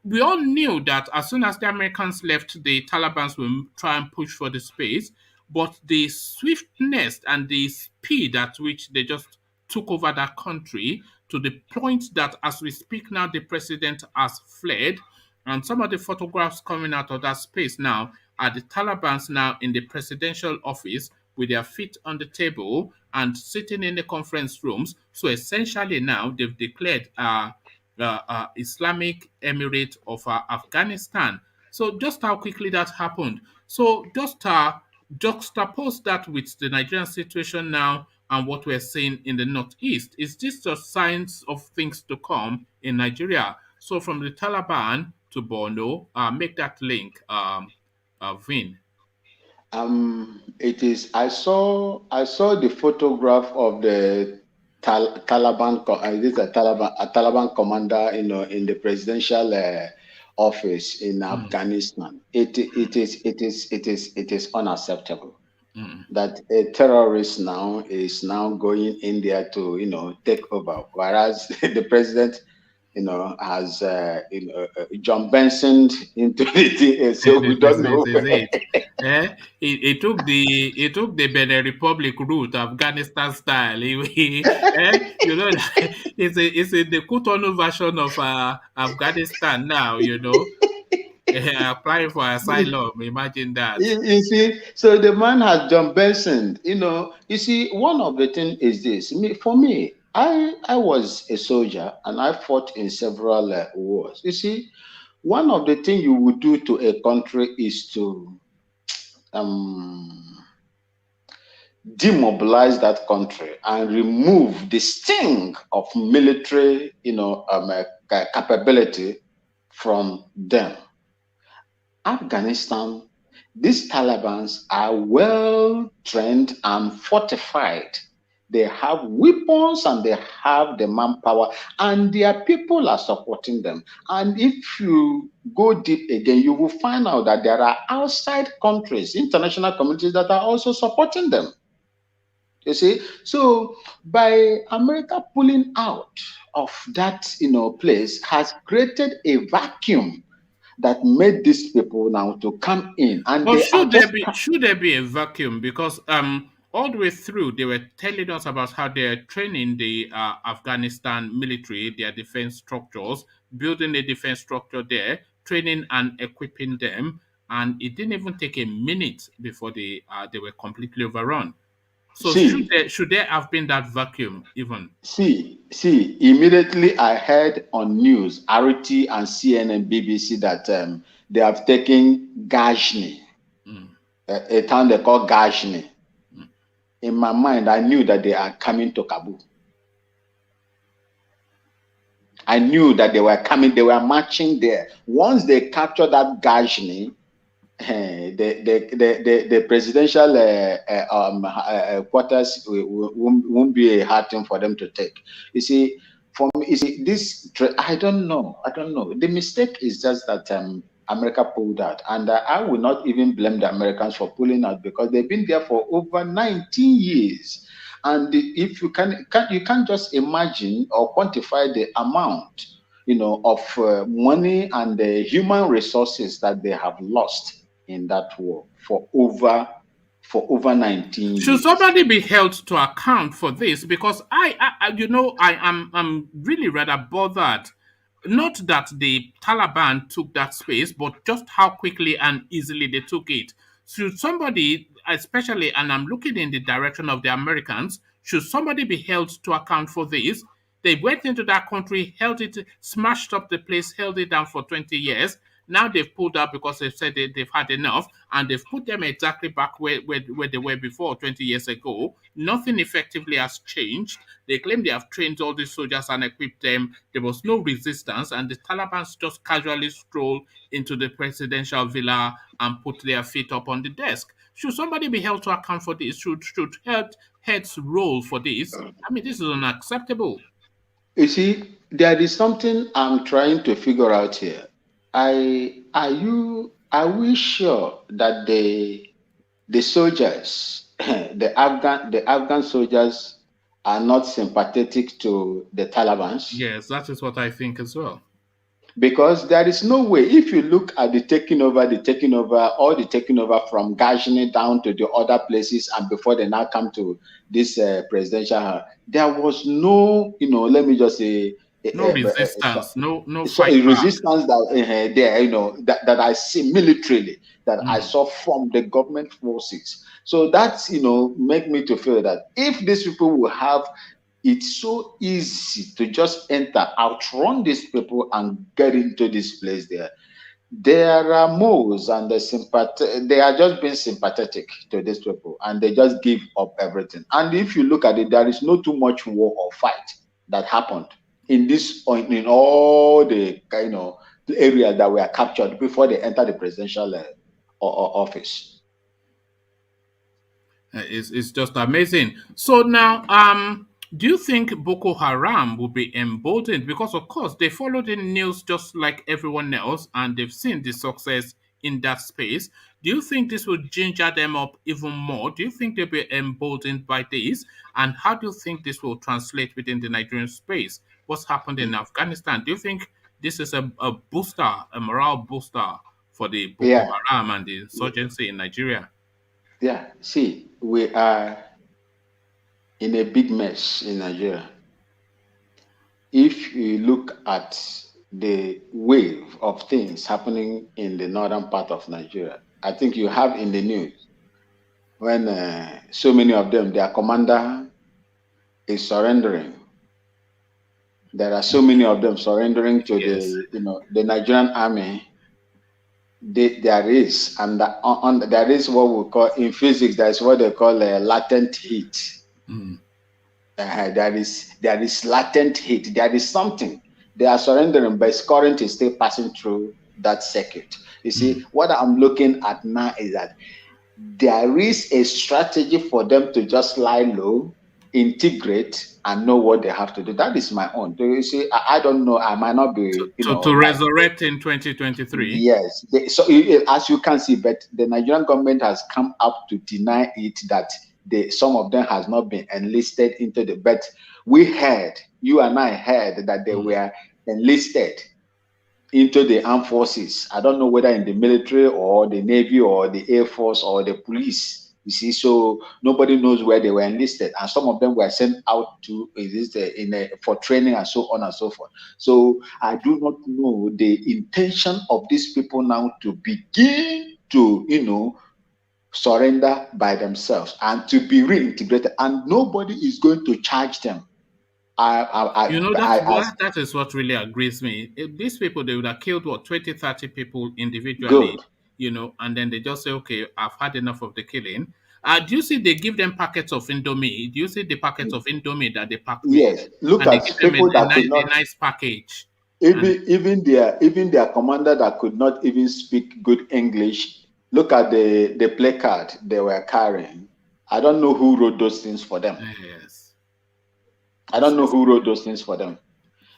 Speaker 1: We all knew that as soon as the Americans left, the Taliban will try and push for the space. But the swiftness and the speed at which they just took over that country, to the point that as we speak now, the president has fled. And some of the photographs coming out of that space now are the Taliban's now in the presidential office with their feet on the table and sitting in the conference rooms. So essentially now they've declared Islamic Emirate of Afghanistan. So just how quickly that happened. So just juxtapose that with the Nigerian situation now and what we're seeing in the Northeast. Is this just signs of things to come in Nigeria? So from the Taliban to Borno, make that link, Vin.
Speaker 13: It is. I saw the photograph of the Taliban. This is a Taliban commander, in the presidential office in Afghanistan. It is unacceptable that a terrorist now is going in there to take over, whereas the president has John Benson into the so we don't know.
Speaker 1: He took the Benin Republic route, Afghanistan style. It's in the Cotonou version of Afghanistan now. Applying for asylum. Imagine that.
Speaker 13: You see, so the man has John Benson. You see, one of the things is this. For me, I was a soldier and I fought in several wars. You see, one of the things you would do to a country is to demobilize that country and remove the sting of military, capability from them. Afghanistan, these Talibans are well trained and fortified. They have weapons and they have the manpower, and their people are supporting them. And if you go deep again, you will find out that there are outside countries, international communities that are also supporting them. You see, so by America pulling out of that place has created a vacuum that made these people now to come in, and
Speaker 1: But
Speaker 13: they are just
Speaker 1: should there be a vacuum? Because all the way through they were telling us about how they're training the Afghanistan military, their defense structures, building a defense structure there, training and equipping them, and it didn't even take a minute before they were completely overrun. So should there have been that vacuum even?
Speaker 13: See, immediately I heard on news, RT and CNN, BBC that they have taken Ghazni, a town they call Ghazni. In my mind, I knew that they are coming to Kabul. I knew that they were coming, they were marching there. Once they capture that Ghazni, the presidential quarters won't be a hard thing for them to take. You see, for me, I don't know. The mistake is just that America pulled out, and I will not even blame the Americans for pulling out because they've been there for over 19 years. And if you can't just imagine or quantify the amount, of money and the human resources that they have lost in that war for over 19
Speaker 1: Should
Speaker 13: years.
Speaker 1: somebody be held to account for this? Because I'm really rather bothered. Not that the Taliban took that space, but just how quickly and easily they took it. Should somebody, especially, and I'm looking in the direction of the Americans, should somebody be held to account for this? They went into that country, held it, smashed up the place, held it down for 20 years. Now they've pulled out because they've said they've had enough, and they've put them exactly back where they were before 20 years ago. Nothing effectively has changed. They claim they have trained all these soldiers and equipped them. There was no resistance, and the Taliban just casually strolled into the presidential villa and put their feet up on the desk. Should somebody be held to account for this? Should heads roll for this? I mean, this is unacceptable.
Speaker 13: You see, there is something I'm trying to figure out here. Are we sure that the soldiers, the Afghan soldiers, are not sympathetic to the Taliban?
Speaker 1: Yes, that is what I think as well.
Speaker 13: Because there is no way, if you look at the taking over from Ghazni down to the other places, and before they now come to this presidential, there was no, let me just say,
Speaker 1: no resistance, no
Speaker 13: resistance that there, that I see militarily, that I saw from the government forces. So that's make me to feel that if these people will have it's so easy to just enter, outrun these people and get into this place there. There are moles and they are just being sympathetic to these people and they just give up everything. And if you look at it, there is no too much war or fight that happened in all the areas that were captured before they entered the presidential office.
Speaker 1: It's just amazing. So now, do you think Boko Haram will be emboldened? Because, of course, they follow the news just like everyone else, and they've seen the success in that space. Do you think this will ginger them up even more? Do you think they'll be emboldened by this? And how do you think this will translate within the Nigerian space? What's happened in Afghanistan? Do you think this is a booster, a morale booster for the Boko Haram and the insurgency in Nigeria?
Speaker 13: Yeah, see, we are in a big mess in Nigeria. If you look at the wave of things happening in the northern part of Nigeria. I think you have in the news when so many of them, their commander is surrendering. There are so many of them surrendering to the Nigerian army. There is what we call in physics. There is what they call a latent heat. There is latent heat. There is something. They are surrendering, but current is still passing through that circuit. You see, what I'm looking at now is that there is a strategy for them to just lie low, integrate, and know what they have to do. That is my own. You see, I don't know. I might not be,
Speaker 1: to resurrect in 2023.
Speaker 13: Yes. So as you can see, but the Nigerian government has come up to deny it that some of them has not been enlisted into the. But we heard, you and I heard that they were enlisted into the armed forces. I don't know whether in the military or the Navy or the Air Force or the police. You see, so nobody knows where they were enlisted, and some of them were sent out to for training and so on and so forth. So I do not know the intention of these people now to begin to surrender by themselves and to be reintegrated, and nobody is going to charge them.
Speaker 1: That is what really agrees me. If these people, they would have killed 20, 30 people individually,
Speaker 13: good.
Speaker 1: And then they just say, okay, I've had enough of the killing. Do you see they give them packets of Indomie? Do you see the packets of Indomie that they pack?
Speaker 13: Yes, look at people that could not.
Speaker 1: A nice package.
Speaker 13: Even their commander that could not even speak good English. Look at the placard they were carrying. I don't know who wrote those things for them.
Speaker 1: Yes.
Speaker 13: I don't know who wrote those things for them.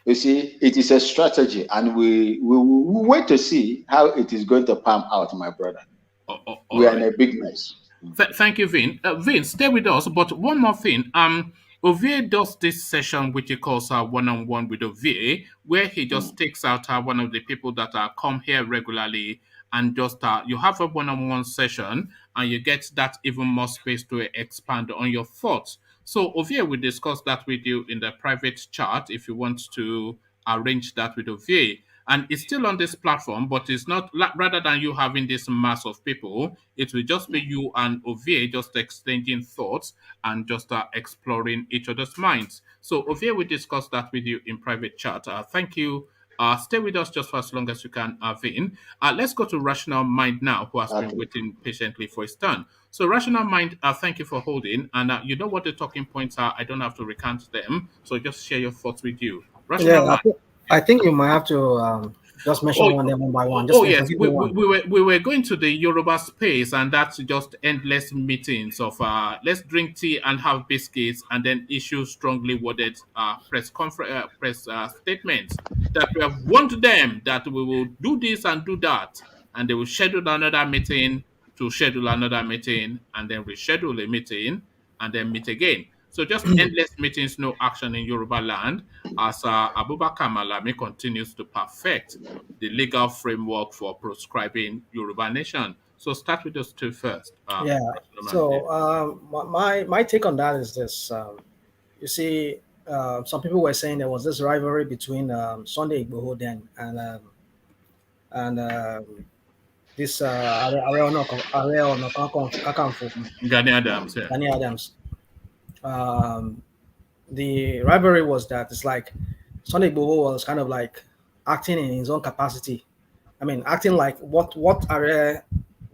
Speaker 13: You see, it is a strategy, and we wait to see how it is going to pan out, my brother. We are in a big mess.
Speaker 1: Thank you, Vin. Vin, stay with us. But one more thing. Ovie does this session which he calls one-on-one with Ovie, where he just takes out one of the people that come here regularly, and just you have a one-on-one session, and you get that even more space to expand on your thoughts. So Ovie will discuss that with you in the private chat if you want to arrange that with Ovie. And it's still on this platform, but it's not, rather than you having this mass of people, it will just be you and Ovie just exchanging thoughts and just exploring each other's minds. So Ovie will discuss that with you in private chat. Thank you. Stay with us just for as long as you can, Vin. Let's go to Rational Mind now, who has been waiting patiently for his turn. So Rational Mind, thank you for holding. And you know what the talking points are. I don't have to recount them. So just share your thoughts with you. Rational Mind.
Speaker 14: I think you might have to just mention one by one.
Speaker 1: Yes, we were going to the Yoruba space, and that's just endless meetings of let's drink tea and have biscuits, and then issue strongly worded press statements that we have warned them that we will do this and do that, and they will schedule another meeting to schedule another meeting, and then reschedule a meeting, and then meet again. So just endless meetings, no action in Yoruba land, as Abubakar Malami continues to perfect the legal framework for proscribing Yoruba nation. So start with those two first.
Speaker 14: So my take on that is this. You see, some people were saying there was this rivalry between Sunday Igboho then and this
Speaker 1: Gani Adams. Yeah.
Speaker 14: Gani Adams. The rivalry was that it's like Sunday Igboho was kind of like acting in his own capacity. I mean, acting like what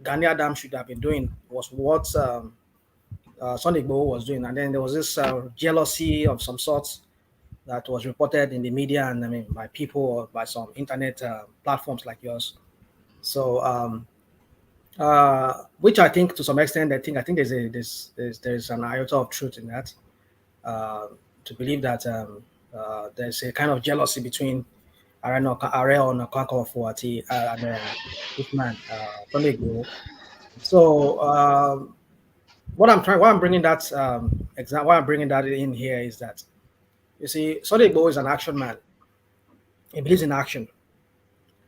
Speaker 14: Gani Adams should have been doing was what Sunday Igboho was doing. And then there was this jealousy of some sorts that was reported in the media and I mean by people or by some internet platforms like yours. So which I think to some extent I think there's an iota of truth in that. To believe that there's a kind of jealousy between Are on a Fuati and this man Sunday Igboho. So why I'm bringing that in here is that you see Sunday Igboho is an action man. He believes in action.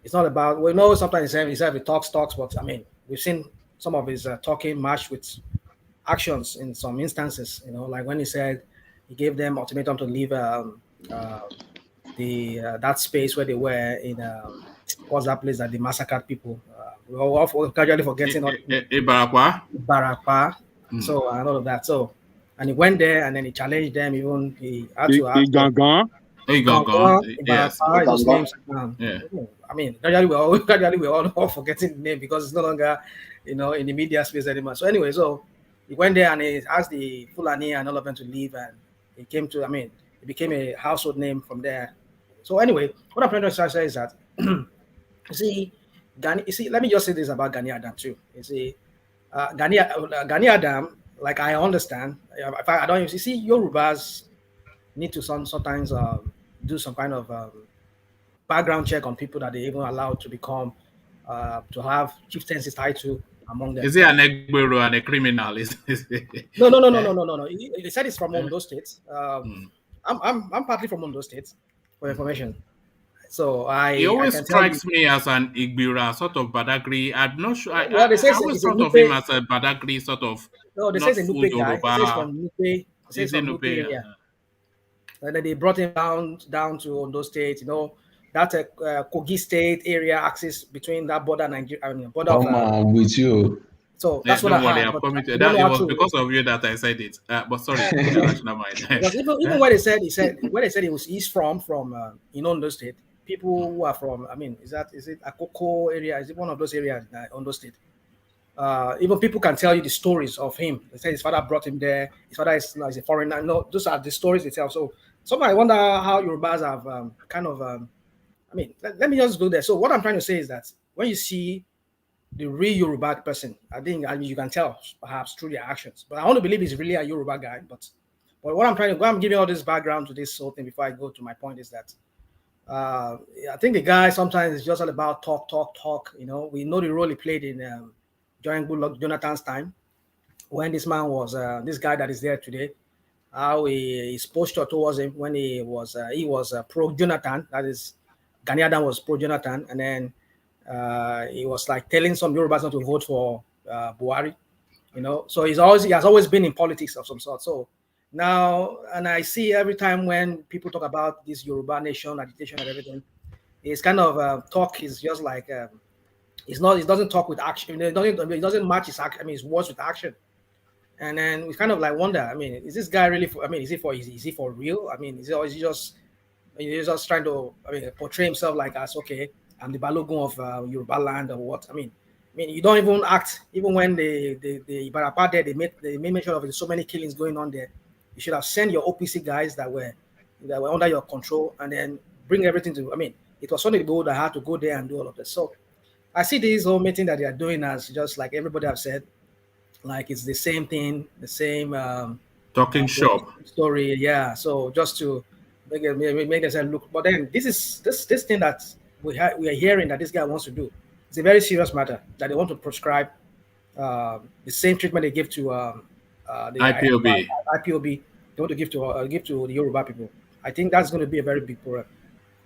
Speaker 14: It's not about, we know sometimes he said he talks, but I mean we've seen some of his talking matched with actions in some instances. Like when he said he gave them ultimatum to leave the that space where they were in what's that place that they massacred people. We're all gradually forgetting all
Speaker 1: Ibarakwa.
Speaker 14: Barakpa. So and all of that. So and he went there and then he challenged them. Even he had to ask them.
Speaker 1: Yes.
Speaker 14: Ibarakpa, those names.
Speaker 1: Yeah.
Speaker 14: I mean, gradually we're all forgetting the name because it's no longer, in the media space anymore. So anyway, so he went there and he asked the Fulani and all of them to leave, and it came to, it became a household name from there. So anyway, what I'm trying to say is that, you see, let me just say this about Gani Adam too. You see, Gani Adam, like I understand, if I don't, you see, Yorubas need to sometimes do some kind of background check on people that they even allowed to become, to have chieftaincy title among them.
Speaker 1: Is he an Egbero and a criminal?
Speaker 14: No. They said it's from Ondo State. I'm partly from Ondo State, for information. So
Speaker 1: he always strikes me as an Igbira, sort of Badagry. I'm not sure. I always thought of him as a Badagry sort of.
Speaker 14: No, they say he's a Nupe guy. He says from Nupe. He says from Nupe area. And then they brought him down to Ondo State. That Kogi State area axis between that border Nigeria, border of.
Speaker 9: With you.
Speaker 14: So that's what I heard.
Speaker 1: It was because of you that I said it. But sorry, national mind.
Speaker 14: Because even when they said he's from in Ondo State, people who are from, is it Akoko area? Is it one of those areas in Ondo State? Even people can tell you the stories of him. They say his father brought him there. His father is a foreigner. No, those are the stories they tell. So sometimes I wonder how Yorubas have let me just go there. So what I'm trying to say is that when you see the real Yoruba person, I think you can tell perhaps through their actions. But I want to believe he's really a Yoruba guy. But what I'm giving all this background to this whole thing before I go to my point is that I think the guy sometimes is just all about talk. We know the role he played in during Goodluck Jonathan's time, when this man was this guy that is there today, how his posture towards him when he was pro Jonathan, that is Gani Adam was pro Jonathan, and then he was like telling some Yorubas not to vote for Buhari, So he has always been in politics of some sort. So now, and I see every time when people talk about this Yoruba nation agitation and everything, it's kind of talk is just like it doesn't talk with action. It doesn't match his action. His words with action. And then we kind of like wonder. Is this guy really? Is he for real? Is he just trying to portray himself like as okay? I'm the Balogun of YORUBALAND or what? You don't even act. Even when the Ibarapa there, they made mention of it. So many killings going on there. You should have sent your OPC guys that were under your control and then bring everything to. It was Sunday Igbo that had to go there and do all of this. So I see this whole meeting that they are doing as just like everybody have said, like it's the same thing, the same
Speaker 1: talking shop
Speaker 14: story. Yeah. So just to make themselves look. But then this thing that we are hearing that this guy wants to do. It's a very serious matter that they want to prescribe the same treatment they give to the
Speaker 1: IPOB.
Speaker 14: They want to give to the Yoruba people. I think that's going to be a very big problem,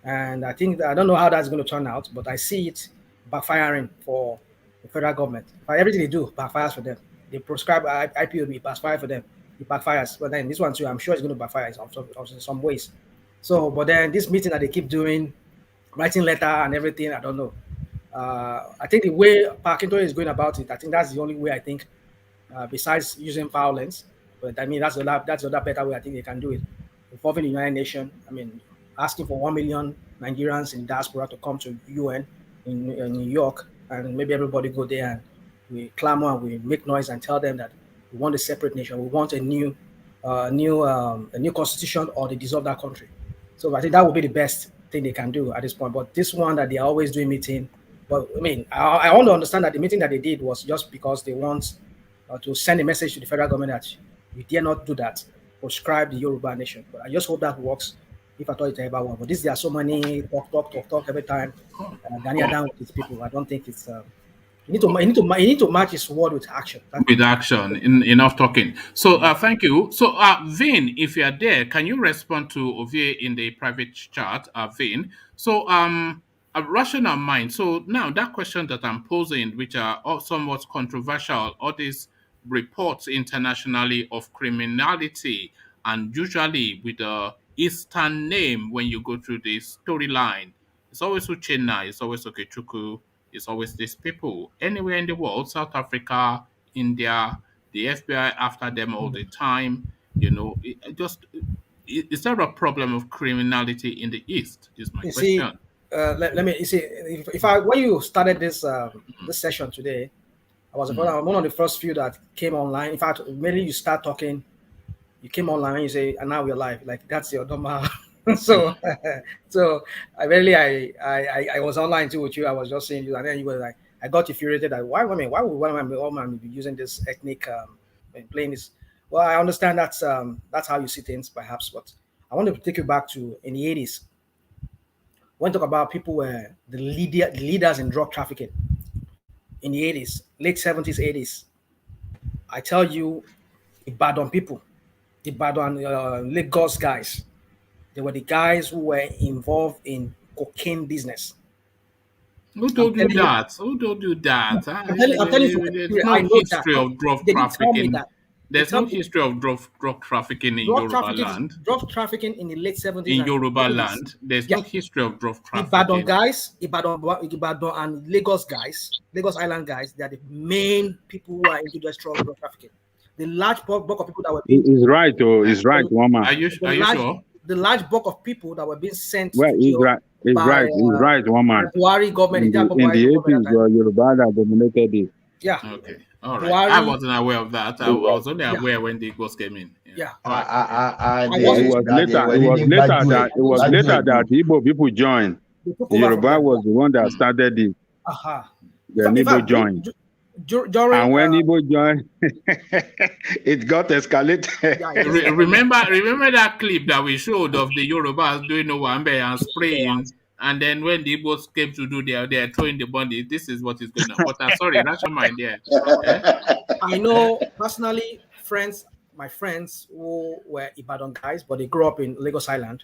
Speaker 14: and I don't know how that's going to turn out, but I see it backfiring for the federal government. Everything they do backfires for them. They prescribe IPOB, backfire for them. It backfires, but then this one too, I'm sure it's going to backfire in some ways. So, but then this meeting that they keep doing, writing letter and everything, I don't know. I think the way Parkinton is going about it, I think that's the only way I think, besides using violence. But that's another better way I think they can do it. Involving the United Nations. Asking for 1 million Nigerians in diaspora to come to UN in New York, and maybe everybody go there and we clamor and we make noise and tell them that we want a separate nation. We want a new constitution, or they dissolve that country. So I think that would be the best thing they can do at this point. But this one that they are always doing meeting, but I want to understand that the meeting that they did was just because they want to send a message to the federal government that we dare not do that, proscribe the Yoruba nation. But I just hope that works. If I thought it ever work, but there are so many talk every time. Gani Adam with his people. I don't think it's. You need to match his word with action.
Speaker 1: With action, enough talking. So thank you. So Vin, if you are there, can you respond to Ovie in the private chat, Vin? So a rational mind. So now that question that I'm posing, which are somewhat controversial, all these reports internationally of criminality, and usually with Eastern name when you go through the storyline. It's always Uchenna, it's always Okechukwu, it's always these people. Anywhere in the world, South Africa, India, the FBI after them all the time. Is there a problem of criminality in the East? Is my
Speaker 14: You see,
Speaker 1: question.
Speaker 14: let me. You see, if I when you started this this session today, I was one of the first few that came online. In fact, immediately you start talking, you came online and you say, "And now we're live." Like that's your normal. so I really I was online too with you. I was just saying you, and then you were like, I got infuriated that why would one man be using this ethnic playing this? Well, I understand that's how you see things, perhaps, but I want to take you back to in the 80s. When talk about people were the leaders in drug trafficking in the 80s, late 70s, 80s. I tell you, Ibadan people, Ibadan Lagos guys, they were the guys who were involved in cocaine business.
Speaker 1: Who told you that? Who told you that?
Speaker 14: I'm telling you,
Speaker 1: There's no history of drug trafficking. There's no history of drug trafficking in Yoruba land.
Speaker 14: Drug trafficking in the late 70s.
Speaker 1: In Yoruba land, there's no history of drug trafficking.
Speaker 14: Ibadan guys, Ibadan and Lagos guys, Lagos Island guys, they are the main people who are into drug trafficking. The large bulk of people that were being...
Speaker 5: He's right, oh, he's right, Wama.
Speaker 1: Are you sure?
Speaker 14: The large bulk of people that were being sent
Speaker 5: well, he's right, Wama.
Speaker 14: Buhari government.
Speaker 5: In the 80s, Yoruba dominated it.
Speaker 14: Yeah.
Speaker 1: Okay. All right. I wasn't aware of that. I was only aware when the Igbos came in.
Speaker 14: Yeah.
Speaker 5: It was later that Igbo people joined. Yoruba was the one that started it. Then Igbo joined. And when Igbo joined, it got escalated.
Speaker 1: Remember that clip that we showed of the Yorubas doing Owambe and spraying, and then when the Igbos came to do they are throwing the body. This is what is going on. But sorry, that's your mind there.
Speaker 14: I know personally my friends who were Ibadan guys, but they grew up in Lagos Island.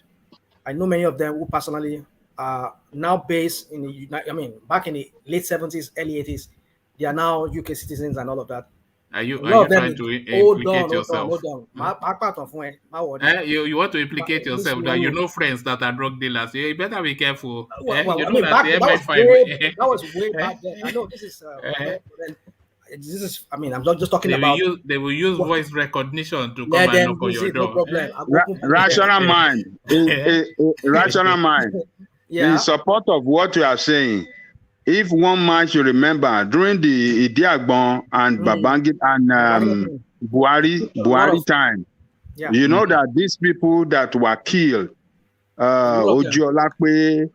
Speaker 14: I know many of them who personally are now based in the back in the late 70s, early 80s. They are now UK citizens and all of that.
Speaker 1: Are you trying to implicate yourself?
Speaker 14: Hold on.
Speaker 1: You want to implicate yourself that you know friends that are drug dealers. You better be careful.
Speaker 14: That was way back then. I know this is I'm just talking about.
Speaker 1: They will use voice recognition to come and knock on your door.
Speaker 14: No problem.
Speaker 5: Rational mind. Rational mind. In support of what you are saying, if one man should remember during the Idiagbon and Babangida and Buhari time, you know that these people that were killed, Ojiolakwe,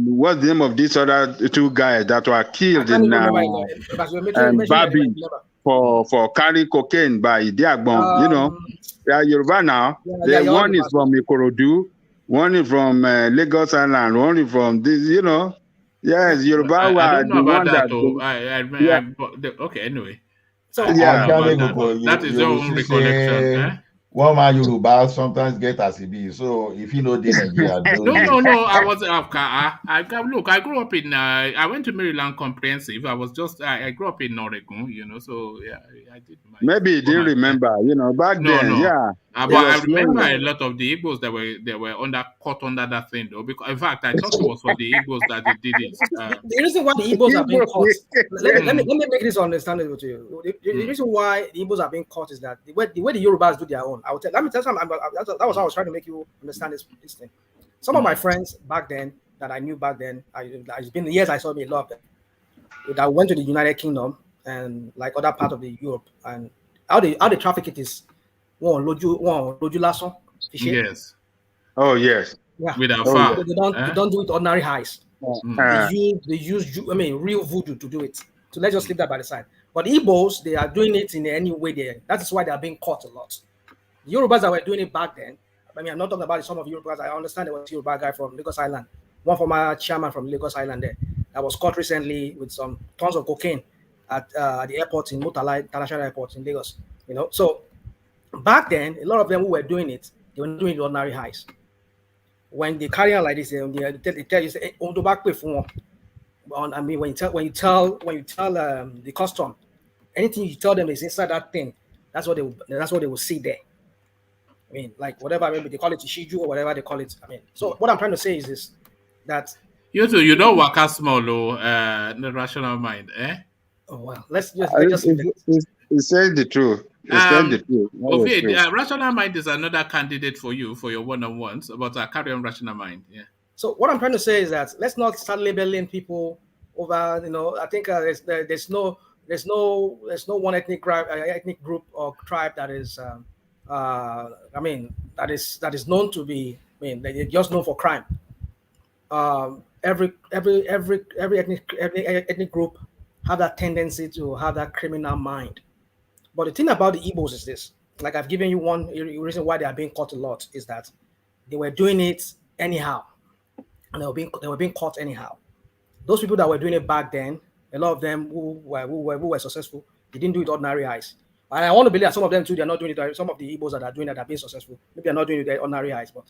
Speaker 5: what's the name of these other two guys that were killed in Babi for carrying cocaine by Idiagbon? Yoruba now. One is from Ikorodu. One is from Lagos Island, one is from this, Yes, Yoruba
Speaker 1: I don't know about that. Okay, anyway.
Speaker 12: So
Speaker 1: that is your own recollection.
Speaker 12: One man Yoruba sometimes get as he be. So if you know the Nigeria,
Speaker 1: no. I was I grew up in. I went to Maryland Comprehensive. I grew up in Oregon. So yeah, I did.
Speaker 5: Maybe you didn't remember. Back then, yeah.
Speaker 1: But I remember a lot of the Igbos that were caught under that thing though. Because in fact, I thought it was for the Igbos that they did it.
Speaker 14: The reason why the Igbos are being caught. Let me make this understandable to you. The reason why the Igbos are being caught is that the way the Yorubas do their own. Let me tell you something. That was how I was trying to make you understand this thing. Some of my friends back then that I knew back then, it's been years I saw me a lot of them. That went to the United Kingdom and like other part of the Europe, and how they traffic it is one loju lason.
Speaker 5: Yes. Oh yes.
Speaker 14: Yeah.
Speaker 1: Without
Speaker 14: they don't do it ordinary highs. They use real voodoo to do it. So let's just leave that by the side. But the Igbos, they are doing it in any way there. That is why they are being caught a lot. The Yorubas that were doing it back then. I'm not talking about some of the Yorubas. I understand there was a Yoruba guy from Lagos Island, one former chairman from Lagos Island there, that was caught recently with some tons of cocaine at the airport in Murtala International Airport in Lagos. So back then, a lot of them who were doing it, they were doing the ordinary highs. When they carry on like this, they tell you, say, "Oh, back pay for one." I mean, when you tell the custom, anything you tell them is inside that thing, that's what they will see there. I mean, like whatever, maybe they call it Ishiju or whatever they call it. I mean, so what I'm trying to say is this, that
Speaker 1: You too, you don't work as small, the rational mind, eh?
Speaker 14: oh well, let's just leave it.
Speaker 5: He said the truth. He said the truth. That was
Speaker 1: Ovid,
Speaker 5: true.
Speaker 1: rational mind is another candidate for you for your one-on-ones, but carry on rational mind, yeah.
Speaker 14: So what I'm trying to say is that let's not start labeling people over. I think there's no one ethnic group or tribe that is I mean that is known to be. I mean, they're just known for crime. Every ethnic group have that tendency to have that criminal mind. But the thing about the Igbos is this: like I've given you one reason why they are being caught a lot is that they were doing it anyhow, and they were being caught anyhow. Those people that were doing it back then, a lot of them who were successful, they didn't do it ordinary eyes. And I want to believe that some of them too, they're not doing it. Some of the Igbos that are doing that are being successful, maybe they're not doing it with ordinary eyes. But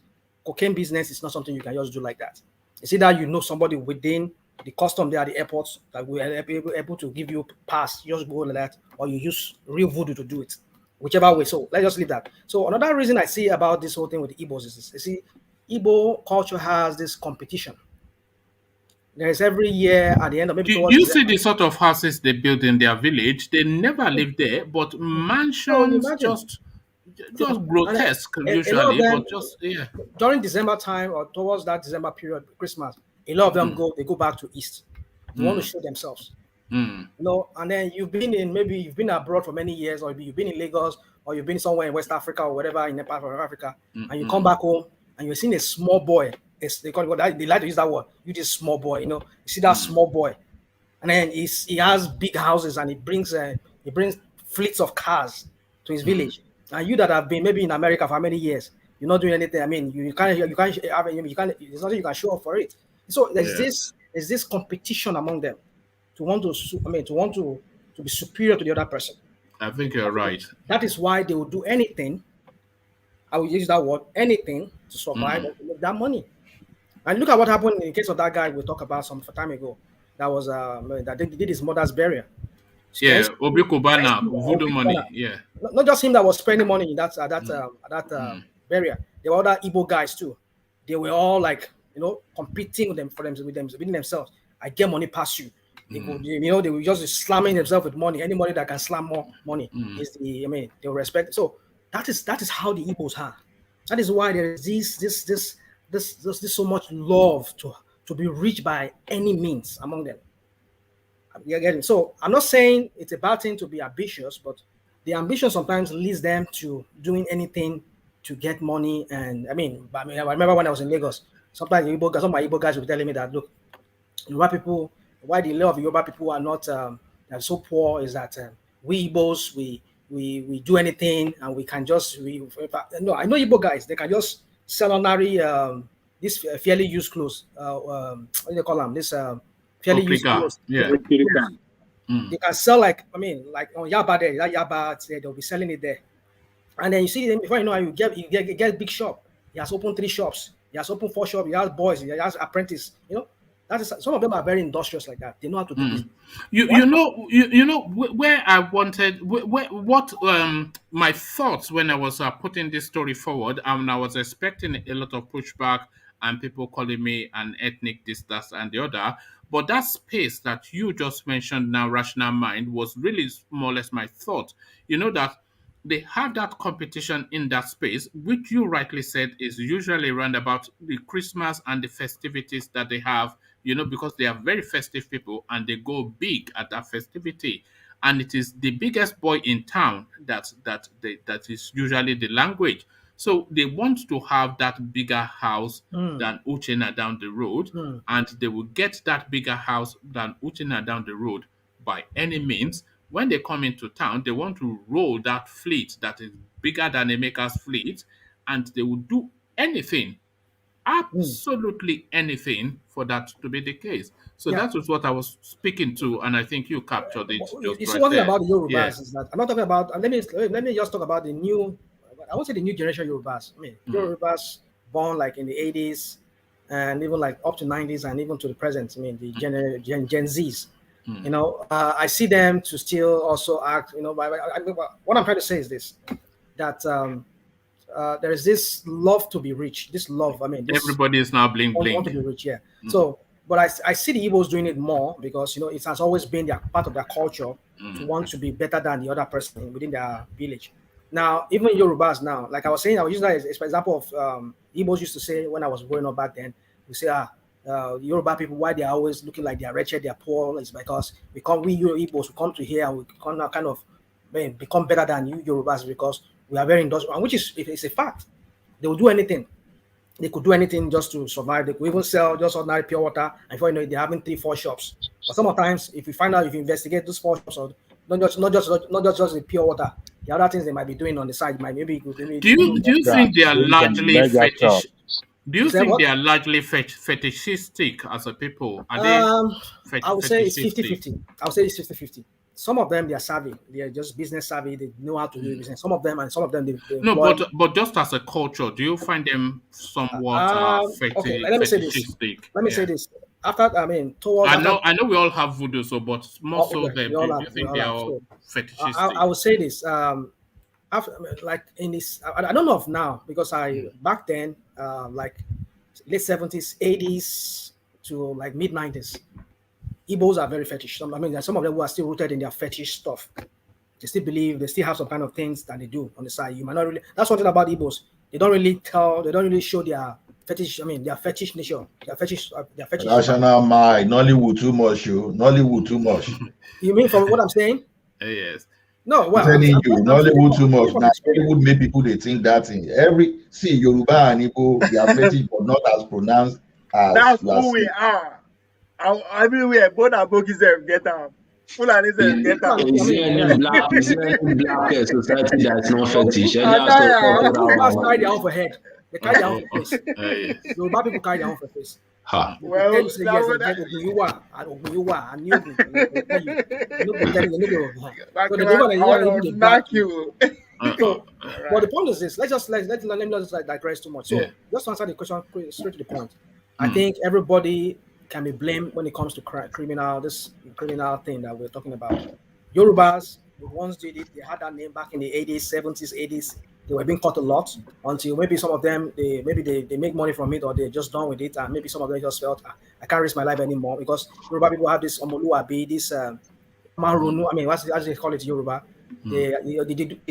Speaker 14: cocaine business is not something you can just do like that. It's either you know somebody within the custom there at the airports that will be able to give you pass, just go like that, or you use real voodoo to do it, whichever way. So let's just leave that. So another reason I see about this whole thing with the Igbos is this: you see, Igbo culture has this competition. There is every year at the end of maybe.
Speaker 1: Do you see the sort of houses they build in their village? They never live there, but mansions just grotesque usually, but just yeah.
Speaker 14: During December time or towards that December period, Christmas, a lot of them go back to East. They want to show themselves. And then you've been abroad for many years, or you've been in Lagos, or you've been somewhere in West Africa or whatever in a part of Africa, and you come back home and you're seeing a small boy. They like to use that word. You this small boy, you see that small boy, and then he has big houses and he brings fleets of cars to his village. And you that have been maybe in America for many years, you're not doing anything. I mean, you can't. There's nothing you can show up for it. So there's this competition among them to want to be superior to the other person.
Speaker 1: I think you're right.
Speaker 14: That is why they will do anything. I will use that word, anything, to survive and to make that money. And look at what happened in the case of that guy we talked about some time ago. That was that did his mother's burial.
Speaker 1: Yeah, Obikubana, voodoo money. Yeah,
Speaker 14: not just him that was spending money in that burial. There were other Igbo guys too. They were all like competing within themselves. I get money past you. They were just slamming themselves with money. Anybody that can slam more money they will respect. So that is how the Igbos are. That is why there is this so much love to be rich by any means among them. So I'm not saying it's a bad thing to be ambitious, but the ambition sometimes leads them to doing anything to get money. And I remember when I was in Lagos, sometimes some of my Igbo guys were telling me that, look, Yoruba people, why the law of Yoruba people are not are so poor is that we Igbos, we do anything and we can just I know Igbo guys, they can just sell ordinary this fairly used clothes. What do they call them? This fairly used clothes.
Speaker 1: Yeah.
Speaker 14: They can sell like on Yaba there, that Yaba they'll be selling it there. And then you see them before you know you get a big shop. He has opened 3 shops, he has opened 4 shops, he has boys, he has apprentice, That is, some of them are very industrious like that. They know how to do this.
Speaker 1: You know where I wanted what my thoughts when I was putting this story forward, and I was expecting a lot of pushback and people calling me an ethnic this, that, and the other. But that space that you just mentioned now, rational mind, was really more or less my thought. That they have that competition in that space, which you rightly said is usually around about the Christmas and the festivities that they have, because they are very festive people and they go big at that festivity. And it is the biggest boy in town that is usually the language. So they want to have that bigger house than Uchenna down the road, and they will get that bigger house than Uchenna down the road by any means. When they come into town, they want to roll that fleet that is bigger than Emeka's fleet, and they will do anything, absolutely anything, for that to be the case. So that was what I was speaking to, and I think you captured it.
Speaker 14: You see, one thing about the Yorubas is that I'm not talking about. Let me just talk about the new. I won't say the new generation Yorubas. Yorubas born like in the 80s, and even like up to 90s, and even to the present. The Gen Zs. I see them to still also act. What I'm trying to say is this: that there is this love to be rich. This love, I mean, this
Speaker 1: everybody is now bling bling.
Speaker 14: Want to be rich, yeah. So, but I see the Igbos doing it more because it has always been their part of their culture to want to be better than the other person within their village. Now, even Yorubas now, like I was saying, I was using that as an example of Igbos used to say when I was growing up back then. We say, Yoruba people, why they are always looking like they are wretched, they are poor, is because we Igbos, we come to here and we kind of become better than you Yorubas because we are very industrial, and which is it's a fact. They will do anything. They could do anything just to survive. They could even sell just ordinary pure water, and before you know it, they're having 3-4 shops. But sometimes, if you find out, if you investigate those 4 shops, or not just the pure water, the other things they might be doing on the side might maybe. Do
Speaker 1: you think they are largely fetish? Do you think they are largely fetishistic as a people? Are they
Speaker 14: I would say it's 50-50. I would say it's 50-50. Some of them, they are savvy. They are just business savvy. They know how to do business. Some of them, they
Speaker 1: no, but just as a culture, do you find them somewhat
Speaker 14: okay, let me say this. Let me say this. After, towards.
Speaker 1: I know we all have voodoo, so but more so them. Do you think they are all fetishistic?
Speaker 14: I would say this. After, like in this, I don't know of now because back then, like late 70s, 80s to like mid 90s. Igbos are very fetish. Some of them who are still rooted in their fetish stuff. They still believe, they still have some kind of things that they do on the side. You might not really. That's one thing about Igbos. They don't really show their fetish. Their fetish nature. Their fetish.
Speaker 12: National mind. Nollywood too much, you. Nollywood too much.
Speaker 14: You mean from what I'm saying?
Speaker 1: Yes.
Speaker 14: No, well,
Speaker 12: I'm telling you, Nollywood too much. Now, Nollywood make people they think that thing. Yoruba and Igbo, they are fetish, but not as pronounced as.
Speaker 11: That's who we are. Everywhere, both our bookies get out. Fulani get out.
Speaker 9: Is there any black society that's not fetish?
Speaker 14: Yorubas carry their own for head. They carry their own for face. Yoruba people carry their own for face.
Speaker 11: Well,
Speaker 14: you say yes, they get Ogunyuwa and But the point is this: let me not just digress too much. So, just to answer the question straight to the point, I think everybody can be blamed when it comes to criminal thing that we're talking about. Yorubas, the ones did it, they had that name back in the 80s, 70s, 80s. They were being caught a lot until maybe some of them, they make money from it or they're just done with it. And maybe some of them just felt, I can't risk my life anymore because Yoruba people have this Omoluabi, this Marunu, what do they call it Yoruba? They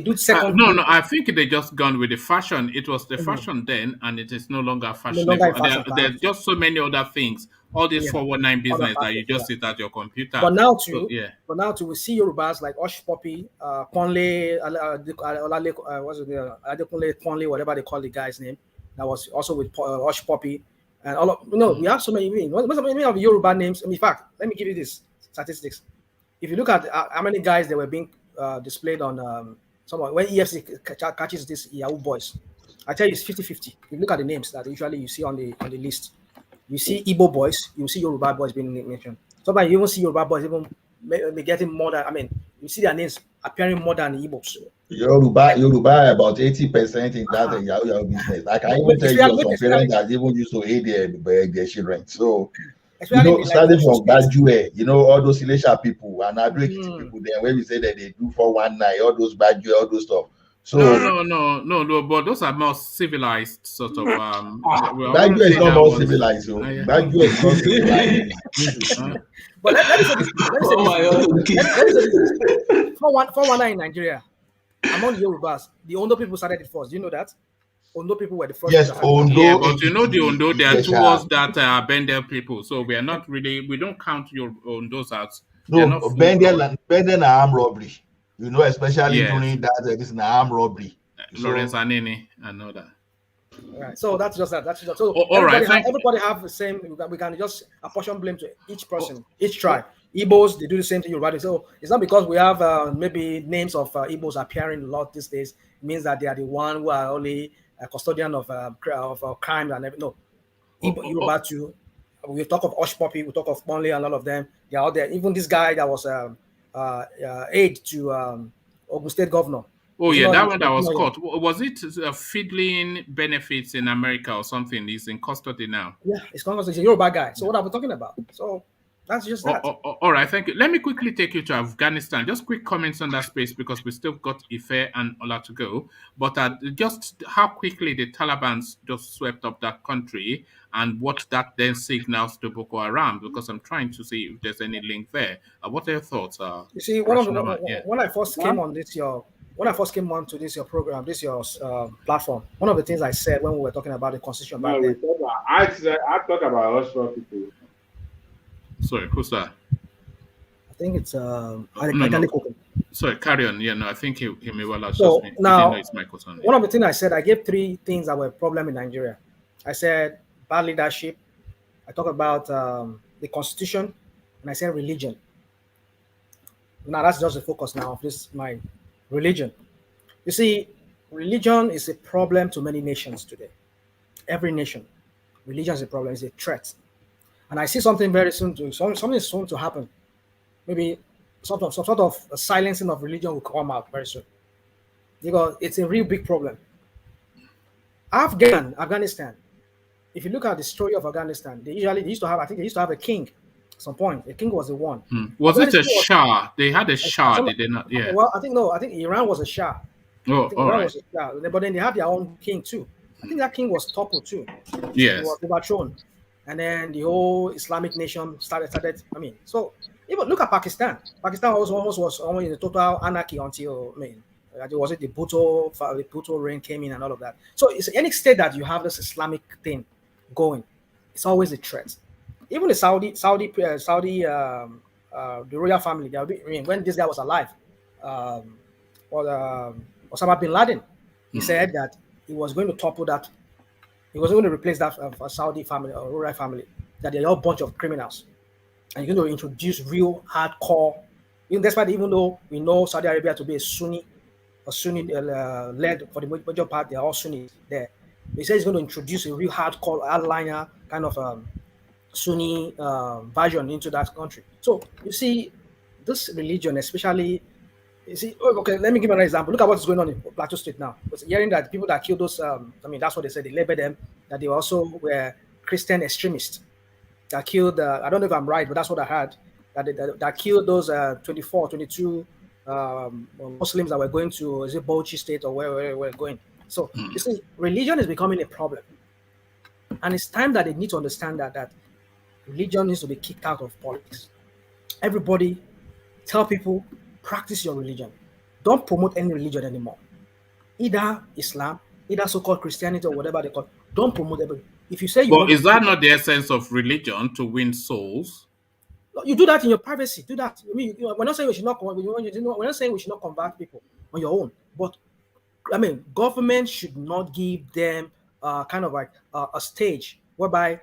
Speaker 14: do second.
Speaker 1: No, I think they just gone with the fashion. It was the fashion then, and it is no longer fashionable. There's just so many other things. All this 419 business that you just sit at your computer.
Speaker 14: But now we see Yorubas like Osh Poppy, Konle, Adekunle Konle, whatever they call the guy's name. That was also with Osh Poppy, and all of we have so many. Many of Yoruba names. In fact, let me give you this statistics. If you look at how many guys that were being displayed on when EFC catches these Yahoo boys, I tell you it's 50-50. If you look at the names that usually you see on the list, you see Igbo boys, you see Yoruba boys being mentioned. Sometimes you even see Yoruba boys even getting more than you see their names appearing more than the Igbos.
Speaker 12: Yoruba about 80% in that Yahoo business. Like I even tell you some parents that even used to hate their children. So starting from Bajue, all those Silesha people and Adwekiti people there, where we say that they do 419, all those Bajue, all those stuff. So
Speaker 1: no, but those are more civilized sort of.
Speaker 12: Bajue is not more civilized, so Bajue is not civilized.
Speaker 14: But let me say this. 419 in Nigeria, among Yorubas, the Ondo people started it first. Do you know that? Ondo people were the first.
Speaker 12: Yes, Ondo.
Speaker 1: Yeah, but the Ondo, they are towards that Bendel people. So we are not really, we don't count your Ondos out.
Speaker 12: No, Bendel and armed robbery. Especially during that, this is an armed robbery.
Speaker 1: Lawrence Anini, I know that.
Speaker 14: All right, so that's just that. So everybody have the same. We can just apportion blame to each person, each tribe. Igbos, they do the same thing. Yoruba. So it's not because we have maybe names of Igbos appearing a lot these days. It means that they are the one who are only a custodian of crime and everything. No, Yoruba too. We talk of Osh Poppy, we talk of Bonley and all of them. They are out there. Even this guy that was aide to Ogun State governor.
Speaker 1: Oh yeah, that one that was caught. Was it fiddling benefits in America or something? He's in custody now.
Speaker 14: Yeah, it's custody. He's a Yoruba guy. So what are we talking about? So That's just that.
Speaker 1: All right, thank you. Let me quickly take you to Afghanistan. Just quick comments on that space because we still got Ife and Ola to go. But just how quickly the Taliban just swept up that country and what that then signals to Boko Haram, because I'm trying to see if there's any link there. What are your thoughts?
Speaker 14: You see, when I first came on this when I first came on to this your program, this your platform, one of the things I said when we were talking about the constitution back then.
Speaker 5: I talk about Austria people.
Speaker 1: Sorry, who's that?
Speaker 14: I think it's
Speaker 1: no. Sorry, carry on. Yeah, no, I think he may well have
Speaker 14: so
Speaker 1: just
Speaker 14: now,
Speaker 1: know it's Michael's on.
Speaker 14: One of the things I said, I gave 3 things that were a problem in Nigeria. I said bad leadership. I talked about the constitution, and I said religion. Now that's just the focus now of this my religion. You see, religion is a problem to many nations today. Every nation, religion is a problem. It's a threat, and I see something very soon something soon to happen. Maybe some sort of a silencing of religion will come out very soon, because it's a real big problem. Afghanistan. If you look at the story of Afghanistan, they used to have a king. At some point, the king was the one.
Speaker 1: Was it a Shah? They had a Shah, did they not? Yeah.
Speaker 14: Well, I think Iran was a Shah.
Speaker 1: Oh, all right.
Speaker 14: Was a Shah. But then they had their own king too. I think that king was toppled too.
Speaker 1: Yes.
Speaker 14: He was overthrown. And then the whole Islamic nation started. So even look at Pakistan. Pakistan was almost in a total anarchy until the Bhutto reign came in and all of that. So it's any state that you have this Islamic thing going, it's always a threat. Even the Saudi, the royal family. When this guy was alive, Osama bin Laden, he said that he was going to topple that. He was going to replace that Saudi family or royal family. That they're all a bunch of criminals, and you're going to introduce real hardcore. That's why even though we know Saudi Arabia to be a Sunni led for the major part, they are all Sunni there. He says he's going to introduce a real hardcore hardliner kind of Sunni version into that country. So you see, this religion, especially, okay, let me give you an example. Look at what's going on in Plateau State now. Because hearing that people that killed those, that's what they said. They labeled them that they also were Christian extremists that killed. I don't know if I'm right, but that's what I heard. That killed those 22 Muslims that were going to Bauchi State or where we're going. So you see, religion is becoming a problem, and it's time that they need to understand that religion needs to be kicked out of politics. Everybody, tell people, practice your religion. Don't promote any religion anymore. Either Islam, either so-called Christianity or whatever they call it. Don't promote it. If you say
Speaker 1: is that not the essence of religion, to win souls?
Speaker 14: You do that in your privacy. Do that. I mean, we're not saying we should not. We're not saying we should not convert people on your own. But government should not give them kind of like a stage whereby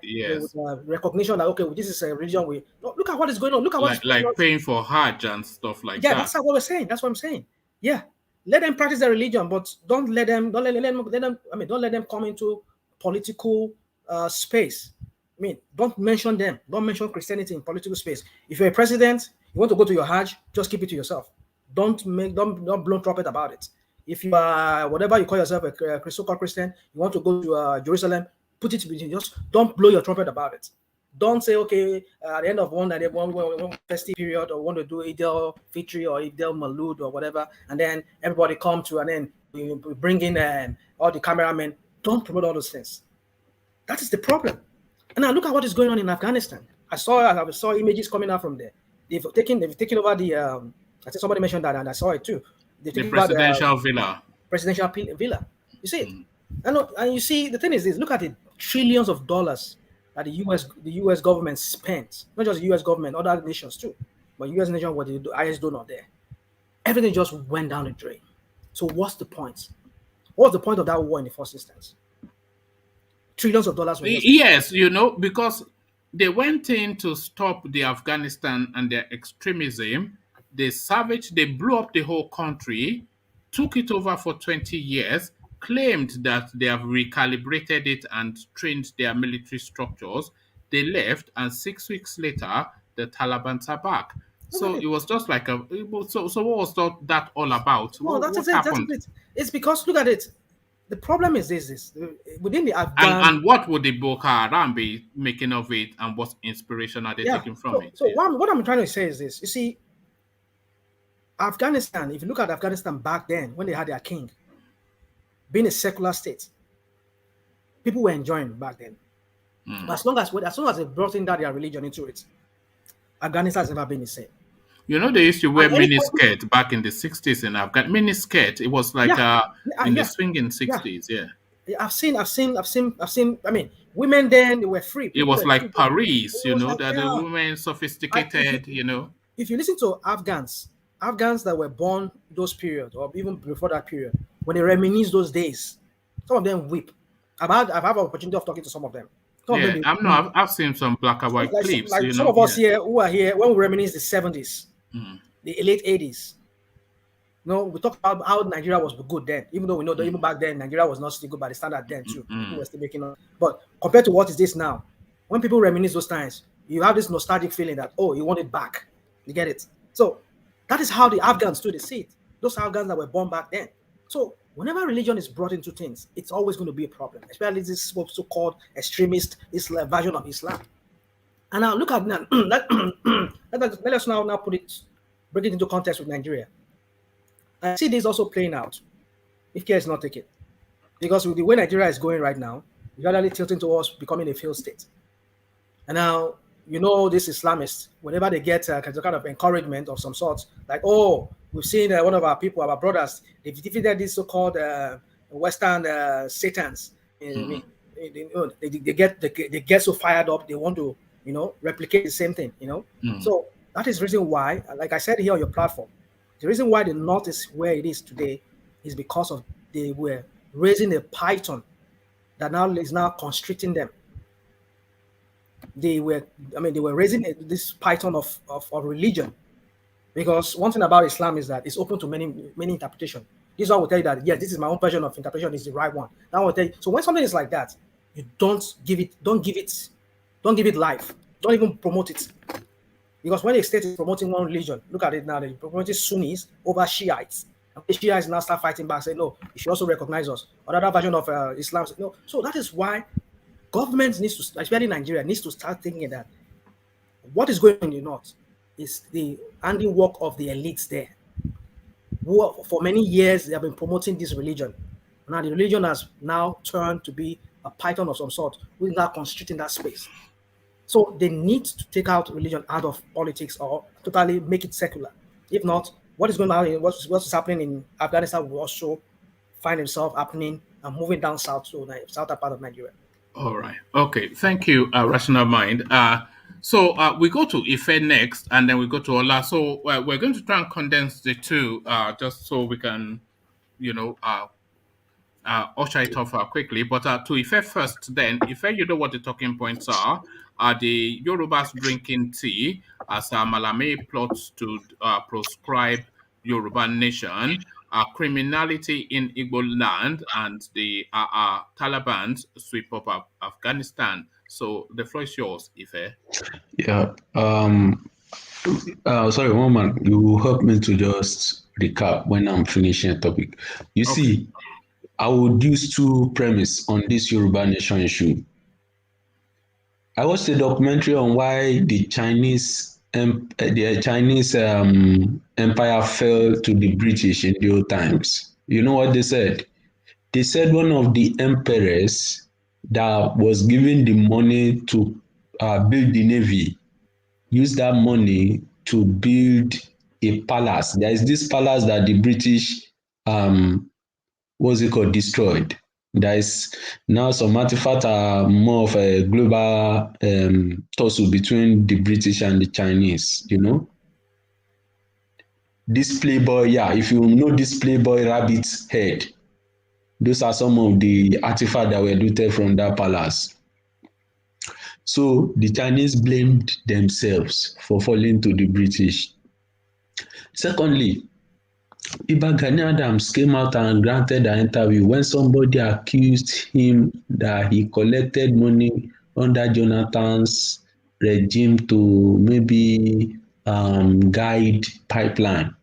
Speaker 14: recognition that this is a religion. Look at what is going on. Look at what
Speaker 1: like paying for Hajj and stuff like that.
Speaker 14: Yeah, that's what we're saying. That's what I'm saying. Yeah, let them practice their religion, but don't let them come into political space. I mean, don't mention them. Don't mention Christianity in political space. If you're a president, you want to go to your Hajj, just keep it to yourself. Don't blow trumpet about it. If you are whatever you call yourself, a so-called Christian, you want to go to Jerusalem, put it between. Just don't blow your trumpet about it. Don't say, okay, at the end of one festive period, or want to do Eid al-Fitr or Eid al-Malud or whatever, and then everybody come to, and then you bring in all the cameramen. Don't promote all those things. That is the problem. And now look at what is going on in Afghanistan. I saw images coming out from there. They've taken over the. I think somebody mentioned that, and I saw it too.
Speaker 1: The presidential villa.
Speaker 14: Presidential villa. You see it, and you see the thing is this. Look at the trillions of dollars that the U.S. government spent. Not just the U.S. government, other nations too, but U.S. nation were the highest donor there. Everything just went down the drain. So what's the point? What's the point of that war in the first instance? Trillions of dollars.
Speaker 1: Yes, because they went in to stop the Afghanistan and their extremism. They blew up the whole country, took it over for 20 years, claimed that they have recalibrated it and trained their military structures. They left, and 6 weeks later, the Taliban are back. So it was just like so what was that all about?
Speaker 14: Well, what happened? That's it. It's because, look at it. the problem is this within the Afghan.
Speaker 1: And what would the Boko Haram be making of it, and what inspiration are they taking from it?
Speaker 14: So what I'm trying to say is this. You see, Afghanistan, if you look at Afghanistan back then, when they had their king, being a secular state, people were enjoying back then. But as long as they brought in their religion into it, Afghanistan has never been the same.
Speaker 1: You know, they used to wear miniskirt back in the 60s in Afghanistan. Miniskirt, it was like in the swinging 60s,
Speaker 14: I've seen. I mean, women then, they were free.
Speaker 1: It was like Paris, you know, that the women sophisticated, you know.
Speaker 14: If you listen to Afghans that were born those periods, or even before that period, when they reminisce those days, some of them weep. I've had an opportunity of talking to some of them.
Speaker 1: I've seen some black and white clips.
Speaker 14: Like some of us here who are here, when we reminisce the 70s, the late 80s, you know, we talk about how Nigeria was good then, even though we know that even back then, Nigeria was not still good by the standard then too. People were still making up. But compared to what is this now, when people reminisce those times, you have this nostalgic feeling that, oh, you want it back. You get it? So that is how the Afghans do the see it. Those Afghans that were born back then. So whenever religion is brought into things, it's always going to be a problem, especially this so-called extremist Islam version of Islam. And now look at now. Let us now bring it into context with Nigeria. I see this also playing out if care is not taken, because with the way Nigeria is going right now, it's gradually tilting towards becoming a failed state. And now, you know, these Islamists, whenever they get kind of encouragement of some sort, like, oh, we've seen one of our people, our brothers, they've defeated these so-called Western Satans. They get so fired up, they want to, you know, replicate the same thing, you know. So that is the reason why, like I said here on your platform, the reason why the North is where it is today is because of they were raising a python that now is constricting them. They were raising this python of religion, because one thing about Islam is that it's open to many interpretations. This one will tell you that, yes, this is my own version of interpretation, is the right one. That will tell you. So when something is like that, you don't give it life. Don't even promote it. Because when a state is promoting one religion, look at it now, they're promoting Sunnis over Shiites. And the Shiites now start fighting back, say, no, you should also recognize us. Another version of Islam, no. So that is why government needs to, especially Nigeria, needs to start thinking that what is going on in the North is the handiwork of the elites there, who for many years they have been promoting this religion. Now the religion has now turned to be a python of some sort, who is now constricting that space. So they need to take out religion out of politics or totally make it secular. If not, what is going on, what's happening in Afghanistan will also find itself happening and moving down south to the southern part of Nigeria.
Speaker 1: All right. Okay. Thank you, Rational Mind. So we go to Ife next, and then we go to Ola. So we're going to try and condense the two, just so we can, you know, usher it off quickly. But to Ife first, then, Ife, you know what the talking points are. The Yorubas drinking tea as Malame plots to proscribe Yoruba nation, criminality in Igbo land, and the Taliban sweep up Afghanistan. So the floor is yours, Ife.
Speaker 9: Yeah. Sorry, one man. You help me to just recap when I'm finishing a topic. You see, I would use two premises on this Yoruba nation issue. I watched a documentary on why the Chinese empire fell to the British in the old times. You know what they said? They said one of the emperors that was given the money to build the navy used that money to build a palace. There is this palace that the British destroyed. There is now some artifacts are more of a global tussle between the British and the Chinese, you know. This Playboy, if you know this Playboy rabbit's head, those are some of the artifacts that were looted from that palace. So the Chinese blamed themselves for falling to the British. Secondly, Gani Adams came out and granted an interview when somebody accused him that he collected money under Jonathan's regime to maybe guide pipeline.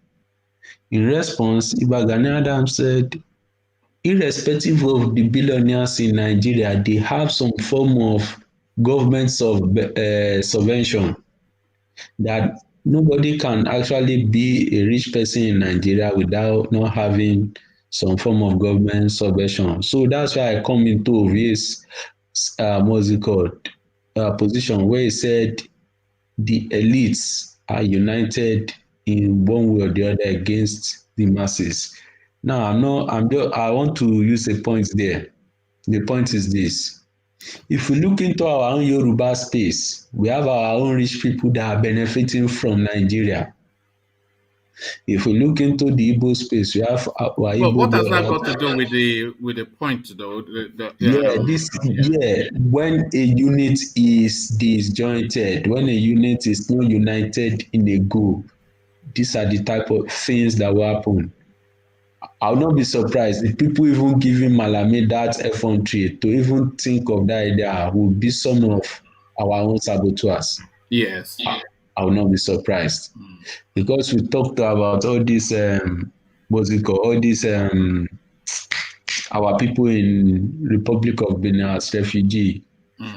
Speaker 9: In response, Gani Adams said irrespective of the billionaires in Nigeria, they have some form of government subvention that nobody can actually be a rich person in Nigeria without not having some form of government subvention. So that's why I come into Ovie's what's it called, position where he said the elites are united in one way or the other against the masses. Now, I want to use a point there. The point is this. If we look into our own Yoruba space, we have our own rich people that are benefiting from Nigeria. If we look into the Igbo space, we have our Igbo.
Speaker 1: What has that got to do with the point, though?
Speaker 9: When a unit is disjointed, when a unit is not united in a goal, these are the type of things that will happen. I will not be surprised if people even giving Malame that effrontery to even think of that idea will be some of our own saboteurs.
Speaker 1: Yes.
Speaker 9: I will not be surprised. Because we talked about all this, all these, our people in Republic of Benin as refugee.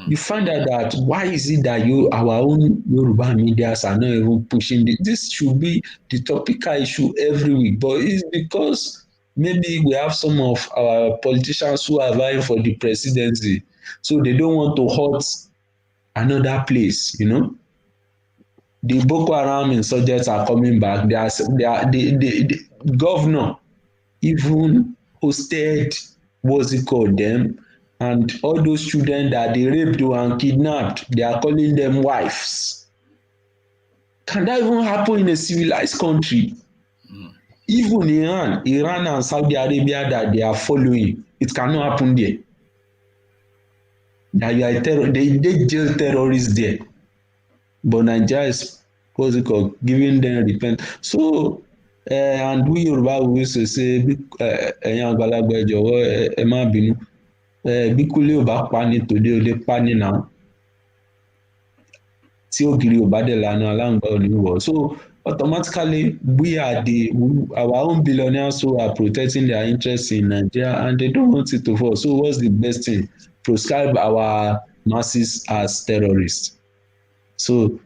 Speaker 9: You find out that why is it that our own Yoruba medias are not even pushing this should be the topical issue every week, but it's because maybe we have some of our politicians who are vying for the presidency, so they don't want to hurt another place, you know. The Boko Haram insurgents are coming back. The governor even hosted them, and all those children that they raped and kidnapped, they are calling them wives. Can that even happen in a civilized country? Even Iran and Saudi Arabia that they are following, it cannot happen there. That you are they jail terrorists there. But Nigeria is giving them repent. So and we Yoruba we used to say ẹ̀yin àgbàlagbà ẹ jọ̀wọ́ ẹ má bínú bí kúlé ò bá pa ní tòde ò lè pa ní náà tí ògiri ò bá dẹ̀ lànà aláǹgbá ò ní wọ̀. So automatically we are our own billionaires who are protecting their interests in Nigeria and they don't want it to fall. So what's the best thing? Proscribe our masses as terrorists. So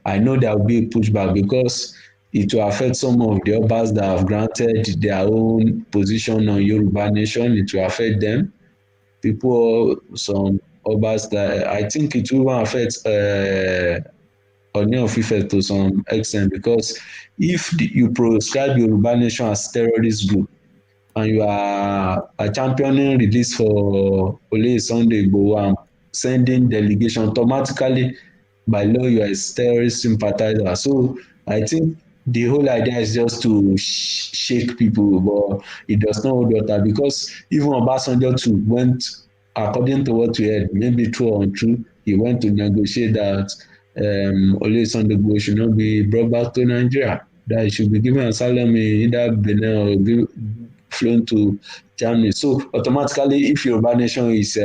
Speaker 9: I know there will be a pushback because it will affect some of the Obas that have granted their own position on Yoruba nation. It will affect them. Some Obas that I think it will even affect Oni of Ife to some extent, because if you proscribe Yoruba nation as terrorist group and you are championing release for Ole Sunday Igbo and sending delegation, automatically by law you are a terrorist sympathizer. So I think the whole idea is just to shake people, but it does not hold water, because even Obasanjo too went, according to what we heard, maybe true or untrue, he went to negotiate that Ole Sunday Igbo should not be brought back to Nigeria, that he should be given asylum in either Benin or flown to Germany. So automatically, if Yoruba nation is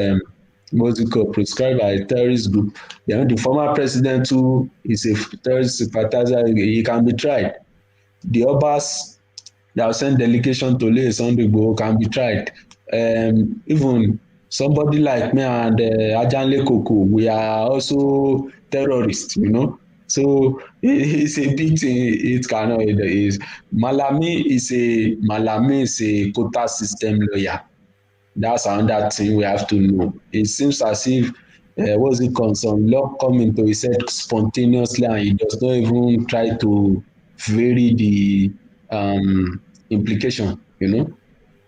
Speaker 9: proscribed by a terrorist group, then the former president who is a terrorist sympathizer, he can be tried. The Obas that will send delegation to Ole Sunday Igbo can be tried. Even somebody like me and Ajanle Koko, we are also terrorists, you know. So it's a big thing. It cannot. Malame is a quota system lawyer. That's another thing we have to know. It seems as if some law come into his head spontaneously, and he does not even try to vary the implication, you know.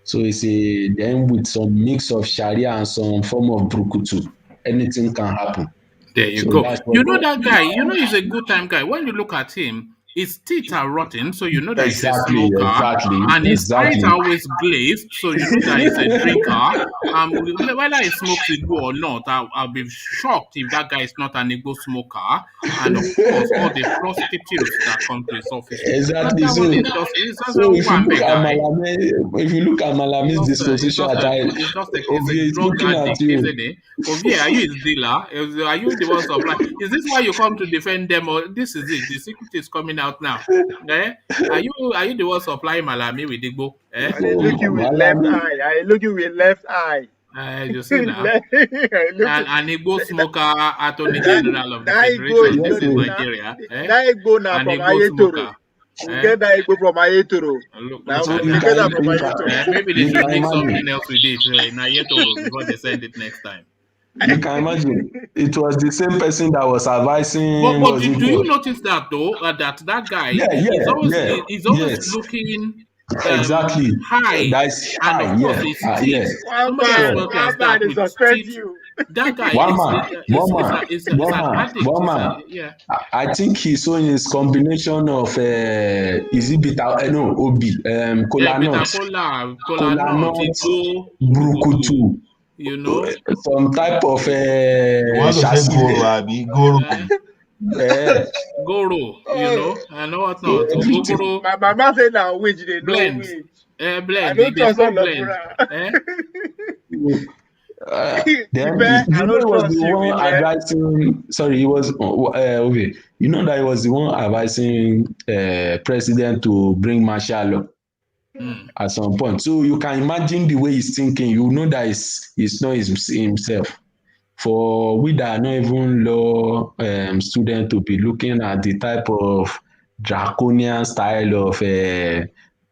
Speaker 9: So it's then with some mix of Sharia and some form of brukutu, anything can happen.
Speaker 1: There you go. You know that guy, he's a good time guy. When you look at him, his teeth are rotten, so you know that he's a smoker. And his eyes are always glazed, so you know that he's a drinker. Whether he smokes Igbo or not, I'll be shocked if that guy is not an Igbo smoker. And of course, all the prostitutes that come to his office.
Speaker 9: Exactly. So if you look at Malame's disposition at times,
Speaker 1: he's a drug addict, isn't he? Ovie, are you his dealer? Are you the one supplying? Is this why you come to defend them, or this is it? The secret is coming out now? Eh? Are you the one supplying Malami with Igbo? Eh?
Speaker 11: I look you with left eye. I look you with left eye.
Speaker 1: You see now.
Speaker 11: An
Speaker 1: Igbo smoker, Attorney General of the
Speaker 11: that Igbo
Speaker 1: Federation.
Speaker 11: is
Speaker 1: This is
Speaker 11: good.
Speaker 1: Nigeria.
Speaker 11: That Igbo now
Speaker 1: An
Speaker 11: from
Speaker 1: Igbo
Speaker 11: Ayetoro.
Speaker 1: smoker.
Speaker 11: We get that Igbo from Ayetoro.
Speaker 1: Look
Speaker 9: So
Speaker 1: at
Speaker 11: we
Speaker 9: you
Speaker 11: get
Speaker 1: that.
Speaker 11: that from Ayetoro.
Speaker 1: Maybe they
Speaker 9: you
Speaker 1: should
Speaker 9: can
Speaker 1: mix
Speaker 9: imagine.
Speaker 1: something else with it in Ayetoro before they send it next time.
Speaker 9: You can imagine. It was the same person that was advising.
Speaker 1: But do you notice that though? That guy is always looking
Speaker 9: exactly.
Speaker 1: high,
Speaker 9: That's
Speaker 1: and
Speaker 9: high.
Speaker 1: of course his teeth. Somebody as wealthy as that with teeth. That guy is an addict. Yeah.
Speaker 9: I think he's showing his combination of is it bitter? No, obi, kola nut,
Speaker 1: Kola nut, Igbo,
Speaker 9: brukutu.
Speaker 1: You know,
Speaker 9: some type of
Speaker 12: Goro, Abi, Goro.
Speaker 1: Goro, you know, and what not. Gogoro.
Speaker 11: My mama said now which they know which.
Speaker 1: Blend.
Speaker 11: I don't trust all
Speaker 1: blend.
Speaker 9: Then you know he was the one advising. Sorry, he was okay. You know that he was the one advising president to bring martial law at some point. So you can imagine the way he's thinking. You know that it's not himself. For we that are not even law student to be looking at the type of draconian style of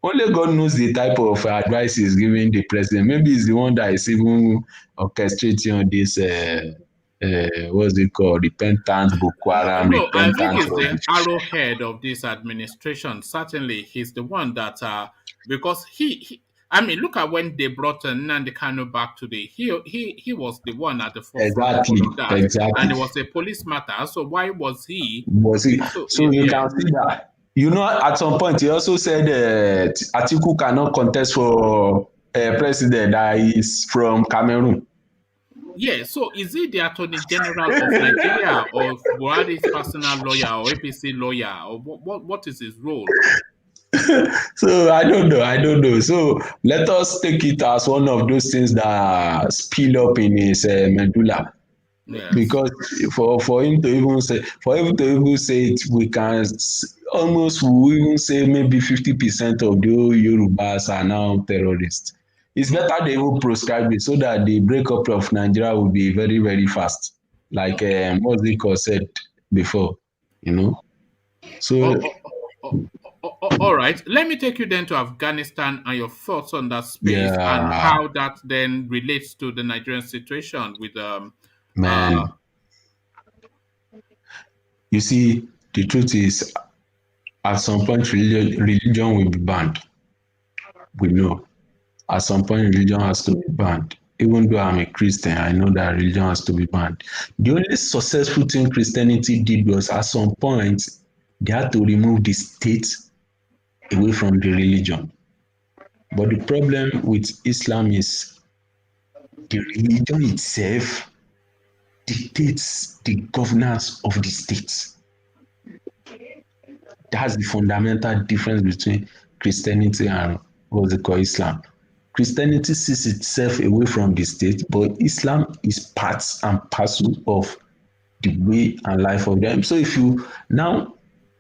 Speaker 9: only God knows the type of advice he's giving the president. Maybe he's the one that is even orchestrating on this what's it called? Repentance, Boko Haram,
Speaker 1: no, I think
Speaker 9: repentance.
Speaker 1: he's the arrowhead of this administration. Certainly, he's the one that because I mean, look at when they brought Nnamdi Kanu back today. He was the one at the forefront of all of that, and it was a police matter. So why was he?
Speaker 9: So you can see that. You know, at some point, he also said Atiku cannot contest for president that is from Cameroon.
Speaker 1: Yeah, so is he the Attorney General of Nigeria or Buhari's personal lawyer or APC lawyer? Or what is his role?
Speaker 9: So I don't know. So let us take it as one of those things that spill up in his medulla. Yes. Because for him to even say it, we can almost even say maybe 50% of the Yorubas are now terrorists. It's better they will proscribe it so that the breakup of Nigeria will be very, very fast. Like Moziko said before, you know. So
Speaker 1: all right, let me take you then to Afghanistan and your thoughts on that space and how that then relates to the Nigerian situation with
Speaker 9: you see, the truth is, at some point, religion will be banned. We know. At some point, religion has to be banned. Even though I'm a Christian, I know that religion has to be banned. The only successful thing Christianity did was at some point, they had to remove the state away from the religion. But the problem with Islam is the religion itself dictates the governance of the state. That's the fundamental difference between Christianity and what's it called, Islam. Christianity sees itself away from the state, but Islam is part and parcel of the way and life of them. So if you now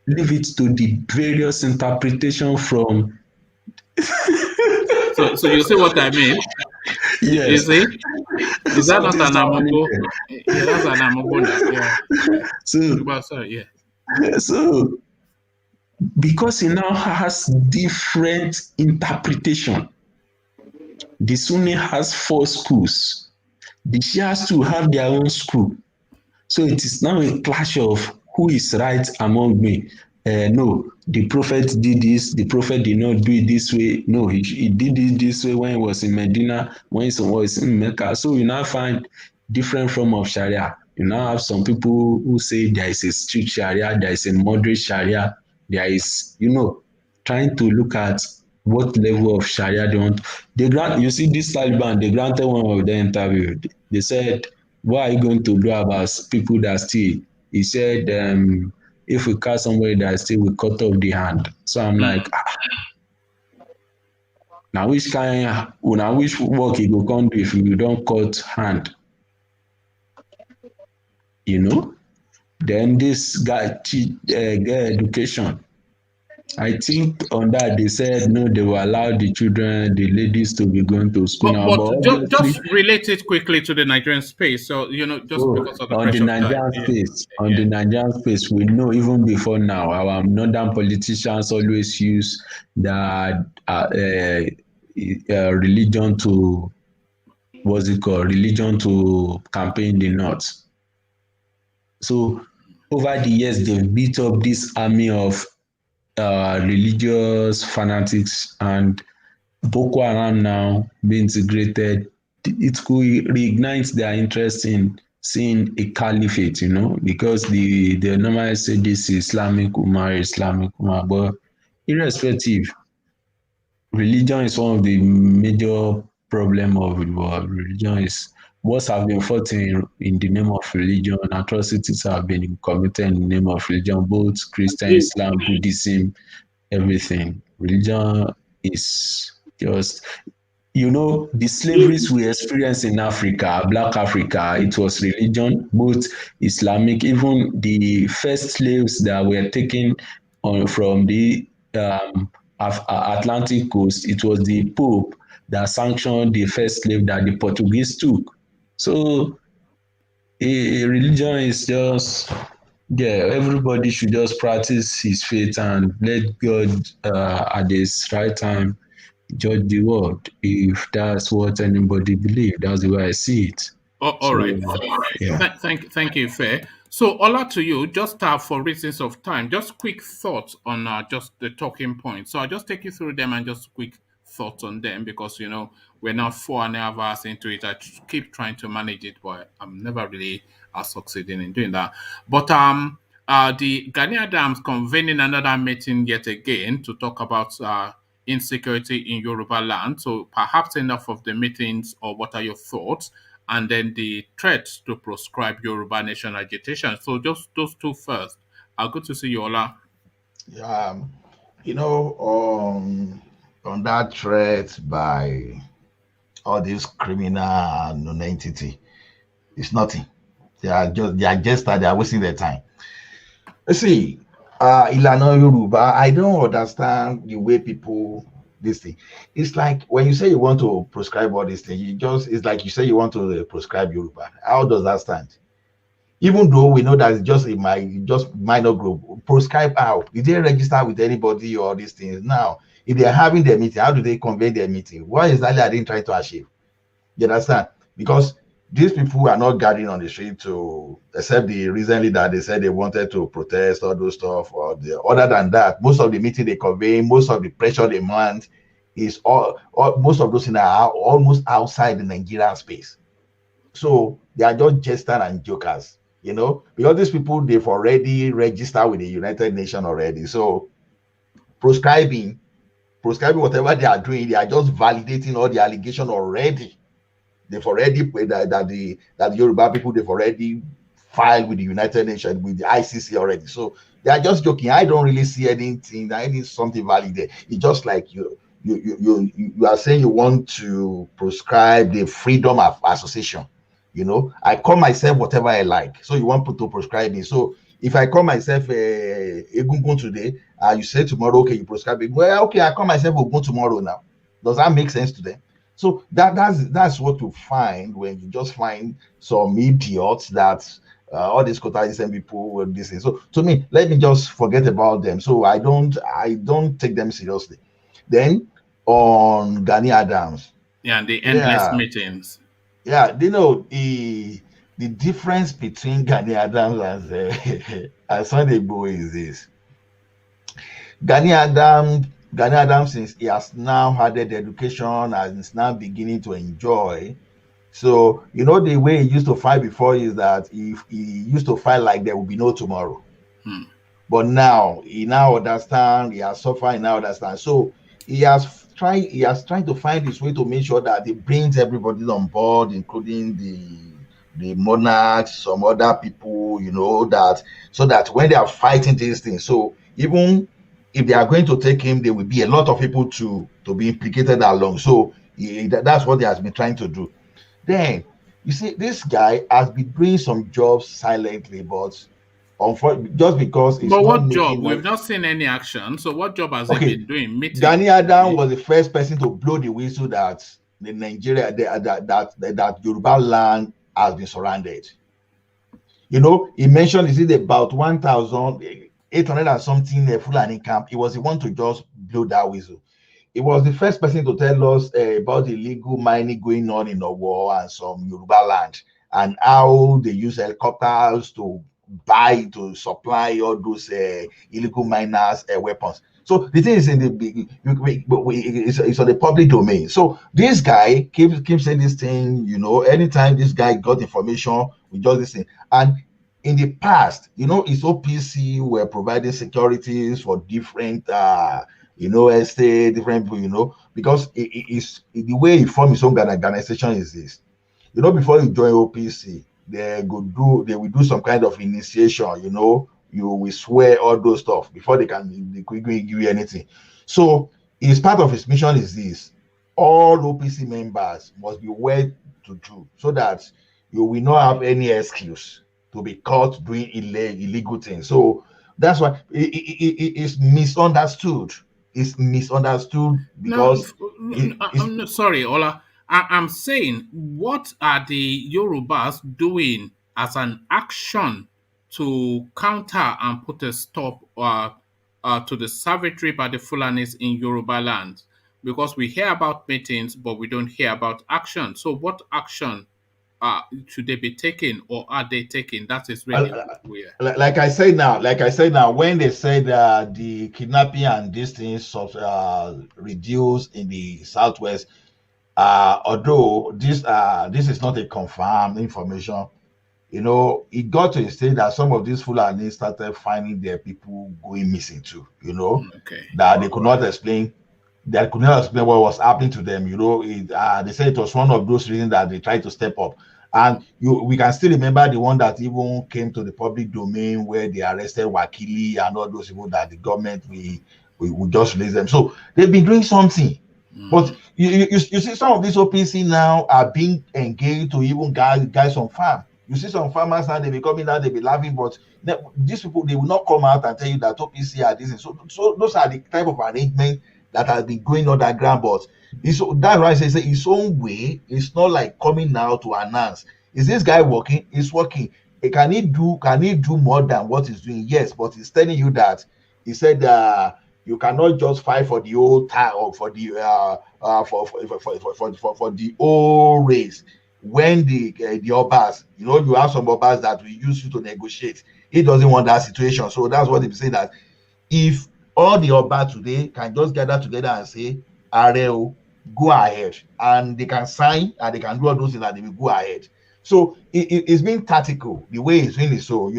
Speaker 9: leave it to the various interpretations from
Speaker 1: so you see what I mean?
Speaker 9: Yes.
Speaker 1: You see? Is that not an amogo? Yeah, that's an amogo now. Yeah.
Speaker 9: So because he now has different interpretation. The Sunni has 4 schools. The Shias too have their own school. So it is now a clash of who is right among me. No, the prophet did this. The prophet did not do it this way. No, he did it this way when he was in Medina, when he was in Mecca. So you now find different form of Sharia. You now have some people who say there is a strict Sharia, there is a moderate Sharia, there is, trying to look at what level of Sharia they want. You see this Taliban, they granted one of the interview. They said, what are you going to do about people that steal? He said, if we catch somebody that steal, we cut off the hand. So I'm like, now which work you go come do if you don't cut hand? Then this guy get education. I think on that they said no, they will allow the children, the ladies to be going to school now. But obviously,
Speaker 1: just relate it quickly to the Nigerian space. So, just because of the
Speaker 9: on the
Speaker 1: pressure of time.
Speaker 9: Nigerian space, the Nigerian space, we know even before now, our northern politicians always use the religion to religion to campaign the north. So over the years, they've built up this army of religious fanatics, and Boko Haram now being integrated, it could reignite their interest in seeing a caliphate, because they normally say this is Islamic Umar, but irrespective, religion is one of the major problem of the world. Religion is wars have been fought in the name of religion. Atrocities have been committed in the name of religion, both Christian, Islam, Buddhism, everything. Religion is just, the slaveries we experienced in Africa, Black Africa, it was religion, both Islamic, even the first slaves that were taken from the Atlantic coast, it was the Pope that sanctioned the first slave that the Portuguese took. So a religion is just, everybody should just practice his faith and let God at this right time judge the world. If that's what anybody believes, that's the way I see it.
Speaker 1: All right.
Speaker 9: Yeah.
Speaker 1: Thank you, Fair. So, Ola, to you, just for reasons of time, just quick thoughts on just the talking points. So I'll just take you through them and just quick thoughts on them, because we're now 4.5 hours into it. I keep trying to manage it, but I'm never really succeeding in doing that. But the Gani Adams convening another meeting yet again to talk about insecurity in Yoruba land. So perhaps enough of the meetings, or what are your thoughts? And then the threat to proscribe Yoruba nation agitation. So just those two first. Good to see you, Ola.
Speaker 12: Yeah, on that threat by all these criminal non-entity, it's nothing. They are wasting their time. Let's see, Ilana Yoruba, I don't understand the way people this thing. It's like when you say you want to prescribe all these things, it's like you say you want to prescribe Yoruba. How does that stand? Even though we know that it's just minor group, prescribe how? Did they register with anybody or these things? Now, if they're having their meeting, how do they convene their meeting? What exactly are they trying to achieve? You understand? Because these people are not gathering on the street except recently that they said they wanted to protest, all those stuff, other than that, most of the meeting they convene, most of the pressure they mount is most of those things are almost outside the Nigerian space. So they are just jesters and jokers, because these people, they've already registered with the United Nations already. So prescribing whatever they are doing, they are just validating all the allegations already. They've already that the Yoruba people, they've already filed with the United Nations, with the ICC already. So they are just joking. I don't really see anything. I need something valid there. It's just like you are saying you want to prescribe the freedom of association. I call myself whatever I like. So you want to prescribe me. So if I call myself Egungun today, you say tomorrow, okay, you prescribe it. Well, okay, I call myself Ogun tomorrow now. Does that make sense to them? So that's what you find when you just find some idiots that all these Kotaisen people will this thing. So to me, let me just forget about them. So I don't take them seriously. Then on Gani Adams.
Speaker 1: Yeah, the endless meetings.
Speaker 12: Yeah, the difference between Gani Adams and Sunday Igbo is this. Gani Adams, since he has now had the education and is now beginning to enjoy. So, the way he used to fight before is that if he used to fight like there will be no tomorrow. But now, he now understands, he has suffered, he now understands. So, he has tried to find his way to make sure that he brings everybody on board, including the monarchs, some other people, so that when they are fighting these things, so even if they are going to take him, there will be a lot of people to be implicated along. So that's what he has been trying to do. Then you see, this guy has been doing some jobs silently, but just because it's
Speaker 1: But
Speaker 12: not
Speaker 1: what job?
Speaker 12: making
Speaker 1: We've
Speaker 12: noise.
Speaker 1: not seen any action. So what job has he
Speaker 12: Okay,
Speaker 1: been doing? Meeting.
Speaker 12: Gani Adam was the first person to blow the whistle that the Nigeria that Yoruba land has been surrounded. You know, he mentioned is it about 1,800 and something Fulani camp. He was the one to just blow that whistle. He was the first person to tell us about the illegal mining going on in Owo and some Yoruba land, and how they use helicopters to to supply all those illegal miners weapons. So the thing is in the it's on the public domain. So this guy keeps saying this thing. You know, anytime this guy got information, we just listen. And in the past, you know, his OPC were providing securities for different estate, different people, because it's the way he formed his own organization is this. Before you join OPC, they will do some kind of initiation, you will swear all those stuff before they can give you anything. So his part of his mission is this: all OPC members must be well to do, so that you will not have any excuse to be caught doing illegal things. So that's why it's misunderstood. It's misunderstood because
Speaker 1: I'm sorry, Ola. I'm saying, what are the Yorubas doing as an action to counter and put a stop to the savagery by the Fulanis in Yoruba land? Because we hear about meetings, but we don't hear about action. So what action should they be taking, or are they taking? That is really weird.
Speaker 12: Like I said now, when they said the kidnapping and these things reduced in the southwest, although this is not a confirmed information, it got to a stage that some of these Fulani started finding their people going missing too. That they could not explain. They could not explain what was happening to them. They said it was one of those reasons that they tried to step up. And we can still remember the one that even came to the public domain where they arrested Wakili and all those people that the government we just release them. So they've been doing something. But you see some of these OPC now are being engaged to even guys on farm. You see some farmers now, they be coming out, they be laughing, but these people, they will not come out and tell you that OPC are this. So those are the type of arrangement that has been going on that ground. But that's why I say his own way. It's not like coming now to announce. Is this guy working? He's working. Can he do more than what he's doing? Yes, but he's telling you that he said you cannot just fight for the old time or for the for the old race. When the obas, you have some obas that will use you to negotiate. He doesn't want that situation. So that's what they say, that if all the obas today can just gather together and say, Areo, go ahead, and they can sign and they can do all those things, and they will go ahead. So it's been tactical the way it's doing it. So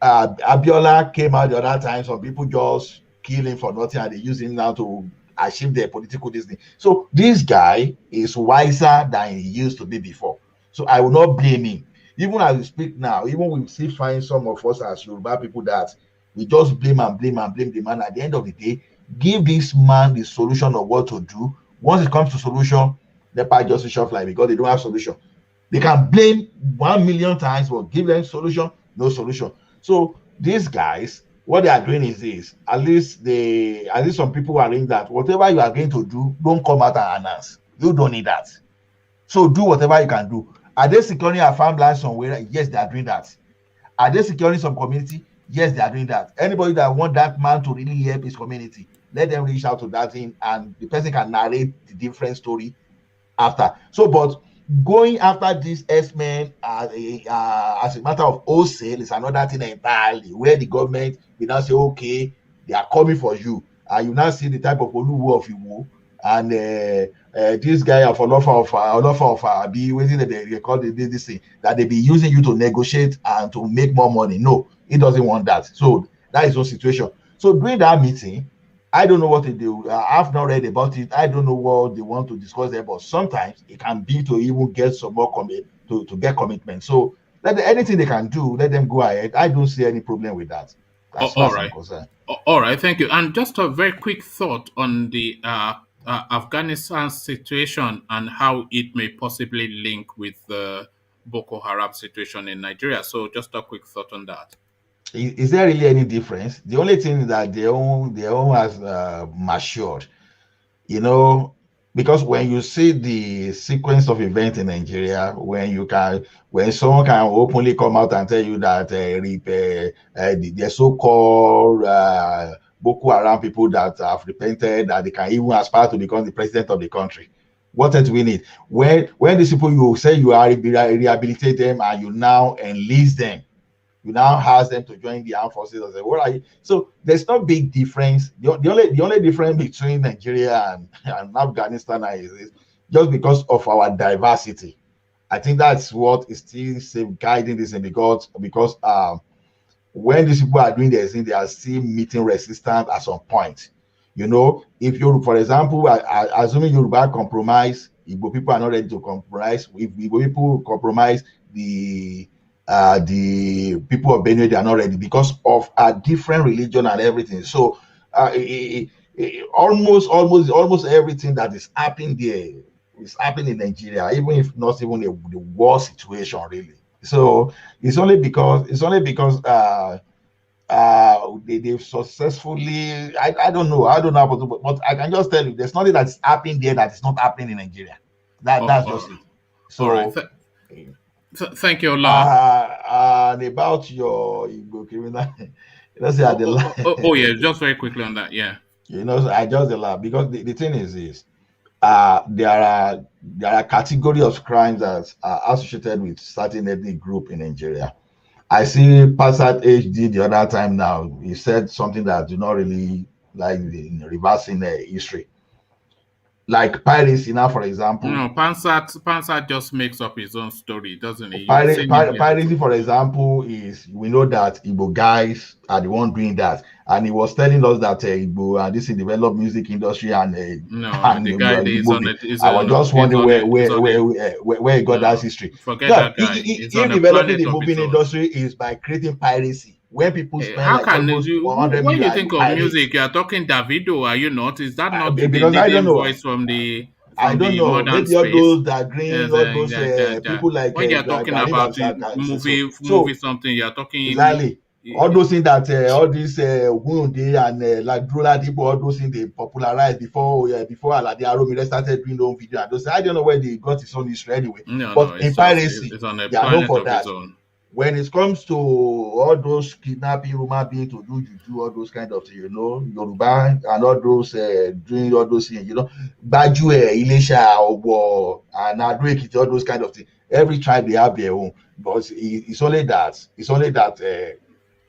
Speaker 12: Abiola came out the other time, some people just kill him for nothing, and they use him now to achieve their political destiny. So this guy is wiser than he used to be before. So I will not blame him. Even as we speak now, even we still find some of us as Yoruba people that we just blame the man. At the end of the day, give this man the solution of what to do. Once it comes to solution, the part just shut like because they don't have solution. They can blame 1 million times, but give them solution, no solution. So these guys, what they are doing is this: at least some people are saying that whatever you are going to do, don't come out and announce. You don't need that. So do whatever you can do. Are they securing a farmland somewhere? Yes, they are doing that. Are they securing some community? Yes, they are doing that. Anybody that want that man to really help his community, let them reach out to that thing, and the person can narrate the different story after. So, but going after these S-men as a matter of wholesale is another thing entirely, where the government will now say, okay, they are coming for you. And you now see the type of Oluwo of Igbo and this guy of Olofa of Abi, waiting that they call this thing, that they be using you to negotiate and to make more money. No, he doesn't want that. So that is one situation. So during that meeting, I don't know what they do. I've not read about it. I don't know what they want to discuss there, but sometimes it can be to even get some more to get commitment. So anything they can do, let them go ahead. I don't see any problem with that. As far as I'm concerned.
Speaker 1: All right, thank you. And just a very quick thought on the Afghanistan situation and how it may possibly link with the Boko Haram situation in Nigeria. So just a quick thought on that.
Speaker 12: Is there really any difference? The only thing that their own has matured, you know, because when you see the sequence of events in Nigeria, when someone can openly come out and tell you that the so-called Boko Haram people that have repented, that they can even aspire to become the president of the country. What else do we need? When these people, you say you are rehabilitate them and you now enlist them, you now ask them to join the armed forces and say, what are you? So there's no big difference. The only difference between Nigeria and Afghanistan is just because of our diversity. I think that's what is still safeguarding this, and because when these people are doing their thing, they are still meeting resistance at some point. You know, if you, for example, assuming Yoruba compromise, Igbo people are not ready to compromise. If Igbo people compromise, the people of Benue, they are not ready because of a different religion and everything. So almost everything that is happening there is happening in Nigeria, even if not even the worst situation really. So it's only because they've successfully, I don't know but I can just tell you there's nothing that's happening there that is not happening in Nigeria. That's just it. So
Speaker 1: all right. Thank you, Ola.
Speaker 12: And about your Igbo criminal, say at the
Speaker 1: yeah, just very quickly on that. Yeah.
Speaker 12: I just laugh because the thing is this. There are category of crimes that are associated with certain ethnic group in Nigeria. I see Passat HD the other time now. He said something that do not really like in reversing history. Like piracy now, for example.
Speaker 1: No, Pansat just makes up his own story, doesn't he? You've seen him
Speaker 12: Piracy, for example, is we know that Igbo guys are the one doing that, and he was telling us that Igbo and this in developed music industry and
Speaker 1: the guy is on it.
Speaker 12: I was just wondering where he got that history.
Speaker 1: Forget that guy.
Speaker 12: If developing the moving industry is by creating piracy, when people spend
Speaker 1: how
Speaker 12: like
Speaker 1: can
Speaker 12: almost
Speaker 1: you,
Speaker 12: 100
Speaker 1: when
Speaker 12: million,
Speaker 1: you think of music, you are talking Davido, are you not? Is that not the
Speaker 12: because I don't
Speaker 1: leading
Speaker 12: know.
Speaker 1: voice from the
Speaker 12: I don't know.
Speaker 1: modern
Speaker 12: Maybe
Speaker 1: space?
Speaker 12: all those that green, all those people like
Speaker 1: when you're talking
Speaker 12: Gani
Speaker 1: about movie something, you're talking
Speaker 12: exactly all those things that all these Ogunde and like Drola people, all those things they popularized before Alade Aromire started doing their own video and those. I don't know where they got his own history anyway. But in piracy,
Speaker 1: it's on a
Speaker 12: they are known for
Speaker 1: of
Speaker 12: that.
Speaker 1: its own.
Speaker 12: When it comes to all those kidnapping, human being to do juju, all those kind of things, Yoruba and all those doing all those things, Baju, Ilesha, Obo, and Adreki, all those kind of things. Every tribe they have their own, but it's only that.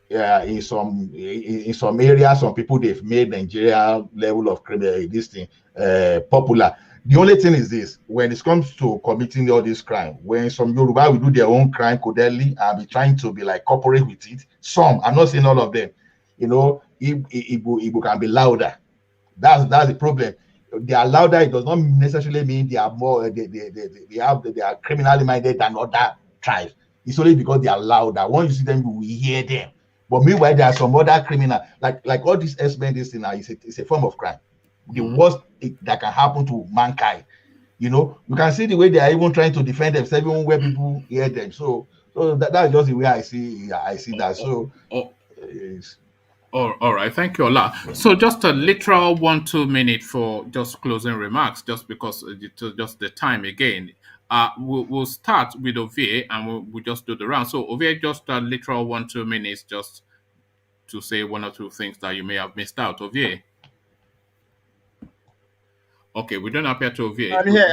Speaker 12: In some areas, some people they've made Nigeria level of this thing popular. The only thing is this: when it comes to committing all this crime, when some Yoruba will do their own crime codedly and be trying to be like cooperate with it, some, I'm not saying all of them, Igbo can be louder. That's the problem. They are louder. It does not necessarily mean they are more. They are criminally minded than other tribes. It's only because they are louder. Once you see them, you will hear them. But meanwhile, there are some other criminal, like all these S-men, this thing now is a form of crime. The worst that can happen to mankind. You can see the way they are even trying to defend themselves, even where people hear them. So that's just the way I see that. So
Speaker 1: all right, thank you, Ola. So just a literal 1-2 minute for just closing remarks, just because just the time again. We'll start with Ovie and we'll just do the round. So Ovie, just a literal 1-2 minutes, just to say one or two things that you may have missed out. Ovie. Okay, we don't appear to Ovie.
Speaker 11: I'm here.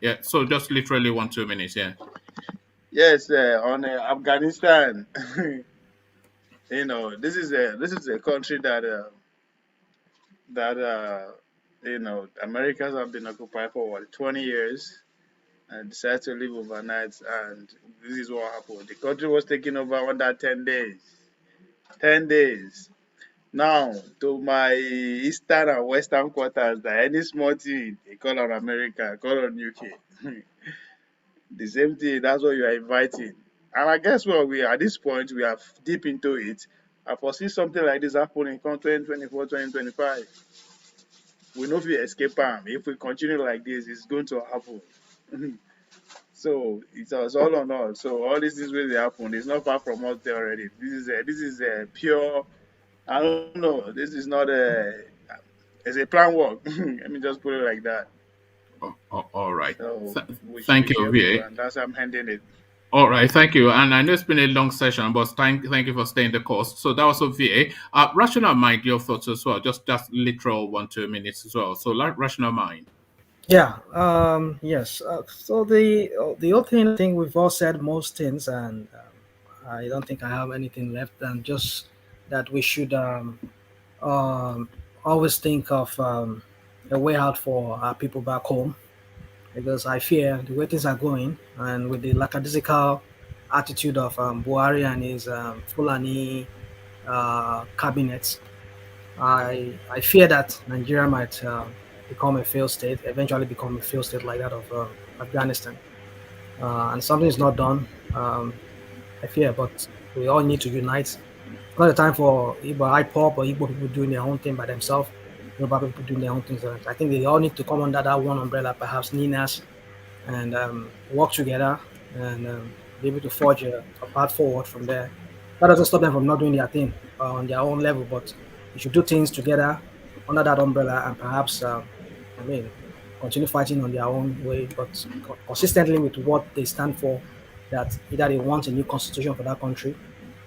Speaker 1: Yeah, so just literally 1-2 minutes. Yeah.
Speaker 11: Yes, on Afghanistan. This is a country that Americans have been occupied for 20 years and decided to live overnight, and this is what happened. The country was taken over under 10 days. 10 days. Now, to my eastern and western quarters, that any small thing, they call on America, call on UK. The same thing, that's what you are inviting. And I guess at this point, we are deep into it. I foresee something like this happening in 2024, 2025. We know if we escape them, if we continue like this, it's going to happen. So it's all on us. So all these things will happen. It's not far from us there already. This is a pure. I don't know. This is not a. It's a plan work. Let me just put it like that.
Speaker 1: All right.
Speaker 11: So we should
Speaker 1: Thank
Speaker 11: be
Speaker 1: you,
Speaker 11: careful,
Speaker 1: VA.
Speaker 11: and that's how I'm handling it.
Speaker 1: All right, thank you. And I know it's been a long session, but thank you for staying the course. So that was a VA. Rational mind, your thoughts as well. Just literal 1-2 minutes as well. So rational mind.
Speaker 14: Yeah. Yes. So the other thing, I think we've all said most things, and I don't think I have anything left than just that we should um, always think of a way out for our people back home, because I fear the way things are going, and with the lackadaisical attitude of Buhari and his Fulani cabinet, I fear that Nigeria might become a failed state, eventually become a failed state like that of Afghanistan. And something is not done, I fear, but we all need to unite. It's not a time for Igbo IPOP or Igbo people doing their own thing by themselves, Yoruba people doing their own things. I think they all need to come under that one umbrella, perhaps NINAS, and work together and be able to forge a path forward from there. That doesn't stop them from not doing their thing on their own level, but you should do things together under that umbrella and perhaps, continue fighting on their own way, but consistently with what they stand for. That either they want a new constitution for that country,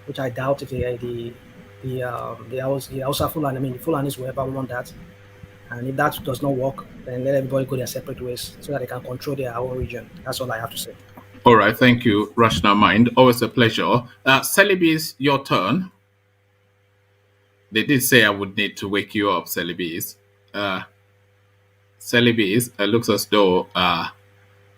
Speaker 14: which I doubt if the Hausa Fulani, the Fulanis will ever want that. And if that does not work, then let everybody go their separate ways so that they can control their own region. That's all I have to say.
Speaker 1: All right, thank you, Rational Mind. Always a pleasure. Celibis, your turn. They did say I would need to wake you up, Celibis. Celibis, it looks as though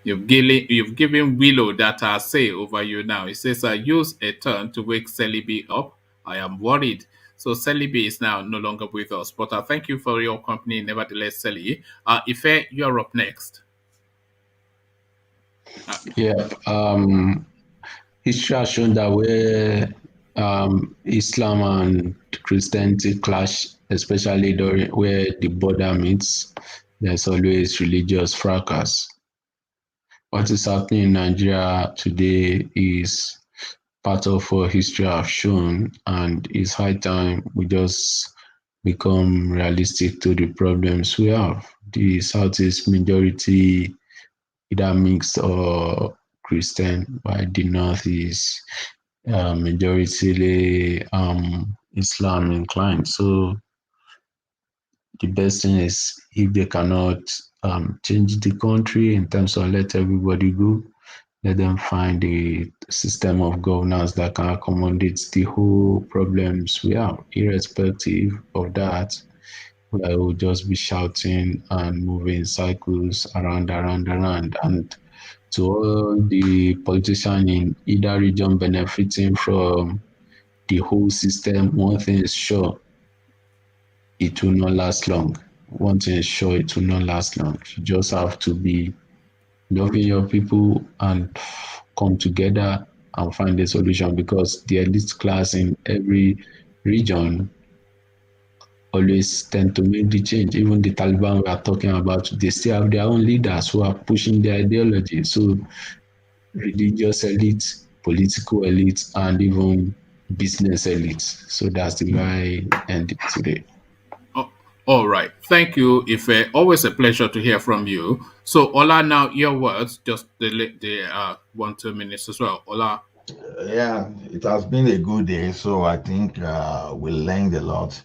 Speaker 1: you've given Willow that say over you now. It says, use a turn to wake Celibi up. I am worried. So Celibi is now no longer with us. But thank you for your company, nevertheless, Celi. Ife, you're up next.
Speaker 9: Yeah. History has shown that where Islam and Christianity clash, especially during where the border meets, there's always religious fracas. What is happening in Nigeria today is part of what history have shown, and it's high time we just become realistic to the problems we have. The Southeast majority either mixed or Christian, while the North is majority Islam inclined. So the best thing is if they cannot change the country in terms of let everybody go, let them find a system of governance that can accommodate the whole problems we have. Irrespective of that, I will just be shouting and moving cycles around. And to all the politicians in either region benefiting from the whole system, one thing is sure, it will not last long. One thing is sure, it will not last long. You just have to be loving your people and come together and find a solution, because the elite class in every region always tend to make the change. Even the Taliban we are talking about, they still have their own leaders who are pushing their ideology. So religious elite, political elite, and even business elite. So that's the way I end it today.
Speaker 1: All right. Thank you, Ife. Always a pleasure to hear from you. So, Ola, now your words, just the 1-2 minutes as well. Ola.
Speaker 12: Yeah, it has been a good day. So I think we learned a lot.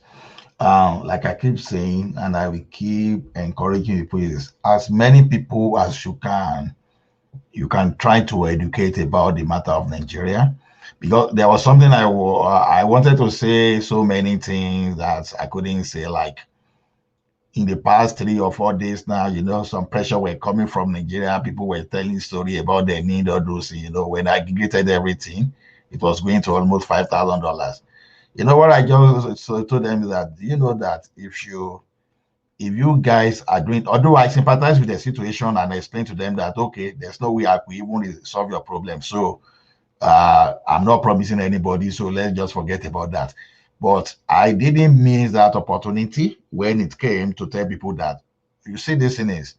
Speaker 12: Like I keep saying, and I will keep encouraging people, is as many people as you can try to educate about the matter of Nigeria. Because there was something I wanted to say, so many things that I couldn't say, like in the past 3 or 4 days now, some pressure were coming from Nigeria. People were telling story about their need or those, when I aggregated everything, it was going to almost $5,000. You know what I just told them is that, that if you guys are doing, although I sympathize with the situation and explain to them that, okay, there's no way I could even solve your problem. So I'm not promising anybody, so let's just forget about that. But I didn't miss that opportunity when it came to tell people that, you see, this thing is,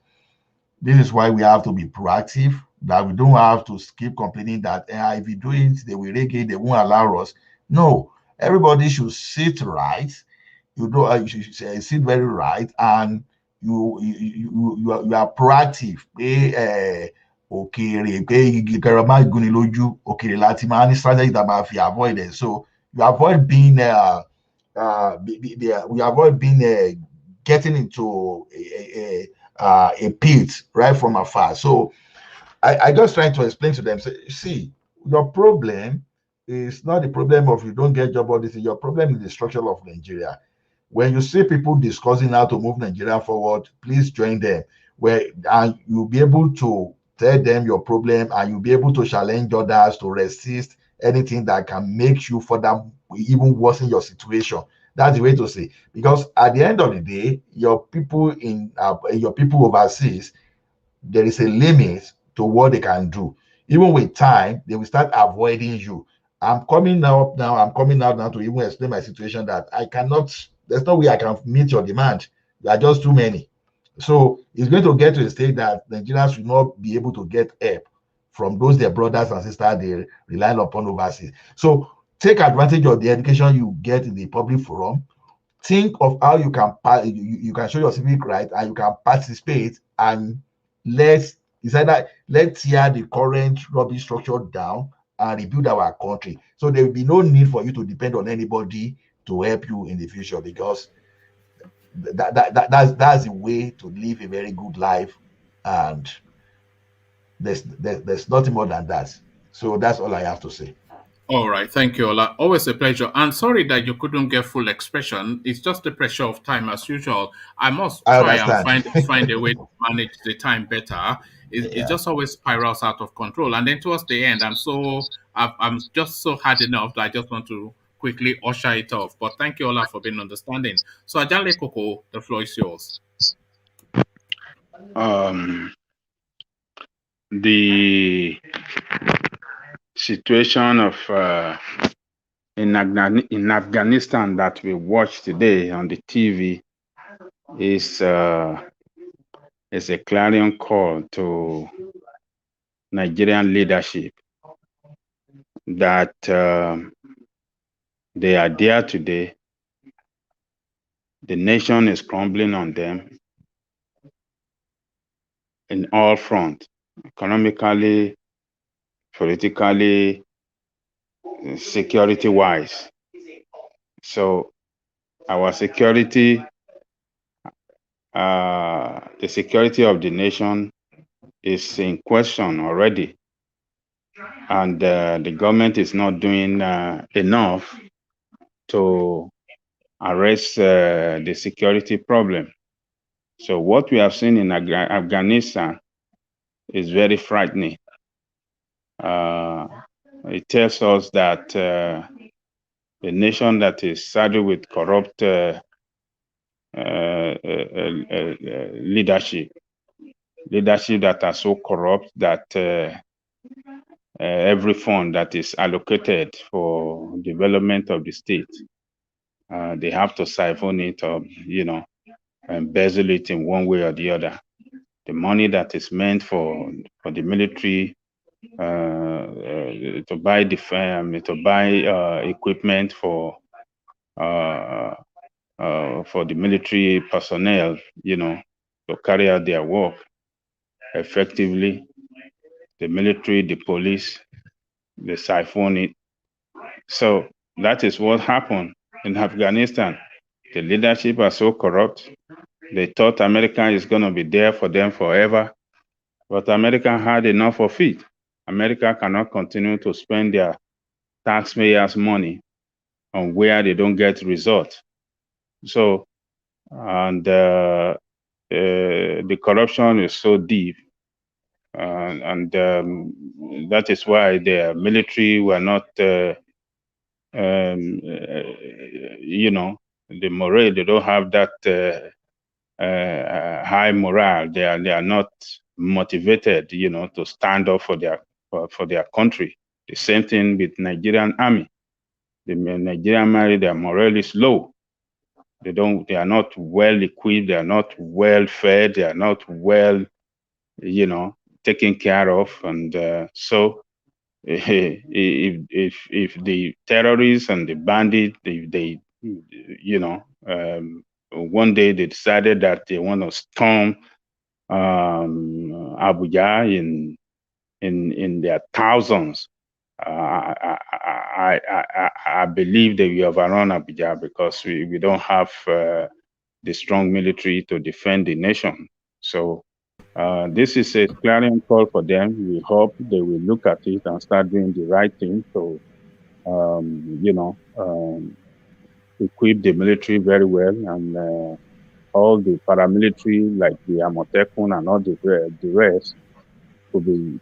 Speaker 12: This is why we have to be proactive, that we don't have to keep complaining that if we do it, they will rig it, they won't allow us. No, everybody should sit right. You should sit very right, and you are proactive. Òkèèrè pé igi kẹrọ má gúnni lójú, òkèèrè láti máa ní strategy that máa fi avoid it. So you avoid being we avoid being getting into a pit right from afar. So I just trying to explain to them, say, see, your problem is not the problem of you don't get job or this. Your problem is the structure of Nigeria. When you see people discussing how to move Nigeria forward, please join them. And you'll be able to tell them your problem, and you'll be able to challenge others to resist anything that can make you further even worsen your situation. That's the way to say. Because at the end of the day, your people overseas, there is a limit to what they can do. Even with time, they will start avoiding you. I'm coming out now to even explain my situation, that I cannot, there's no way I can meet your demand. There are just too many. So it's going to get to a state that Nigerians will not be able to get help from those their brothers and sisters they rely upon overseas. So take advantage of the education you get in the public forum. Think of how you can show your civic right, and you can participate, and let's tear the current rubbish structure down and rebuild our country. So there will be no need for you to depend on anybody to help you in the future, because that's the way to live a very good life, and there's nothing more than that. So that's all I have to say.
Speaker 1: All right, thank you, Ola. Always a pleasure. And sorry that you couldn't get full expression. It's just the pressure of time, as usual. I must try and find a way to manage the time better. It just always spirals out of control. And then towards the end, I'm just so hard enough that I just want to quickly usher it off. But thank you, Ola, for being understanding. So Ajale Koko, the floor is yours.
Speaker 5: The situation of in Afghanistan that we watch today on the TV is a clarion call to Nigerian leadership that they are there today. The nation is crumbling on them in all fronts, economically, politically, security-wise. So our security, the security of the nation is in question already. And the government is not doing enough to arrest the security problem. So what we have seen in Afghanistan is very frightening. It tells us that a nation that is saddled with corrupt leadership that are so corrupt that every fund that is allocated for development of the state, they have to siphon it or, embezzle it in one way or the other. The money that is meant for the military, to buy equipment for the military personnel, to carry out their work effectively. The military, the police, they siphon it. So that is what happened in Afghanistan. The leadership are so corrupt. They thought America is going to be there for them forever, but America had enough of it. America cannot continue to spend their taxpayers' money on where they don't get results. So, and the corruption is so deep, and that is why the military were not, the morale, they don't have that high morale. They are not motivated, to stand up for their country. The same thing with Nigerian army. The Nigerian army, their morale is low. They are not well equipped. They are not well fed. They are not well, taken care of. And so if the terrorists and the bandits, they one day they decided that they want to storm Abuja in their thousands, I believe they will overrun Abuja, because we don't have the strong military to defend the nation. So this is a clarion call for them. We hope they will look at it and start doing the right thing. So, equip the military very well, and all the paramilitary, like the Amotekun and all the rest, to be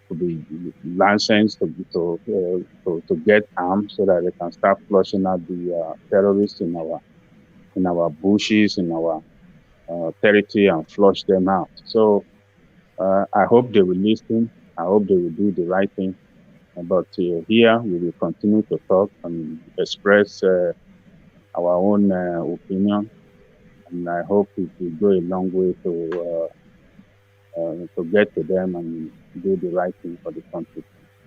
Speaker 5: licensed to get arms, so that they can start flushing out the terrorists in our bushes, in our territory, and flush them out. So I hope they will listen. I hope they will do the right thing. But here we will continue to talk and express our own opinion, and I hope it will go a long way to get to them and do the right thing for the country.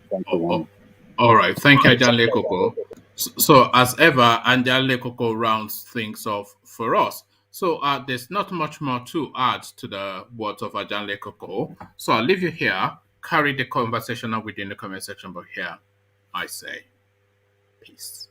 Speaker 5: Thank you.
Speaker 1: All right. Thank you, Ajanle Koko. So, as ever, Ajanle Koko rounds things off for us. So, there's not much more to add to the words of Ajanle Koko. So, I'll leave you here. Carry the conversation on within the comment section, but here I say peace.